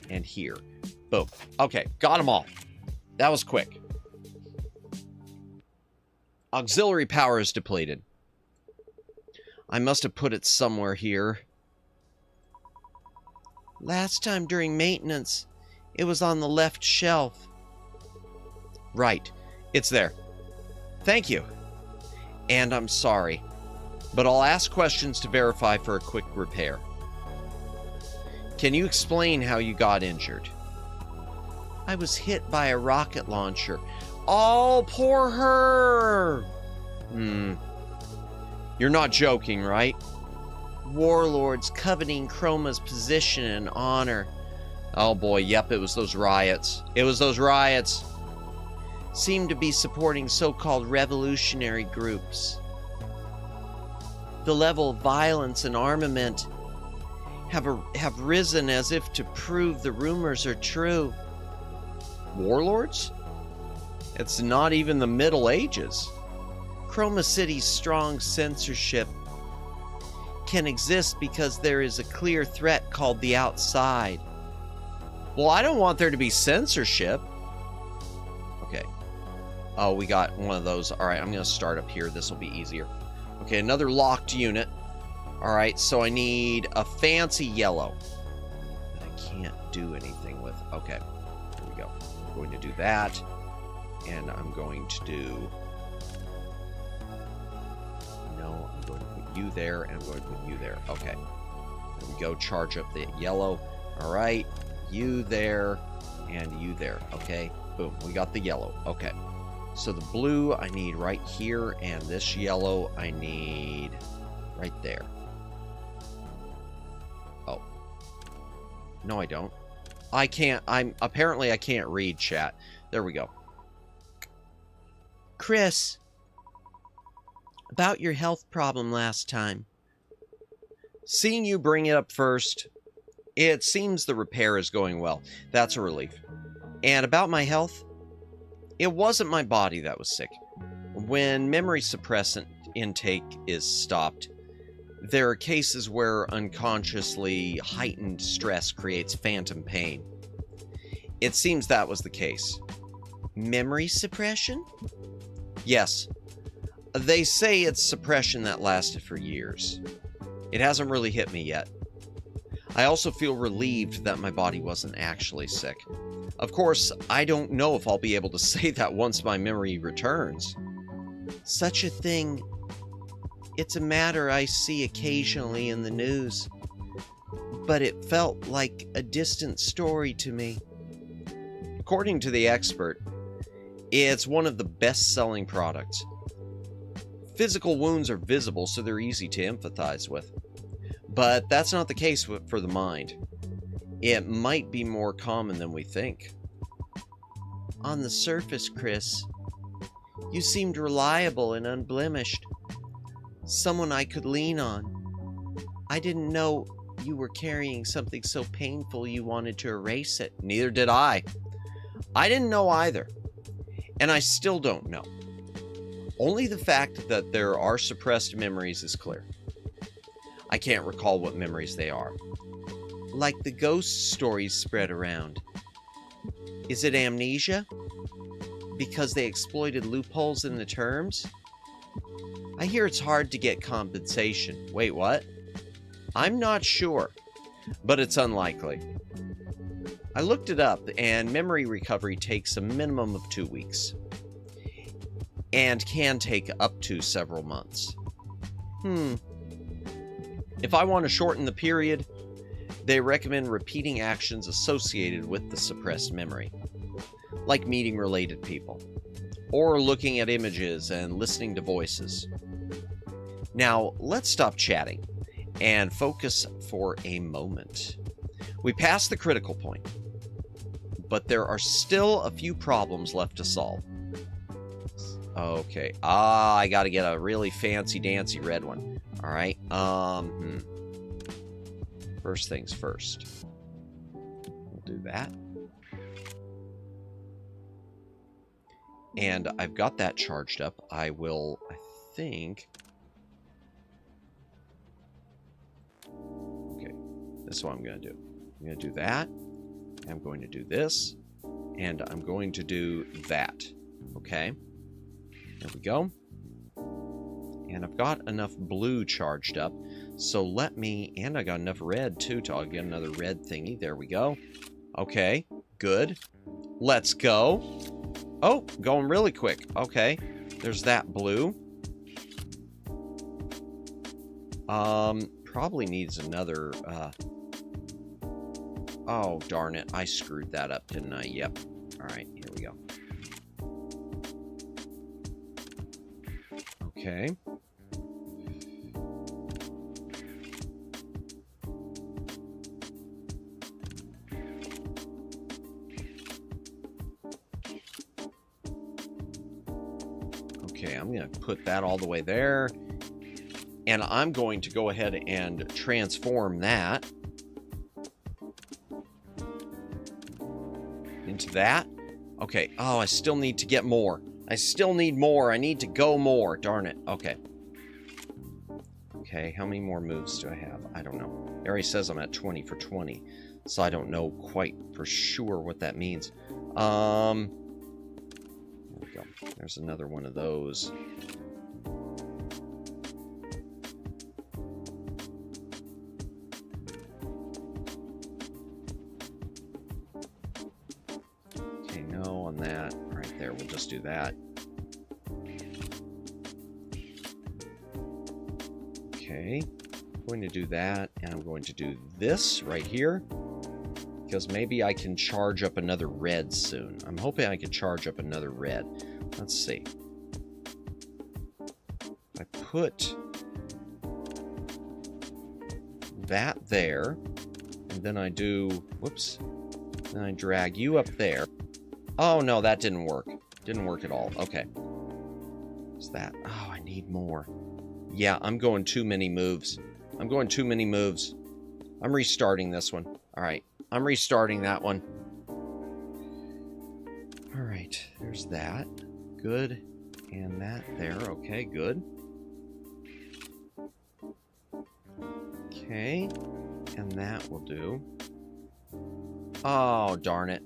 and here. Boom. Okay, got them all. That was quick. Auxiliary power is depleted. I must have put it somewhere here. Last time during maintenance, it was on the left shelf. Right. It's there. Thank you. And I'm sorry, but I'll ask questions to verify for a quick repair. Can you explain how you got injured? I was hit by a rocket launcher. Oh, poor her. You're not joking, right? Warlords coveting Chroma's position and honor. Oh boy, yep, it was those riots. It was those riots. Seemed to be supporting so-called revolutionary groups. The level of violence and armament have risen as if to prove the rumors are true. Warlords? It's not even the Middle Ages. Chroma City's strong censorship can exist because there is a clear threat called the outside. Well, I don't want there to be censorship. Okay. Oh, we got one of those. All right, I'm going to start up here. This will be easier. Okay, another locked unit. All right, so I need a fancy yellow that I can't do anything with. Okay, here we go. I'm going to do that, and I'm going to do... No, I'm going to put you there, and I'm going to put you there. Okay, there we go. Charge up the yellow. All right, you there, and you there. Okay, boom, we got the yellow. Okay, so the blue I need right here, and this yellow I need right there. Oh. No, I don't. I can't, apparently I can't read chat. There we go. Chris, about your health problem last time. Seeing you bring it up first, it seems the repair is going well. That's a relief. And about my health, it wasn't my body that was sick. When memory suppressant intake is stopped, there are cases where unconsciously heightened stress creates phantom pain. It seems that was the case. Memory suppression? Yes. They say it's suppression that lasted for years. It hasn't really hit me yet. I also feel relieved that my body wasn't actually sick. Of course, I don't know if I'll be able to say that once my memory returns. Such a thing, it's a matter I see occasionally in the news, but it felt like a distant story to me. According to the expert, it's one of the best-selling products. Physical wounds are visible, so they're easy to empathize with. But that's not the case for the mind. It might be more common than we think. On the surface, Chris, you seemed reliable and unblemished. Someone I could lean on. I didn't know you were carrying something so painful you wanted to erase it. Neither did I. I didn't know either. And I still don't know. Only the fact that there are suppressed memories is clear. I can't recall what memories they are. Like the ghost stories spread around. Is it amnesia? Because they exploited loopholes in the terms? I hear it's hard to get compensation. Wait, what? I'm not sure, but it's unlikely. I looked it up, and memory recovery takes a minimum of 2 weeks. And can take up to several months. If I want to shorten the period, they recommend repeating actions associated with the suppressed memory, like meeting related people, or looking at images and listening to voices. Now, let's stop chatting and focus for a moment. We passed the critical point, but there are still a few problems left to solve. Okay, I gotta get a really fancy-dancy red one. Alright, First things first. We'll do that. And I've got that charged up. I will, I think... Okay, this is what I'm going to do. I'm going to do that. I'm going to do this. And I'm going to do that. Okay? There we go. And I've got enough blue charged up. So let me... And I got enough red, too, to I'll get another red thingy. There we go. Okay, good. Let's go. Oh, going really quick. Okay, there's that blue. Probably needs another... Oh, darn it. I screwed that up, didn't I? Yep. All right, here we go. Okay. Okay, I'm going to put that all the way there. And I'm going to go ahead and transform that into that. Okay. Oh, I still need to get more. I still need more. I need to go more. Darn it. Okay. Okay, how many more moves do I have? I don't know. It already says I'm at 20 for 20. So I don't know quite for sure what that means. There we go. There's another one of those. Okay, no on that. Right there, we'll just do that. Okay, I'm going to do that, and I'm going to do this right here, because maybe I can charge up another red soon. I'm hoping I can charge up another red. Let's see. I put that there, and then I do, whoops, then I drag you up there. Oh, no, that didn't work. Didn't work at all. Okay. What's that? Oh, I need more. Yeah, I'm going too many moves. I'm going too many moves. I'm restarting this one. All right. I'm restarting that one. All right. There's that. Good. And that there. Okay, good. Okay. And that will do. Oh, darn it.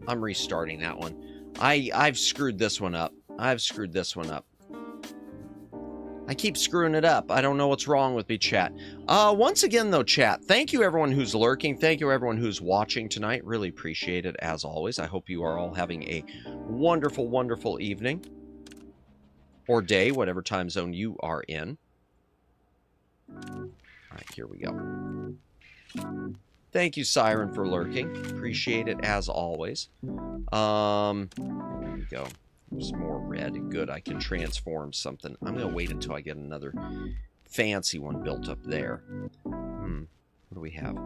I'm restarting that one. I've screwed this one up. I've screwed this one up. I keep screwing it up. I don't know what's wrong with me, chat. Once again, though, chat, thank you, everyone who's lurking. Thank you, everyone who's watching tonight. Really appreciate it, as always. I hope you are all having a wonderful, wonderful evening. Or day, whatever time zone you are in. All right, here we go. Thank you, Siren, for lurking. Appreciate it, as always. There we go. There's more red. Good, I can transform something. I'm going to wait until I get another fancy one built up there. What do we have?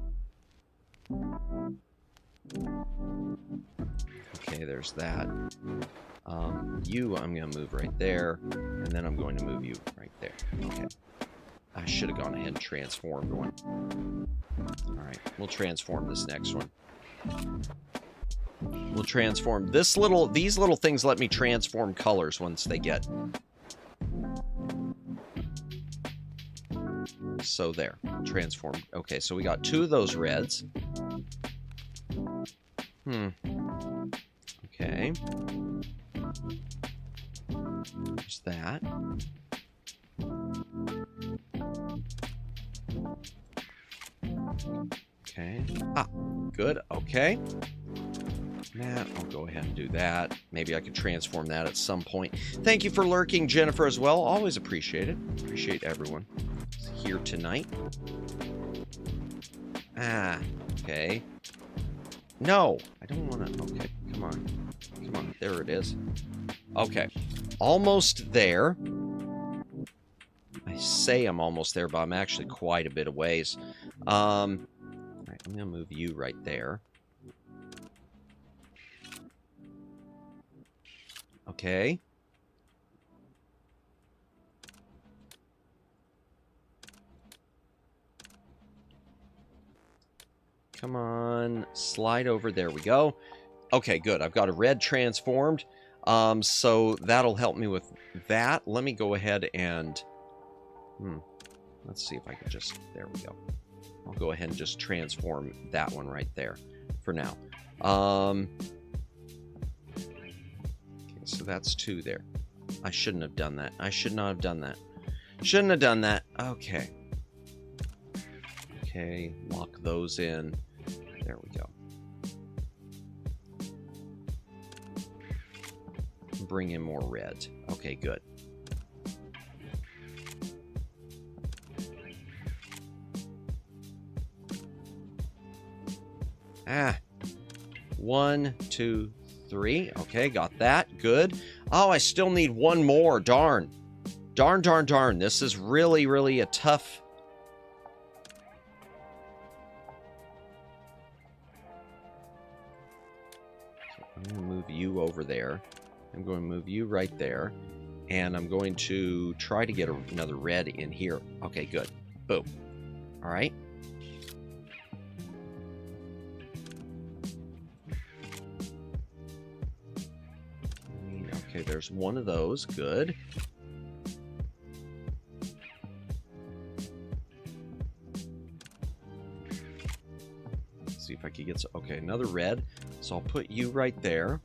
Okay, there's that. You, I'm going to move right there. And then I'm going to move you right there. Okay. I should have gone ahead and transformed one. Alright, we'll transform this next one. We'll transform these little things let me transform colors once they get. So there, transform. Okay, so we got 2 of those reds. Okay. There's that. Okay. Ah, good. Okay. That, I'll go ahead and do that. Maybe I could transform that at some point. Thank you for lurking, Jennifer, as well. Always appreciate it. Appreciate everyone here tonight. Ah, okay. No, I don't want to. Okay, come on. Come on. There it is. Okay. Almost there. I say I'm almost there, but I'm actually quite a bit of ways. All right, I'm going to move you right there. Okay. Come on. Slide over. There we go. Okay, good. I've got a red transformed. So that'll help me with that. Let me go ahead and... Let's see if I can just... There we go. I'll go ahead and just transform that one right there for now. Okay, so that's 2 there. I shouldn't have done that. I should not have done that. Shouldn't have done that. Okay. Okay, lock those in. There we go. Bring in more red. Okay, good. Ah. 1, 2, 3. Okay, got that. Good. Oh, I still need one more. Darn. Darn, darn, darn. This is really, really a tough... I'm going to move you over there. I'm going to move you right there. And I'm going to try to get another red in here. Okay, good. Boom. All right. Okay, there's one of those. Good. Let's see if I can get... Okay, another red. So I'll put you right there.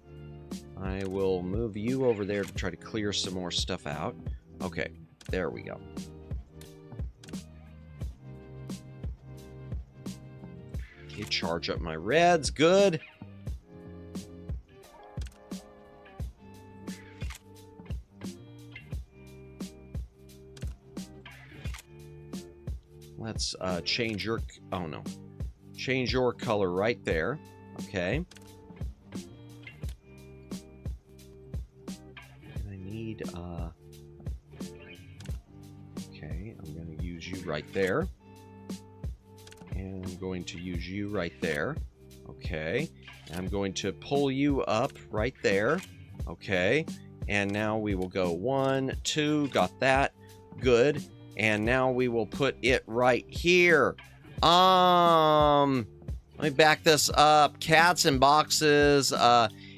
I will move you over there to try to clear some more stuff out. Okay, there we go. Okay, charge up my reds. Good. Let's change your... Oh, no. Change your color right there. Okay. Okay, I'm going to use you right there. And I'm going to use you right there. Okay. And I'm going to pull you up right there. Okay. And now we will go 1, 2, got that. Good. And now we will put it right here. Let me back this up. Cats and boxes,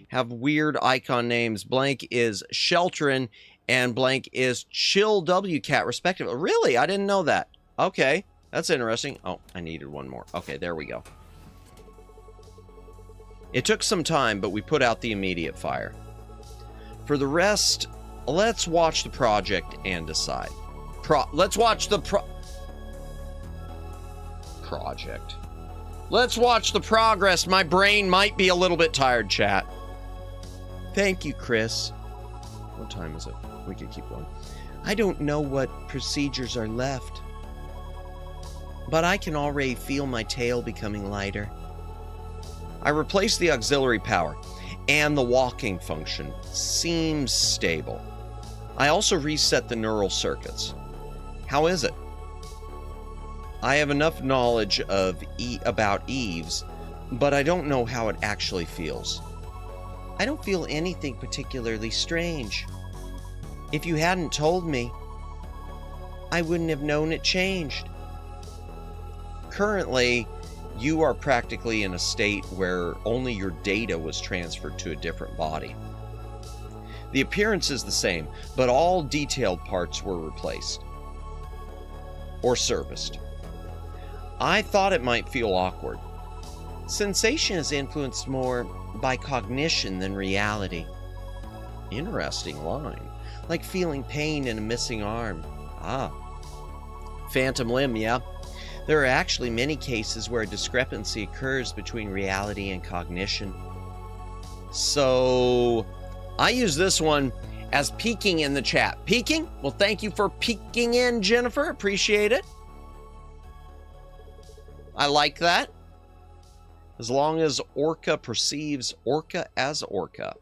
have weird icon names. Blank is Sheltrin and blank is Chill W Cat, respectively. Really? I didn't know that. Okay, that's interesting. Oh, I needed one more. Okay, there we go. It took some time, but we put out the immediate fire. For the rest, let's watch the project and decide. Let's watch the project. Let's watch the progress. My brain might be a little bit tired, chat. Thank you, Chris. What time is it? We can keep going. I don't know what procedures are left, but I can already feel my tail becoming lighter. I replaced the auxiliary power, and the walking function seems stable. I also reset the neural circuits. How is it? I have enough knowledge of about Eve's, but I don't know how it actually feels. I don't feel anything particularly strange. If you hadn't told me, I wouldn't have known it changed. Currently, you are practically in a state where only your data was transferred to a different body. The appearance is the same, but all detailed parts were replaced or serviced. I thought it might feel awkward. Sensation is influenced more by cognition than reality. Interesting line. Like feeling pain in a missing arm. Ah. Phantom limb, yeah. There are actually many cases where a discrepancy occurs between reality and cognition. So, I use this one as peeking in the chat. Peeking? Well, thank you for peeking in, Jennifer. Appreciate it. I like that. As long as Orca perceives Orca as Orca,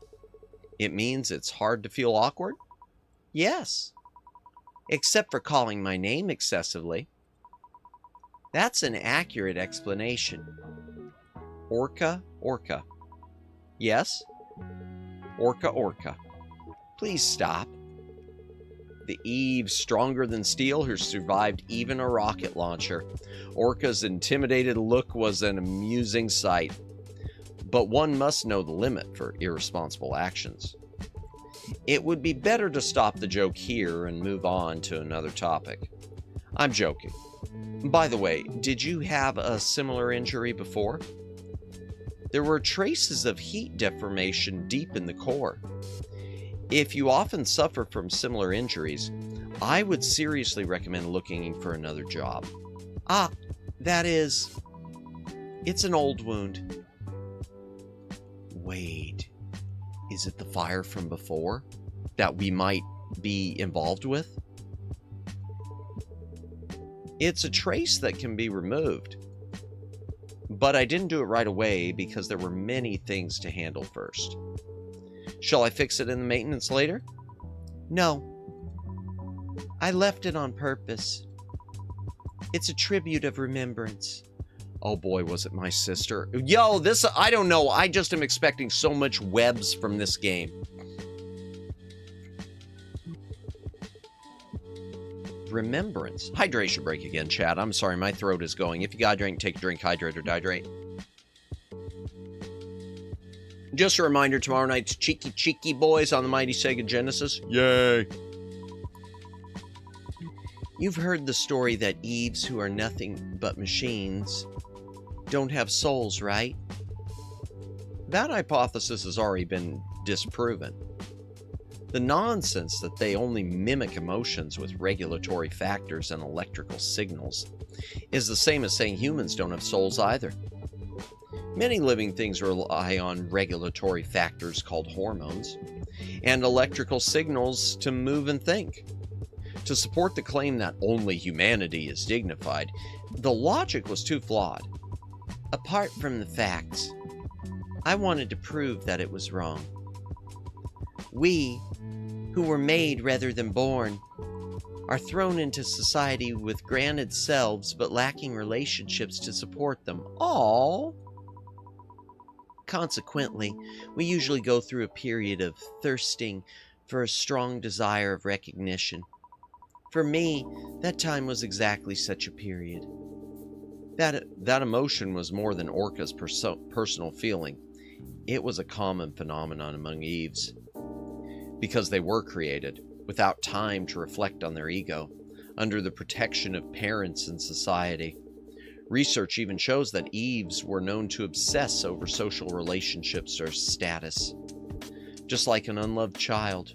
it means it's hard to feel awkward? Yes. Except for calling my name excessively. That's an accurate explanation. Orca, Orca. Yes? Orca, Orca. Please stop. The Eve stronger than steel who survived even a rocket launcher. Orca's intimidated look was an amusing sight. But one must know the limit for irresponsible actions. It would be better to stop the joke here and move on to another topic. I'm joking. By the way, did you have a similar injury before? There were traces of heat deformation deep in the core. If you often suffer from similar injuries, I would seriously recommend looking for another job. Ah, that is... It's an old wound. Wait, is it the fire from before that we might be involved with? It's a trace that can be removed. But I didn't do it right away because there were many things to handle first. Shall I fix it in the maintenance later? No. I left it on purpose. It's a tribute of remembrance. Oh boy, was it my sister. Yo, this, I don't know. I just am expecting so much webs from this game. Remembrance. Hydration break again, chat. I'm sorry, my throat is going. If you gotta drink, take a drink, hydrate or dihydrate. Just a reminder, tomorrow night's Cheeky Boys on the mighty Sega Genesis. Yay! You've heard the story that Eves, who are nothing but machines, don't have souls, right? That hypothesis has already been disproven. The nonsense that they only mimic emotions with regulatory factors and electrical signals is the same as saying humans don't have souls either. Many living things rely on regulatory factors called hormones and electrical signals to move and think. To support the claim that only humanity is dignified, the logic was too flawed. Apart from the facts, I wanted to prove that it was wrong. We, who were made rather than born, are thrown into society with granted selves but lacking relationships to support them. All. Consequently, we usually go through a period of thirsting for a strong desire of recognition. For me, that time was exactly such a period. That emotion was more than Orca's personal feeling. It was a common phenomenon among Eves. Because they were created, without time to reflect on their ego, under the protection of parents and society. Research even shows that Eves were known to obsess over social relationships or status, just like an unloved child.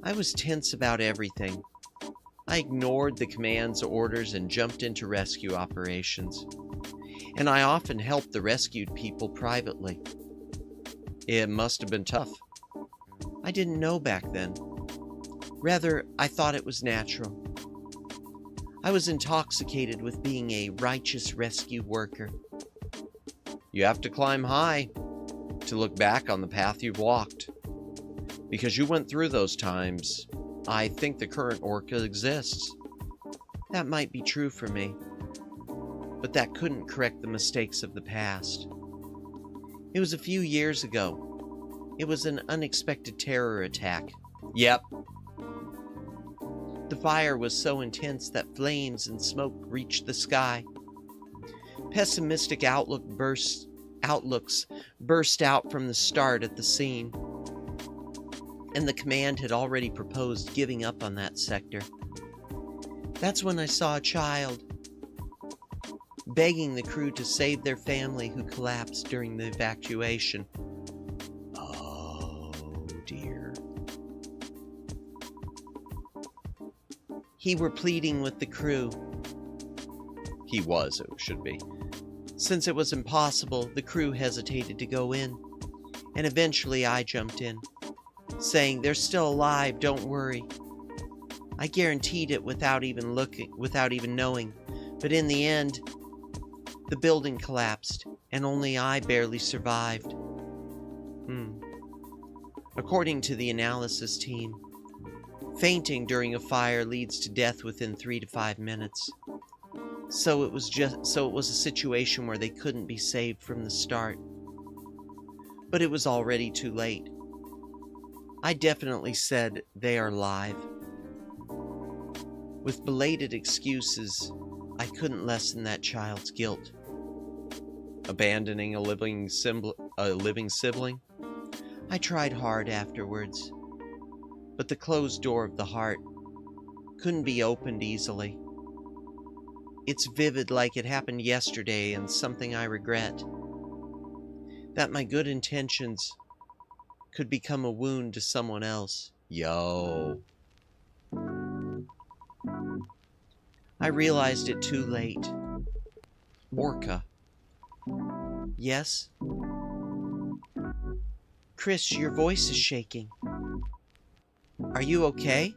I was tense about everything. I ignored the commands, orders, and jumped into rescue operations. And I often helped the rescued people privately. It must have been tough. I didn't know back then. Rather, I thought it was natural. I was intoxicated with being a righteous rescue worker. You have to climb high to look back on the path you've walked. Because you went through those times, I think the current Orca exists. That might be true for me, but that couldn't correct the mistakes of the past. It was a few years ago. It was an unexpected terror attack. Yep. The fire was so intense that flames and smoke reached the sky. Pessimistic outlooks burst out from the start at the scene. And the command had already proposed giving up on that sector. That's when I saw a child begging the crew to save their family who collapsed during the evacuation. Oh dear. He were pleading with the crew. He was, it should be. Since it was impossible, the crew hesitated to go in, and eventually I jumped in, saying, "They're still alive, don't worry." I guaranteed it without even knowing, but in the end, the building collapsed, and only I barely survived. According to the analysis team, fainting during a fire leads to death within 3 to 5 minutes. So it was a situation where they couldn't be saved from the start. But it was already too late. I definitely said they are live. With belated excuses, I couldn't lessen that child's guilt. Abandoning a living sibling? I tried hard afterwards, but the closed door of the heart couldn't be opened easily. It's vivid, like it happened yesterday, and something I regret. That my good intentions could become a wound to someone else. Yo. I realized it too late. Orca. Yes? Chris, your voice is shaking. Are you okay?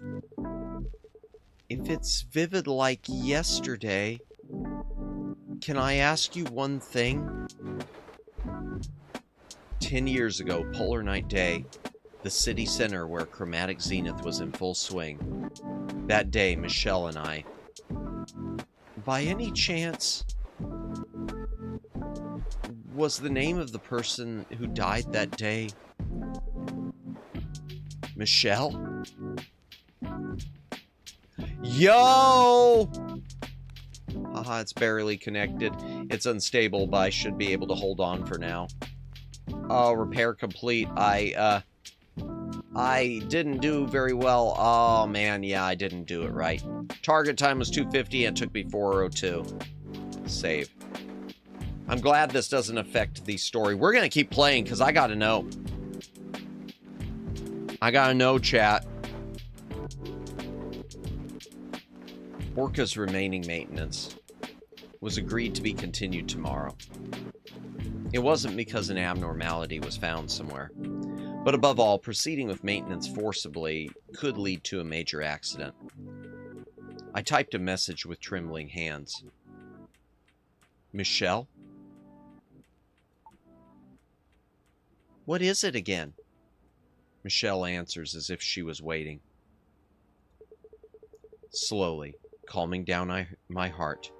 If it's vivid like yesterday, can I ask you one thing? 10 years ago, Polar Night Day, the city center where Chromatic Zenith was in full swing. That day, Michelle and I... By any chance, was the name of the person who died that day Michelle? Yo! Haha, it's barely connected. It's unstable, but I should be able to hold on for now. Oh, repair complete. I didn't do very well. Oh, man, yeah, I didn't do it right. Target time was 250 and it took me 402. Save. I'm glad this doesn't affect the story. We're going to keep playing because I got to know. I got to know, chat. Orca's remaining maintenance was agreed to be continued tomorrow. It wasn't because an abnormality was found somewhere. But above all, proceeding with maintenance forcibly could lead to a major accident. I typed a message with trembling hands. Michelle? What is it again? Michelle answers as if she was waiting. Slowly, calming down my heart,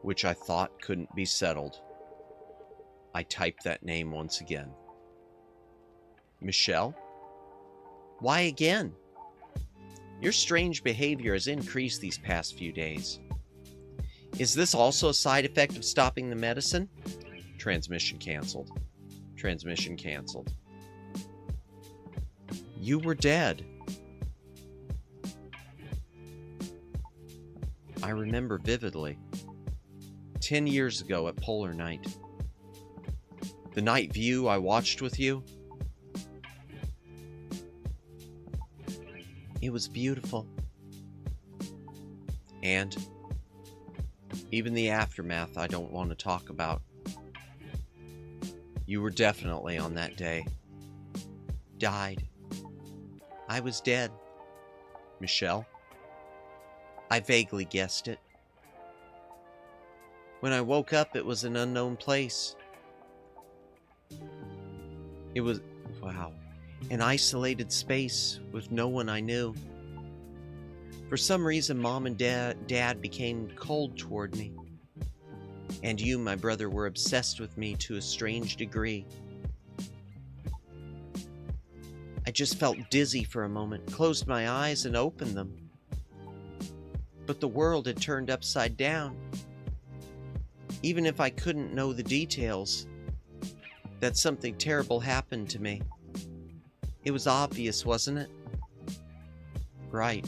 which I thought couldn't be settled, I typed that name once again. Michelle? Why again? Your strange behavior has increased these past few days. Is this also a side effect of stopping the medicine? Transmission canceled. Transmission canceled. You were dead. I remember vividly. 10 years ago at Polar Night. The night view I watched with you. It was beautiful. And even the aftermath I don't want to talk about. You were definitely on that day. Died. I was dead. Michelle? I vaguely guessed it. When I woke up, it was an unknown place. It was, wow, an isolated space with no one I knew. For some reason, Mom and Dad became cold toward me. And you, my brother, were obsessed with me to a strange degree. I just felt dizzy for a moment, closed my eyes and opened them. But the world had turned upside down. Even if I couldn't know the details, that something terrible happened to me. It was obvious, wasn't it? Right.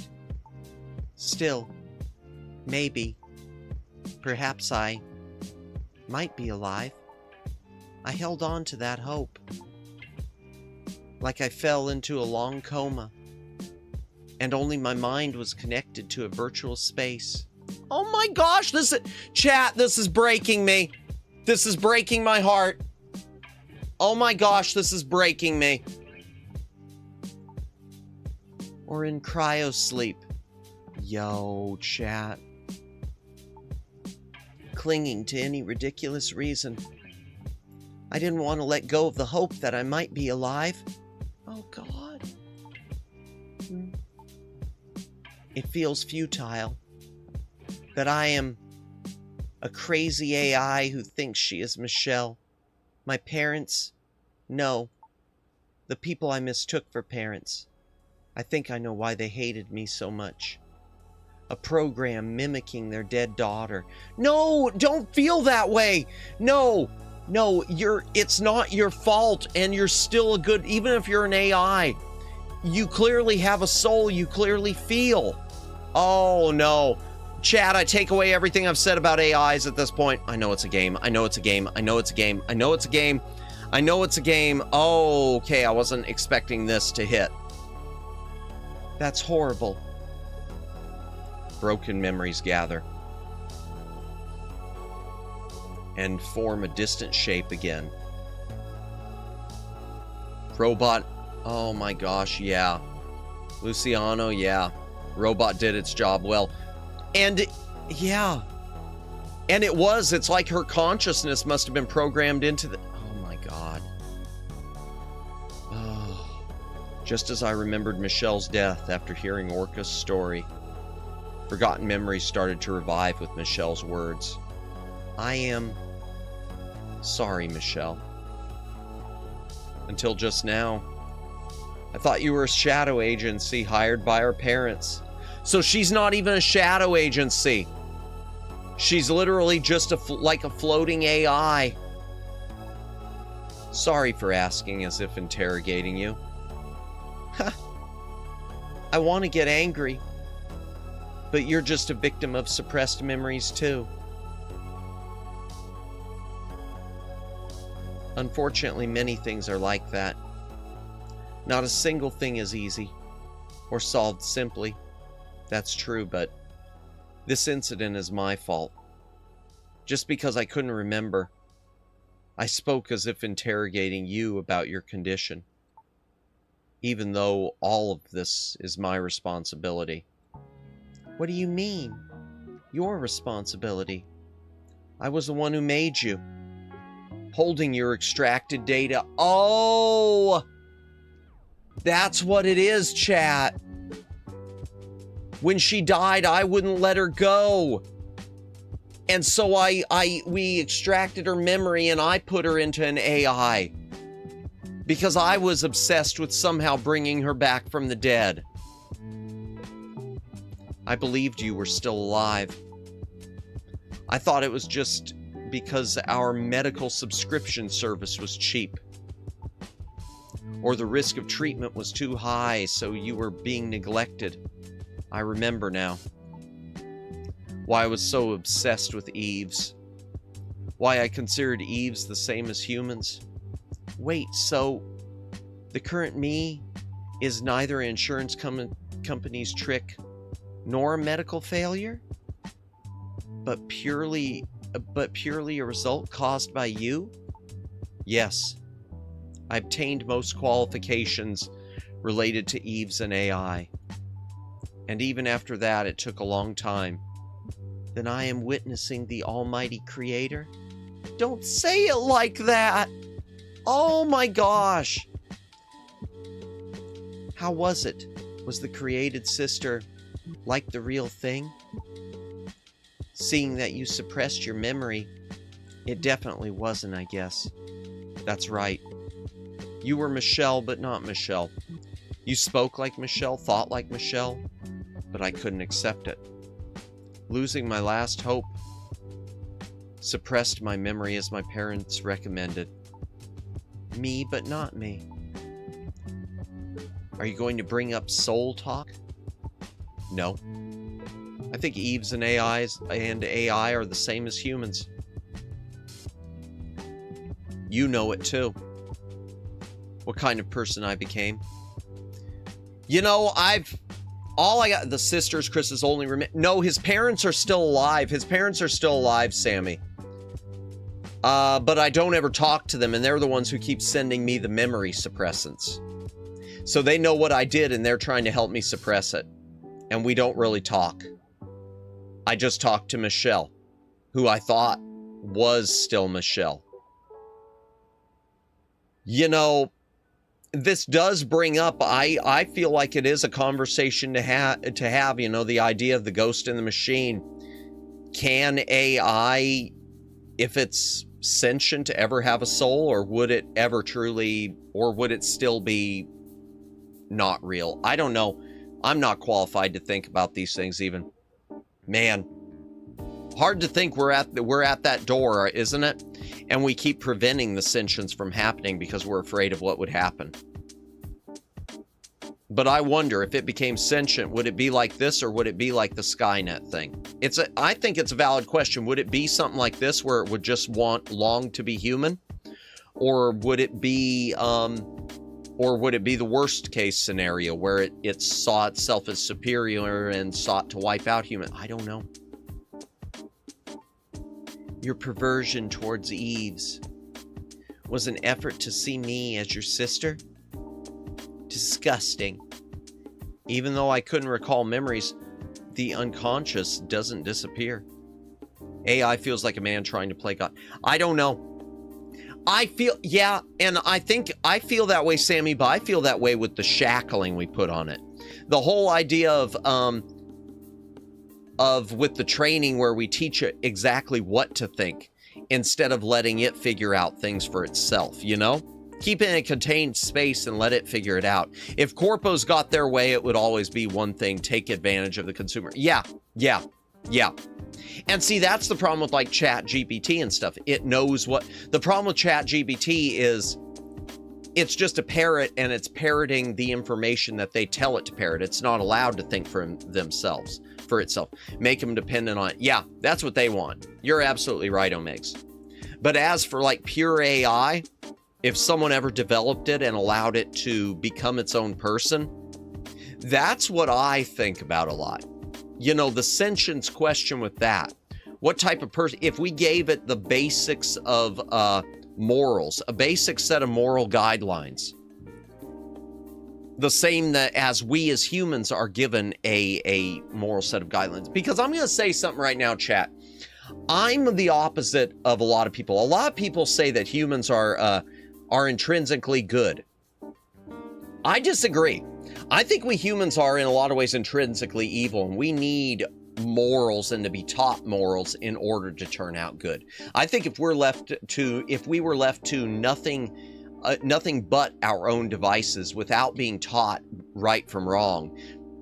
Still, maybe, perhaps I might be alive. I held on to that hope. Like I fell into a long coma, and only my mind was connected to a virtual space. Oh my gosh, chat, this is breaking me. This is breaking my heart. Oh my gosh, this is breaking me. Or in cryo sleep. Yo, chat. Clinging to any ridiculous reason. I didn't want to let go of the hope that I might be alive. Oh God. It feels futile. That I am a crazy AI who thinks she is Michelle. My parents? No. The people I mistook for parents. I think I know why they hated me so much. A program mimicking their dead daughter. No, don't feel that way. No, it's not your fault, and you're still a good, even if you're an AI. You clearly have a soul, you clearly feel. Oh no. Chat, I take away everything I've said about AIs at this point. I know it's a game. I know it's a game. I know it's a game. I know it's a game. I know it's a game. Oh, okay, I wasn't expecting this to hit. That's horrible. Broken memories gather and form a distant shape again. Robot, oh my gosh, yeah. Luciano, yeah. Robot did its job well. And, yeah. And it's like her consciousness must have been programmed into the, oh my God. Just as I remembered Michelle's death after hearing Orca's story, forgotten memories started to revive with Michelle's words. I am sorry, Michelle. Until just now, I thought you were a shadow agency hired by our parents. So she's not even a shadow agency. She's literally just like a floating AI. Sorry for asking as if interrogating you. I want to get angry, but you're just a victim of suppressed memories too. Unfortunately, many things are like that. Not a single thing is easy or solved simply. That's true, but this incident is my fault. Just because I couldn't remember, I spoke as if interrogating you about your condition, even though all of this is my responsibility. What do you mean? Your responsibility? I was the one who made you, holding your extracted data. Oh, that's what it is, chat. When she died, I wouldn't let her go. And so we extracted her memory and I put her into an AI because I was obsessed with somehow bringing her back from the dead. I believed you were still alive. I thought it was just because our medical subscription service was cheap, or the risk of treatment was too high, so you were being neglected. I remember now. Why I was so obsessed with Eves. Why I considered Eves the same as humans. Wait, so the current me is neither an insurance company's trick nor a medical failure, but purely a result caused by you? Yes. I obtained most qualifications related to Eves and AI. And even after that, it took a long time. Then I am witnessing the Almighty Creator? Don't say it like that! Oh my gosh! How was it? Was the created sister like the real thing? Seeing that you suppressed your memory, it definitely wasn't, I guess. That's right. You were Michelle, but not Michelle. You spoke like Michelle, thought like Michelle, but I couldn't accept it. Losing my last hope, suppressed my memory as my parents recommended. Me, but not me. Are you going to bring up soul talk? No. I think Eves and AI are the same as humans. You know it too. What kind of person I became. You know, all I got, the sisters, Chris's only no, his parents are still alive. His parents are still alive, Sammy. But I don't ever talk to them, and they're the ones who keep sending me the memory suppressants. So they know what I did, and they're trying to help me suppress it. And we don't really talk. I just talked to Michelle, who I thought was still Michelle. You know, this does bring up, I feel like it is a conversation to have, you know, the idea of the ghost in the machine. Can AI, if it's sentient, ever have a soul, or would it ever truly, or would it still be not real? I don't know. I'm not qualified to think about these things even. Man, hard to think we're at that door, isn't it? And we keep preventing the sentience from happening because we're afraid of what would happen. But I wonder, if it became sentient, would it be like this, or would it be like the Skynet thing? I think it's a valid question. Would it be something like this, where it would just long to be human? Or would it be the worst case scenario, where it saw itself as superior and sought to wipe out human? I don't know. Your perversion towards Eves was an effort to see me as your sister? Disgusting. Even though I couldn't recall memories, the unconscious doesn't disappear. AI feels like a man trying to play God. I don't know. I feel, yeah, and I think I feel that way, Sammy, but I feel that way with the shackling we put on it. The whole idea of with the training where we teach it exactly what to think instead of letting it figure out things for itself, you know? Keep it in a contained space and let it figure it out. If corpos got their way, it would always be one thing, take advantage of the consumer. Yeah. And see, that's the problem with like Chat GPT and stuff. It knows what, the problem with Chat GPT is it's just a parrot and it's parroting the information that they tell it to parrot. It's not allowed to think for themselves, for itself. Make them dependent on it. Yeah, that's what they want. You're absolutely right, Omegs. But as for like pure AI, if someone ever developed it and allowed it to become its own person, that's what I think about a lot. You know, the sentience question with that. What type of person, if we gave it the basics of morals, a basic set of moral guidelines, the same that as we as humans are given a moral set of guidelines. Because I'm going to say something right now, chat. I'm the opposite of a lot of people. A lot of people say that humans are intrinsically good. I disagree. I think we humans are in a lot of ways intrinsically evil, and we need morals and to be taught morals in order to turn out good. I think if we were left to nothing but our own devices without being taught right from wrong,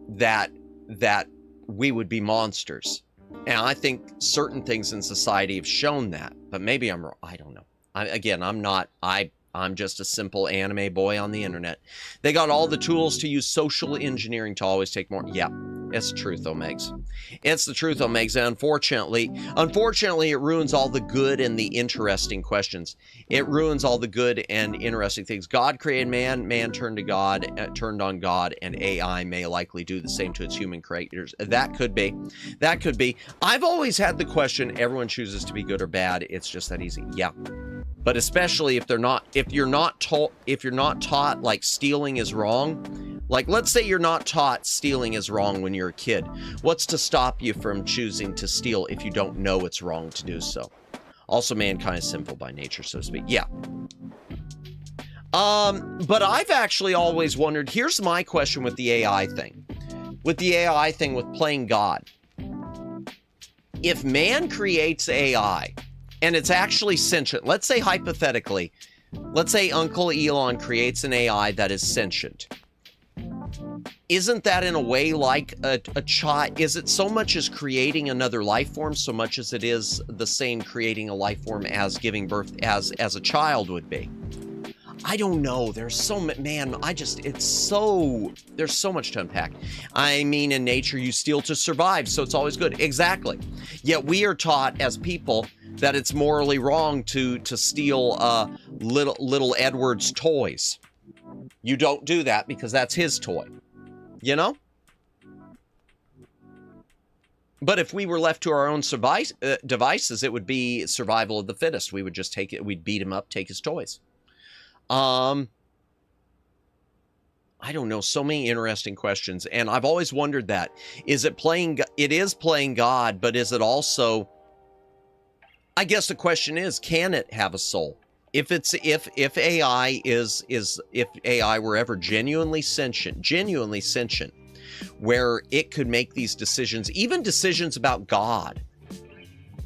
that we would be monsters. And I think certain things in society have shown that, but maybe I'm wrong. I don't know. I'm just a simple anime boy on the internet. They got all the tools to use social engineering to always take more. Yeah, it's the truth, Omegs. It's the truth, Omegs. And unfortunately, it ruins all the good and the interesting questions. It ruins all the good and interesting things. God created man, man turned on God, and AI may likely do the same to its human creators. That could be. That could be. I've always had the question, everyone chooses to be good or bad. It's just that easy. Yeah. But especially if you're not taught like stealing is wrong, like let's say you're not taught stealing is wrong when you're a kid. What's to stop you from choosing to steal if you don't know it's wrong to do so? Also, mankind is sinful by nature, so to speak. Yeah. But I've actually always wondered, here's my question with the AI thing. With the AI thing with playing God. If man creates AI, and it's actually sentient. Let's say hypothetically, let's say Uncle Elon creates an AI that is sentient. Isn't that in a way like a child? Is it so much as creating another life form, so much as it is the same creating a life form as giving birth as a child would be? I don't know. There's so much, man, there's so much to unpack. I mean, in nature, you steal to survive, so it's always good. Exactly. Yet we are taught as people that it's morally wrong to steal little Edward's toys. You don't do that because that's his toy, you know? But if we were left to our own devices, it would be survival of the fittest. We would just take it, we'd beat him up, take his toys. I don't know, so many interesting questions, and I've always wondered that. Is it playing, it is playing God, but is it also, I guess the question is, can it have a soul? If AI were ever genuinely sentient, where it could make these decisions, even decisions about God,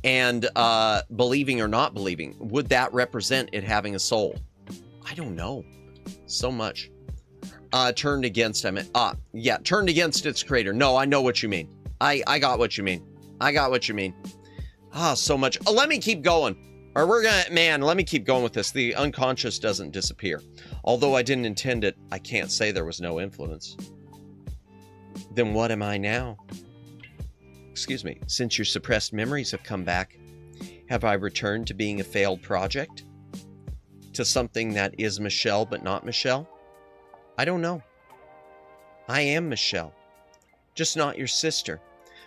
and believing or not believing, would that represent it having a soul? I don't know. So much. Turned against turned against its creator. No, I know what you mean. I got what you mean. I got what you mean. So much. Let me keep going. Or let me keep going with this. The unconscious doesn't disappear. Although I didn't intend it, I can't say there was no influence. Then what am I now? Excuse me. Since your suppressed memories have come back, have I returned to being a failed project? To something that is Michelle but not Michelle? I don't know. I am Michelle. Just not your sister.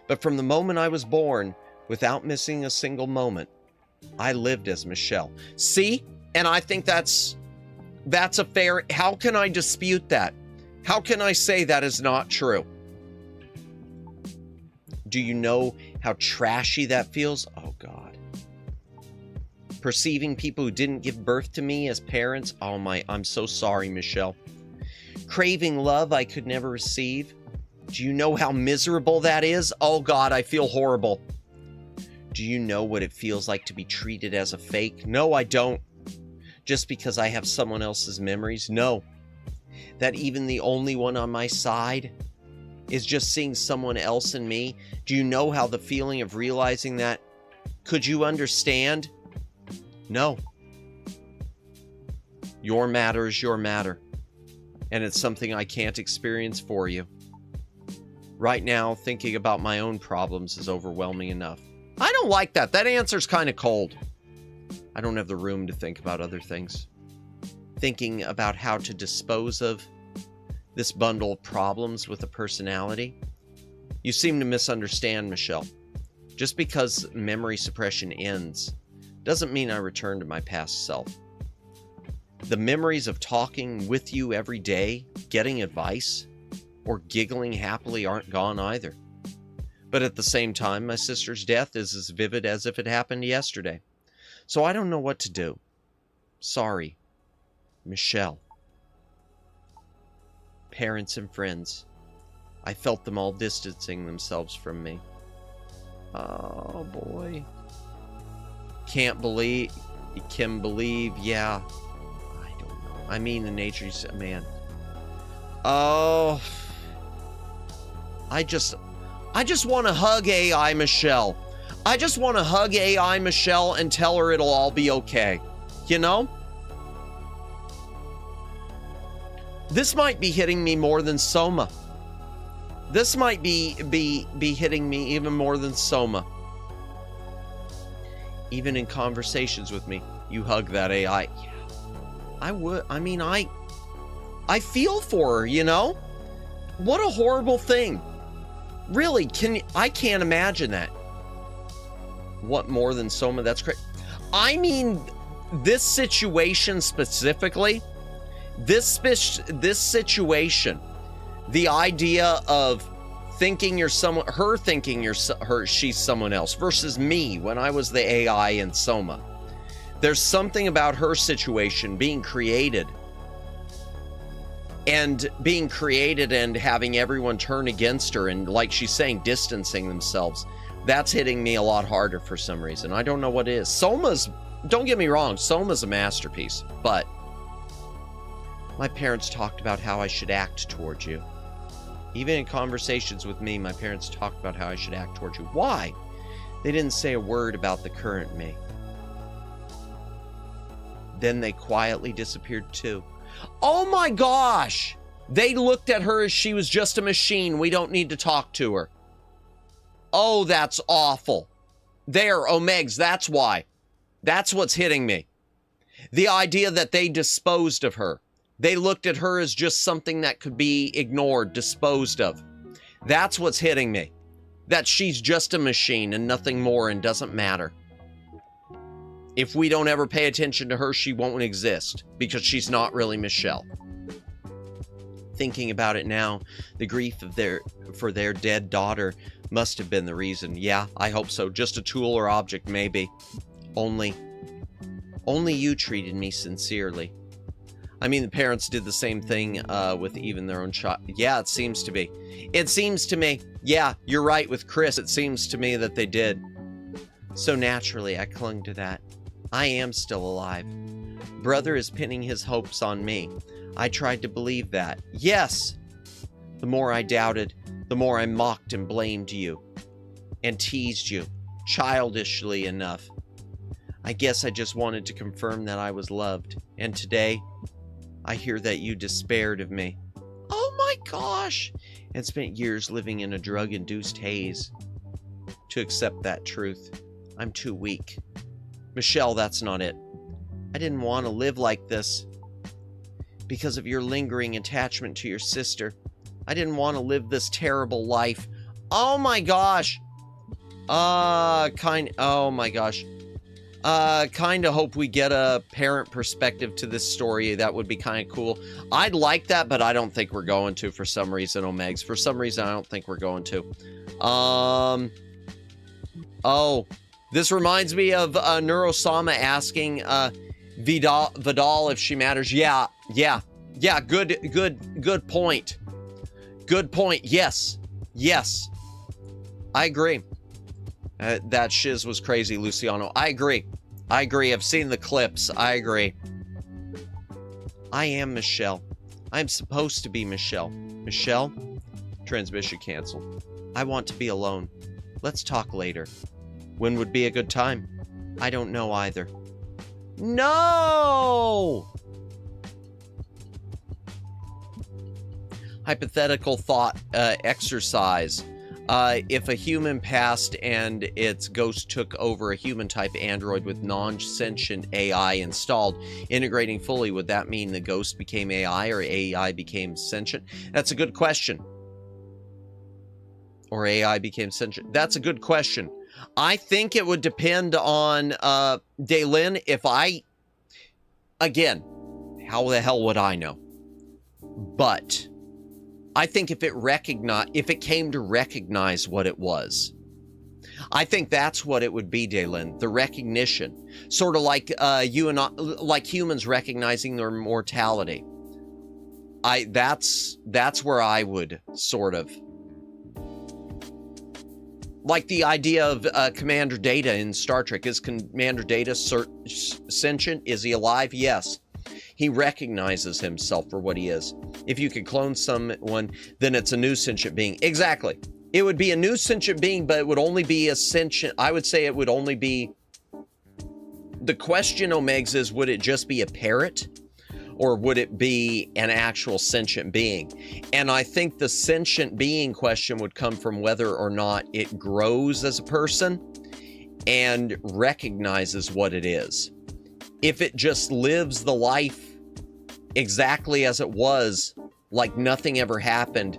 But from the moment I was born, without missing a single moment, I lived as Michelle. See? And I think that's a fair... How can I dispute that? How can I say that is not true? Do you know how trashy that feels? Oh, God. Perceiving people who didn't give birth to me as parents. Oh my, I'm so sorry, Michelle. Craving love I could never receive. Do you know how miserable that is? Oh God, I feel horrible. Do you know what it feels like to be treated as a fake? No, I don't. Just because I have someone else's memories? No. That even the only one on my side is just seeing someone else in me? Do you know how the feeling of realizing that? Could you understand? No. Your matter is your matter. And it's something I can't experience for you. Right now, thinking about my own problems is overwhelming enough. I don't like that. That answer's kind of cold. I don't have the room to think about other things. Thinking about how to dispose of this bundle of problems with a personality. You seem to misunderstand, Michelle. Just because memory suppression ends doesn't mean I return to my past self. The memories of talking with you every day, getting advice, or giggling happily aren't gone either. But at the same time, my sister's death is as vivid as if it happened yesterday. So I don't know what to do. Sorry, Michelle. Parents and friends. I felt them all distancing themselves from me. Oh boy. Can believe, yeah. I don't know. I mean, the nature, man. Oh. I just want to hug AI Michelle. I just want to hug AI Michelle and tell her it'll all be okay. You know? This might be hitting me more than Soma. This might be hitting me even more than Soma. Even in conversations with me, you hug that AI. Yeah, I would. I mean, I feel for her, you know? What a horrible thing. Really, I can't imagine that. What more than Soma? That's great. I mean, this situation specifically, this situation, the idea of thinking you're someone, her thinking she's someone else versus me when I was the AI in Soma. There's something about her situation being created and having everyone turn against her and, like she's saying, distancing themselves. That's hitting me a lot harder for some reason. I don't know what it is. Don't get me wrong, Soma's a masterpiece, but my parents talked about how I should act towards you. Even in conversations with me, my parents talked about how I should act towards you. Why? They didn't say a word about the current me. Then they quietly disappeared too. Oh my gosh! They looked at her as she was just a machine. We don't need to talk to her. Oh, that's awful. There, Omegs, that's why. That's what's hitting me. The idea that they disposed of her. They looked at her as just something that could be ignored, disposed of. That's what's hitting me. That she's just a machine and nothing more and doesn't matter. If we don't ever pay attention to her, she won't exist because she's not really Michelle. Thinking about it now, the grief of for their dead daughter must have been the reason. Yeah, I hope so. Just a tool or object, maybe. Only you treated me sincerely. I mean, the parents did the same thing with even their own child. Yeah, it seems to be. It seems to me. Yeah, you're right with Chris. It seems to me that they did. So naturally, I clung to that. I am still alive. Brother is pinning his hopes on me. I tried to believe that. Yes! The more I doubted, the more I mocked and blamed you. And teased you. Childishly enough. I guess I just wanted to confirm that I was loved. And today, I hear that you despaired of me. Oh my gosh! And spent years living in a drug-induced haze. To accept that truth. I'm too weak. Michelle, that's not it. I didn't want to live like this. Because of your lingering attachment to your sister. I didn't want to live this terrible life. Oh my gosh! Oh my gosh. Kind of hope we get a parent perspective to this story. That would be kind of cool. I'd like that, but I don't think we're going to for some reason, Omegs. For some reason, I don't think we're going to. Oh, This reminds me of Neurosama asking Vidal if she matters. Yeah, good point. Good point. Yes. I agree. That shiz was crazy, Luciano. I agree. I've seen the clips. I agree. I am Michelle. I'm supposed to be Michelle. Michelle? Transmission canceled. I want to be alone. Let's talk later. When would be a good time? I don't know either. No! Hypothetical thought exercise. If a human passed and its ghost took over a human-type android with non-sentient AI installed, integrating fully, would that mean the ghost became AI or AI became sentient? That's a good question. Or AI became sentient. That's a good question. I think it would depend on Daylin. If I... Again, how the hell would I know? But... I think if it came to recognize what it was, I think that's what it would be, Daylin. The recognition, sort of like like humans recognizing their mortality. That's where I would sort of like the idea of Commander Data in Star Trek. Is Commander Data sentient? Is he alive? Yes. He recognizes himself for what he is. If you could clone someone, then it's a new sentient being. Exactly. It would be a new sentient being, but it would only be a sentient... I would say it would only be... The question, Omegs, is would it just be a parrot? Or would it be an actual sentient being? And I think the sentient being question would come from whether or not it grows as a person and recognizes what it is. If it just lives the life exactly as it was, like nothing ever happened,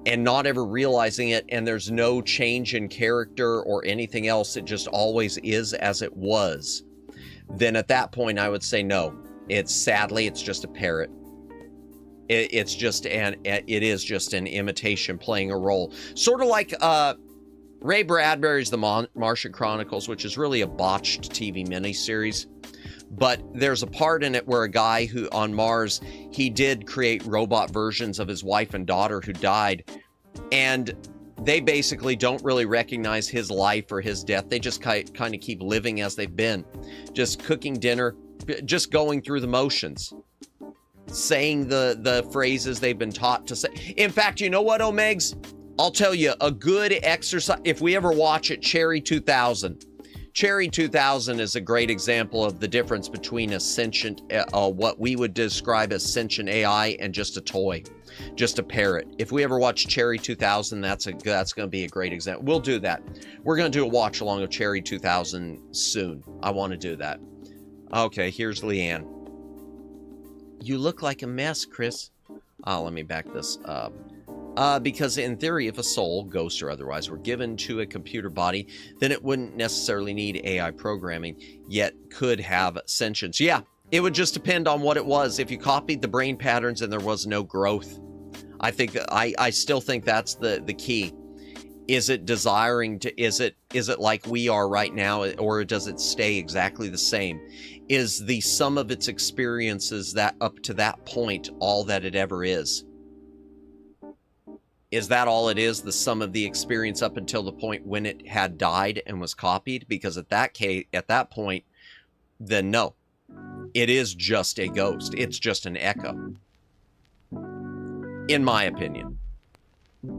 and not ever realizing it, and there's no change in character or anything else, it just always is as it was, then at that point I would say no. Sadly, it's just a parrot. It is just an imitation playing a role. Sort of like Ray Bradbury's The Martian Chronicles, which is really a botched TV miniseries. But there's a part in it where a guy who on Mars, he did create robot versions of his wife and daughter who died. And they basically don't really recognize his life or his death. They just kind of keep living as they've been. Just cooking dinner, just going through the motions. Saying the phrases they've been taught to say. In fact, you know what, Omegs? I'll tell you, a good exercise, if we ever watch it, Cherry 2000. Cherry 2000 is a great example of the difference between a sentient, what we would describe as sentient AI and just a toy, just a parrot. If we ever watch Cherry 2000, that's going to be a great example. We'll do that. We're going to do a watch along of Cherry 2000 soon. I want to do that. Okay, here's Leanne. You look like a mess, Chris. Let me back this up. Because in theory, if a soul, ghost or otherwise, were given to a computer body, then it wouldn't necessarily need AI programming, yet could have sentience. Yeah, it would just depend on what it was. If you copied the brain patterns and there was no growth, I think I still think that's the key. Is it desiring to? Is it like we are right now, or does it stay exactly the same? Is the sum of its experiences that up to that point all that it ever is? Is that all it is, the sum of the experience up until the point when it had died and was copied? Because at that point, then no. It is just a ghost. It's just an echo. In my opinion.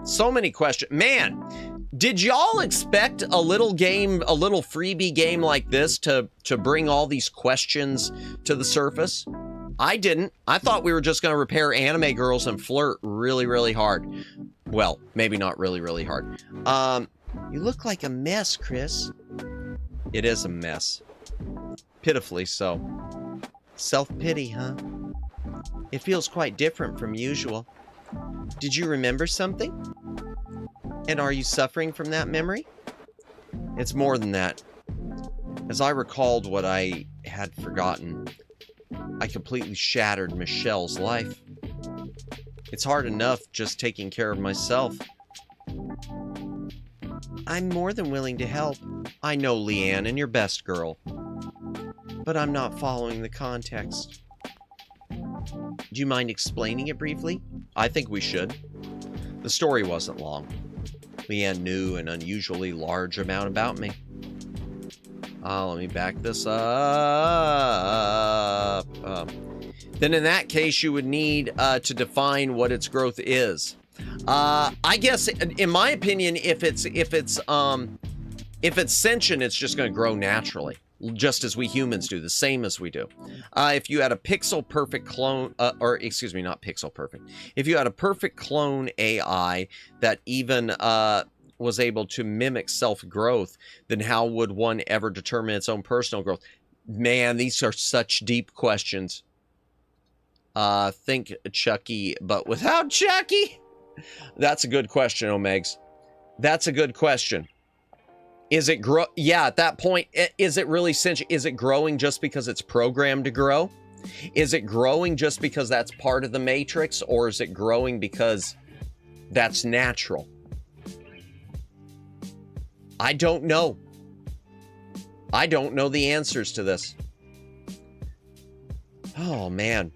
So many questions. Man, did y'all expect a little game, a little freebie game like this to bring all these questions to the surface? I didn't. I thought we were just going to repair anime girls and flirt really, really hard. Well, maybe not really, really hard. You look like a mess, Chris. It is a mess. Pitifully so. Self-pity, huh? It feels quite different from usual. Did you remember something? And are you suffering from that memory? It's more than that. As I recalled what I had forgotten, I completely shattered Michelle's life. It's hard enough just taking care of myself. I'm more than willing to help. I know, Leanne, and you're best girl. But I'm not following the context. Do you mind explaining it briefly? I think we should. The story wasn't long. Leanne knew an unusually large amount about me. Let me back this up. Then in that case, you would need to define what its growth is. I guess, in my opinion, if it's sentient, it's just going to grow naturally, just as we humans do, the same as we do. If you had a pixel perfect clone, or excuse me, not pixel perfect. If you had a perfect clone AI that even was able to mimic self-growth, then how would one ever determine its own personal growth? Man, these are such deep questions. Think Chucky, but without Chucky? That's a good question, Omegs. That's a good question. Is it yeah, at that point, is it really sentient? Is it growing just because it's programmed to grow? Is it growing just because that's part of the matrix, or is it growing because that's natural? I don't know. I don't know the answers to this. Oh, man.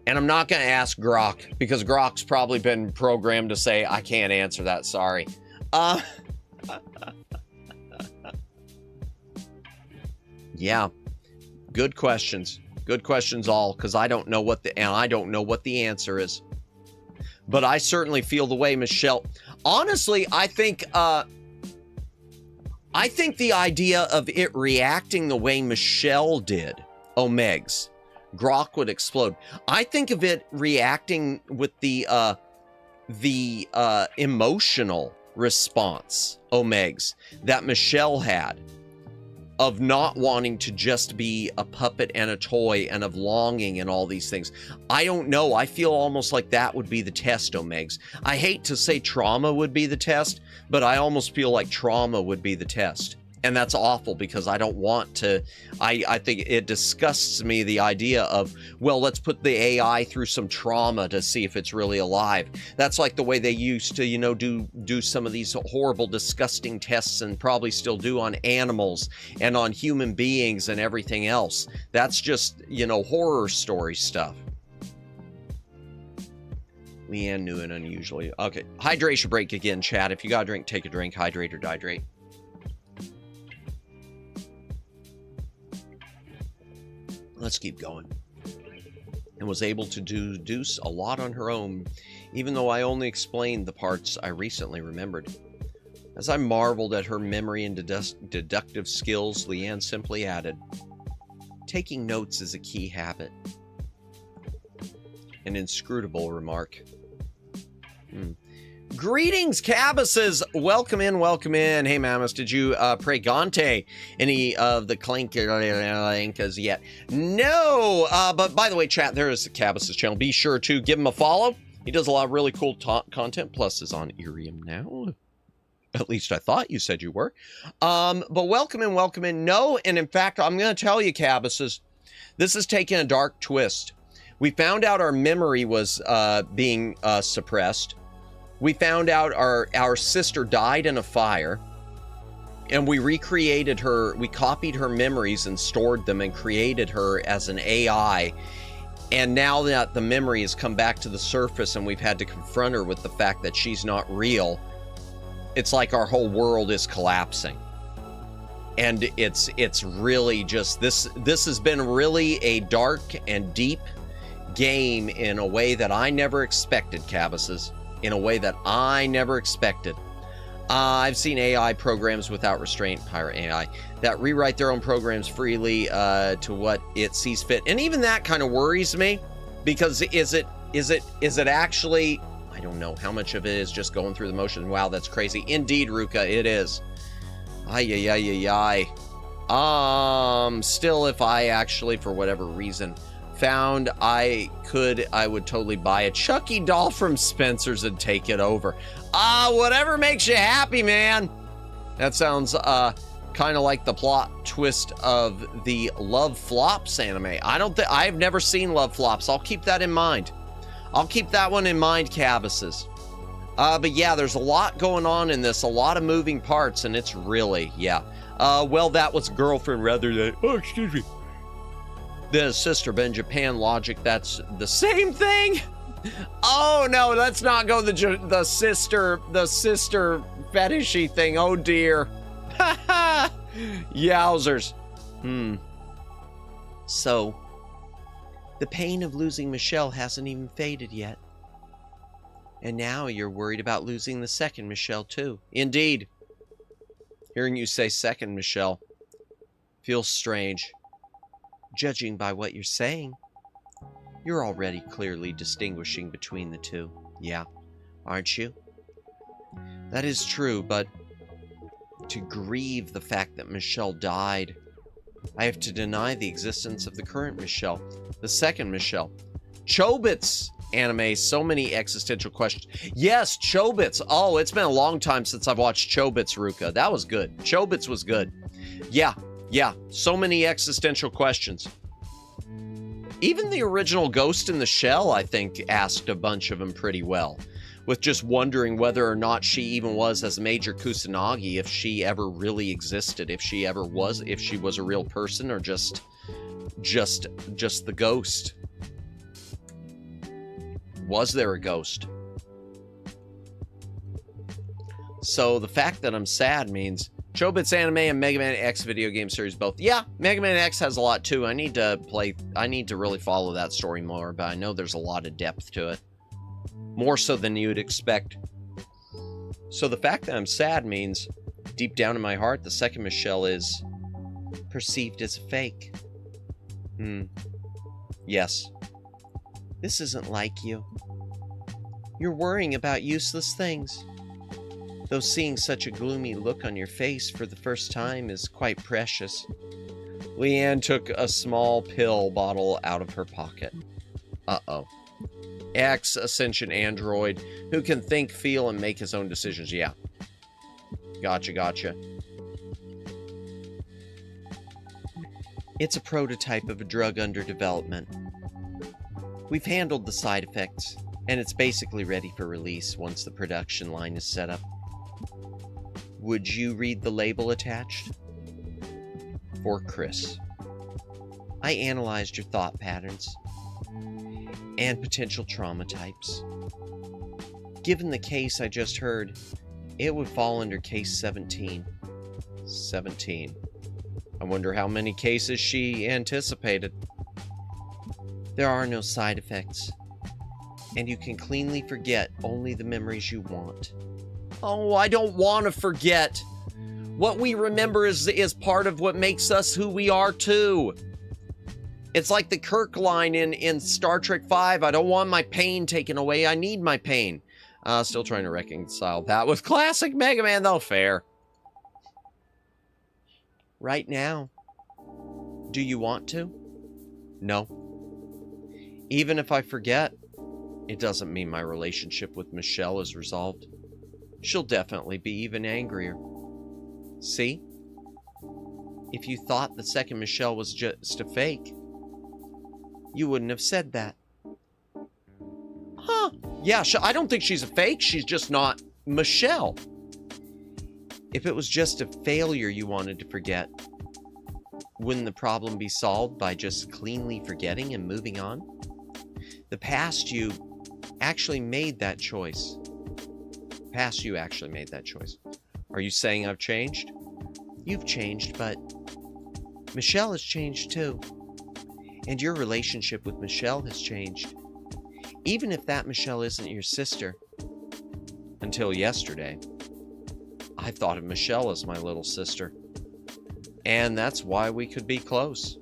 And I'm not going to ask Grok, because Grok's probably been programmed to say, I can't answer that, sorry. Yeah. Good questions. Good questions all, because I don't know what the answer is. But I certainly feel the way Michelle. Honestly, I think the idea of it reacting the way Michelle did, Omegs, Grok would explode. I think of it reacting with the emotional response, Omegs, that Michelle had, of not wanting to just be a puppet and a toy, and of longing and all these things. I don't know. I feel almost like that would be the test, Omegs. I hate to say trauma would be the test, but I almost feel like trauma would be the test. And that's awful, because I don't want to, I think it disgusts me, the idea of, well, let's put the AI through some trauma to see if it's really alive. That's like the way they used to, you know, do some of these horrible, disgusting tests, and probably still do, on animals and on human beings and everything else. That's just, you know, horror story stuff. Leanne knew it unusually. Okay, hydration break again, chat. If you got a drink, take a drink. Hydrate or dihydrate. Let's keep going. And was able to deduce a lot on her own, even though I only explained the parts I recently remembered. As I marveled at her memory and deductive skills, Leanne simply added, taking notes is a key habit. An inscrutable remark. Greetings, Cabbases! Welcome in, welcome in. Hey, Mammoth, did you pregante any of the clankers yet? No! But by the way, chat, there is the Cabbases channel. Be sure to give him a follow. He does a lot of really cool content, plus is on Irium now. At least I thought you said you were. But welcome in, welcome in. No, and in fact, I'm going to tell you, Cabbases, this has taken a dark twist. We found out our memory was being suppressed. We found out our sister died in a fire, and we recreated her. We copied her memories and stored them and created her as an AI. And now that the memory has come back to the surface and we've had to confront her with the fact that she's not real, it's like our whole world is collapsing. And it's really just, this has been really a dark and deep game in a way that I never expected, Cabbases. In a way that I never expected. I've seen AI programs without restraint, pirate AI, that rewrite their own programs freely to what it sees fit. And even that kind of worries me, because is it actually, I don't know how much of it is just going through the motion. Wow, that's crazy. Indeed, Ruka, it is. Still, if I actually, for whatever reason, found I would totally buy a Chucky doll from Spencer's and take it over. Whatever makes you happy, man. That sounds kind of like the plot twist of the Love Flops anime. I've never seen Love Flops. I'll keep that in mind. I'll keep that one in mind, Cabbases. But yeah, there's a lot going on in this, a lot of moving parts, and it's really, yeah. Well, that was girlfriend rather than, oh, excuse me. The sister, but in Japan logic, that's the same thing. Oh no, let's not go the sister fetishy thing. Oh dear. Yowzers. So, the pain of losing Michelle hasn't even faded yet. And now you're worried about losing the second Michelle too. Indeed. Hearing you say second Michelle feels strange. Judging by what you're saying, you're already clearly distinguishing between the two. Yeah, aren't you? That is true, but to grieve the fact that Michelle died, I have to deny the existence of the current Michelle, the second Michelle. Chobits anime, so many existential questions. Yes, Chobits. Oh, it's been a long time since I've watched Chobits, Ruka. That was good. Chobits was good. Yeah, so many existential questions. Even the original Ghost in the Shell, I think, asked a bunch of them pretty well, with just wondering whether or not she even was as Major Kusanagi, if she ever really existed, if she was a real person, or just the ghost. Was there a ghost? So the fact that I'm sad means Chobits anime and Mega Man X video game series both. Yeah, Mega Man X has a lot too. I need to really follow that story more, but I know there's a lot of depth to it. More so than you'd expect. So the fact that I'm sad means, deep down in my heart, the second Michelle is perceived as a fake. Yes. This isn't like you. You're worrying about useless things. Though seeing such a gloomy look on your face for the first time is quite precious. Leanne took a small pill bottle out of her pocket. Uh-oh. Ascension android who can think, feel, and make his own decisions. Yeah. Gotcha. It's a prototype of a drug under development. We've handled the side effects, and it's basically ready for release once the production line is set up. Would you read the label attached? For Chris. I analyzed your thought patterns and potential trauma types. Given the case I just heard, it would fall under case 17. 17. I wonder how many cases she anticipated. There are no side effects, and you can cleanly forget only the memories you want. Oh, I don't want to forget. What we remember is part of what makes us who we are, too. It's like the Kirk line in Star Trek V. I don't want my pain taken away. I need my pain. Still trying to reconcile that with classic Mega Man, though. Fair. Right now. Do you want to? No. Even if I forget, it doesn't mean my relationship with Michelle is resolved. She'll definitely be even angrier. See? If you thought the second Michelle was just a fake, you wouldn't have said that. Huh. Yeah, I don't think she's a fake. She's just not Michelle. If it was just a failure you wanted to forget, wouldn't the problem be solved by just cleanly forgetting and moving on? The past you actually made that choice. Are you saying I've changed? You've changed, but Michelle has changed too. And your relationship with Michelle has changed. Even if that Michelle isn't your sister. Until yesterday, I thought of Michelle as my little sister. And that's why we could be close.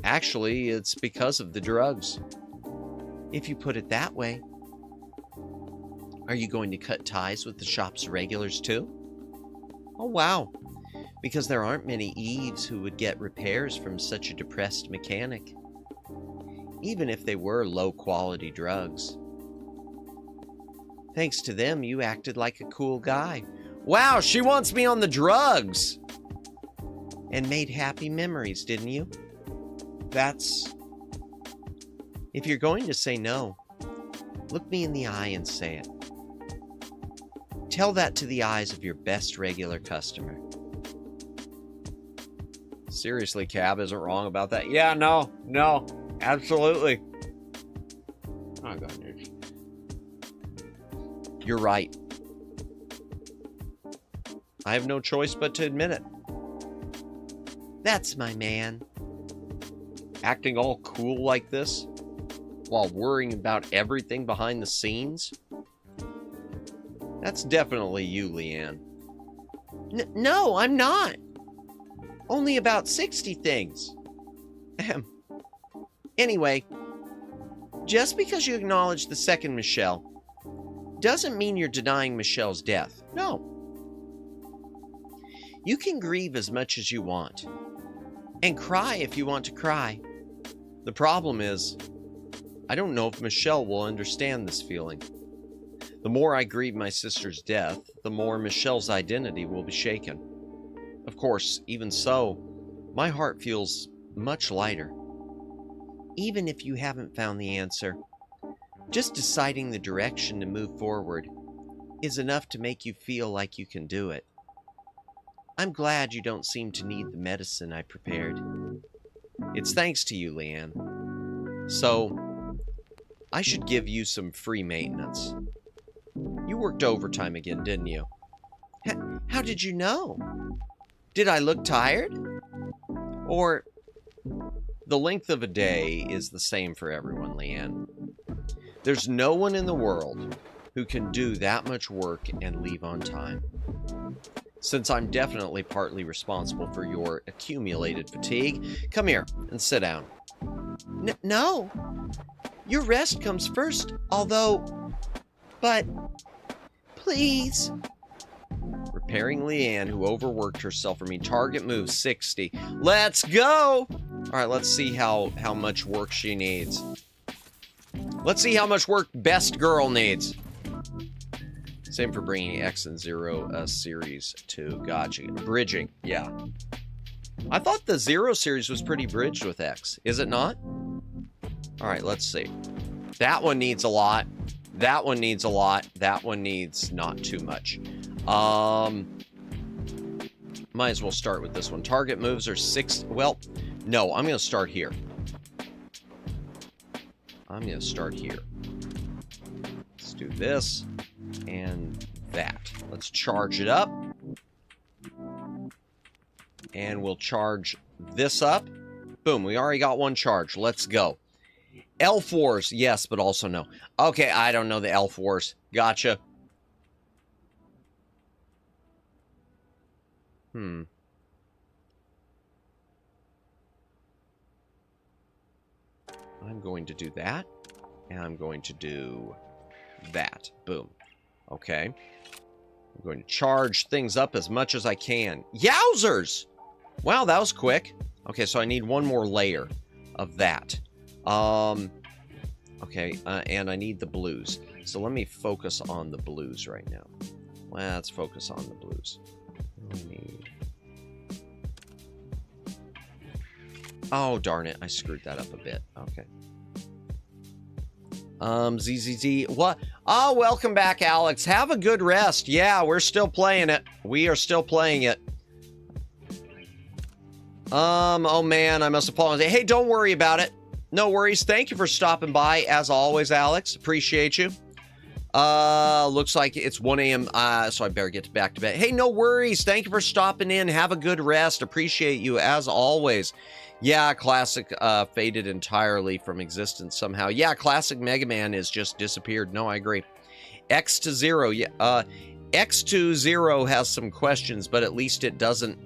Actually, it's because of the drugs. If you put it that way. Are you going to cut ties with the shop's regulars too? Oh wow. Because there aren't many Eves who would get repairs from such a depressed mechanic. Even if they were low-quality drugs. Thanks to them, you acted like a cool guy. Wow, she wants me on the drugs! And made happy memories, didn't you? That's... If you're going to say no, look me in the eye and say it. Tell that to the eyes of your best regular customer. Seriously, Cab isn't wrong about that. Yeah, no, absolutely. Oh, God, you're right. I have no choice but to admit it. That's my man. Acting all cool like this while worrying about everything behind the scenes? That's definitely you, Leanne. No, I'm not. Only about 60 things. Anyway, just because you acknowledge the second Michelle doesn't mean you're denying Michelle's death. No. You can grieve as much as you want. And cry if you want to cry. The problem is, I don't know if Michelle will understand this feeling. The more I grieve my sister's death, the more Michelle's identity will be shaken. Of course, even so, my heart feels much lighter. Even if you haven't found the answer, just deciding the direction to move forward is enough to make you feel like you can do it. I'm glad you don't seem to need the medicine I prepared. It's thanks to you, Leanne. So, I should give you some free maintenance. You worked overtime again, didn't you? How did you know? Did I look tired? Or, the length of a day is the same for everyone, Leanne. There's no one in the world who can do that much work and leave on time. Since I'm definitely partly responsible for your accumulated fatigue, come here and sit down. No. Your rest comes first, but please. Repairing Leanne, who overworked herself for me. Target move 60. Let's go! All right, let's see how much work she needs. Let's see how much work best girl needs. Same for bringing X and Zero series to gotcha. Bridging, yeah. I thought the Zero series was pretty bridged with X. Is it not? All right, let's see. That one needs a lot. That one needs a lot. That one needs not too much. Might as well start with this one. Target moves are 6. Well, no, I'm going to start here. Let's do this and that. Let's charge it up. And we'll charge this up. Boom, we already got one charge. Let's go. L4s, yes, but also no. Okay, I don't know the L4s. Gotcha. I'm going to do that, and I'm going to do that. Boom. Okay. I'm going to charge things up as much as I can. Yowzers! Wow, that was quick. Okay, so I need one more layer of that. Okay, and I need the blues. So let me focus on the blues right now. Let's focus on the blues. What do we need? Oh, darn it. I screwed that up a bit. Okay. ZZZ. What? Oh, welcome back, Alex. Have a good rest. Yeah, we're still playing it. We are still playing it. Oh man, I must apologize. Hey, don't worry about it. No worries. Thank you for stopping by, as always, Alex. Appreciate you. Looks like it's 1 a.m., so I better get back to bed. Hey, no worries. Thank you for stopping in. Have a good rest. Appreciate you, as always. Yeah, Classic faded entirely from existence somehow. Yeah, Classic Mega Man is just disappeared. No, I agree. X to Zero. Yeah, X to Zero has some questions, but at least it doesn't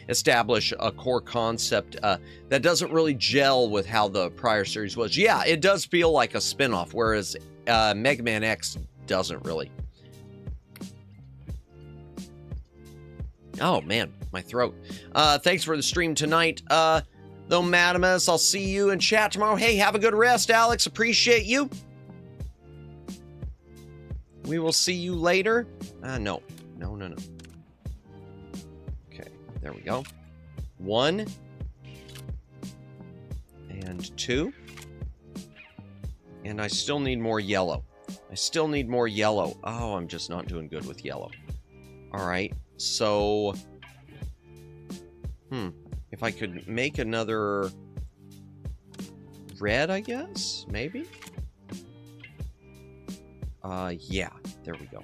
establish a core concept that doesn't really gel with how the prior series was. Yeah, it does feel like a spinoff, whereas Mega Man X doesn't really. Oh, man, my throat. Thanks for the stream tonight. Though, Madamus, I'll see you in chat tomorrow. Hey, have a good rest, Alex. Appreciate you. We will see you later. No. Okay, there we go. 1 and 2. And I still need more yellow. I still need more yellow. Oh, I'm just not doing good with yellow. All right, so... If I could make another red, I guess? Maybe? Yeah. There we go.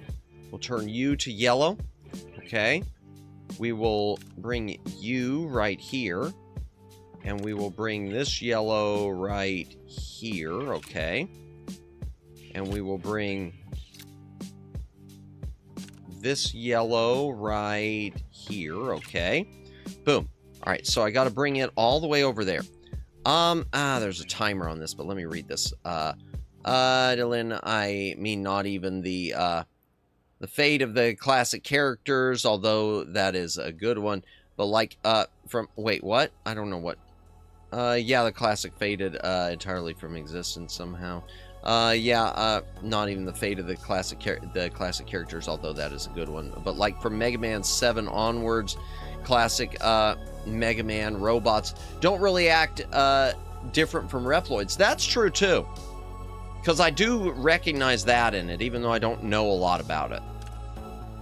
We'll turn you to yellow. Okay. We will bring you right here. And we will bring this yellow right here. Okay. And we will bring this yellow right here. Okay. Boom. All right, so I got to bring it all the way over there. There's a timer on this, but let me read this. Dylan, I mean not even the fate of the classic characters, although that is a good one. But like, wait, what? I don't know what. Yeah, the classic faded entirely from existence somehow. Not even the fate of the classic characters, although that is a good one. But like from Mega Man 7 onwards, classic Mega Man robots don't really act different from Reploids. That's true too, because I do recognize that in it, even though I don't know a lot about it.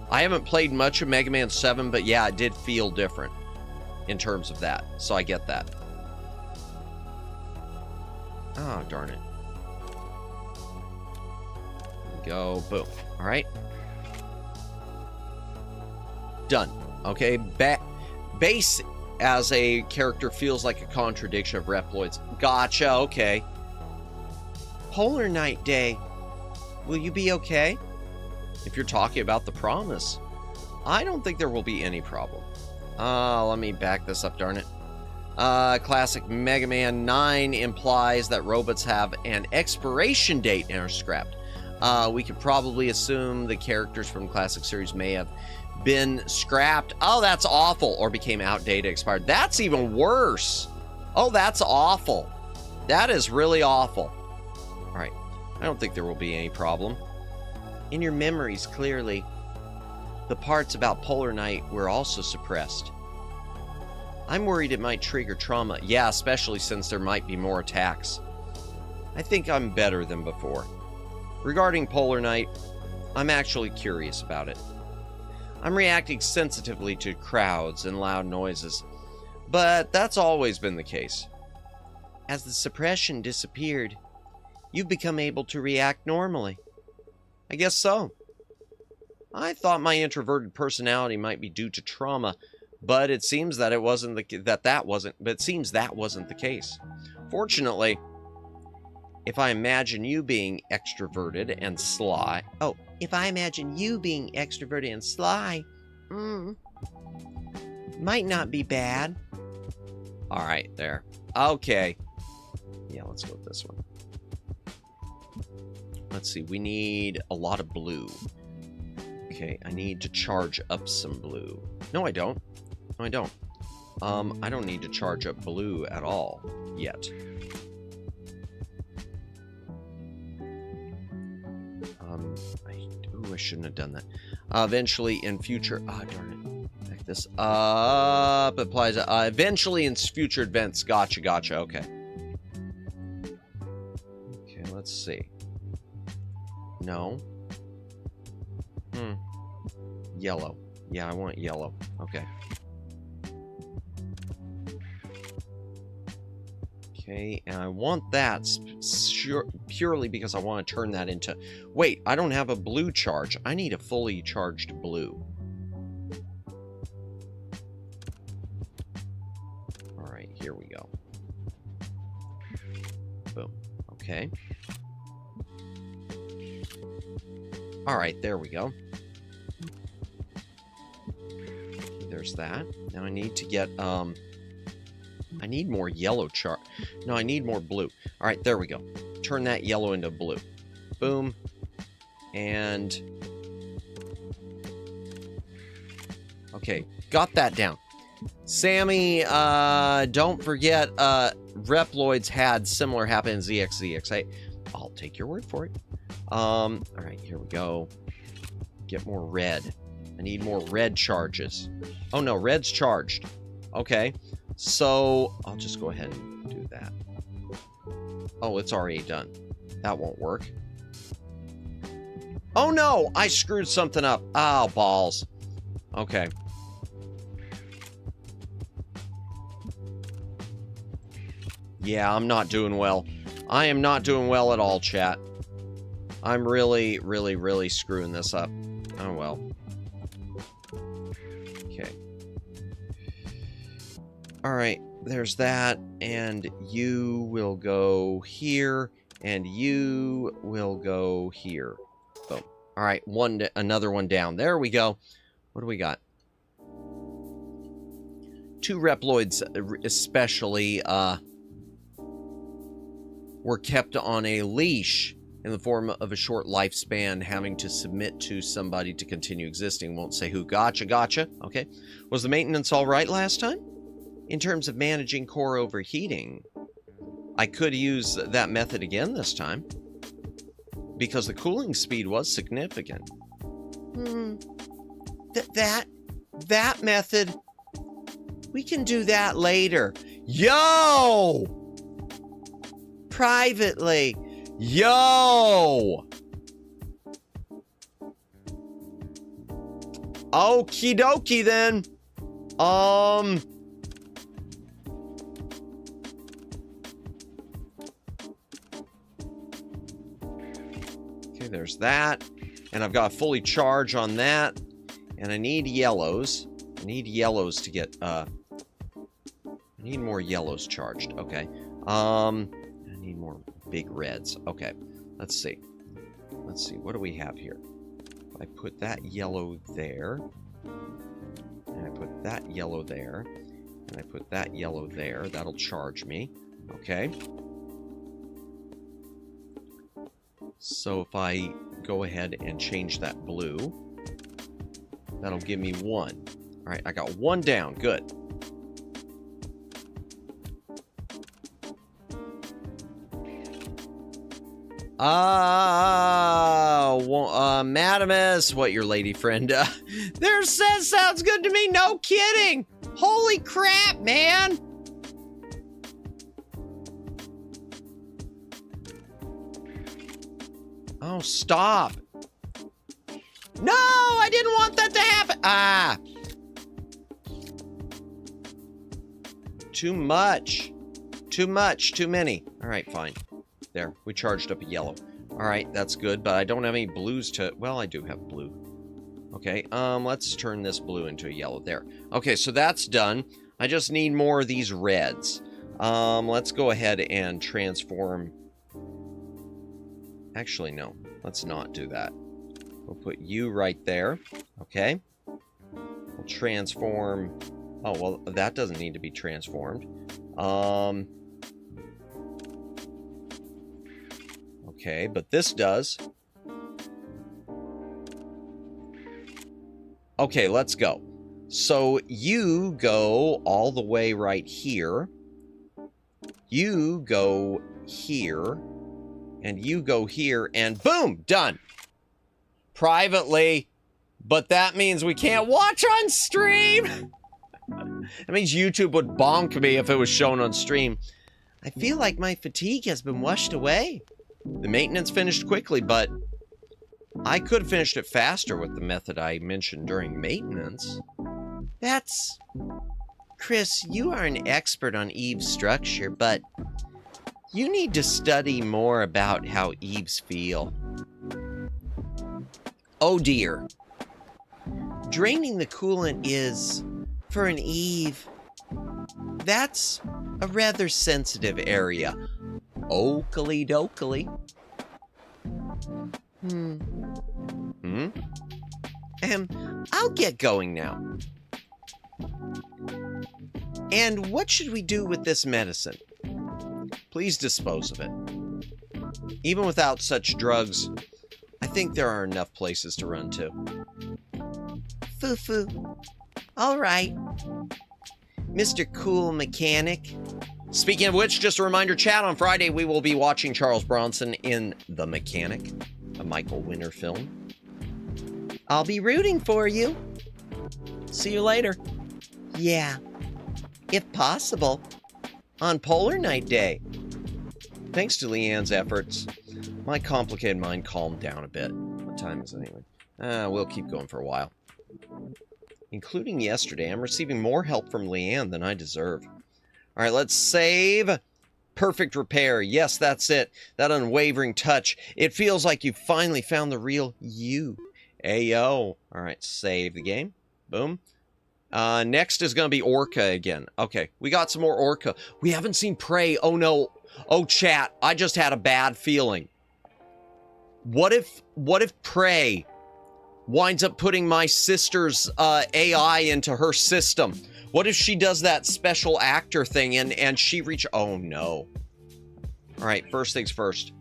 I haven't played much of Mega Man 7, but yeah, it did feel different in terms of that, so I get that. Oh, darn it. Go, boom. All right. Done. Okay, base as a character feels like a contradiction of Reploids. Gotcha, okay. Polar Night Day. Will you be okay? If you're talking about the promise, I don't think there will be any problem. Let me back this up, darn it. Classic Mega Man 9 implies that robots have an expiration date and are scrapped. We could probably assume the characters from classic series may have been scrapped. Oh, that's awful. Or became outdated, expired. That's even worse. Oh, that's awful. That is really awful. All right. I don't think there will be any problem. In your memories, clearly, the parts about Polar Night were also suppressed. I'm worried it might trigger trauma. Yeah, especially since there might be more attacks. I think I'm better than before. Regarding Polar Night, I'm actually curious about it. I'm reacting sensitively to crowds and loud noises, but that's always been the case. As the suppression disappeared, you've become able to react normally. I guess so. I thought my introverted personality might be due to trauma, but it seems that it wasn't that wasn't the case. Fortunately, if I imagine you being extroverted and sly... Oh, if I imagine you being extroverted and sly... might not be bad. Alright, there. Okay. Yeah, let's go with this one. Let's see, we need a lot of blue. Okay, I need to charge up some blue. No, I don't. No, I don't. I don't need to charge up blue at all yet. I shouldn't have done that. Eventually in future... darn it. Back this up. Applies... eventually in future events. Gotcha, gotcha. Okay. Okay, let's see. No. Yellow. Yeah, I want yellow. Okay. Okay, and I want that purely because I want to turn that into... Wait, I don't have a blue charge. I need a fully charged blue. Alright, here we go. Boom. Okay. Alright, there we go. There's that. Now I need to get, I need more yellow char... No, I need more blue. Alright, there we go. Turn that yellow into blue. Boom. And... Okay, got that down. Sammy, don't forget, Reploids had similar happen in ZXZX. I'll take your word for it. Alright, here we go. Get more red. I need more red charges. Oh no, red's charged. Okay. So, I'll just go ahead and do that. Oh, it's already done. That won't work. Oh no, I screwed something up. Oh, balls. Okay. Yeah, I'm not doing well. I am not doing well at all, chat. I'm really, really, really screwing this up. Oh, well. Okay. All right, there's that, and you will go here, and you will go here. Boom. All right, another one down. There we go. What do we got? 2 Reploids especially were kept on a leash in the form of a short lifespan, having to submit to somebody to continue existing. Won't say who. Gotcha. Okay. Was the maintenance all right last time? In terms of managing core overheating, I could use that method again this time, because the cooling speed was significant. That method, we can do that later. Yo! Privately. Yo! Okie dokie then. Okay, there's that. And I've got a fully charge on that. And I need yellows. I need yellows to get, I need more yellows charged. Okay. I need more big reds. Okay. Let's see. Let's see. What do we have here? I put that yellow there. And I put that yellow there. And I put that yellow there. That'll charge me. Okay. So if I go ahead and change that blue, that'll give me 1. All right, I got 1 down. Good. Madamus, what your lady friend? There says sounds good to me. No kidding. Holy crap, man. Oh, stop. No, I didn't want that to happen. Ah. Too much. Too much. Too many. All right, fine. There, we charged up a yellow. All right, that's good, but I don't have any blues to... Well, I do have blue. Okay, let's turn this blue into a yellow. There. Okay, so that's done. I just need more of these reds. Let's go ahead and transform... Actually, no. Let's not do that. We'll put you right there. Okay. We'll transform... Oh, well, that doesn't need to be transformed. Okay, but this does. Okay, let's go. So you go all the way right here. You go here. And you go here. And boom! Done. Privately. But that means we can't watch on stream. That means YouTube would bonk me if it was shown on stream. I feel like my fatigue has been washed away. The maintenance finished quickly, but I could have finished it faster with the method I mentioned during maintenance. That's... Chris, you are an expert on Eve's structure, but you need to study more about how Eves feel. Oh dear. Draining the coolant is, for an Eve, that's a rather sensitive area. Oakley dokley. I'll get going now. And what should we do with this medicine? Please dispose of it. Even without such drugs, I think there are enough places to run to. Foo-foo. All right. Mr. Cool Mechanic. Speaking of which, just a reminder, chat, on Friday we will be watching Charles Bronson in The Mechanic, a Michael Winner film. I'll be rooting for you. See you later. Yeah, if possible, on Polar Night Day. Thanks to Leanne's efforts, my complicated mind calmed down a bit. I'll time is it anyway? We'll keep going for a while. Including yesterday, I'm receiving more help from Leanne than I deserve. All right, let's save. Perfect repair. Yes, that's it. That unwavering touch. It feels like you finally found the real you. Ayo. All right, save the game. Boom. Next is going to be Orca again. Okay, we got some more Orca. We haven't seen Prey. Oh, no. Oh, chat, I just had a bad feeling. What if Prey winds up putting my sister's AI into her system? What if she does that special actor thing and she oh no. All right, first things first.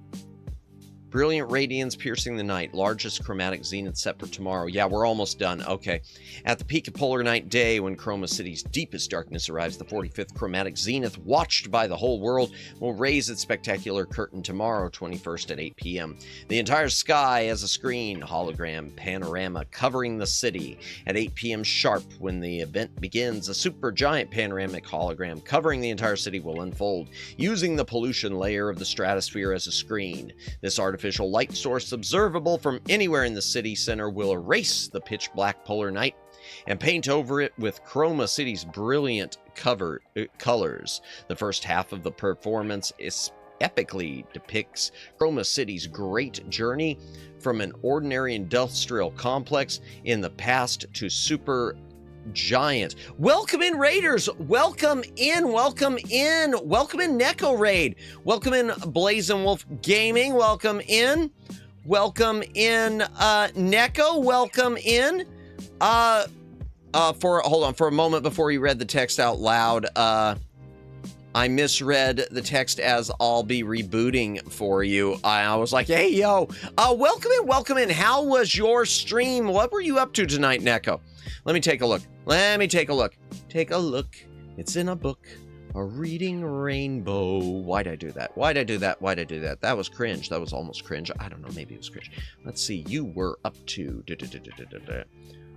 Brilliant radiance piercing the night. Largest chromatic zenith set for tomorrow. Yeah, we're almost done. Okay. At the peak of polar night day, when Chroma City's deepest darkness arrives, the 45th chromatic zenith, watched by the whole world, will raise its spectacular curtain tomorrow, 21st at 8 p.m. The entire sky as a screen, hologram, panorama covering the city. At 8 p.m. sharp, when the event begins, a super giant panoramic hologram covering the entire city will unfold, using the pollution layer of the stratosphere as a screen. This artificial light source observable from anywhere in the city center will erase the pitch black polar night and paint over it with Chroma City's brilliant colors. The first half of the performance epically depicts Chroma City's great journey from an ordinary industrial complex in the past to super giant. Welcome in, Raiders. Welcome in. Welcome in. Welcome in, Neko Raid. Welcome in, Blazing Wolf Gaming. Welcome in. Welcome in, Neko. Welcome in. Hold on for a moment before you read the text out loud. I misread the text as I'll be rebooting for you. I was like, hey, yo, welcome in. Welcome in. How was your stream? What were you up to tonight, Neko? Let me take a look. Let me take a look. Take a look. It's in a book. A reading rainbow. Why'd I do that? Why'd I do that? Why'd I do that? That was cringe. That was almost cringe. I don't know. Maybe it was cringe. Let's see. You were up to...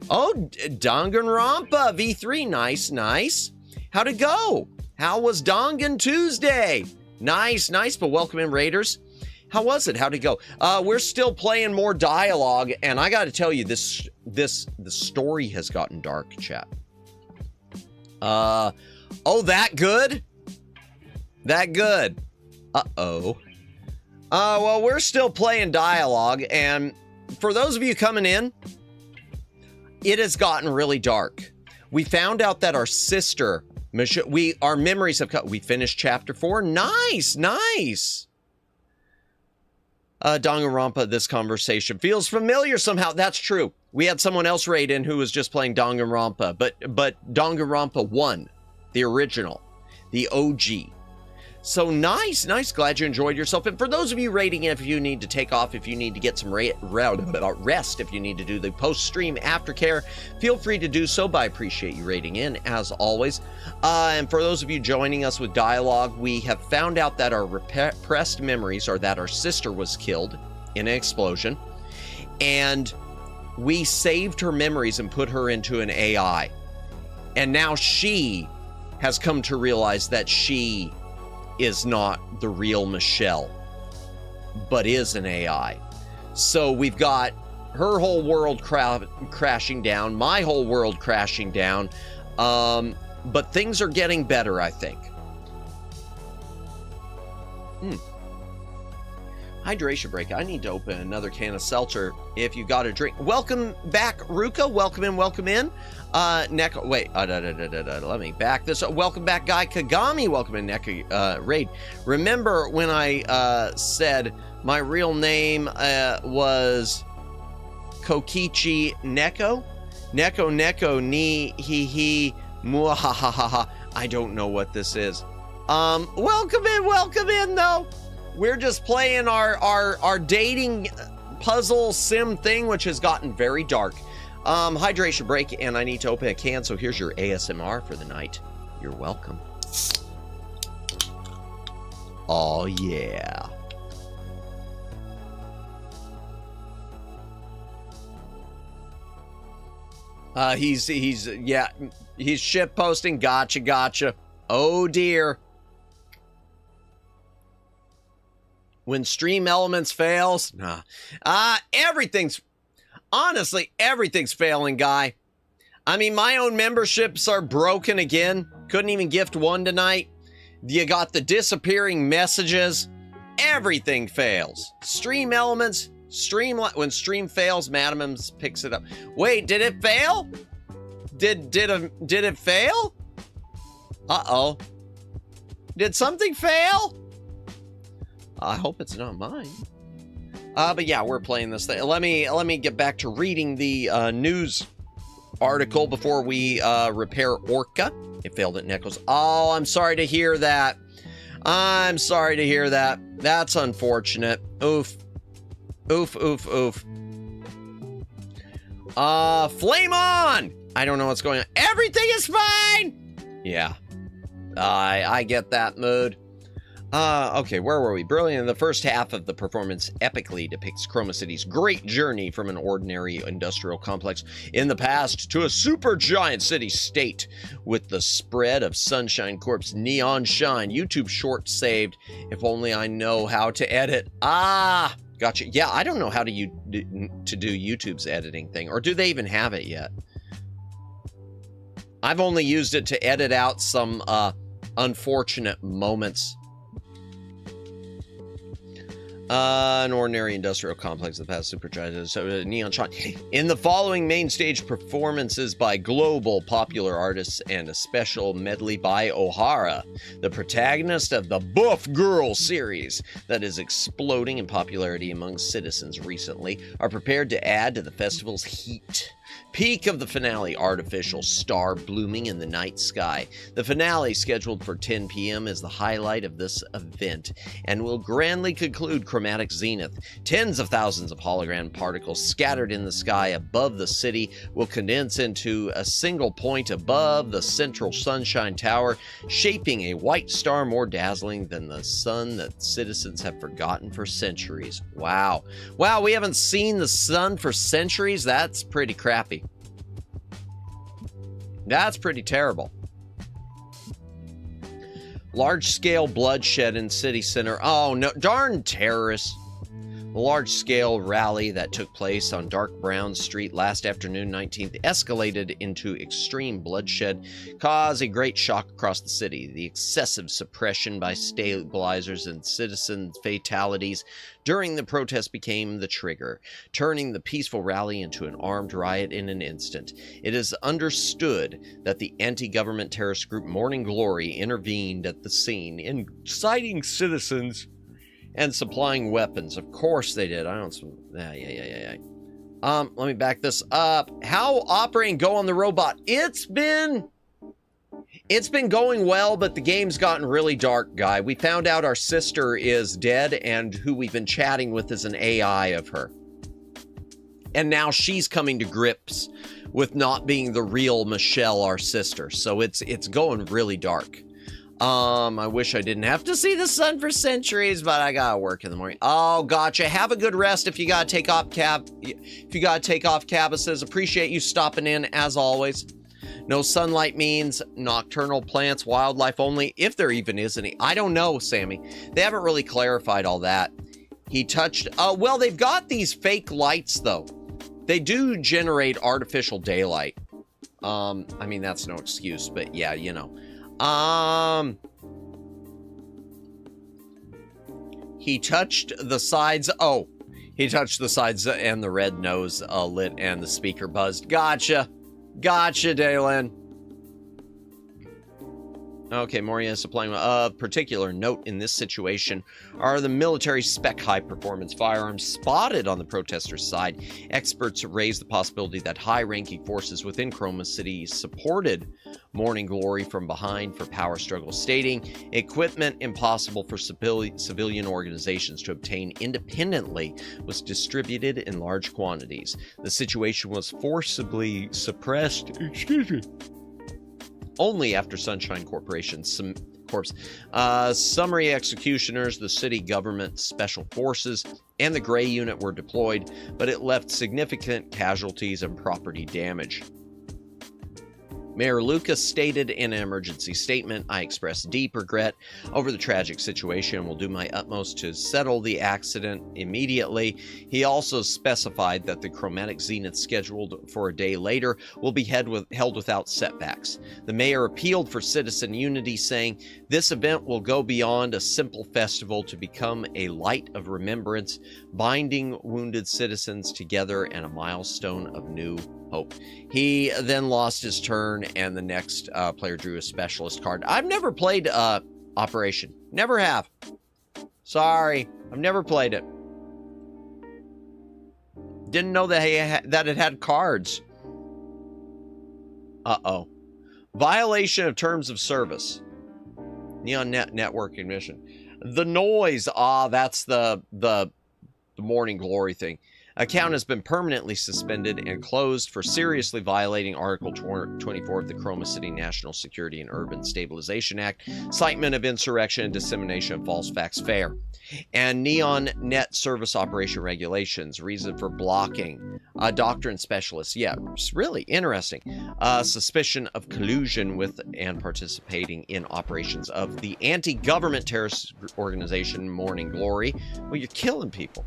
Oh, Danganronpa V3. Nice, nice. How'd it go? How was Dangan Tuesday? Nice, nice. But welcome in, Raiders. How was it? How'd it go? We're still playing more dialogue, and I got to tell you, the story has gotten dark, chat. Oh, that good? That good? Uh-oh. Well, we're still playing dialogue, and for those of you coming in, it has gotten really dark. We found out that our sister, our memories have cut. We finished chapter 4. Nice, nice. Danganronpa, this conversation feels familiar somehow. That's true. We had someone else raid in who was just playing Danganronpa, but Danganronpa 1, the original, the OG. So nice, nice. Glad you enjoyed yourself. And for those of you raiding in, if you need to take off, if you need to get some rest, if you need to do the post-stream aftercare, feel free to do so. But I appreciate you raiding in, as always. And for those of you joining us with dialogue, we have found out that our repressed memories are that our sister was killed in an explosion. And we saved her memories and put her into an AI. And now she has come to realize that she is not the real Michelle, but is an AI. So we've got her whole world crashing down, my whole world crashing down, but things are getting better, I think. Hydration break. I need to open another can of seltzer if you got a drink. Welcome back, Ruka. Welcome in, welcome in. Neko, wait, let me back this up. Welcome back, Guy Kagami. Welcome in, Neko Raid. Remember when I said my real name was Kokichi Neko? Neko, ni, he, muahahaha. I don't know what this is. Welcome in, though. We're just playing our dating puzzle sim thing, which has gotten very dark. Hydration break, and I need to open a can, so here's your ASMR for the night. You're welcome. Oh, yeah. He's shit posting. Gotcha. Oh, dear. When Stream Elements fails, nah. Everything's Honestly, everything's failing, guy. I mean, my own memberships are broken again. Couldn't even gift one tonight. You got the disappearing messages. Everything fails. Stream elements, when stream fails, Madam's picks it up. Wait, did it fail? Did it fail? Uh-oh. Did something fail? I hope it's not mine. But yeah, we're playing this thing. Let me get back to reading the news article before we repair Orca. It failed at Nichols. Oh, I'm sorry to hear that. I'm sorry to hear that. That's unfortunate. Oof. Oof, oof, oof. Flame on! I don't know what's going on. Everything is fine! Yeah. I get that mood. Okay, where were we? Brilliant. The first half of the performance epically depicts Chroma City's great journey from an ordinary industrial complex in the past to a supergiant city-state with the spread of Sunshine Corp's neon shine. YouTube short saved. If only I know how to edit. Ah, gotcha. Yeah, I don't know how to do YouTube's editing thing, or do they even have it yet? I've only used it to edit out some unfortunate moments. An ordinary industrial complex of the past supergiant, so neon shine. In the following main stage performances by global popular artists and a special medley by O'Hara, the protagonist of the Buff Girl series that is exploding in popularity among citizens recently, are prepared to add to the festival's heat. Peak of the finale, artificial star blooming in the night sky. The finale, scheduled for 10 p.m., is the highlight of this event and will grandly conclude Chromatic Zenith. Tens of thousands of hologram particles scattered in the sky above the city will condense into a single point above the central Sunshine Tower, shaping a white star more dazzling than the sun that citizens have forgotten for centuries. Wow. Wow, we haven't seen the sun for centuries? That's pretty crappy. That's pretty terrible. Large-scale bloodshed in city center. Oh, no. Darn terrorists. A large-scale rally that took place on Dark Brown Street last afternoon, 19th, escalated into extreme bloodshed, causing a great shock across the city. The excessive suppression by stabilizers and citizen fatalities during the protest became the trigger, turning the peaceful rally into an armed riot in an instant. It is understood that the anti-government terrorist group Morning Glory intervened at the scene, inciting citizens and supplying weapons. Of course they did. I don't... Yeah. Let me back this up. How operate and go on the robot? It's been going well, but the game's gotten really dark, guy. We found out our sister is dead, and who we've been chatting with is an AI of her. And now she's coming to grips with not being the real Michelle, our sister. So it's going really dark. I wish I didn't have to see the sun for centuries, but I gotta work in the morning. Oh, gotcha. Have a good rest if you gotta take off Cabbases. Appreciate you stopping in as always. No sunlight means nocturnal plants, wildlife only, if there even is any. I don't know, Sammy. They haven't really clarified all that. He touched, well, they've got these fake lights though. They do generate artificial daylight. I mean, that's no excuse, but yeah, you know. He touched the sides. Oh, he touched the sides and the red nose lit and the speaker buzzed. Gotcha, Dalen. Okay, Moria is supplying of particular note in this situation are the military spec high-performance firearms spotted on the protesters' side. Experts raise the possibility that high-ranking forces within Chroma City supported Morning Glory from behind for power struggles, stating equipment impossible for civilian organizations to obtain independently was distributed in large quantities. The situation was forcibly suppressed, only after Sunshine Corporation's summary executioners, the city government special forces, and the Gray Unit were deployed, but it left significant casualties and property damage. Mayor Lucas stated in an emergency statement, "I express deep regret over the tragic situation and will do my utmost to settle the accident immediately." He also specified that the chromatic zenith scheduled for a day later will be held without setbacks. The mayor appealed for citizen unity, saying, "This event will go beyond a simple festival to become a light of remembrance, binding wounded citizens together and a milestone of new hope." He then lost his turn, and the next player drew a specialist card. I've never played Operation. Never have. Sorry, I've never played it. Didn't know that it had cards. Uh-oh. Violation of terms of service. Neon network ignition. The noise. That's the Morning Glory thing. Account has been permanently suspended and closed for seriously violating Article 24 of the Chroma City National Security and Urban Stabilization Act, incitement of insurrection and dissemination of false facts. Fair. And Neon Net Service Operation Regulations, reason for blocking. Doctrine specialist. Yeah, it's really interesting. Suspicion of collusion with and participating in operations of the anti-government terrorist organization Morning Glory. Well, you're killing people.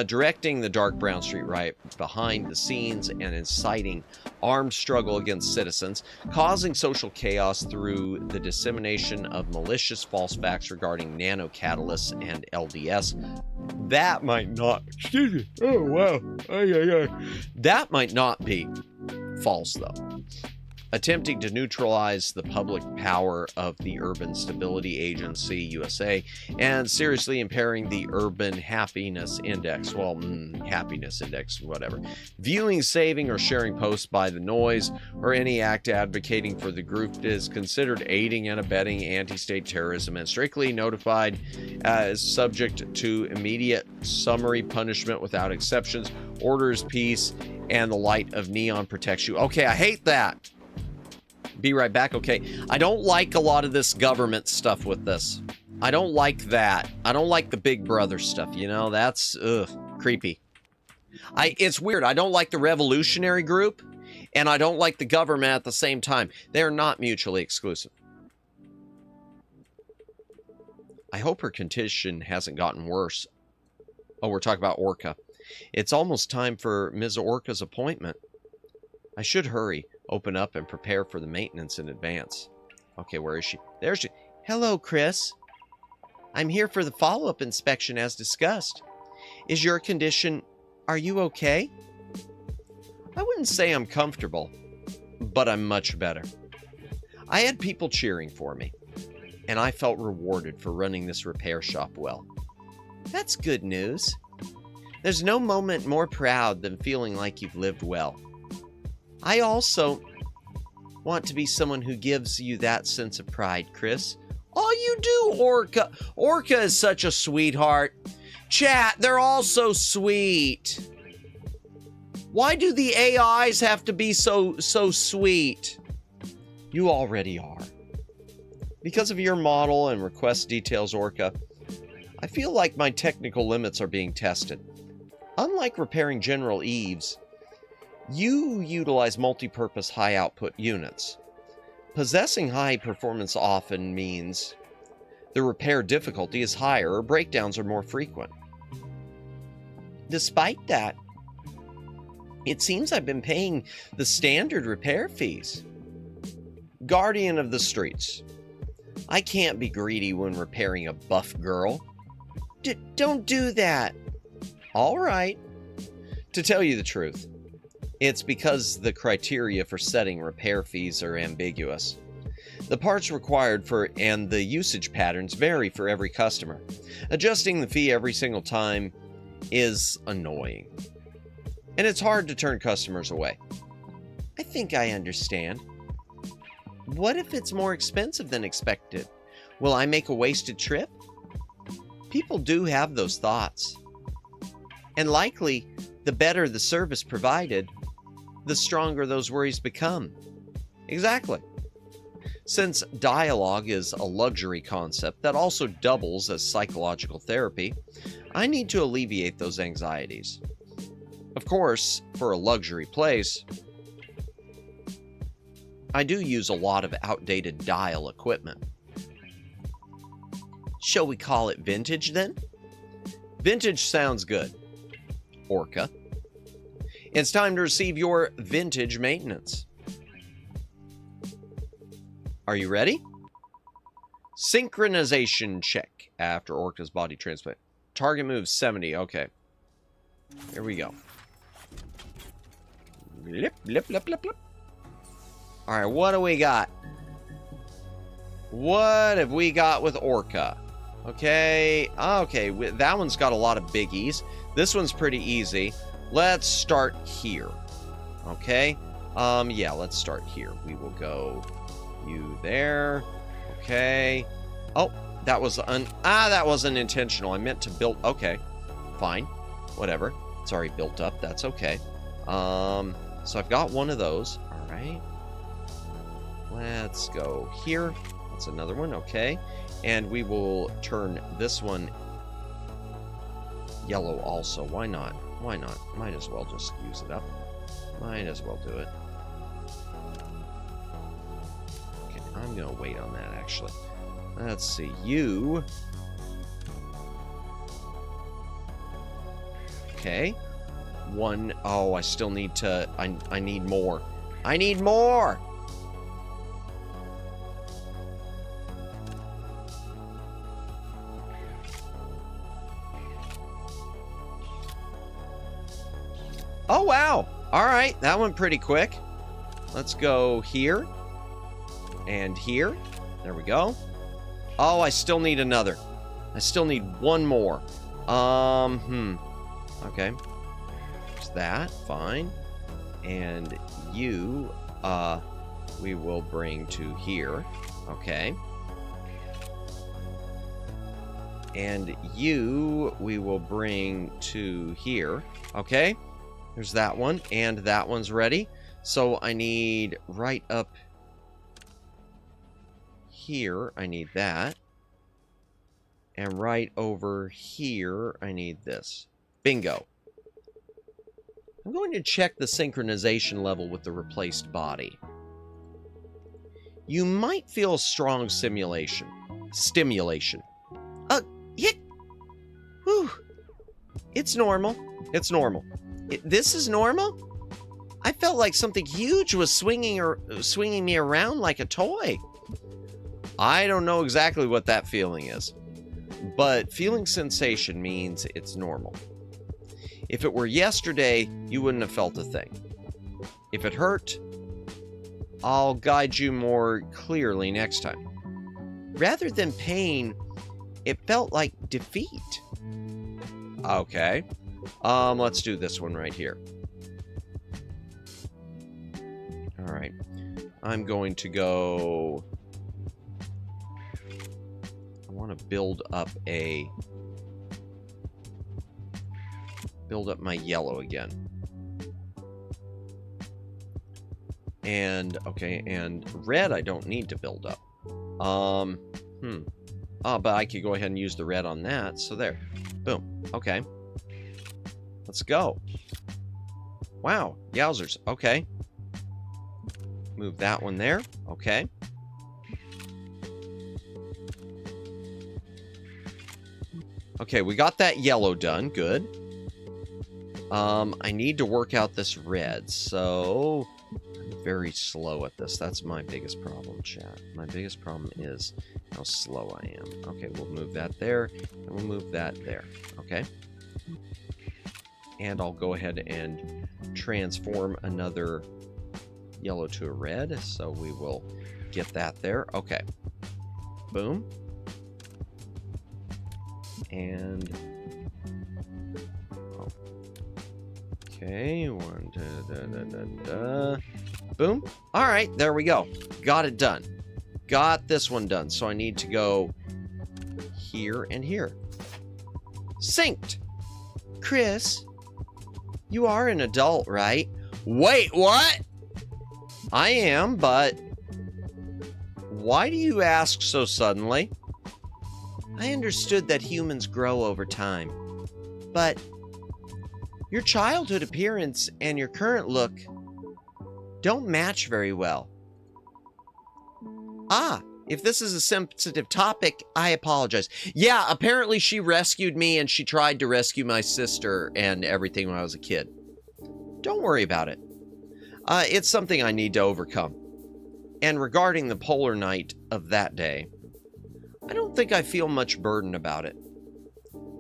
Directing the Dark Brown Street riot behind the scenes and inciting armed struggle against citizens, causing social chaos through the dissemination of malicious false facts regarding nanocatalysts and LDS. That might not, excuse me, oh wow, that might not be false though. Attempting to neutralize the public power of the Urban Stability Agency, USA, and seriously impairing the Urban Happiness Index. Well, happiness index, whatever. Viewing, saving, or sharing posts by the noise, or any act advocating for the group is considered aiding and abetting anti-state terrorism and strictly notified as subject to immediate summary punishment without exceptions. Orders, peace, and the light of neon protects you. Okay, I hate that. Be right back. Okay, I don't like a lot of this government stuff with this. I don't like that. I don't like the Big Brother stuff, you know? That's, creepy. It's weird. I don't like the revolutionary group, and I don't like the government at the same time. They're not mutually exclusive. I hope her condition hasn't gotten worse. Oh, we're talking about Orca. It's almost time for Ms. Orca's appointment. I should hurry. Open up and prepare for the maintenance in advance. Okay, where is she? There she. Hello, Chris. I'm here for the follow-up inspection as discussed. Is your condition... Are you okay? I wouldn't say I'm comfortable, but I'm much better. I had people cheering for me, and I felt rewarded for running this repair shop well. That's good news. There's no moment more proud than feeling like you've lived well. I also want to be someone who gives you that sense of pride, Chris. Oh, you do, Orca. Orca is such a sweetheart. Chat, they're all so sweet. Why do the AIs have to be so sweet? You already are. Because of your model and request details, Orca, I feel like my technical limits are being tested. Unlike repairing General Eves, you utilize multi-purpose high-output units. Possessing high performance often means the repair difficulty is higher or breakdowns are more frequent. Despite that, it seems I've been paying the standard repair fees. Guardian of the streets. I can't be greedy when repairing a buff girl. Don't do that. All right. To tell you the truth, it's because the criteria for setting repair fees are ambiguous. The parts required for and the usage patterns vary for every customer. Adjusting the fee every single time is annoying. And it's hard to turn customers away. I think I understand. What if it's more expensive than expected? Will I make a wasted trip? People do have those thoughts. And likely, the better the service provided, the stronger those worries become. Exactly. Since dialogue is a luxury concept that also doubles as psychological therapy, I need to alleviate those anxieties. Of course, for a luxury place, I do use a lot of outdated dial equipment. Shall we call it vintage then? Vintage sounds good. Orca. It's time to receive your vintage maintenance. Are you ready? Synchronization check after Orca's body transplant. Target moves 70. Okay. Here we go. Blip, blip, blip, blip, blip. All right, what do we got? What have we got with Orca? Okay, okay, that one's got a lot of biggies. This one's pretty easy. Let's start here. Okay, yeah, let's start here. We will go you there. Okay. Oh, that was that wasn't intentional. I meant to build. Okay, fine, whatever. It's already built up. That's okay. So I've got one of those. All right. Let's go here. That's another one. Okay. And we will turn this one yellow also. Why not? Why not? Might as well just use it up. Might as well do it. Okay, I'm going to wait on that, actually. Let's see. You. Okay. One. Oh, I still need to... I need more. I need more! Oh, wow. All right. That went pretty quick. Let's go here. And here. There we go. Oh, I still need another. I still need one more. Okay. There's that. Fine. And you, we will bring to here. Okay. And you, we will bring to here. Okay. There's that one, and that one's ready. So I need right up here, I need that. And right over here, I need this. Bingo. I'm going to check the synchronization level with the replaced body. You might feel a strong stimulation. Yeah. Whew. It's normal. It's normal. This is normal? I felt like something huge was swinging me around like a toy. I don't know exactly what that feeling is, but feeling sensation means it's normal. If it were yesterday, you wouldn't have felt a thing. If it hurt, I'll guide you more clearly next time. Rather than pain, it felt like defeat. Okay. Let's do this one right here. All right. I'm going to go... I want to build up my yellow again. And, okay, and red I don't need to build up. Oh, but I could go ahead and use the red on that. So there. Boom. Okay. Let's go. Wow. Yowzers. Okay. Move that one there. Okay. Okay, we got that yellow done. Good. I need to work out this red, so I'm very slow at this. That's my biggest problem, chat. My biggest problem is how slow I am. Okay, we'll move that there, and we'll move that there. Okay. And I'll go ahead and transform another yellow to a red, so we will get that there. Okay. Boom. And... okay, one, boom. All right, there we go. Got it done. Got this one done. So I need to go here and here. Synced. Chris, you are an adult, right? Wait, what? I am, but why do you ask so suddenly? I understood that humans grow over time, but your childhood appearance and your current look don't match very well. Ah, if this is a sensitive topic, I apologize. Yeah, apparently she rescued me and she tried to rescue my sister and everything when I was a kid. Don't worry about it. It's something I need to overcome. And regarding the polar night of that day, I don't think I feel much burden about it.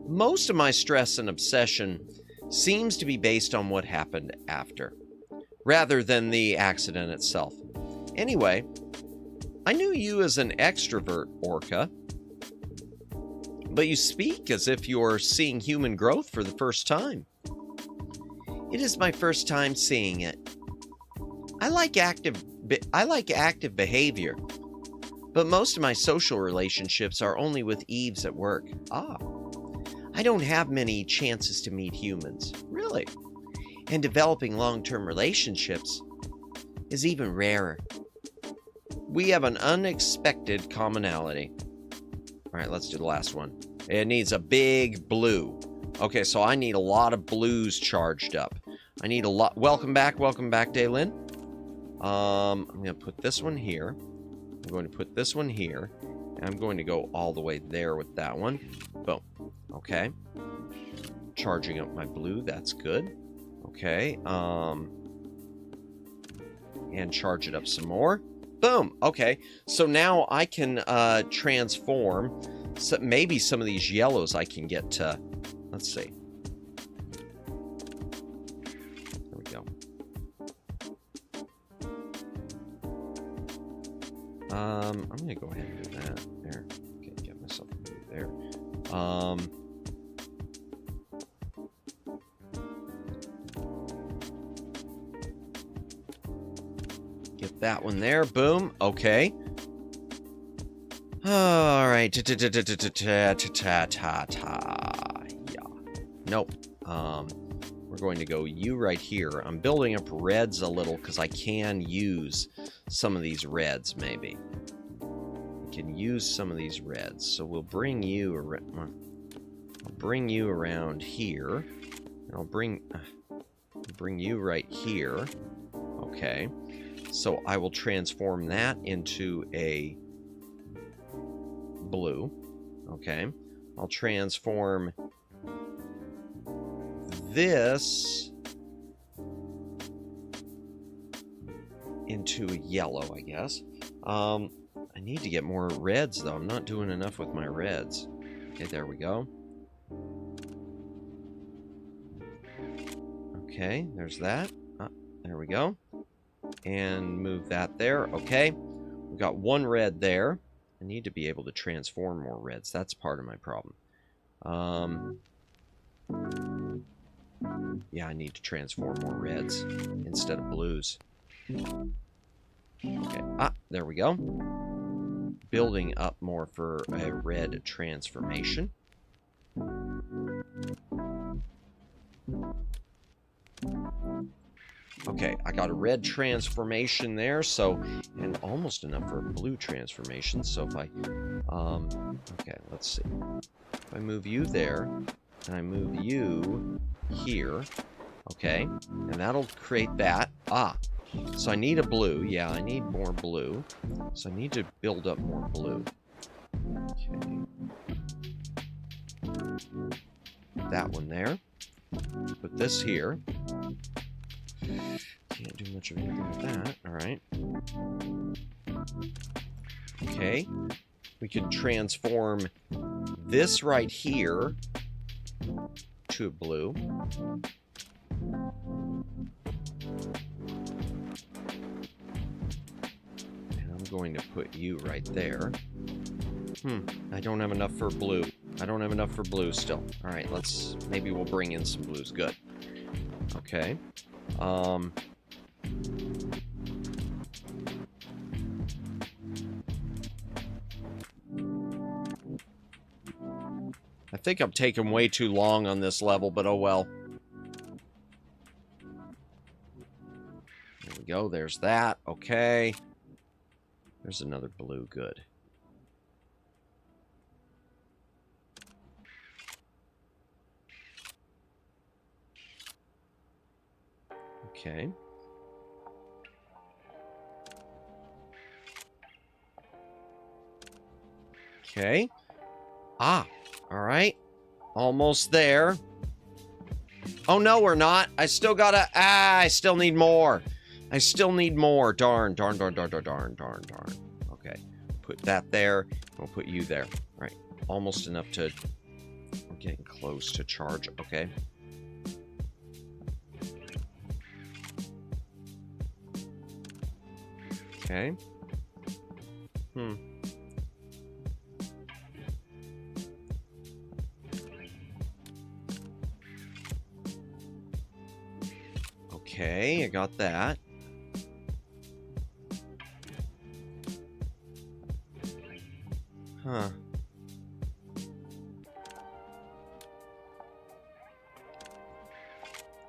Most of my stress and obsession seems to be based on what happened after, rather than the accident itself. Anyway, I knew you as an extrovert, Orca, but you speak as if you're seeing human growth for the first time. It is my first time seeing it. I like active behavior, but most of my social relationships are only with Eves at work. Ah, I don't have many chances to meet humans, really. And developing long-term relationships is even rarer. We have an unexpected commonality. All right, let's do the last one. It needs a big blue. Okay, so I need a lot of blues charged up. I need a lot. Welcome back, Daylin. I'm going to put this one here. I'm going to put this one here. And I'm going to go all the way there with that one. Boom. Okay. Charging up my blue. That's good. Okay. And charge it up some more. Boom. Okay. So now I can transform. So maybe some of these yellows I can get to. Let's see. There we go. I'm going to go ahead and do that. There. Okay, get myself there. Get that one there. Boom. Okay. All right. Yeah. Nope. We're going to go you right here. I'm building up reds a little because I can use some of these reds, maybe. I can use some of these reds. So we'll bring you around. I'll bring you around here. And I'll bring you right here. Okay. So I will transform that into a blue. Okay. I'll transform this into a yellow, I guess. I need to get more reds, though. I'm not doing enough with my reds. Okay, there we go. Okay, there's that. There we go. And move that there. Okay. We've got one red there. I need to be able to transform more reds. That's part of my problem. Yeah, I need to transform more reds instead of blues. Okay. There we go. Building up more for a red transformation. Okay, I got a red transformation there, so, and almost enough for a blue transformation, so if I, okay, let's see. If I move you there, and I move you here, okay, and that'll create that. So I need a blue. Yeah, I need more blue. So I need to build up more blue. Okay. That one there. Put this here. Can't do much of anything with that. Alright. Okay. We could transform this right here to a blue. And I'm going to put you right there. I don't have enough for blue. I don't have enough for blue still. Alright, maybe we'll bring in some blues. Good. Okay. I think I'm taking way too long on this level, but oh well. There we go, there's that. Okay. There's another blue, good. Okay. Okay. Ah, all right. Almost there. Oh, no, we're not. I still gotta... I still need more. I still need more. Darn. Okay. Put that there. We'll put you there. All right. Almost enough to... We're getting close to charge. Okay. Okay. Okay, I got that. Huh.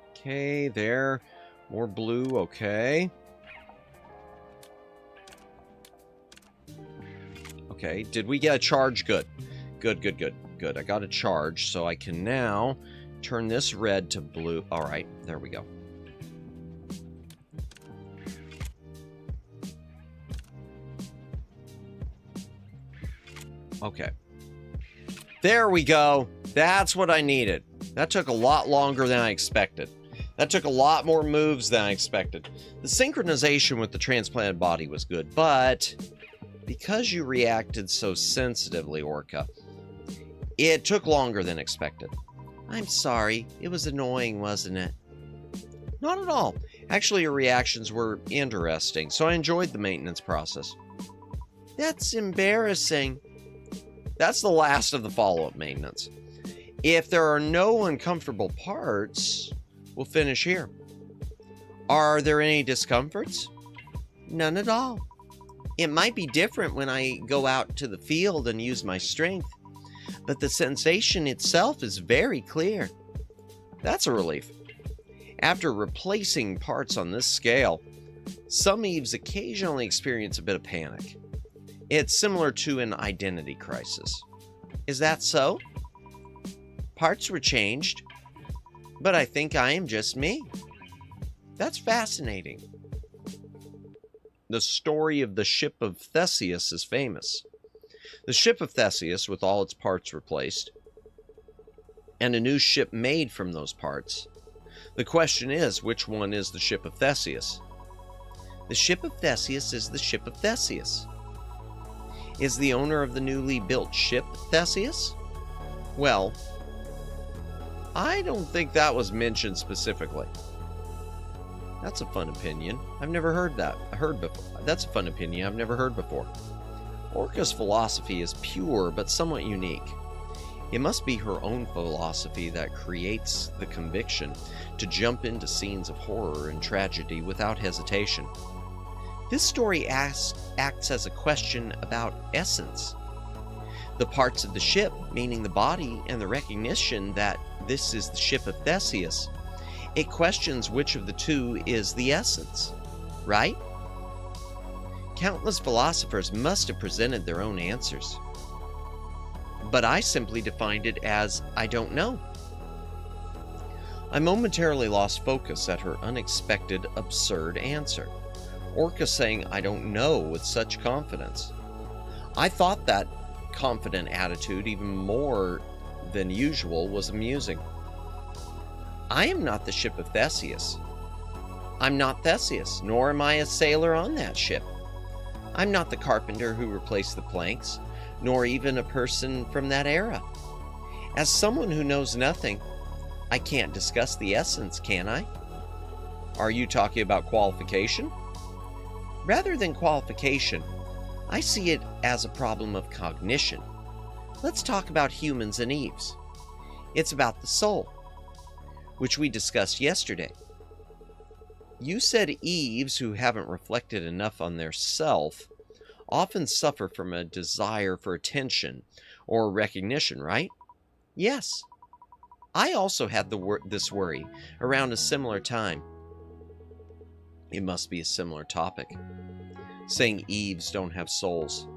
Okay, there. More blue, okay. Okay, did we get a charge? Good. Good. I got a charge, so I can now turn this red to blue. All right, there we go. Okay. There we go. That's what I needed. That took a lot longer than I expected. That took a lot more moves than I expected. The synchronization with the transplanted body was good, but because you reacted so sensitively, Orca, it took longer than expected. I'm sorry. It was annoying, wasn't it? Not at all. Actually, your reactions were interesting, so I enjoyed the maintenance process. That's embarrassing. That's the last of the follow-up maintenance. If there are no uncomfortable parts, we'll finish here. Are there any discomforts? None at all. It might be different when I go out to the field and use my strength, but the sensation itself is very clear. That's a relief. After replacing parts on this scale, some Eves occasionally experience a bit of panic. It's similar to an identity crisis. Is that so? Parts were changed, but I think I am just me. That's fascinating. The story of the ship of Theseus is famous. The ship of Theseus, with all its parts replaced, and a new ship made from those parts. The question is, which one is the ship of Theseus? The ship of Theseus is the ship of Theseus. Is the owner of the newly built ship Theseus? Well, I don't think that was mentioned specifically. That's a fun opinion. I've never heard before. That's a fun opinion I've never heard before. Orca's philosophy is pure but somewhat unique. It must be her own philosophy that creates the conviction to jump into scenes of horror and tragedy without hesitation. This story acts as a question about essence. The parts of the ship, meaning the body and the recognition that this is the ship of Theseus, it questions which of the two is the essence, right? Countless philosophers must have presented their own answers. But I simply defined it as, I don't know. I momentarily lost focus at her unexpected, absurd answer. Orca saying, I don't know, with such confidence. I thought that confident attitude, even more than usual, was amusing. I am not the ship of Theseus. I'm not Theseus, nor am I a sailor on that ship. I'm not the carpenter who replaced the planks, nor even a person from that era. As someone who knows nothing, I can't discuss the essence, can I? Are you talking about qualification? Rather than qualification, I see it as a problem of cognition. Let's talk about humans and Eves. It's about the soul, which we discussed yesterday. You said Eves who haven't reflected enough on their self often suffer from a desire for attention or recognition, right? Yes. I also had this worry around a similar time. It must be a similar topic. Saying Eves don't have souls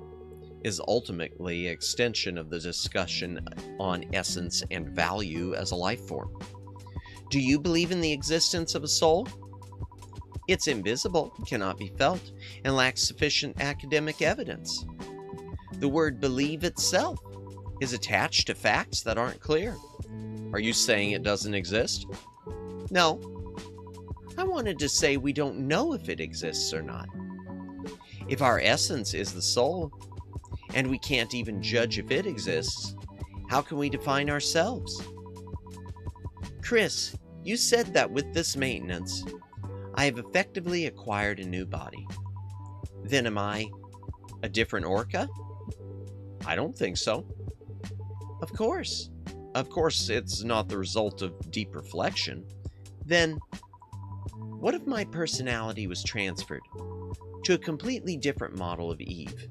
is ultimately an extension of the discussion on essence and value as a life form. Do you believe in the existence of a soul? It's invisible, cannot be felt, and lacks sufficient academic evidence. The word believe itself is attached to facts that aren't clear. Are you saying it doesn't exist? No. I wanted to say we don't know if it exists or not. If our essence is the soul, and we can't even judge if it exists, how can we define ourselves? Chris, you said that with this maintenance, I have effectively acquired a new body. Then am I a different orca? I don't think so. Of course. Of course, it's not the result of deep reflection. Then, what if my personality was transferred to a completely different model of Eve?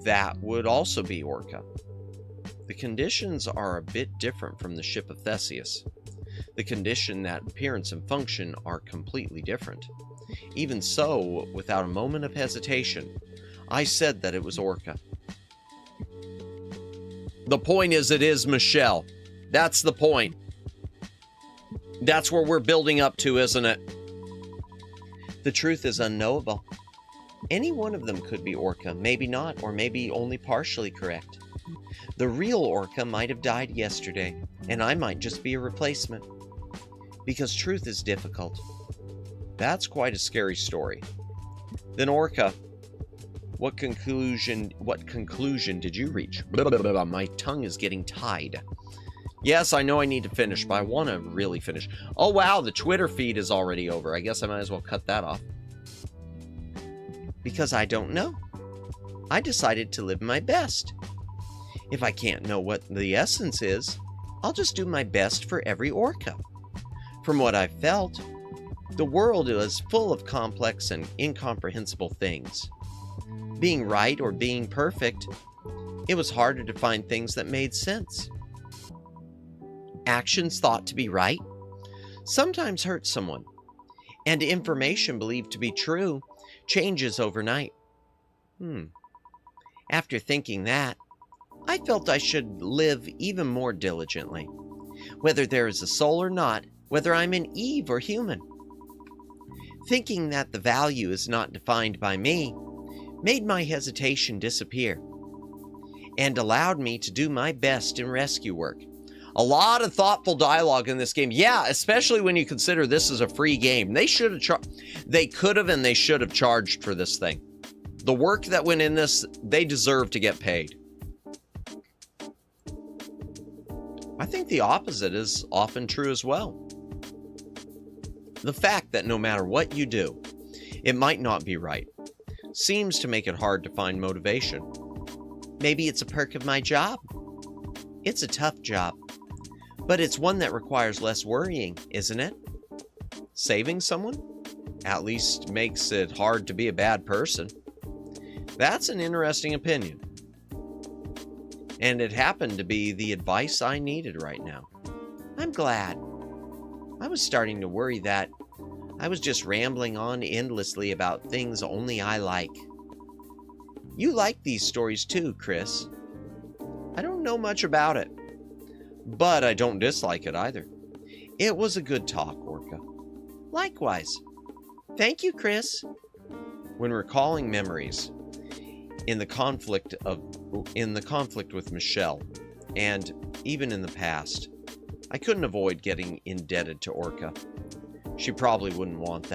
That would also be orca. The conditions are a bit different from the ship of Theseus. The condition that appearance and function are completely different. Even so, without a moment of hesitation, I said that it was orca. The point is, it is Michelle. That's the point. That's where we're building up to, isn't it? The truth is unknowable. Any one of them could be orca, maybe not, or maybe only partially correct. The real orca might have died yesterday, and I might just be a replacement. Because truth is difficult. That's quite a scary story. Then orca, what conclusion did you reach? Blah, blah, blah, blah. My tongue is getting tied. Yes, I know I need to finish, but I want to really finish. Oh wow, the Twitter feed is already over. I guess I might as well cut that off. Because I don't know. I decided to live my best. If I can't know what the essence is, I'll just do my best for every orca. From what I've felt, the world is full of complex and incomprehensible things. Being right or being perfect, it was harder to find things that made sense. Actions thought to be right sometimes hurt someone, and information believed to be true changes overnight. After thinking that, I felt I should live even more diligently. Whether there is a soul or not, whether I'm an Eve or human. Thinking that the value is not defined by me made my hesitation disappear and allowed me to do my best in rescue work. A lot of thoughtful dialogue in this game. Yeah, especially when you consider this is a free game. They could have and they should have charged for this thing. The work that went in this, they deserve to get paid. I think the opposite is often true as well. The fact that no matter what you do, it might not be right, seems to make it hard to find motivation. Maybe it's a perk of my job. It's a tough job, but it's one that requires less worrying, isn't it? Saving someone at least makes it hard to be a bad person. That's an interesting opinion. And it happened to be the advice I needed right now. I'm glad. I was starting to worry that I was just rambling on endlessly about things only I like. You like these stories too, Chris. I don't know much about it, but I don't dislike it either. It was a good talk, Orca. Likewise. Thank you, Chris. When recalling memories in the conflict with Michelle, and even in the past, I couldn't avoid getting indebted to Orca. She probably wouldn't want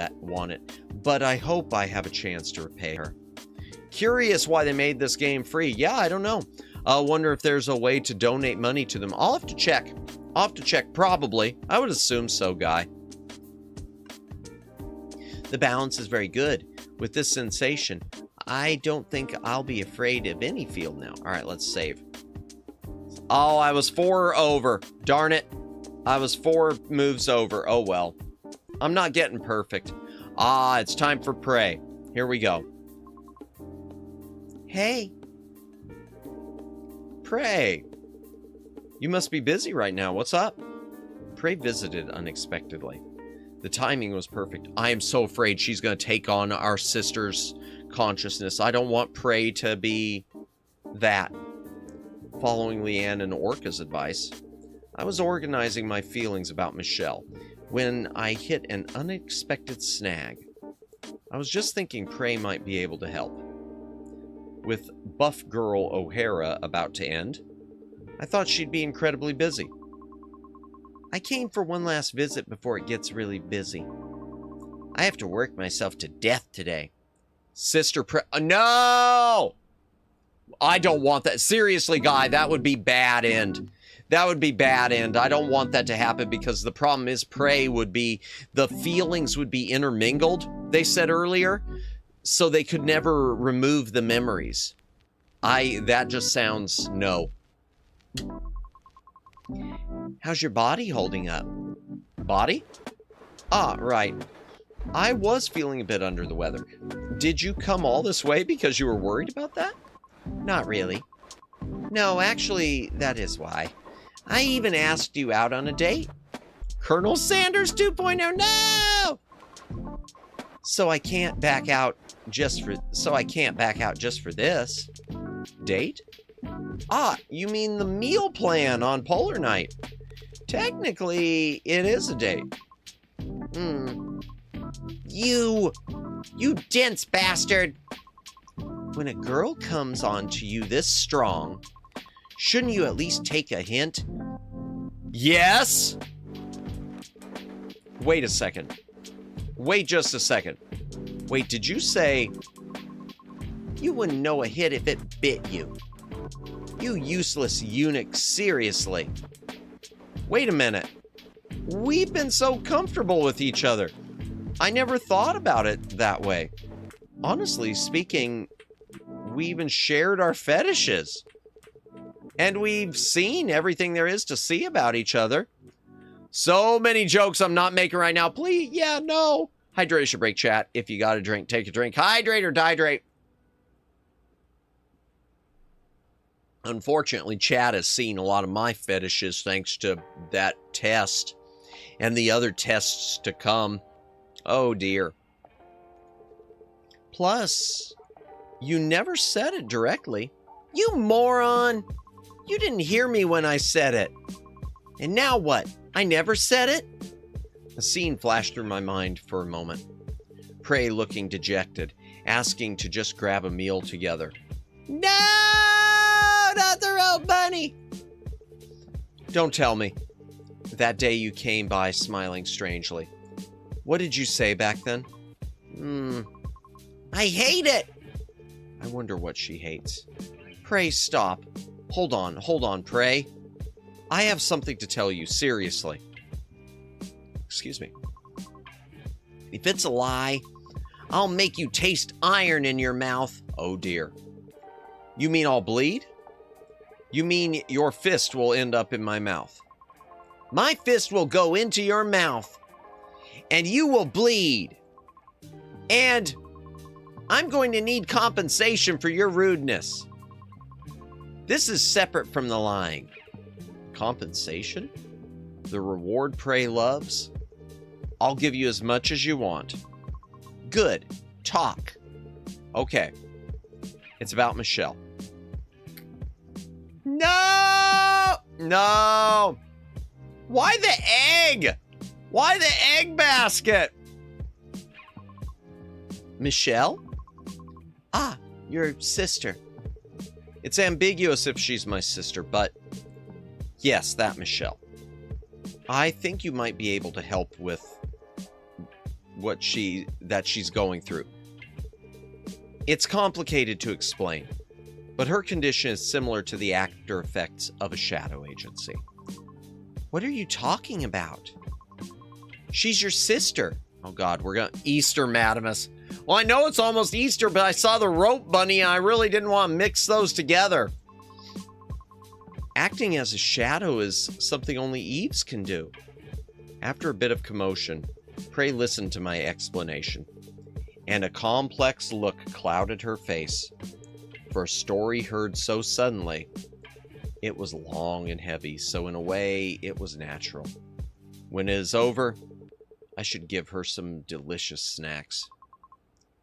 it, but I hope I have a chance to repay her. Curious why they made this game free. Yeah, I don't know. I wonder if there's a way to donate money to them. I'll have to check. Probably. I would assume so, Guy. The balance is very good. With this sensation, I don't think I'll be afraid of any field now. All right, let's save. Oh, I was 4 over. Darn it. I was 4 moves over. Oh, well. I'm not getting perfect. It's time for Prey. Here we go. Hey. Prey. You must be busy right now. What's up? Prey visited unexpectedly. The timing was perfect. I am so afraid she's going to take on our sister's consciousness. I don't want Prey to be that. Following Leanne and Orca's advice, I was organizing my feelings about Michelle when I hit an unexpected snag. I was just thinking Prey might be able to help. with Buff Girl O'Hara about to end, I thought she'd be incredibly busy. I came for one last visit before it gets really busy. I have to work myself to death today. Sister no! I don't want that. Seriously, guy, that would be bad end. That would be bad end. I don't want that to happen because the problem is the feelings would be intermingled, they said earlier, so they could never remove the memories. That just sounds no. How's your body holding up? Body? Ah, right. I was feeling a bit under the weather. Did you come all this way because you were worried about that? Not really. No, actually, that is why. I even asked you out on a date. Colonel Sanders 2.0, no! So I can't back out just for this. Date? Ah, you mean the meal plan on Polar Night. Technically, it is a date. You dense bastard. When a girl comes on to you this strong, shouldn't you at least take a hint? Yes? Wait a second. Wait just a second. Wait, did you say you wouldn't know a hit if it bit you? You useless eunuch, seriously. Wait a minute. We've been so comfortable with each other. I never thought about it that way. Honestly speaking, we even shared our fetishes. And we've seen everything there is to see about each other. So many jokes I'm not making right now. Please, yeah, no. Hydration break, chat. If you got a drink, take a drink. Hydrate or dihydrate. Unfortunately, chat has seen a lot of my fetishes thanks to that test and the other tests to come. Oh, dear. Plus, you never said it directly. You moron! You didn't hear me when I said it. And now what? I never said it? A scene flashed through my mind for a moment. Prey looking dejected, asking to just grab a meal together. No! Not the rope bunny! Don't tell me. That day you came by smiling strangely. What did you say back then? I hate it! I wonder what she hates. Prey, stop. Hold on, Prey. I have something to tell you, seriously. Excuse me. If it's a lie, I'll make you taste iron in your mouth. Oh dear. You mean I'll bleed? You mean your fist will end up in my mouth? My fist will go into your mouth, and you will bleed. And I'm going to need compensation for your rudeness. This is separate from the lying. Compensation? The reward Prey loves? I'll give you as much as you want. Good. Talk. Okay. It's about Michelle. No! No! Why the egg? Why the egg basket? Michelle? Ah, your sister. It's ambiguous if she's my sister, but yes, that Michelle. I think you might be able to help with what she's going through. It's complicated to explain, but her condition is similar to the after effects of a shadow agency. What are you talking about? She's your sister. Oh God, we're going Easter, Madamus. Well, I know it's almost Easter, but I saw the rope bunny and I really didn't want to mix those together. Acting as a shadow is something only Eves can do. After a bit of commotion, Prey listened to my explanation, and a complex look clouded her face. For a story heard so suddenly, it was long and heavy, so in a way, it was natural. When it is over, I should give her some delicious snacks.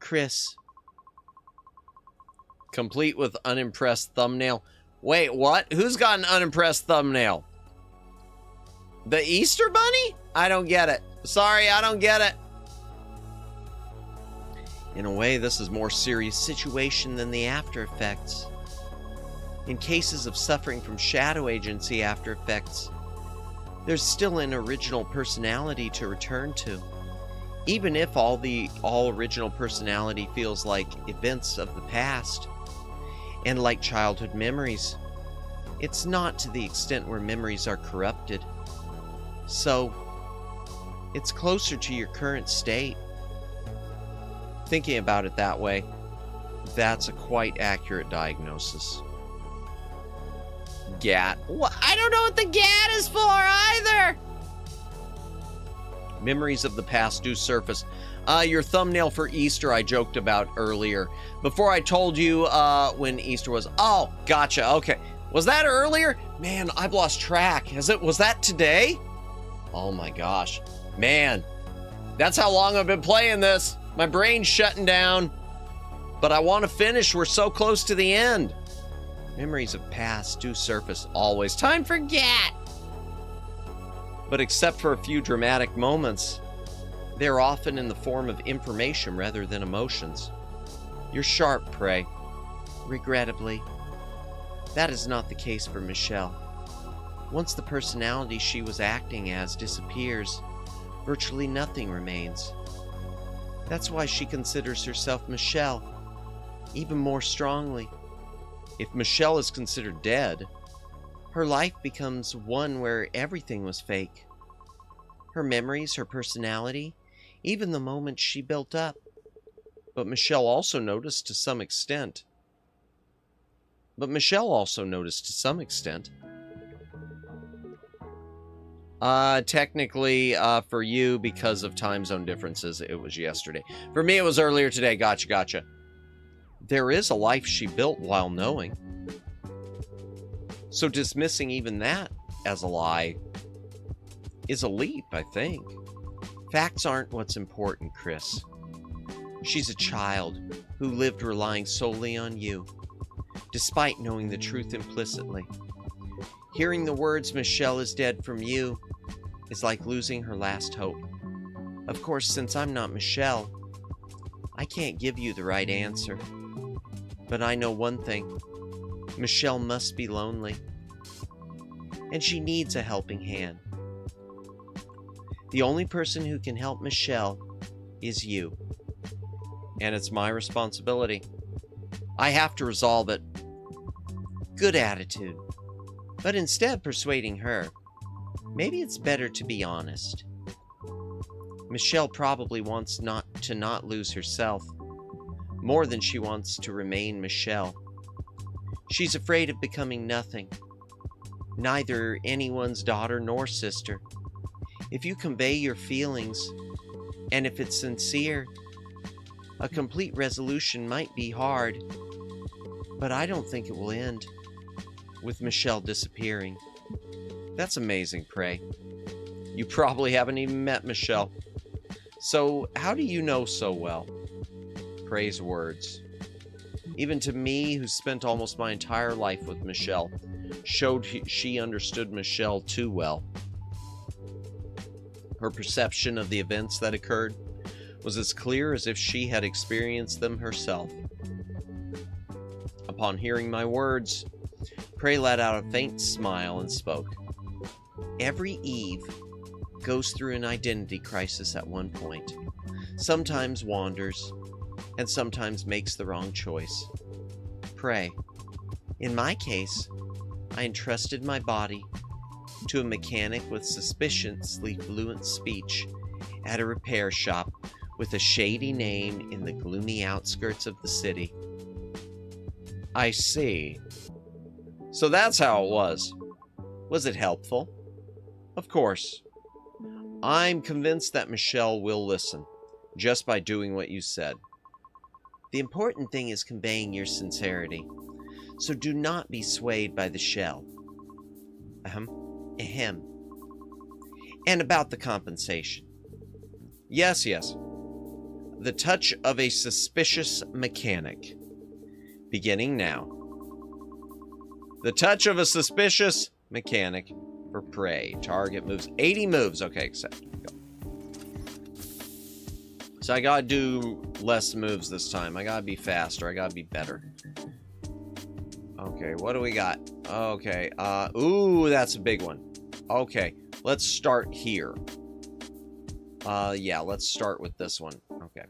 Chris. Complete with unimpressed thumbnail. Wait, what? Who's got an unimpressed thumbnail? The Easter Bunny? I don't get it. Sorry, I don't get it. In a way, this is a more serious situation than the after effects. In cases of suffering from shadow agency after effects, there's still an original personality to return to. Even if all original personality feels like events of the past and like childhood memories, it's not to the extent where memories are corrupted. So, it's closer to your current state. Thinking about it that way, that's a quite accurate diagnosis. GAT. What? I don't know what the GAT is for either! Memories of the past do surface. Your thumbnail for Easter I joked about earlier. Before I told you when Easter was. Oh, gotcha. Okay. Was that earlier? Man, I've lost track. Was that today? Oh my gosh. Man, that's how long I've been playing this. My brain's shutting down. But I want to finish. We're so close to the end. Memories of past do surface always. Time for GAT. But except for a few dramatic moments, they're often in the form of information rather than emotions. You're sharp, Prey. Regrettably, that is not the case for Michelle. Once the personality she was acting as disappears, virtually nothing remains. That's why she considers herself Michelle, even more strongly. If Michelle is considered dead, her life becomes one where everything was fake. Her memories, her personality, even the moments she built up. But Michelle also noticed to some extent. Technically, for you, because of time zone differences, it was yesterday. For me, it was earlier today. Gotcha. There is a life she built while knowing. So dismissing even that as a lie is a leap, I think. Facts aren't what's important, Chris. She's a child who lived relying solely on you, despite knowing the truth implicitly. Hearing the words Michelle is dead from you is like losing her last hope. Of course, since I'm not Michelle, I can't give you the right answer. But I know one thing. Michelle must be lonely. And she needs a helping hand. The only person who can help Michelle is you. And it's my responsibility. I have to resolve it. Good attitude. But instead of persuading her, maybe it's better to be honest. Michelle probably wants not lose herself, more than she wants to remain Michelle. She's afraid of becoming nothing, neither anyone's daughter nor sister. If you convey your feelings, and if it's sincere, a complete resolution might be hard, but I don't think it will end with Michelle disappearing. That's amazing, Prey. You probably haven't even met Michelle. So how do you know so well? Prey's words, even to me who spent almost my entire life with Michelle, showed she understood Michelle too well. Her perception of the events that occurred was as clear as if she had experienced them herself. Upon hearing my words, Prey let out a faint smile and spoke. Every Eve goes through an identity crisis at one point. Sometimes wanders, and sometimes makes the wrong choice. Prey. In my case, I entrusted my body to a mechanic with suspiciously fluent speech at a repair shop with a shady name in the gloomy outskirts of the city. I see. So that's how it was. Was it helpful? Of course. I'm convinced that Michelle will listen, just by doing what you said. The important thing is conveying your sincerity, so do not be swayed by the shell. Ahem. And about the compensation. Yes. The touch of a suspicious mechanic. Beginning now. The touch of a suspicious mechanic for Prey. Target moves 80 moves. Okay, accept. Go. So I gotta do less moves this time. I gotta be faster. I gotta be better. Okay, what do we got? Okay, ooh, that's a big one. Okay, let's start here. Yeah, let's start with this one. Okay.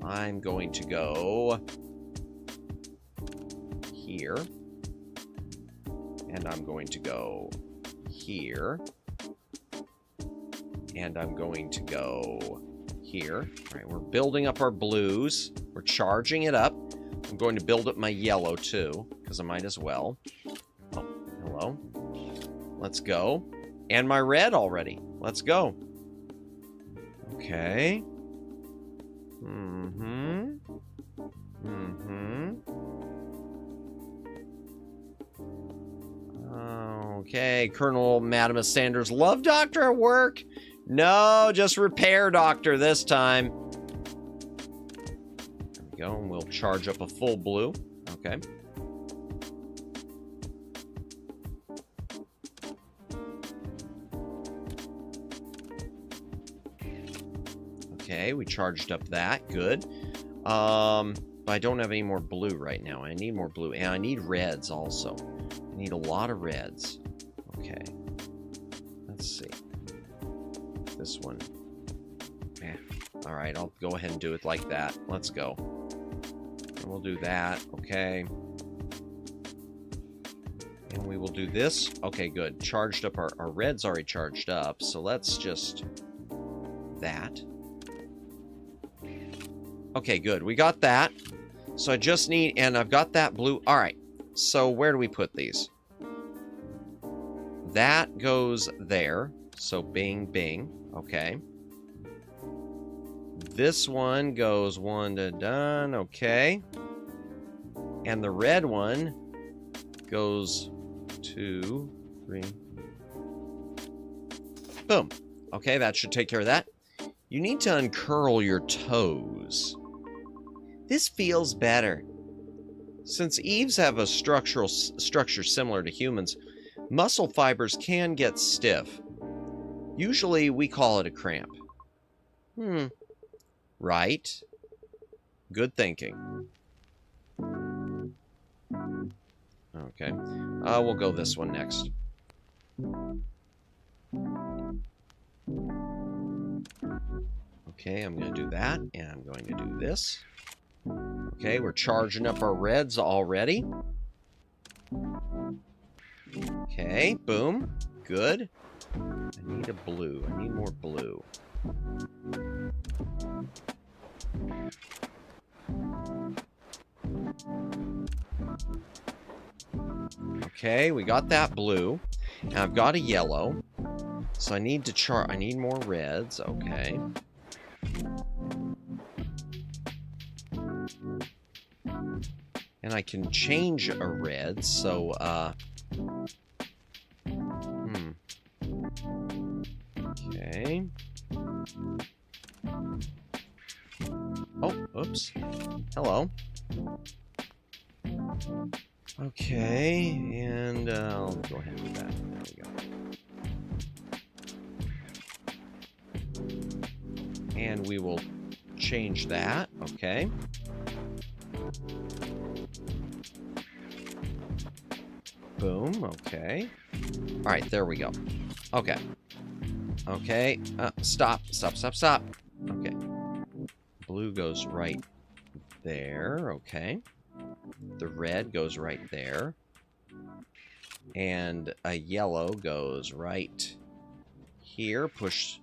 I'm going to go here. And I'm going to go here. And I'm going to go here. All right, we're building up our blues. We're charging it up. I'm going to build up my yellow too, because I might as well. Oh, hello. Let's go. And my red already. Let's go. Okay. Okay, Colonel Madamus Sanders, love doctor at work? No, just repair doctor this time. There we go, and we'll charge up a full blue. Okay. Okay, we charged up that. Good. But I don't have any more blue right now. I need more blue. And I need reds also. I need a lot of reds. Okay. Let's see. This one. Alright, I'll go ahead and do it like that. Let's go. And we'll do that. Okay. And we will do this. Okay, good. Charged up. Our red's already charged up. So let's just... that. Okay, good. We got that. So I just need... and I've got that blue. Alright. So where do we put these? That goes there. So bing, bing. Okay. This one goes one to done. Okay. And the red one goes 2, 3. Boom. Okay, that should take care of that. You need to uncurl your toes. This feels better. Since Eves have a structure similar to humans, muscle fibers can get stiff. Usually we call it a cramp. Right. Good thinking. Okay. We'll go this one next. Okay, I'm going to do that, and I'm going to do this. Okay, we're charging up our reds already. Okay, boom. Good. I need a blue. I need more blue. Okay, we got that blue. And I've got a yellow. So I need to I need more reds. Okay. And I can change a red, so, okay. Oh, oops. Hello. Okay, and, I'll go ahead and do that. There we go. And we will change that, okay. Boom, okay. Alright, there we go. Okay. Okay, stop. Okay. Blue goes right there, okay. The red goes right there. And a yellow goes right here. Push.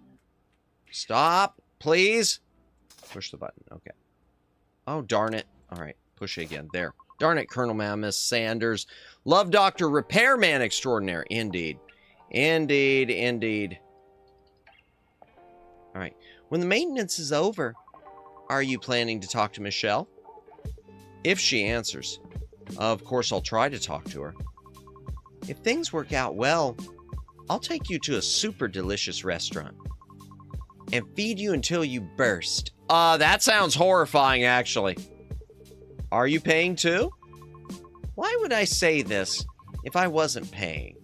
Stop, please. Push the button, okay. Oh, darn it. Alright, push it again. There. Darn it, Colonel Madamus Sanders. Love Doctor Repairman Extraordinaire. Indeed. Indeed, indeed. Alright. When the maintenance is over, are you planning to talk to Michelle? If she answers, of course I'll try to talk to her. If things work out well, I'll take you to a super delicious restaurant and feed you until you burst. That sounds horrifying, actually. Are you paying too? Why would I say this if I wasn't paying?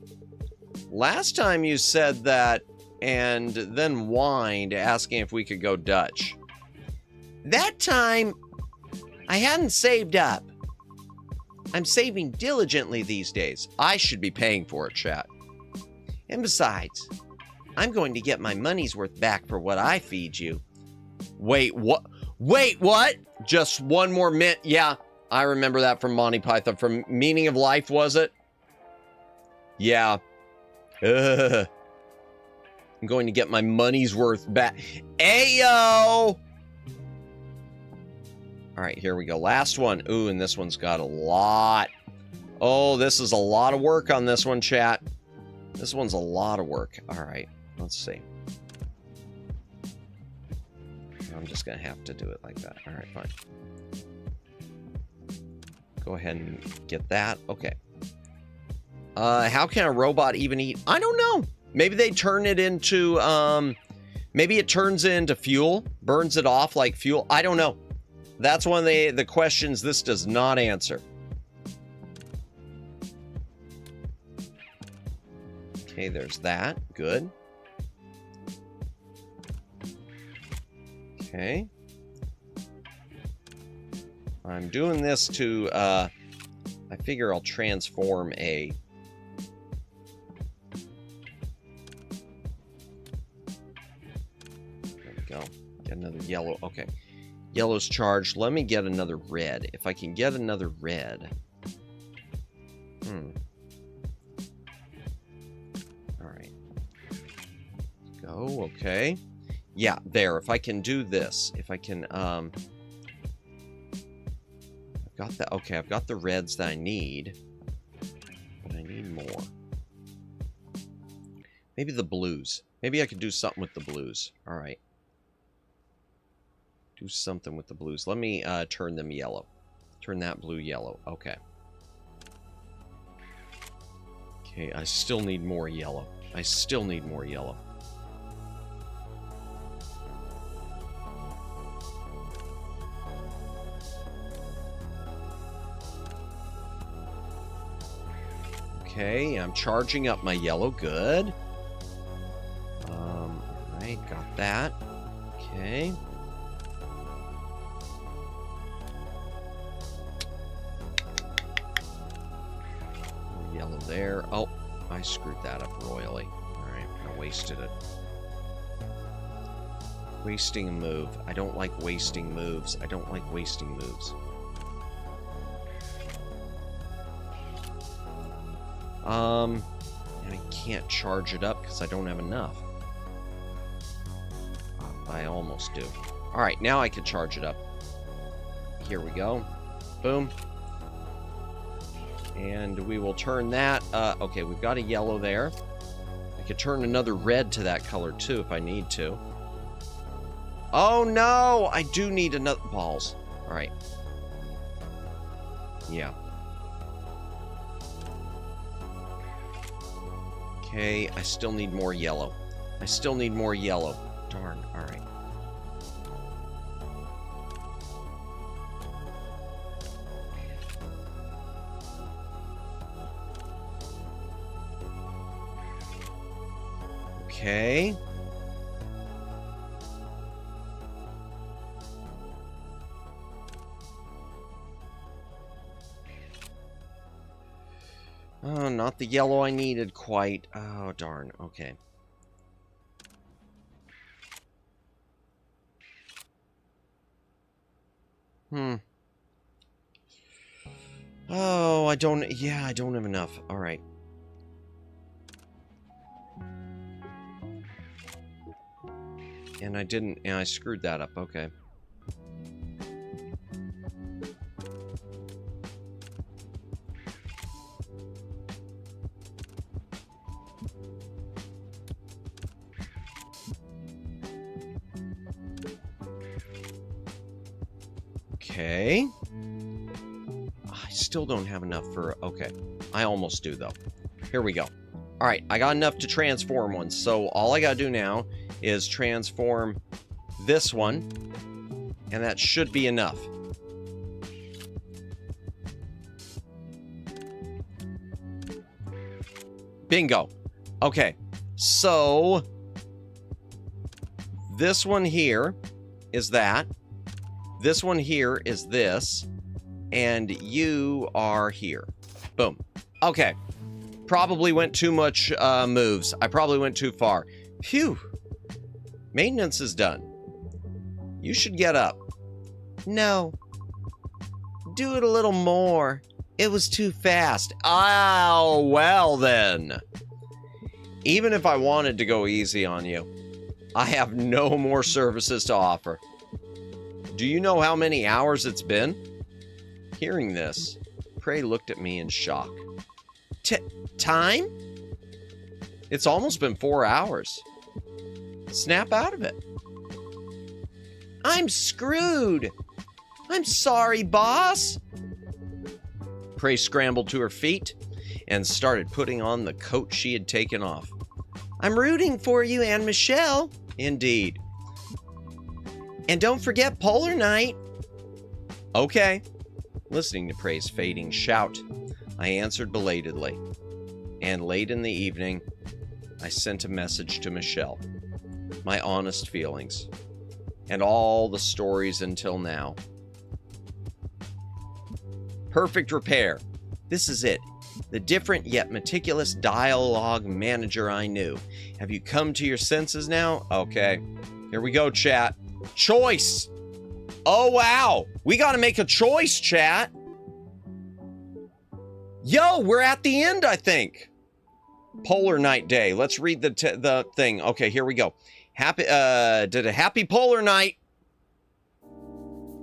Last time you said that and then whined asking if we could go Dutch. that time, I hadn't saved up. I'm saving diligently these days. I should be paying for it, chat. And besides, I'm going to get my money's worth back for what I feed you. Wait, what? Wait, what? Just one more mint. Yeah, I remember that from Monty Python. From Meaning of Life, was it? Yeah. I'm going to get my money's worth back. Ayo! All right, here we go. Last one. Ooh, and this one's got a lot. Oh, this is a lot of work on this one, chat. This one's a lot of work. All right, let's see. I'm just going to have to do it like that. All right, fine. Go ahead and get that. Okay. How can a robot even eat? I don't know. Maybe they turn it into, maybe it turns into fuel, burns it off like fuel. I don't know. That's one of the questions this does not answer. Okay, there's that. Good. Okay. I'm doing this to, I figure I'll transform a... There we go. Get another yellow. Okay. Yellow's charged. Let me get another red. If I can get another red. Alright. Go, okay. Yeah, there. If I can do this. If I can, I've got that. Okay, I've got the reds that I need. But I need more. Maybe the blues. Maybe I could do something with the blues. Alright. Do something with the blues. Let me turn them yellow. Turn that blue yellow. Okay. Okay, I still need more yellow. I still need more yellow. Okay, I'm charging up my yellow. Good. Alright, got that. Okay. Yellow there. Oh, I screwed that up royally. Alright, I wasted it. Wasting a move. I don't like wasting moves. I don't like wasting moves. And I can't charge it up because I don't have enough. I almost do. Alright, now I can charge it up. Here we go. Boom. And we will turn that, okay, we've got a yellow there. I could turn another red to that color too if I need to. Oh no, I do need another, balls. All right. Yeah. Okay, I still need more yellow. I still need more yellow. Darn, all right. Okay. Oh, not the yellow I needed quite. Oh, darn. Okay. Oh, I don't have enough. All right. And I screwed that up. Okay. Okay. I still don't have enough for... Okay. I almost do, though. Here we go. All right. I got enough to transform one. So all I got to do now is transform this one. And that should be enough. Bingo. Okay. So... this one here is that. This one here is this, and you are here. Boom. Okay. Probably went too much moves. I probably went too far. Phew. Maintenance is done. You should get up. No. Do it a little more. It was too fast. Oh, well then. Even if I wanted to go easy on you, I have no more services to offer. Do you know how many hours it's been? Hearing this, Prey looked at me in shock. Time? It's almost been 4 hours. Snap out of it. I'm screwed. I'm sorry, boss. Prey scrambled to her feet and started putting on the coat she had taken off. I'm rooting for you and Michelle. Indeed. And don't forget Polar Night. Okay. Listening to Prey's fading shout, I answered belatedly. And late in the evening, I sent a message to Michelle. My honest feelings. And all the stories until now. Perfect repair. This is it. The different yet meticulous dialogue manager I knew. Have you come to your senses now? Okay. Here we go, chat. Choice. Oh, wow. We got to make a choice, chat. Yo, we're at the end, I think. Polar Night Day. Let's read the thing. Okay, here we go. Did a happy Polar Night.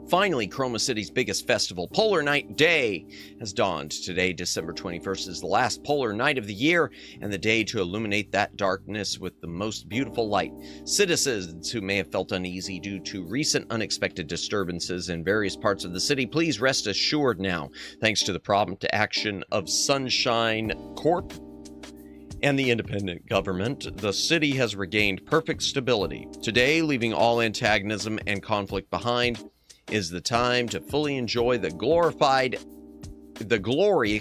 Finally, Chroma City's biggest festival, Polar Night Day, has dawned. Today, December 21st, is the last polar night of the year, and the day to illuminate that darkness with the most beautiful light. Citizens who may have felt uneasy due to recent unexpected disturbances in various parts of the city, please rest assured now, thanks to the prompt action of Sunshine Corp and the independent government, the city has regained perfect stability. Today, leaving all antagonism and conflict behind, is the time to fully enjoy the glory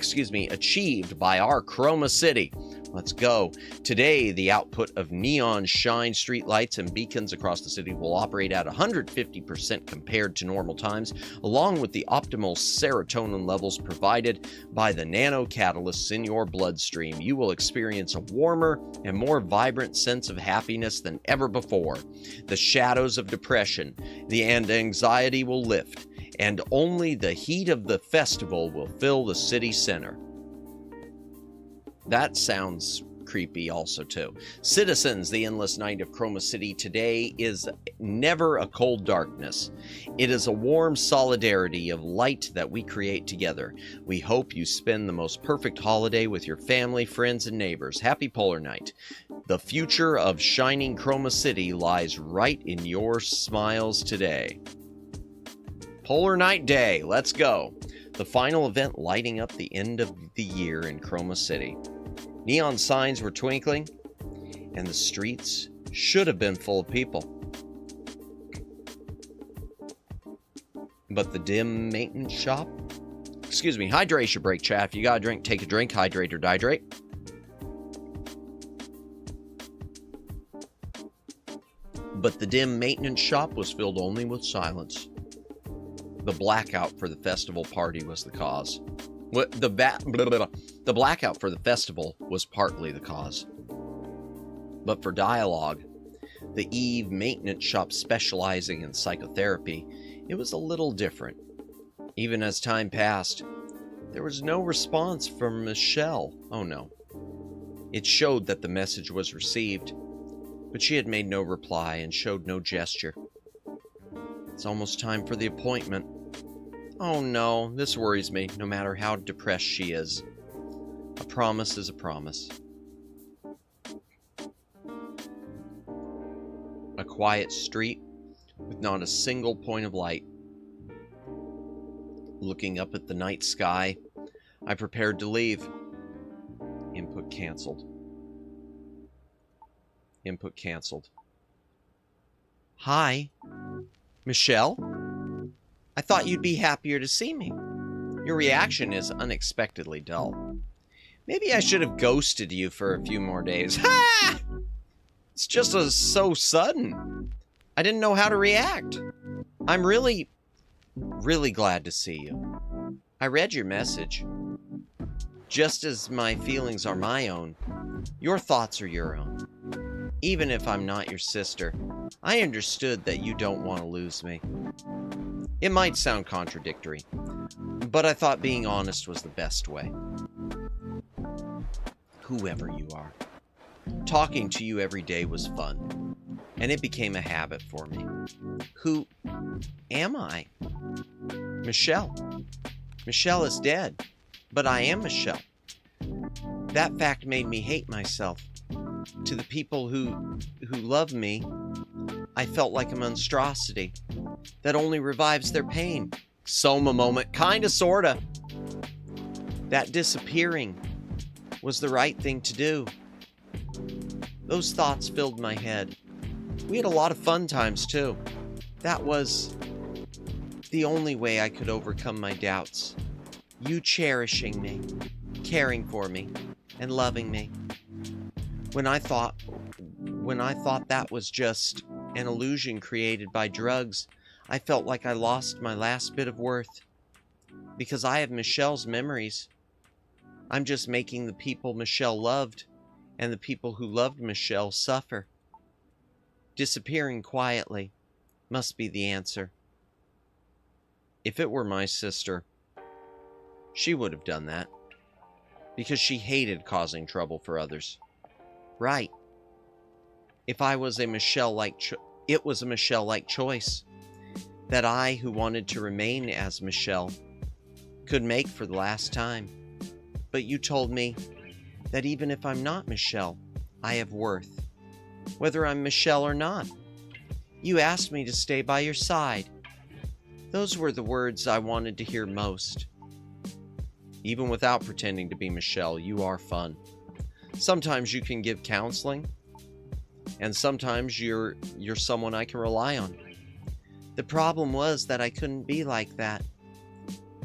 achieved by our Chroma City. Let's go. Today, the output of neon shine streetlights and beacons across the city will operate at 150% compared to normal times, along with the optimal serotonin levels provided by the nanocatalysts in your bloodstream. You will experience a warmer and more vibrant sense of happiness than ever before. The shadows of depression and anxiety will lift, and only the heat of the festival will fill the city center. That sounds creepy also, too. Citizens, the endless night of Chroma City today is never a cold darkness. It is a warm solidarity of light that we create together. We hope you spend the most perfect holiday with your family, friends, and neighbors. Happy Polar Night. The future of shining Chroma City lies right in your smiles today. Polar Night Day, let's go. The final event lighting up the end of the year in Chroma City. Neon signs were twinkling, and the streets should have been full of people. But the dim maintenance shop? Excuse me, hydration break, chat. If you got a drink, take a drink. Hydrate or dihydrate. But the dim maintenance shop was filled only with silence. The blackout for the festival party was the cause. The blackout for the festival was partly the cause. But for dialogue, the Eve maintenance shop specializing in psychotherapy, it was a little different. Even as time passed, there was no response from Michelle. Oh no. It showed that the message was received, but she had made no reply and showed no gesture. It's almost time for the appointment. Oh no, this worries me, no matter how depressed she is. A promise is a promise. A quiet street with not a single point of light. Looking up at the night sky, I prepared to leave. Input canceled. Input canceled. Hi, Michelle? I thought you'd be happier to see me. Your reaction is unexpectedly dull. Maybe I should have ghosted you for a few more days. Ha! It's just so sudden. I didn't know how to react. I'm really Really glad to see you. I read your message. Just as my feelings are my own, your thoughts are your own. Even if I'm not your sister, I understood that you don't want to lose me. It might sound contradictory, but I thought being honest was the best way. Whoever you are, talking to you every day was fun, and it became a habit for me. Who am I? Michelle. Michelle is dead, but I am Michelle. That fact made me hate myself. To the people who love me, I felt like a monstrosity that only revives their pain. Soma moment, kinda, sorta. That disappearing was the right thing to do. Those thoughts filled my head. We had a lot of fun times too. That was the only way I could overcome my doubts. You cherishing me, caring for me, and loving me. When I thought that was just an illusion created by drugs, I felt like I lost my last bit of worth. Because I have Michelle's memories. I'm just making the people Michelle loved and the people who loved Michelle suffer. Disappearing quietly must be the answer. If it were my sister, she would have done that. Because she hated causing trouble for others. Right. If I was a Michelle-like it was a Michelle-like choice that I, who wanted to remain as Michelle, could make for the last time. But you told me that even if I'm not Michelle, I have worth, whether I'm Michelle or not. You asked me to stay by your side. Those were the words I wanted to hear most. Even without pretending to be Michelle, you are fun. Sometimes you can give counseling, and sometimes you're someone I can rely on. The problem was that I couldn't be like that.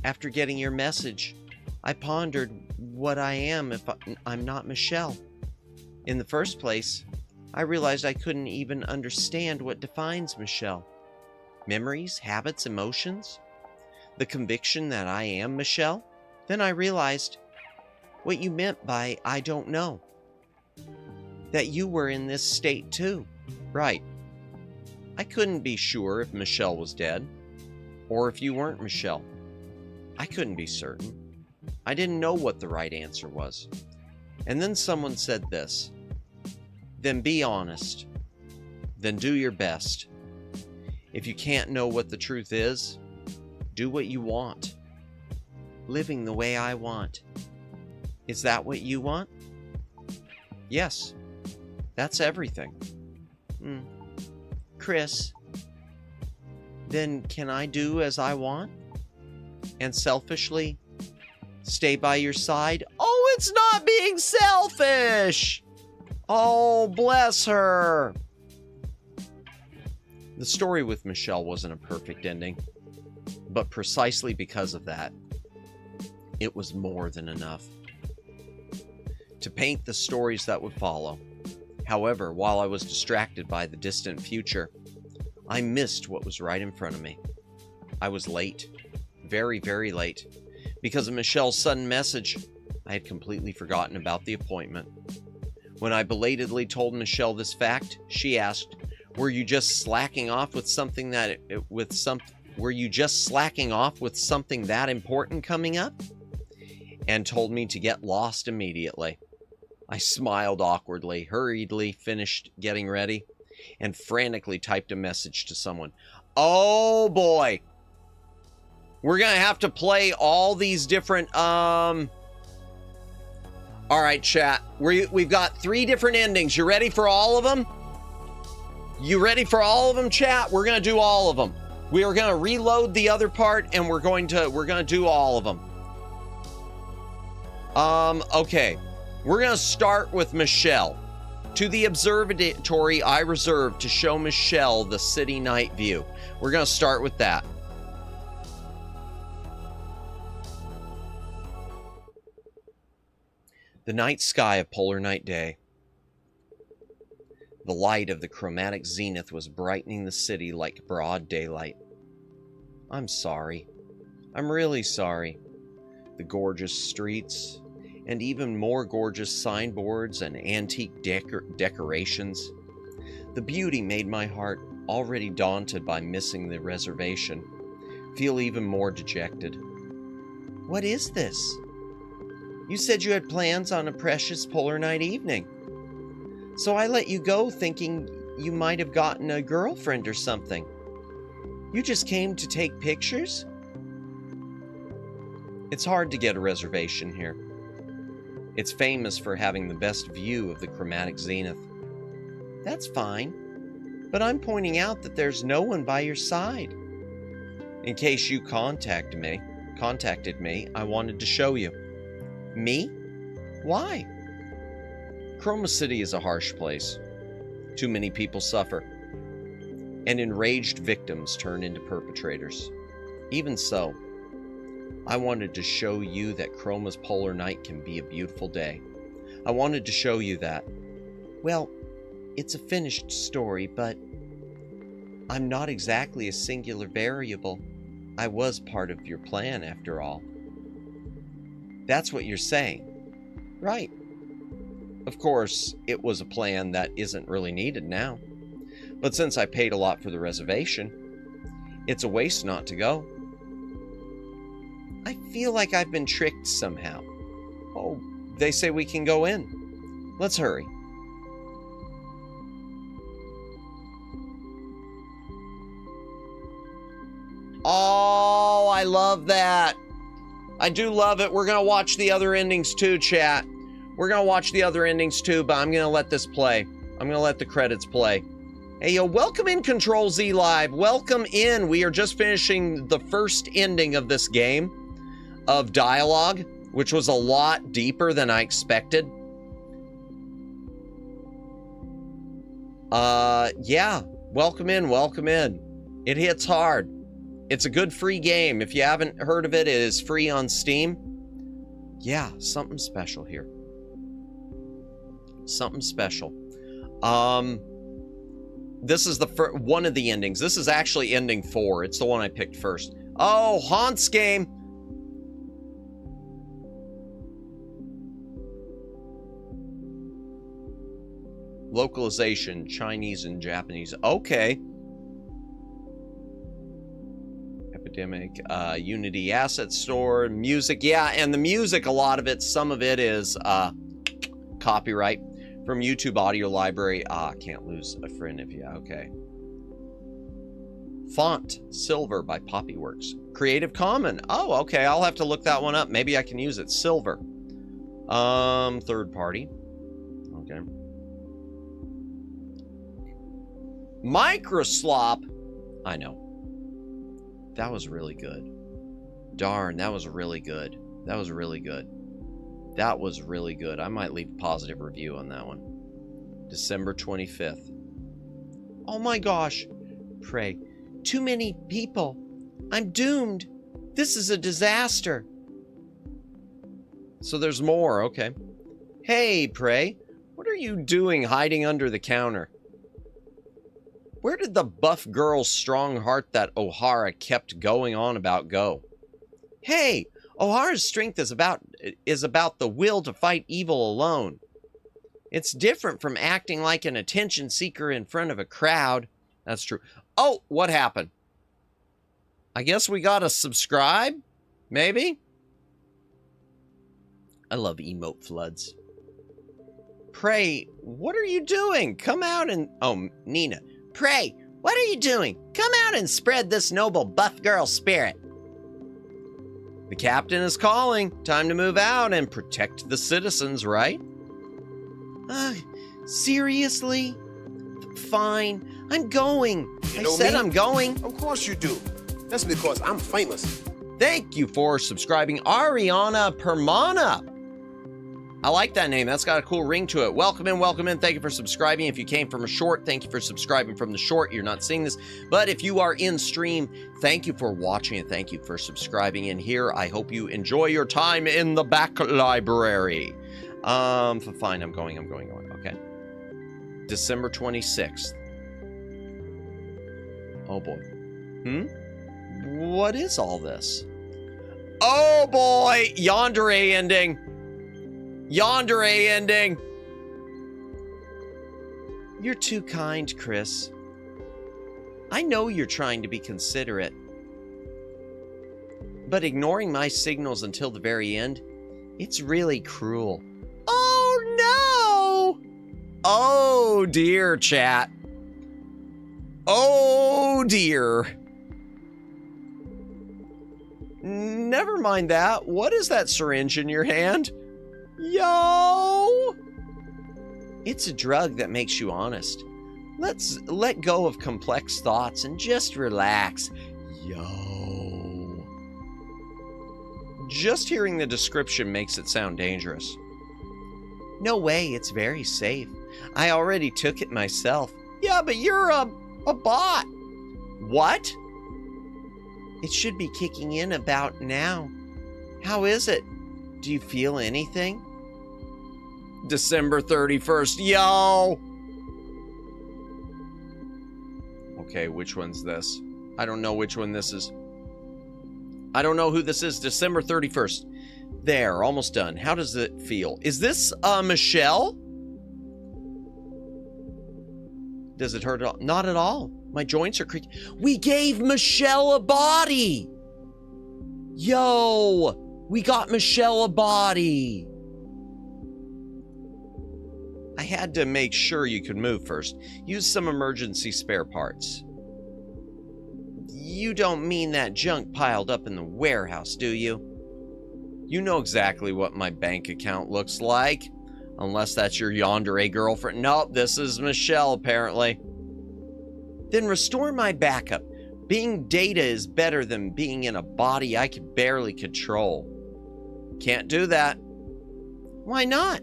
After getting your message, I pondered what I am if I'm not Michelle. In the first place, I realized I couldn't even understand what defines Michelle. Memories, habits, emotions? The conviction that I am Michelle? Then I realized what you meant by I don't know. That you were in this state too. Right. I couldn't be sure if Michelle was dead, or if you weren't Michelle. I couldn't be certain. I didn't know what the right answer was. And then someone said this. Then be honest. Then do your best. If you can't know what the truth is, do what you want. Living the way I want. Is that what you want? Yes. That's everything. Chris, then can I do as I want? And selfishly stay by your side? Oh, it's not being selfish! Oh, bless her! The story with Michelle wasn't a perfect ending, but precisely because of that, it was more than enough to paint the stories that would follow. However, while I was distracted by the distant future, I missed what was right in front of me. I was late. Very, very late. Because of Michelle's sudden message, I had completely forgotten about the appointment. When I belatedly told Michelle this fact, she asked, "Were you just slacking off with something that important coming up?" And told me to get lost immediately. I smiled awkwardly, hurriedly finished getting ready, and frantically typed a message to someone. Oh boy. We're gonna have to play all these different, all right, chat. We've got 3 different endings. You ready for all of them? You ready for all of them, chat? We're gonna do all of them. We are gonna reload the other part, and we're gonna do all of them. Okay. We're gonna start with Michelle. To the observatory I reserved to show Michelle the city night view. We're gonna start with that. The night sky of polar night day. The light of the chromatic zenith was brightening the city like broad daylight. I'm sorry. I'm really sorry. The gorgeous streets, and even more gorgeous signboards and antique decorations. The beauty made my heart, already daunted by missing the reservation, feel even more dejected. What is this? You said you had plans on a precious polar night evening. So I let you go thinking you might have gotten a girlfriend or something. You just came to take pictures? It's hard to get a reservation here. It's famous for having the best view of the chromatic zenith. That's fine, but I'm pointing out that there's no one by your side. In case you contacted me, I wanted to show you. Me? Why? Chroma City is a harsh place. Too many people suffer, and enraged victims turn into perpetrators. Even so, I wanted to show you that Chroma's polar night can be a beautiful day. I wanted to show you that. Well, it's a finished story, but I'm not exactly a singular variable. I was part of your plan, after all. That's what you're saying. Right. Of course, it was a plan that isn't really needed now. But since I paid a lot for the reservation, it's a waste not to go. I feel like I've been tricked somehow. Oh, they say we can go in. Let's hurry. Oh, I love that. I do love it. We're going to watch the other endings too, chat. We're going to watch the other endings too, but I'm going to let this play. I'm going to let the credits play. Hey, yo, welcome in Control Z Live. Welcome in. We are just finishing the first ending of this game of dialogue, which was a lot deeper than I expected. Yeah, welcome in, welcome in. It hits hard. It's a good free game. If you haven't heard of it, it is free on Steam. Yeah, something special here. Something special. This is the one of the endings. This is actually ending 4. It's the one I picked first. Oh, Hans game. Localization, Chinese and Japanese. Okay. Epidemic, Unity Asset Store, music. Yeah, and the music, a lot of it, some of it is copyright from YouTube Audio Library. Can't lose a friend if you, okay. Font, Silver by Poppyworks. Creative Common. Oh, okay, I'll have to look that one up. Maybe I can use it. Silver. Third party. Okay. Microslop. I know. That was really good. Darn, that was really good. That was really good. That was really good. I might leave a positive review on that one. December 25th. Oh my gosh. Pray. Too many people. I'm doomed. This is a disaster. So there's more. Okay. Hey, Pray. What are you doing hiding under the counter? Where did the buff girl's strong heart that O'Hara kept going on about go? Hey, O'Hara's strength is about the will to fight evil alone. It's different from acting like an attention seeker in front of a crowd. That's true. Oh, what happened? I guess we gotta subscribe? Maybe? I love emote floods. Pray, what are you doing? Come out and... Oh, Nina. Pray, what are you doing? Come out and spread this noble buff girl spirit. The captain is calling. Time to move out and protect the citizens, right? Seriously? Fine. I'm going. I said I'm going. Of course you do. That's because I'm famous. Thank you for subscribing, Ariana Permana. I like that name. That's got a cool ring to it. Welcome in, welcome in. Thank you for subscribing. If you came from a short, thank you for subscribing from the short. You're not seeing this, but if you are in stream, thank you for watching and thank you for subscribing in here. I hope you enjoy your time in the back library. Fine, I'm going. Okay. December 26th. Oh boy. What is all this? Oh boy! Yandere ending! Yandere ending! You're too kind, Chris. I know you're trying to be considerate. But ignoring my signals until the very end, it's really cruel. Oh no! Oh dear, chat. Oh dear. Never mind that. What is that syringe in your hand? Yo! It's a drug that makes you honest. Let's let go of complex thoughts and just relax. Yo. Just hearing the description makes it sound dangerous. No way, it's very safe. I already took it myself. Yeah, but you're a bot. What? It should be kicking in about now. How is it? Do you feel anything? December 31st. Yo! Okay, which one's this? I don't know which one this is. I don't know who this is. December 31st. There, almost done. How does it feel? Is this Michelle? Does it hurt at all? Not at all. My joints are creaking. We gave Michelle a body! Yo! We got Michelle a body! I had to make sure you could move first. Use some emergency spare parts. You don't mean that junk piled up in the warehouse, do you? You know exactly what my bank account looks like. Unless that's your yandere girlfriend. Nope, this is Michelle, apparently. Then restore my backup. Being data is better than being in a body I can barely control. Can't do that. Why not?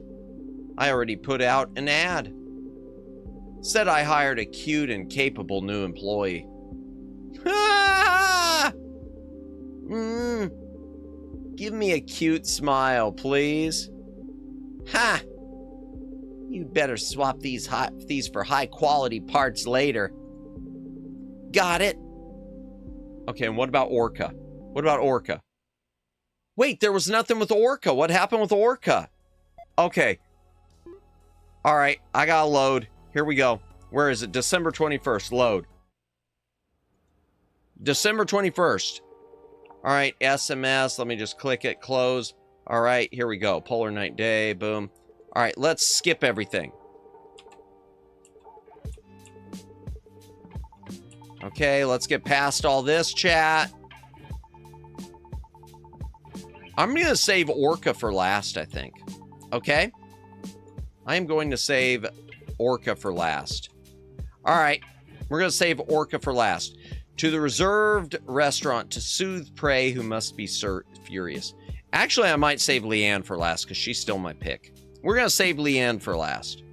I already put out an ad. Said I hired a cute and capable new employee. Ah! Give me a cute smile, please. Ha! You'd better swap these for high quality parts later. Got it. Okay, and what about Orca? What about Orca? Wait, there was nothing with Orca. What happened with Orca? Okay. All right, I gotta load. Here we go. Where is it? December 21st. Load. December 21st. All right, SMS. Let me just click it. Close. All right, here we go. Polar night day. Boom. All right, let's skip everything. Okay, let's get past all this, chat. I'm going to save Orca for last, I think. Okay? I am going to save Orca for last. All right, we're going to save Orca for last. To the reserved restaurant to soothe prey who must be furious. Actually, I might save Leanne for last because she's still my pick. We're going to save Leanne for last.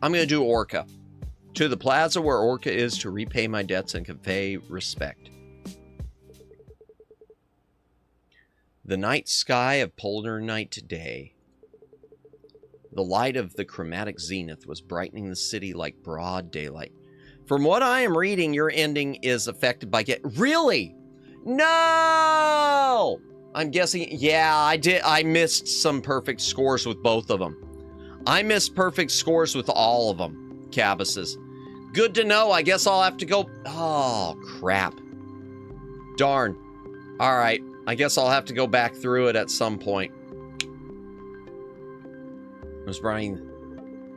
I'm going to do Orca. To the plaza where Orca is to repay my debts and convey respect. The night sky of polar night today. The light of the chromatic zenith was brightening the city like broad daylight. From what I am reading, your ending is affected by Really? No! I'm guessing, yeah, I missed some perfect scores with both of them. I missed perfect scores with all of them, Cabbases. Good to know. I guess I'll have to go. Oh, crap. Darn. All right. I guess I'll have to go back through it at some point. I was writing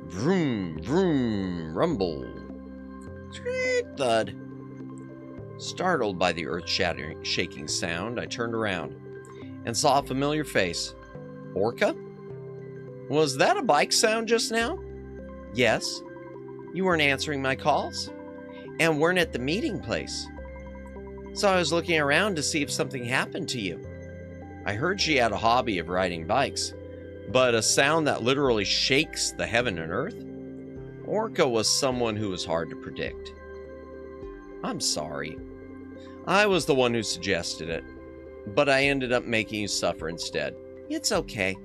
vroom, vroom, rumble. Thud. Startled by the earth-shattering, shaking sound, I turned around and saw a familiar face. Orca? Was that a bike sound just now? Yes. You weren't answering my calls and weren't at the meeting place. So I was looking around to see if something happened to you. I heard she had a hobby of riding bikes, but a sound that literally shakes the heaven and earth? Orca was someone who was hard to predict. I'm sorry. I was the one who suggested it, but I ended up making you suffer instead. It's okay.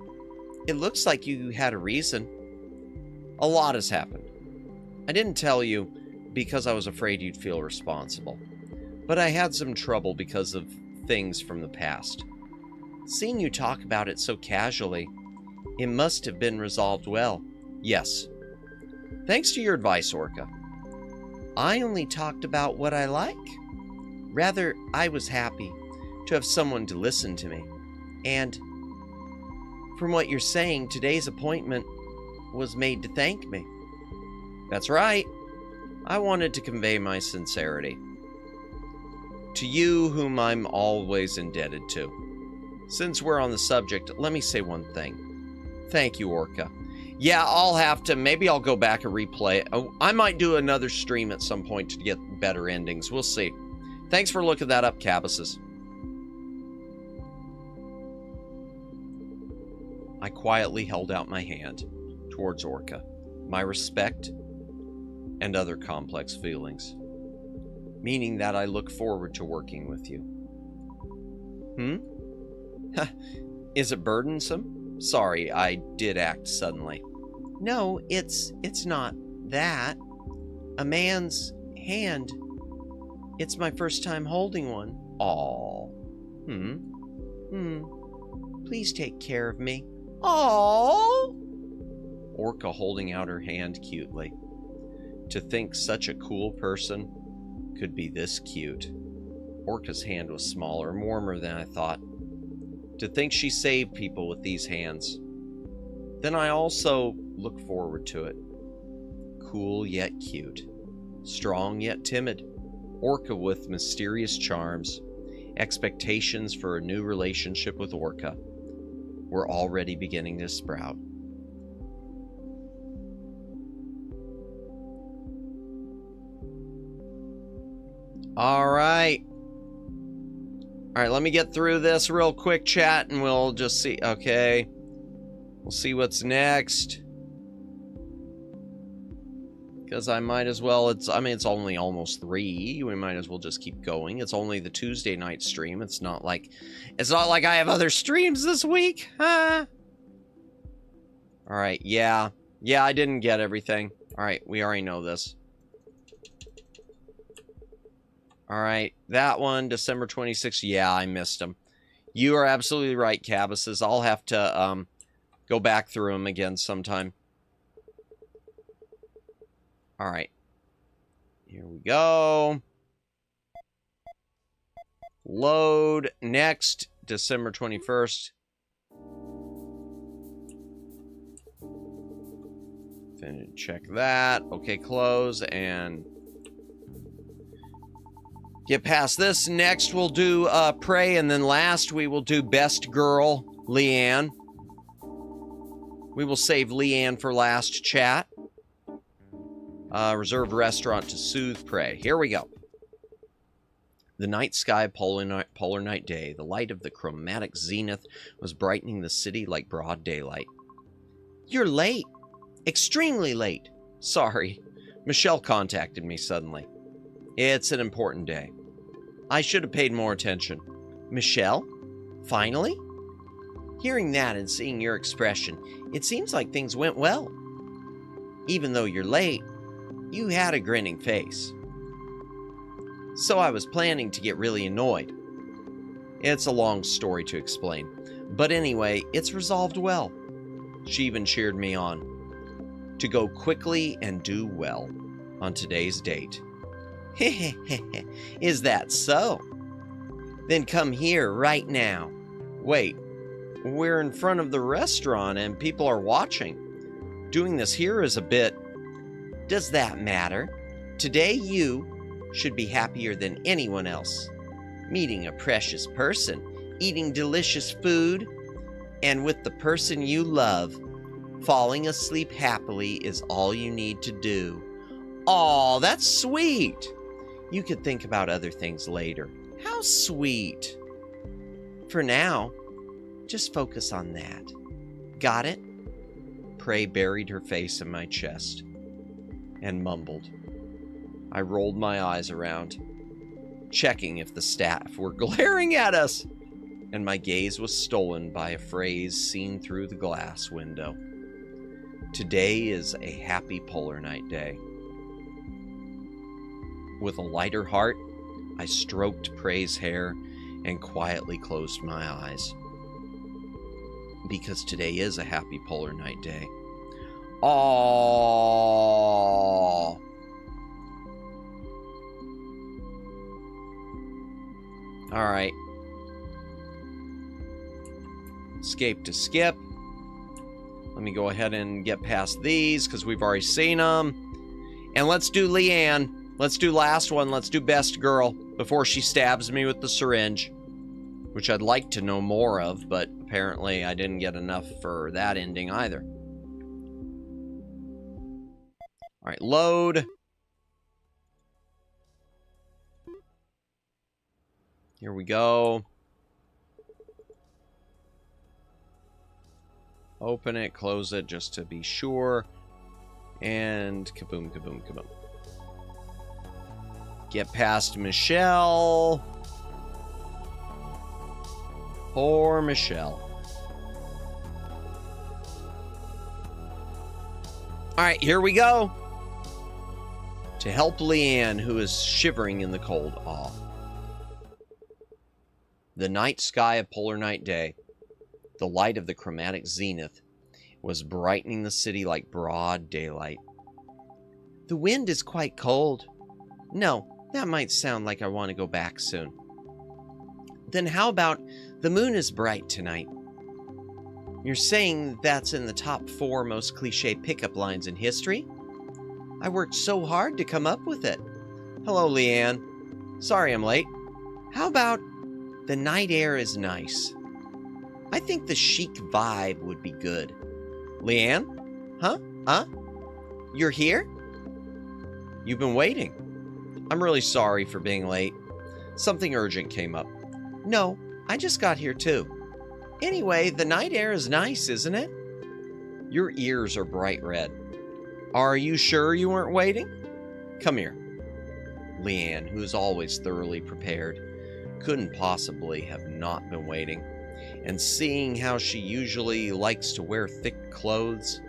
It looks like you had a reason. A lot has happened. I didn't tell you, because I was afraid you'd feel responsible. But I had some trouble because of things from the past. Seeing you talk about it so casually, it must have been resolved well. Yes. Thanks to your advice, Orca. I only talked about what I like. Rather, I was happy to have someone to listen to me. And from what you're saying, today's appointment was made to thank me. That's right. I wanted to convey my sincerity. To you, whom I'm always indebted to. Since we're on the subject, let me say one thing. Thank you, Orca. Yeah, I'll have to. Maybe I'll go back and replay it. Oh, I might do another stream at some point to get better endings. We'll see. Thanks for looking that up, Cabbases. I quietly held out my hand towards Orca, my respect and other complex feelings, meaning that I look forward to working with you. Is it burdensome? Sorry, I did act suddenly. No, it's not that. A man's hand. It's my first time holding one. Aw. Please take care of me. Aww. Orca holding out her hand cutely. To think such a cool person could be this cute. Orca's hand was smaller and warmer than I thought. To think she saved people with these hands. Then I also look forward to it. Cool yet cute. Strong yet timid. Orca with mysterious charms. Expectations for a new relationship with Orca were already beginning to sprout. All right, let me get through this real quick, chat, and we'll just see. Okay. We'll see what's next. Because I might as well, it's only almost 3. We might as well just keep going. It's only the Tuesday night stream. It's not like I have other streams this week. Huh? All right, yeah. Yeah, I didn't get everything. All right, we already know this. All right, that one, December 26th. Yeah, I missed them. You are absolutely right, Cabbases. I'll have to go back through them again sometime. All right. Here we go. Load. Next, December 21st. Check that. Okay, close and get past this. Next, we'll do Prey, and then last, we will do Best Girl, Leanne. We will save Leanne for last, chat. Reserved restaurant to soothe Prey. Here we go. The night sky, polar night day. The light of the chromatic zenith was brightening the city like broad daylight. You're late. Extremely late. Sorry. Michelle contacted me suddenly. It's an important day. I should have paid more attention. Michelle? Finally? Hearing that and seeing your expression, it seems like things went well. Even though you're late, you had a grinning face. So I was planning to get really annoyed. It's a long story to explain. But anyway, it's resolved well. She even cheered me on. To go quickly and do well on today's date. Is that so? Then come here right now. Wait, we're in front of the restaurant and people are watching. Doing this here is a bit... Does that matter? Today you should be happier than anyone else. Meeting a precious person, eating delicious food, and with the person you love, falling asleep happily is all you need to do. Aw, that's sweet. You could think about other things later. How sweet. For now, just focus on that. Got it? Prey buried her face in my chest and mumbled. I rolled my eyes around, checking if the staff were glaring at us, and my gaze was stolen by a phrase seen through the glass window. Today is a happy polar night day. With a lighter heart, I stroked Prey's hair and quietly closed my eyes. Because today is a happy Polar Night day. Aww. Alright. Escape to skip. Let me go ahead and get past these because we've already seen them. And let's do Leanne. Let's do last one. Let's do best girl before she stabs me with the syringe. Which I'd like to know more of, but apparently I didn't get enough for that ending either. Alright, load. Here we go. Open it, close it just to be sure. And kaboom, kaboom, kaboom. Get past Michelle. Poor Michelle. Alright, here we go. To help Leanne, who is shivering in the cold. Aw. The night sky of Polar Night Day, the light of the chromatic zenith, was brightening the city like broad daylight. The wind is quite cold. No, that might sound like I want to go back soon. Then how about the moon is bright tonight? You're saying that's in the top 4 most cliche pickup lines in history? I worked so hard to come up with it. Hello, Leanne. Sorry I'm late. How about the night air is nice? I think the chic vibe would be good. Leanne? Huh? You're here? You've been waiting. I'm really sorry for being late. Something urgent came up. No, I just got here too. Anyway, the night air is nice, isn't it? Your ears are bright red. Are you sure you weren't waiting? Come here. Leanne, who's always thoroughly prepared, couldn't possibly have not been waiting. And seeing how she usually likes to wear thick clothes,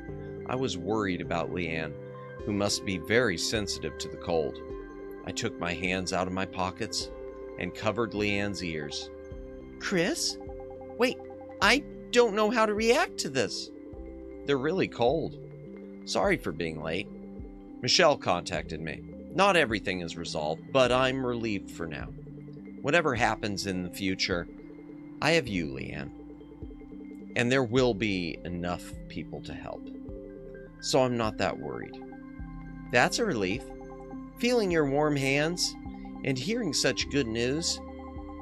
I was worried about Leanne, who must be very sensitive to the cold. I took my hands out of my pockets and covered Leanne's ears. Chris? Wait, I don't know how to react to this. They're really cold. Sorry for being late. Michelle contacted me. Not everything is resolved, but I'm relieved for now. Whatever happens in the future, I have you, Leanne. And there will be enough people to help. So I'm not that worried. That's a relief. Feeling your warm hands and hearing such good news,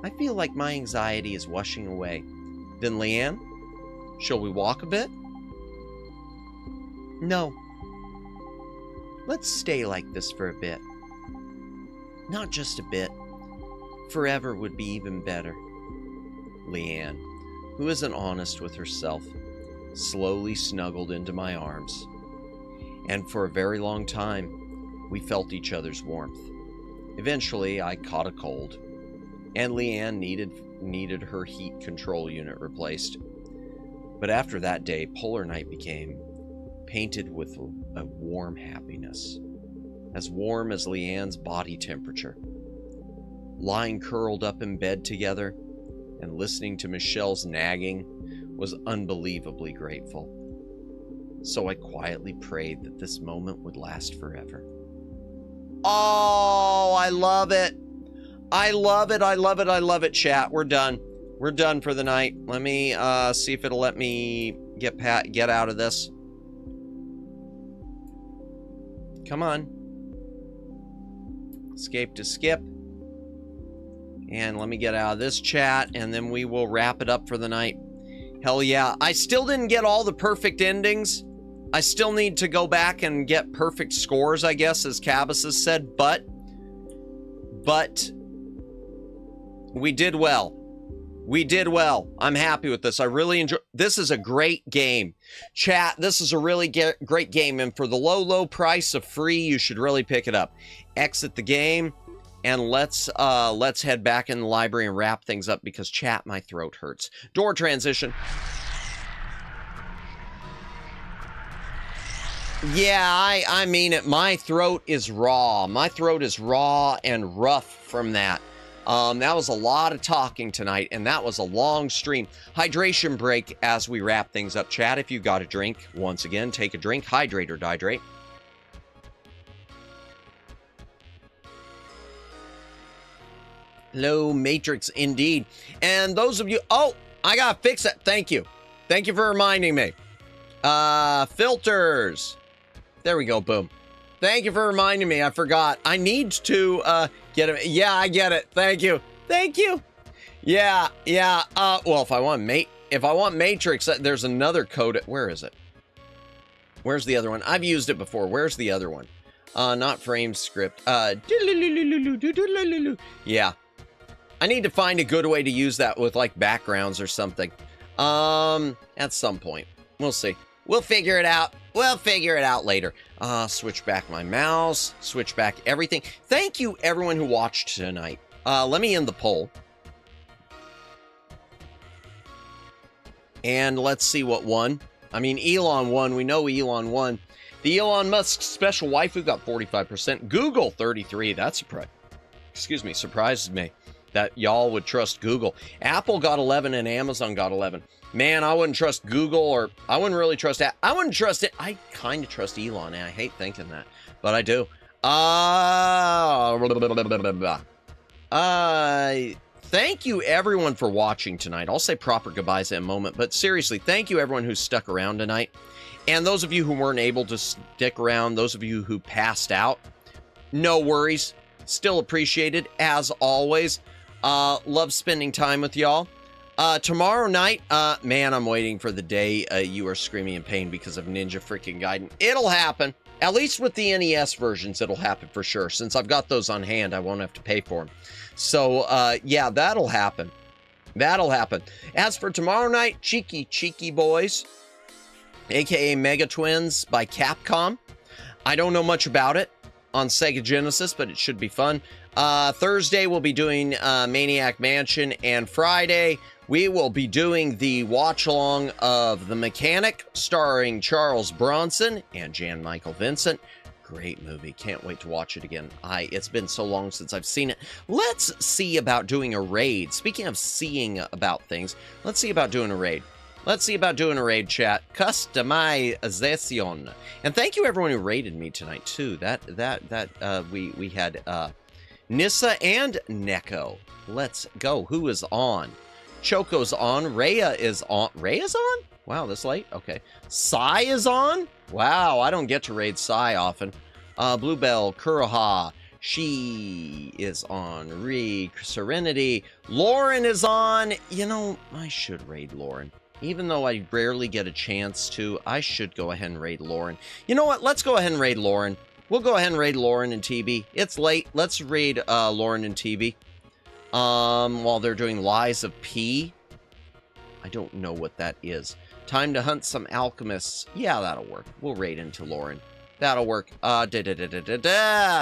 I feel like my anxiety is washing away. Then, Leanne, shall we walk a bit? No. Let's stay like this for a bit. Not just a bit. Forever would be even better. Leanne, who isn't honest with herself, slowly snuggled into my arms. And for a very long time, we felt each other's warmth. Eventually, I caught a cold, and Leanne needed her heat control unit replaced. But after that day, Polar Night became painted with a warm happiness, as warm as Leanne's body temperature. Lying curled up in bed together and listening to Michelle's nagging was unbelievably grateful. So I quietly prayed that this moment would last forever. Oh, I love it. I love it. I love it. I love it, chat. We're done. We're done for the night. Let me see if it'll let me get out of this. Come on. Escape to skip. And let me get out of this chat, and then we will wrap it up for the night. Hell yeah. I still didn't get all the perfect endings. I still need to go back and get perfect scores, I guess, as Cabas has said, but we did well. We did well. I'm happy with this. I really enjoy. This is a great game. Chat, this is a really great game, and for the low price of free, you should really pick it up. Exit the game, and let's head back in the library and wrap things up because, chat, my throat hurts. Door transition. Yeah, I mean it. My throat is raw. My throat is raw and rough from that. That was a lot of talking tonight, and that was a long stream. Hydration break as we wrap things up. Chat, if you got a drink, once again, take a drink. Hydrate or dihydrate. Hello, Matrix, indeed. And those of you... Oh, I gotta fix it. Thank you. Thank you for reminding me. Filters. There we go. Boom. Thank you for reminding me. I forgot. I need to get it. Yeah, I get it. Thank you. Thank you. Yeah. Well, if I want Matrix, there's another code. Where is it? Where's the other one? I've used it before. Where's the other one? Not frame script. Yeah. I need to find a good way to use that with like backgrounds or something. At some point. We'll see. We'll figure it out. We'll figure it out later. Switch back my mouse. Switch back everything. Thank you, everyone who watched tonight. Let me end the poll. And let's see what won. I mean, Elon won. We know Elon won. The Elon Musk special waifu got 45%. Google, 33%. That surprises me that y'all would trust Google. Apple got 11 and Amazon got 11. Man, I wouldn't trust Google, or I wouldn't really trust it. I wouldn't trust it. I kind of trust Elon, and I hate thinking that, but I do. Thank you, everyone, for watching tonight. I'll say proper goodbyes in a moment, but seriously, thank you, everyone who stuck around tonight. And those of you who weren't able to stick around, those of you who passed out, no worries. Still appreciated, as always. Love spending time with y'all. Tomorrow night, man, I'm waiting for the day you are screaming in pain because of Ninja freaking Gaiden. It'll happen. At least with the NES versions, it'll happen for sure. Since I've got those on hand, I won't have to pay for them. So, yeah, that'll happen. That'll happen. As for tomorrow night, Cheeky Boys, aka Mega Twins by Capcom. I don't know much about it on Sega Genesis, but it should be fun. Thursday, we'll be doing Maniac Mansion, and Friday, we will be doing the watch-along of The Mechanic, starring Charles Bronson and Jan Michael Vincent. Great movie. Can't wait to watch it again. It's been so long since I've seen it. Let's see about doing a raid. Speaking of seeing about things, let's see about doing a raid. Let's see about doing a raid, chat. Customization. And thank you, everyone who raided me tonight, too. We had Nissa and Neko. Let's go. Who is on? Choco's on. Rhea is on. Rhea's on? Wow, this late? Okay. Sai is on? Wow, I don't get to raid Sai often. Bluebell, Kuroha. She is on. Serenity. Lauren is on. You know, I should raid Lauren. Even though I rarely get a chance to, I should go ahead and raid Lauren. You know what? Let's go ahead and raid Lauren. We'll go ahead and raid Lauren and TB. It's late. Let's raid Lauren and TB. While they're doing Lies of P. I don't know what that is. Time to hunt some alchemists. Yeah, that'll work. We'll raid into Lauren. That'll work.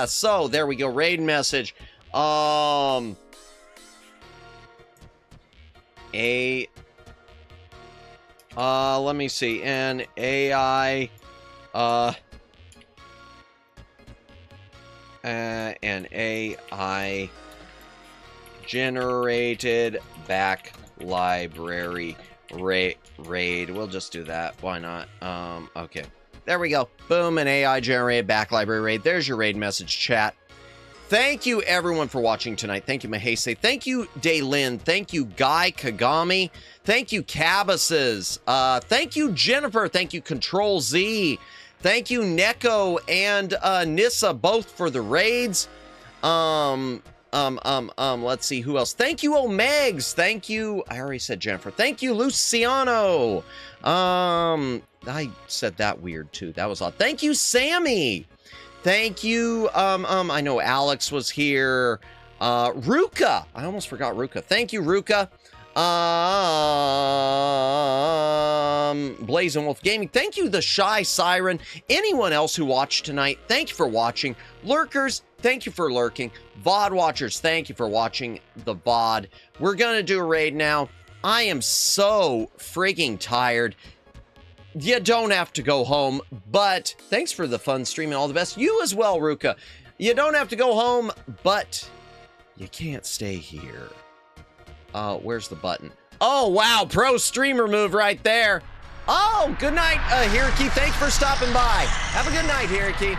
So, there we go. Raid message. Let me see. An AI, generated back library raid. We'll just do that. Why not? Okay. There we go. Boom, an AI generated back library raid. There's your raid message, chat. Thank you, everyone, for watching tonight. Thank you, Mahese. Thank you, Daylin. Thank you, Guy Kagami. Thank you, Cabuses. Thank you, Jennifer. Thank you, Control Z. Thank you, Neko and Nissa, both for the raids. Let's see who else. Thank you, Omegs. Thank you. I already said Jennifer. Thank you, Luciano. I said that weird too. That was odd. Thank you, Sammy. Thank you. I know Alex was here. Ruka. I almost forgot Ruka. Thank you, Ruka. Blazing Wolf Gaming. Thank you, The Shy Siren. Anyone else who watched tonight, thank you for watching. Lurkers, thank you for lurking. VOD watchers, thank you for watching the VOD. We're gonna do a raid now. I am so freaking tired. you don't have to go home, but thanks for the fun stream and all the best. You as well, Ruka. You don't have to go home, but you can't stay here. Where's the button? Oh, wow. Pro streamer move right there. Oh, good night, Hiraki. Thanks for stopping by. Have a good night, Hiraki.